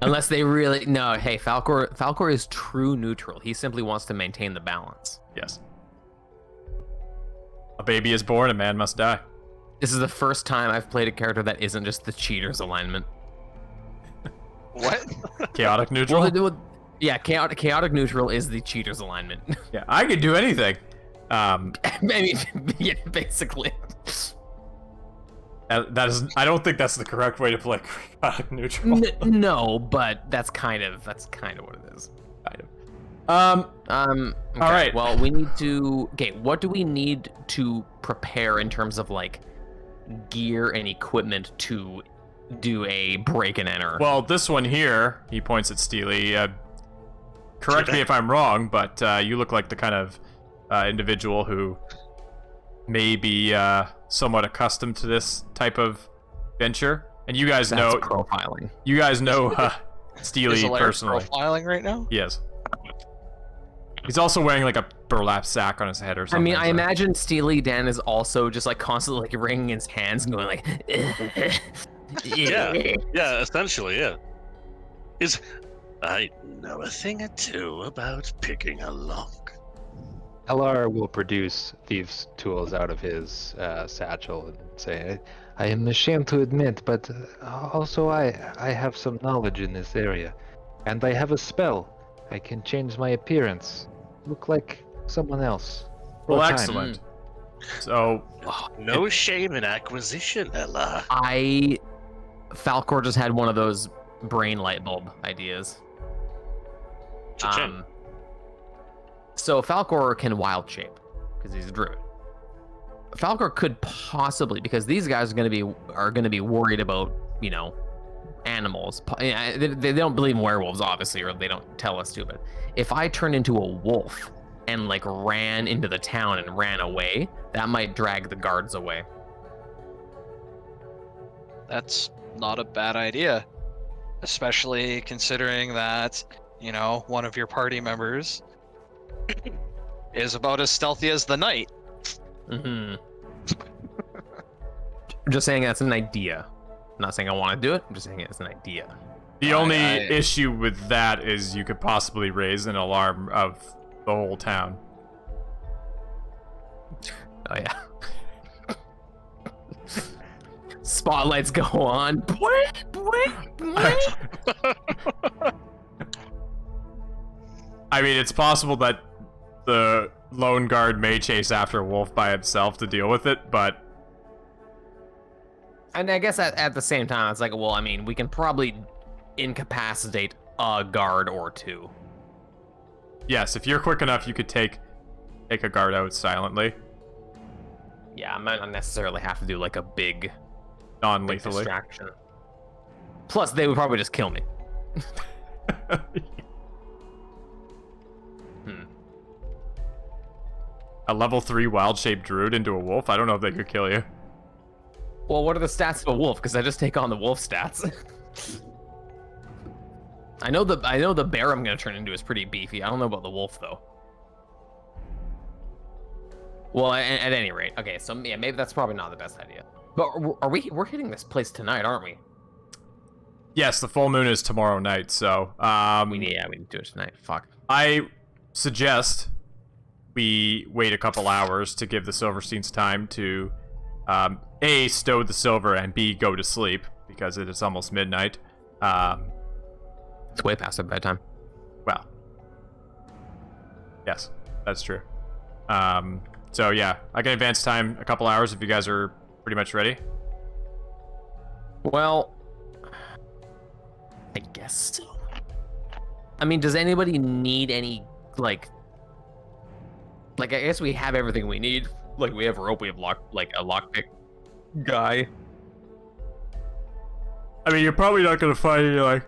[SPEAKER 2] Unless they really no. Hey, Falcor is true neutral. He simply wants to maintain the balance.
[SPEAKER 1] Yes. A baby is born, a man must die.
[SPEAKER 2] This is the first time I've played a character that isn't just the cheater's alignment.
[SPEAKER 6] What?
[SPEAKER 1] Chaotic neutral?
[SPEAKER 2] Yeah, chaotic neutral is the cheater's alignment.
[SPEAKER 1] Yeah, I could do anything.
[SPEAKER 2] I mean, yeah, basically.
[SPEAKER 1] That is. I don't think that's the correct way to play chaotic neutral.
[SPEAKER 2] No, but that's kind of what it is.
[SPEAKER 1] Kind of.
[SPEAKER 2] Okay,
[SPEAKER 1] all right.
[SPEAKER 2] Well, we need to. Okay, what do we need to prepare in terms of like gear and equipment to do a break and enter?
[SPEAKER 1] Well, this one here, he points at Steely. Correct me if I'm wrong, but you look like the kind of individual who may be somewhat accustomed to this type of venture. And you guys know
[SPEAKER 2] profiling.
[SPEAKER 1] You guys know Steely personally.
[SPEAKER 6] Profiling right now?
[SPEAKER 1] Yes. He's also wearing like a burlap sack on his head or
[SPEAKER 2] I
[SPEAKER 1] something.
[SPEAKER 2] mean, I
[SPEAKER 1] so-
[SPEAKER 2] imagine Steely Dan is also just like constantly like wringing his hands and going like,
[SPEAKER 4] Yeah, essentially, yeah. I know a thing or two about picking a lock.
[SPEAKER 5] LR will produce thieves' tools out of his satchel and say, I am ashamed to admit, but also I have some knowledge in this area. And I have a spell. I can change my appearance. Look like someone else. For
[SPEAKER 1] Well,
[SPEAKER 5] a time.
[SPEAKER 1] excellent. So,
[SPEAKER 4] No shame in acquisition, Ella.
[SPEAKER 2] Falcor just had one of those brain light bulb ideas.
[SPEAKER 4] Cha-ching.
[SPEAKER 2] So Falcor can wild shape because he's a druid. Falcor could possibly, because these guys are going to be worried about, you know, animals. They don't believe in werewolves, obviously, or they don't tell us to. But if I turn into a wolf and like ran into the town and ran away, that might drag the guards away.
[SPEAKER 6] That's not a bad idea, especially considering that, you know, one of your party members is about as stealthy as the knight.
[SPEAKER 2] I'm just saying that's an idea. I'm not saying I want to do it. I'm just saying it's an idea.
[SPEAKER 1] the only issue with that is you could possibly raise an alarm of the whole town.
[SPEAKER 2] Oh yeah. Spotlights go on.
[SPEAKER 1] I mean, it's possible that the lone guard may chase after a wolf by himself to deal with it, but
[SPEAKER 2] And I guess at the same time, it's like, well, I mean, we can probably incapacitate a guard or two.
[SPEAKER 1] yes, if you're quick enough, you could take a guard out silently,
[SPEAKER 2] Yeah, I might not necessarily have to do like a big
[SPEAKER 1] non-lethally.
[SPEAKER 2] distraction. Plus, they would probably just kill me.
[SPEAKER 1] A level 3 wild-shaped druid into a wolf? I don't know if they could kill you.
[SPEAKER 2] Well, what are the stats of a wolf? Because I just take on the wolf stats. I know the bear I'm gonna turn into is pretty beefy. I don't know about the wolf though. Well, at any rate, okay. So yeah, maybe that's probably not the best idea. But we're hitting this place tonight, aren't we?
[SPEAKER 1] Yes, the full moon is tomorrow night, so
[SPEAKER 2] We need to do it tonight. Fuck.
[SPEAKER 1] I suggest we wait a couple hours to give the Silversteins time to A, stow the silver, and B, go to sleep, because it is almost midnight.
[SPEAKER 2] It's way past their bedtime.
[SPEAKER 1] Well, yes, that's true. So yeah, I can advance time a couple hours if you guys are pretty much ready.
[SPEAKER 2] Well, I guess so. I mean, does anybody need any like I guess we have everything we need. Like we have rope, we have a lockpick guy.
[SPEAKER 1] I mean, you're probably not gonna find any like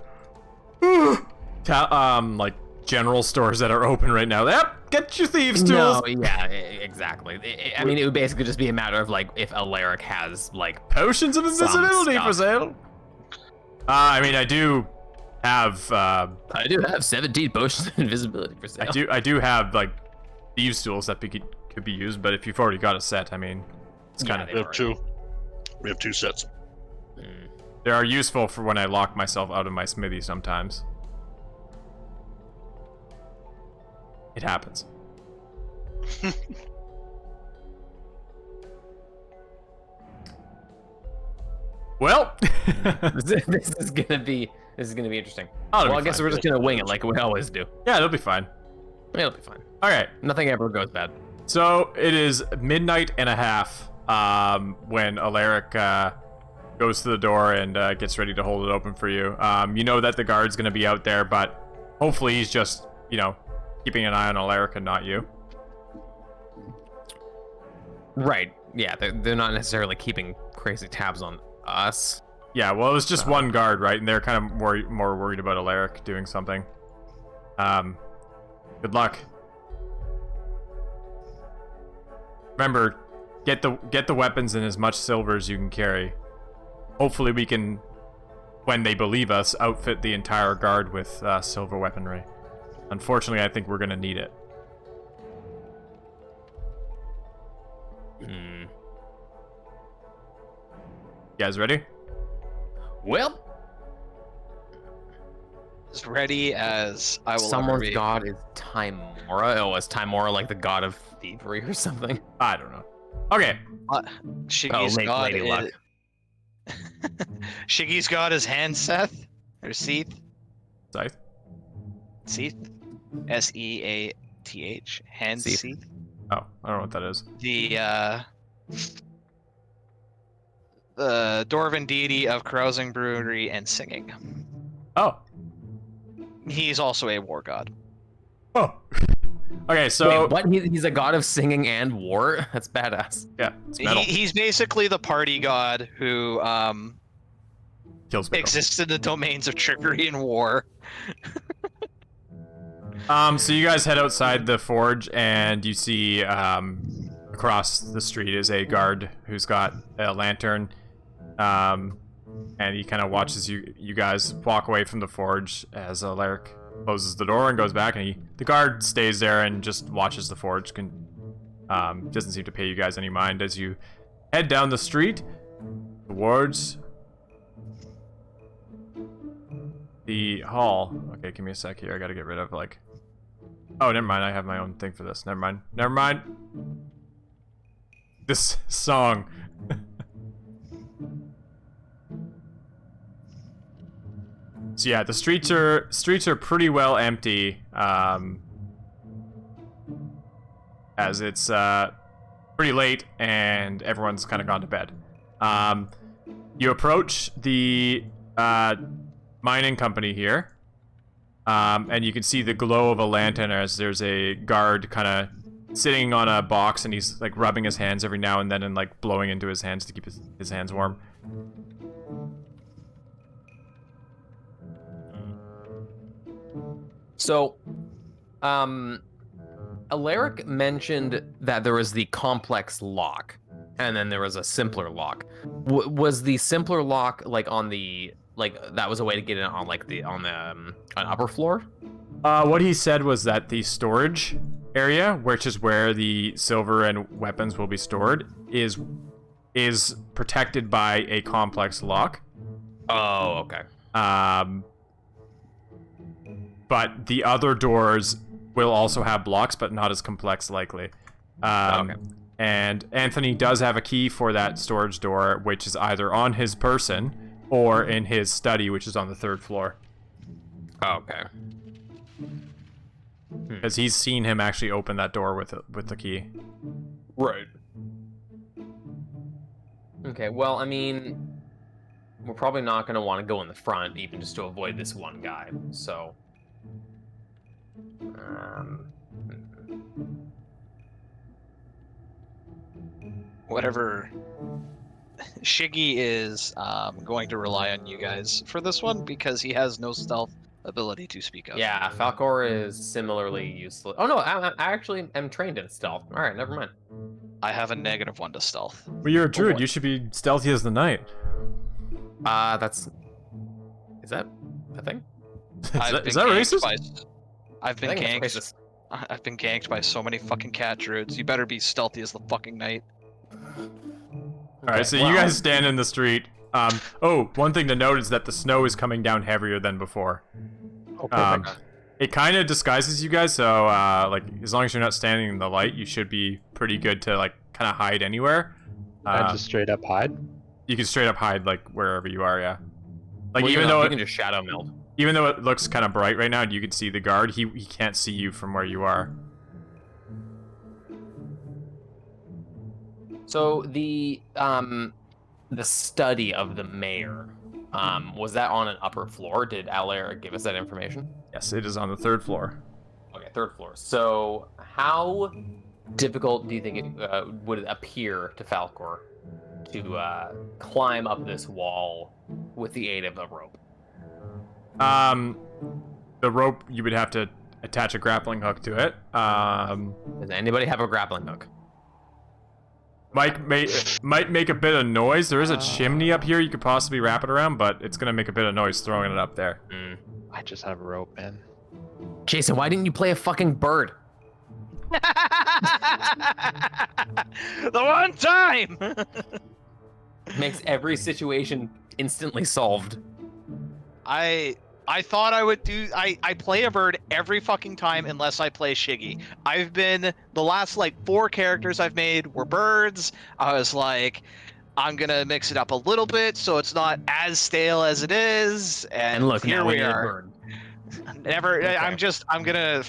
[SPEAKER 1] general stores that are open right now. Yep, get your thieves tools.
[SPEAKER 2] No, yeah, exactly. I mean, it would basically just be a matter of like if Alaric has like
[SPEAKER 1] Potions of invisibility
[SPEAKER 2] stuff.
[SPEAKER 1] for sale. I mean, I do have.
[SPEAKER 2] I do have 17 potions of invisibility for sale.
[SPEAKER 1] I do have like thieves tools that could be used, but if you've already got a set, I mean, it's kind
[SPEAKER 4] We have two. We have two sets.
[SPEAKER 1] they are useful for when I lock myself out of my smithy sometimes. It happens. Well,
[SPEAKER 2] this is gonna be interesting.
[SPEAKER 1] Oh, it'll
[SPEAKER 2] Well, I
[SPEAKER 1] be
[SPEAKER 2] guess
[SPEAKER 1] fine.
[SPEAKER 2] we're just gonna wing it like we always do.
[SPEAKER 1] yeah, it'll be fine.
[SPEAKER 2] It'll be fine.
[SPEAKER 1] All right.
[SPEAKER 2] Nothing ever goes bad.
[SPEAKER 1] So it is midnight and a half when Alaric goes to the door and gets ready to hold it open for you. You know that the guard's going to be out there, but hopefully he's just, you know, keeping an eye on Alaric and not you.
[SPEAKER 2] Right. Yeah, they're not necessarily keeping crazy tabs on us.
[SPEAKER 1] Yeah, well, it was just one guard, right? And they're kind of more worried about Alaric doing something. Good luck. Remember, get the weapons and as much silver as you can carry. Hopefully we can, when they believe us, outfit the entire guard with silver weaponry. Unfortunately, I think we're gonna need it.
[SPEAKER 2] Hmm.
[SPEAKER 1] You guys ready?
[SPEAKER 2] Well,
[SPEAKER 6] As ready as I will ever
[SPEAKER 2] someone's
[SPEAKER 6] be.
[SPEAKER 2] god is Timora. Oh, is Timora like the god of thievery or something?
[SPEAKER 1] I don't know. Okay.
[SPEAKER 6] Shiggy's god
[SPEAKER 2] Lady Luck.
[SPEAKER 6] is... Shiggy's god is Hanseth? Or Seath?
[SPEAKER 1] Scythe.
[SPEAKER 6] Seath? Seath. Hanseath?
[SPEAKER 1] Oh, I don't know what that is.
[SPEAKER 6] The Dwarven deity of carousing, brewery, and singing.
[SPEAKER 1] Oh.
[SPEAKER 6] He's also a war god.
[SPEAKER 1] Oh. Okay, so
[SPEAKER 2] Wait, what? He's a god of singing and war? That's badass.
[SPEAKER 1] yeah, it's metal.
[SPEAKER 6] He's basically the party god who
[SPEAKER 1] Kills metal.
[SPEAKER 6] exists in the domains of trickery and war.
[SPEAKER 1] So you guys head outside the forge, and you see across the street is a guard who's got a lantern, and he kind of watches you guys walk away from the forge as Alaric closes the door and goes back, and the guard stays there and just watches the forge. Doesn't seem to pay you guys any mind as you head down the street towards the hall. Okay, give me a sec here. I gotta get rid of like. Oh, never mind. I have my own thing for this. Never mind. Never mind. This song. So yeah, the streets are pretty well empty, as it's pretty late and everyone's kind of gone to bed. You approach the mining company here, and you can see the glow of a lantern as there's a guard kind of sitting on a box, and he's like rubbing his hands every now and then and like blowing into his hands to keep his hands warm.
[SPEAKER 2] So, Alaric mentioned that there was the complex lock, and then there was a simpler lock. Was the simpler lock like on the that was a way to get in on an upper floor?
[SPEAKER 1] What he said was that the storage area, which is where the silver and weapons will be stored, is protected by a complex lock.
[SPEAKER 2] Oh, okay.
[SPEAKER 1] But the other doors will also have blocks, but not as complex, likely.
[SPEAKER 2] Okay.
[SPEAKER 1] And Anthony does have a key for that storage door, which is either on his person or in his study, which is on the 3rd floor.
[SPEAKER 2] Okay.
[SPEAKER 1] Because he's seen him actually open that door with the key.
[SPEAKER 2] Right. Okay, well, I mean, we're probably not going to want to go in the front, even just to avoid this one guy, so...
[SPEAKER 6] Whatever. Shiggy is going to rely on you guys for this one because he has no stealth ability to speak of.
[SPEAKER 2] Yeah, Falcor is similarly useless. Oh no, I actually am trained in stealth. All right, never mind.
[SPEAKER 6] I have a -1 to stealth.
[SPEAKER 1] Well, you're a druid. You should be stealthy as the night.
[SPEAKER 2] Is that a thing?
[SPEAKER 1] Is that racist?
[SPEAKER 6] I've been
[SPEAKER 2] I think
[SPEAKER 6] ganked.
[SPEAKER 2] that's racist.
[SPEAKER 6] I've been ganked by so many fucking cat druids. You better be stealthy as the fucking night.
[SPEAKER 1] Alright, so you guys stand in the street. One thing to note is that the snow is coming down heavier than before.
[SPEAKER 2] Oh, perfect.
[SPEAKER 1] It kind of disguises you guys, so like as long as you're not standing in the light, you should be pretty good to like kind of hide anywhere.
[SPEAKER 5] I just straight up hide.
[SPEAKER 1] You can straight up hide like wherever you are, yeah. Like
[SPEAKER 2] Well,
[SPEAKER 1] even though
[SPEAKER 2] you can just shadow meld.
[SPEAKER 1] even though it looks kind of bright right now, and you can see the guard, he can't see you from where you are.
[SPEAKER 2] So the study of the mayor, was that on an upper floor? Did Alaric give us that information?
[SPEAKER 1] Yes, it is on the 3rd floor.
[SPEAKER 2] Okay, 3rd floor. So how difficult do you think it would it appear to Falcor to climb up this wall with the aid of a rope?
[SPEAKER 1] The rope, you would have to attach a grappling hook to it.
[SPEAKER 2] Does anybody have a grappling hook?
[SPEAKER 1] Might make a bit of noise. There is a chimney up here you could possibly wrap it around, but it's gonna make a bit of noise throwing it up there.
[SPEAKER 5] I just have a rope, man.
[SPEAKER 2] Jason, why didn't you play a fucking bird?
[SPEAKER 6] The one time.
[SPEAKER 2] Makes every situation instantly solved.
[SPEAKER 6] I thought I would do. I play a bird every fucking time unless I play Shiggy. I've been the last like 4 characters I've made were birds. I was like, I'm gonna mix it up a little bit so it's not as stale as it is. And
[SPEAKER 2] look,
[SPEAKER 6] here
[SPEAKER 2] now
[SPEAKER 6] we
[SPEAKER 2] need a
[SPEAKER 6] are.
[SPEAKER 2] bird.
[SPEAKER 6] Never.
[SPEAKER 2] Okay.
[SPEAKER 6] I'm gonna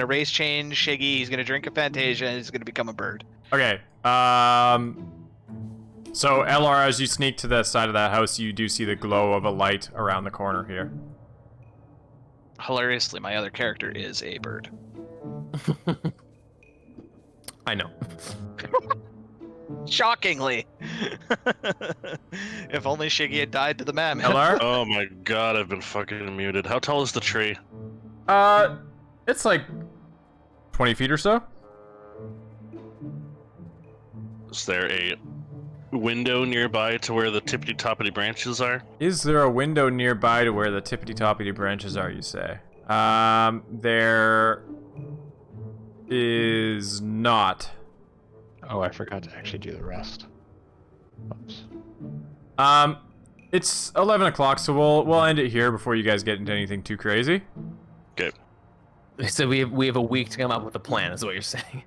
[SPEAKER 6] race change Shiggy. He's gonna drink a Fantasia and he's gonna become a bird.
[SPEAKER 1] Okay. So LR, as you sneak to the side of that house, you do see the glow of a light around the corner here.
[SPEAKER 6] Hilariously, my other character is a bird.
[SPEAKER 2] I know.
[SPEAKER 6] Shockingly. If only Shiggy had died to the mammoth.
[SPEAKER 1] LR?
[SPEAKER 4] Oh my god, I've been fucking muted. How tall is the tree?
[SPEAKER 1] It's like 20 feet or so.
[SPEAKER 4] Is there a window nearby to where the tippity-toppity branches are?
[SPEAKER 1] Is there a window nearby to where the tippity-toppity branches are, you say? There is not.
[SPEAKER 5] Oh, I forgot to actually do the rest. Oops.
[SPEAKER 1] It's 11 o'clock, so we'll end it here before you guys get into anything too crazy.
[SPEAKER 4] Okay.
[SPEAKER 2] So we have a week to come up with a plan, is what you're saying.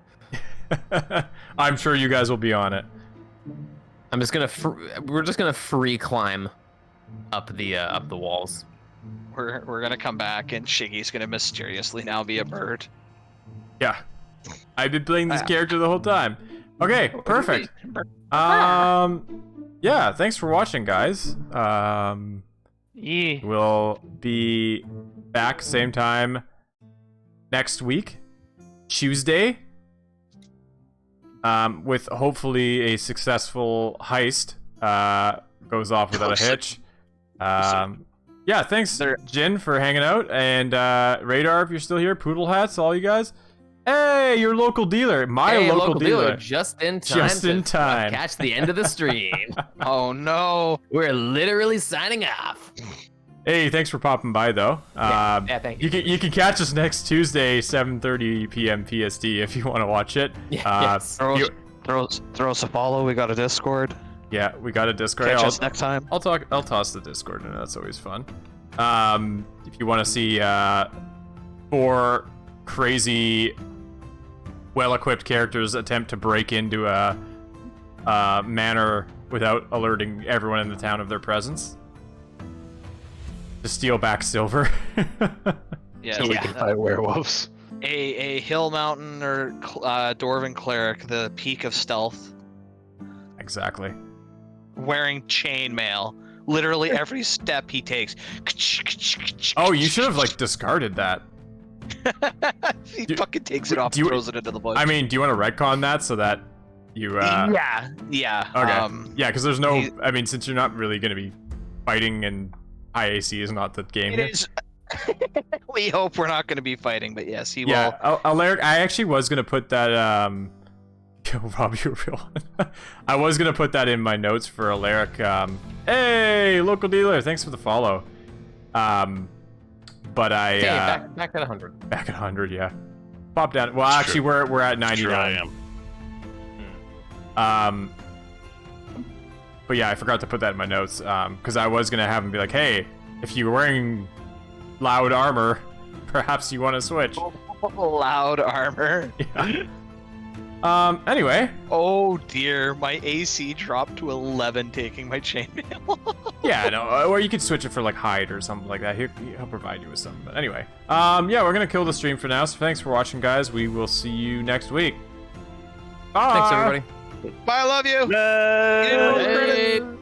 [SPEAKER 1] I'm sure you guys will be on it.
[SPEAKER 2] I'm just gonna we're just gonna free climb up the walls.
[SPEAKER 6] We're gonna come back and Shiggy's gonna mysteriously now be a bird.
[SPEAKER 1] Yeah. I've been playing this character the whole time. Okay, perfect. Yeah, thanks for watching, guys.
[SPEAKER 6] Yeah.
[SPEAKER 1] We'll be back same time next week, Tuesday, with hopefully a successful heist. Goes off without a hitch. Yeah, thanks, Jin, for hanging out, and Radar, if you're still here, Poodle Hats, all you guys. Hey, your local dealer, my local dealer,
[SPEAKER 2] just in time.
[SPEAKER 1] Just in time.
[SPEAKER 2] Catch the end of the stream.
[SPEAKER 6] Oh no.
[SPEAKER 2] We're literally signing off.
[SPEAKER 1] Hey, thanks for popping by, though.
[SPEAKER 2] Yeah, thank you.
[SPEAKER 1] You can catch us next Tuesday, 7:30 p.m. PST, if you want to watch it.
[SPEAKER 2] Yes.
[SPEAKER 6] Throw us a follow. We got a Discord.
[SPEAKER 1] Yeah, we got a Discord.
[SPEAKER 6] Catch us next time.
[SPEAKER 1] I'll toss the Discord in. That's always fun. If you want to see 4 crazy, well-equipped characters attempt to break into a manor without alerting everyone in the town of their presence, to steal back silver.
[SPEAKER 6] Yeah.
[SPEAKER 5] So we can fight werewolves.
[SPEAKER 6] A hill mountain or dwarven cleric, the peak of stealth,
[SPEAKER 1] Exactly.
[SPEAKER 6] wearing chainmail. Literally every step he takes.
[SPEAKER 1] Oh, you should have like discarded that.
[SPEAKER 6] He fucking takes it off
[SPEAKER 1] do
[SPEAKER 6] and
[SPEAKER 1] you-
[SPEAKER 6] throws it into the bush.
[SPEAKER 1] I mean, do you want to retcon that so that you?
[SPEAKER 6] yeah.
[SPEAKER 1] Okay. Yeah, because there's no.
[SPEAKER 6] he-
[SPEAKER 1] I mean, since you're not really going to be fighting, and IAC is not the game.
[SPEAKER 6] It is. We hope we're not going to be fighting, but yes, he will.
[SPEAKER 1] Yeah, Alaric, I actually was gonna put that. Rob, you're real. I was gonna put that in my notes for Alaric. Hey, local dealer, thanks for the follow. But I
[SPEAKER 2] Okay, back at 100.
[SPEAKER 1] back at 100, yeah. Pop down. Well, actually, we're at 99.
[SPEAKER 4] Sure I am.
[SPEAKER 1] But yeah, I forgot to put that in my notes. Because I was gonna have him be like, hey, if you're wearing loud armor, perhaps you want to switch.
[SPEAKER 6] Loud armor.
[SPEAKER 1] Yeah. Anyway.
[SPEAKER 6] Oh dear, my AC dropped to 11 taking my chainmail.
[SPEAKER 1] Yeah, no, or you could switch it for like hide or something like that. He'll provide you with something. But anyway, yeah, we're gonna kill the stream for now. So thanks for watching, guys. We will see you next week. Bye.
[SPEAKER 2] Thanks, everybody.
[SPEAKER 6] Bye, I love you.
[SPEAKER 4] Yay!
[SPEAKER 6] You didn't roll the credits.
[SPEAKER 2] Hey.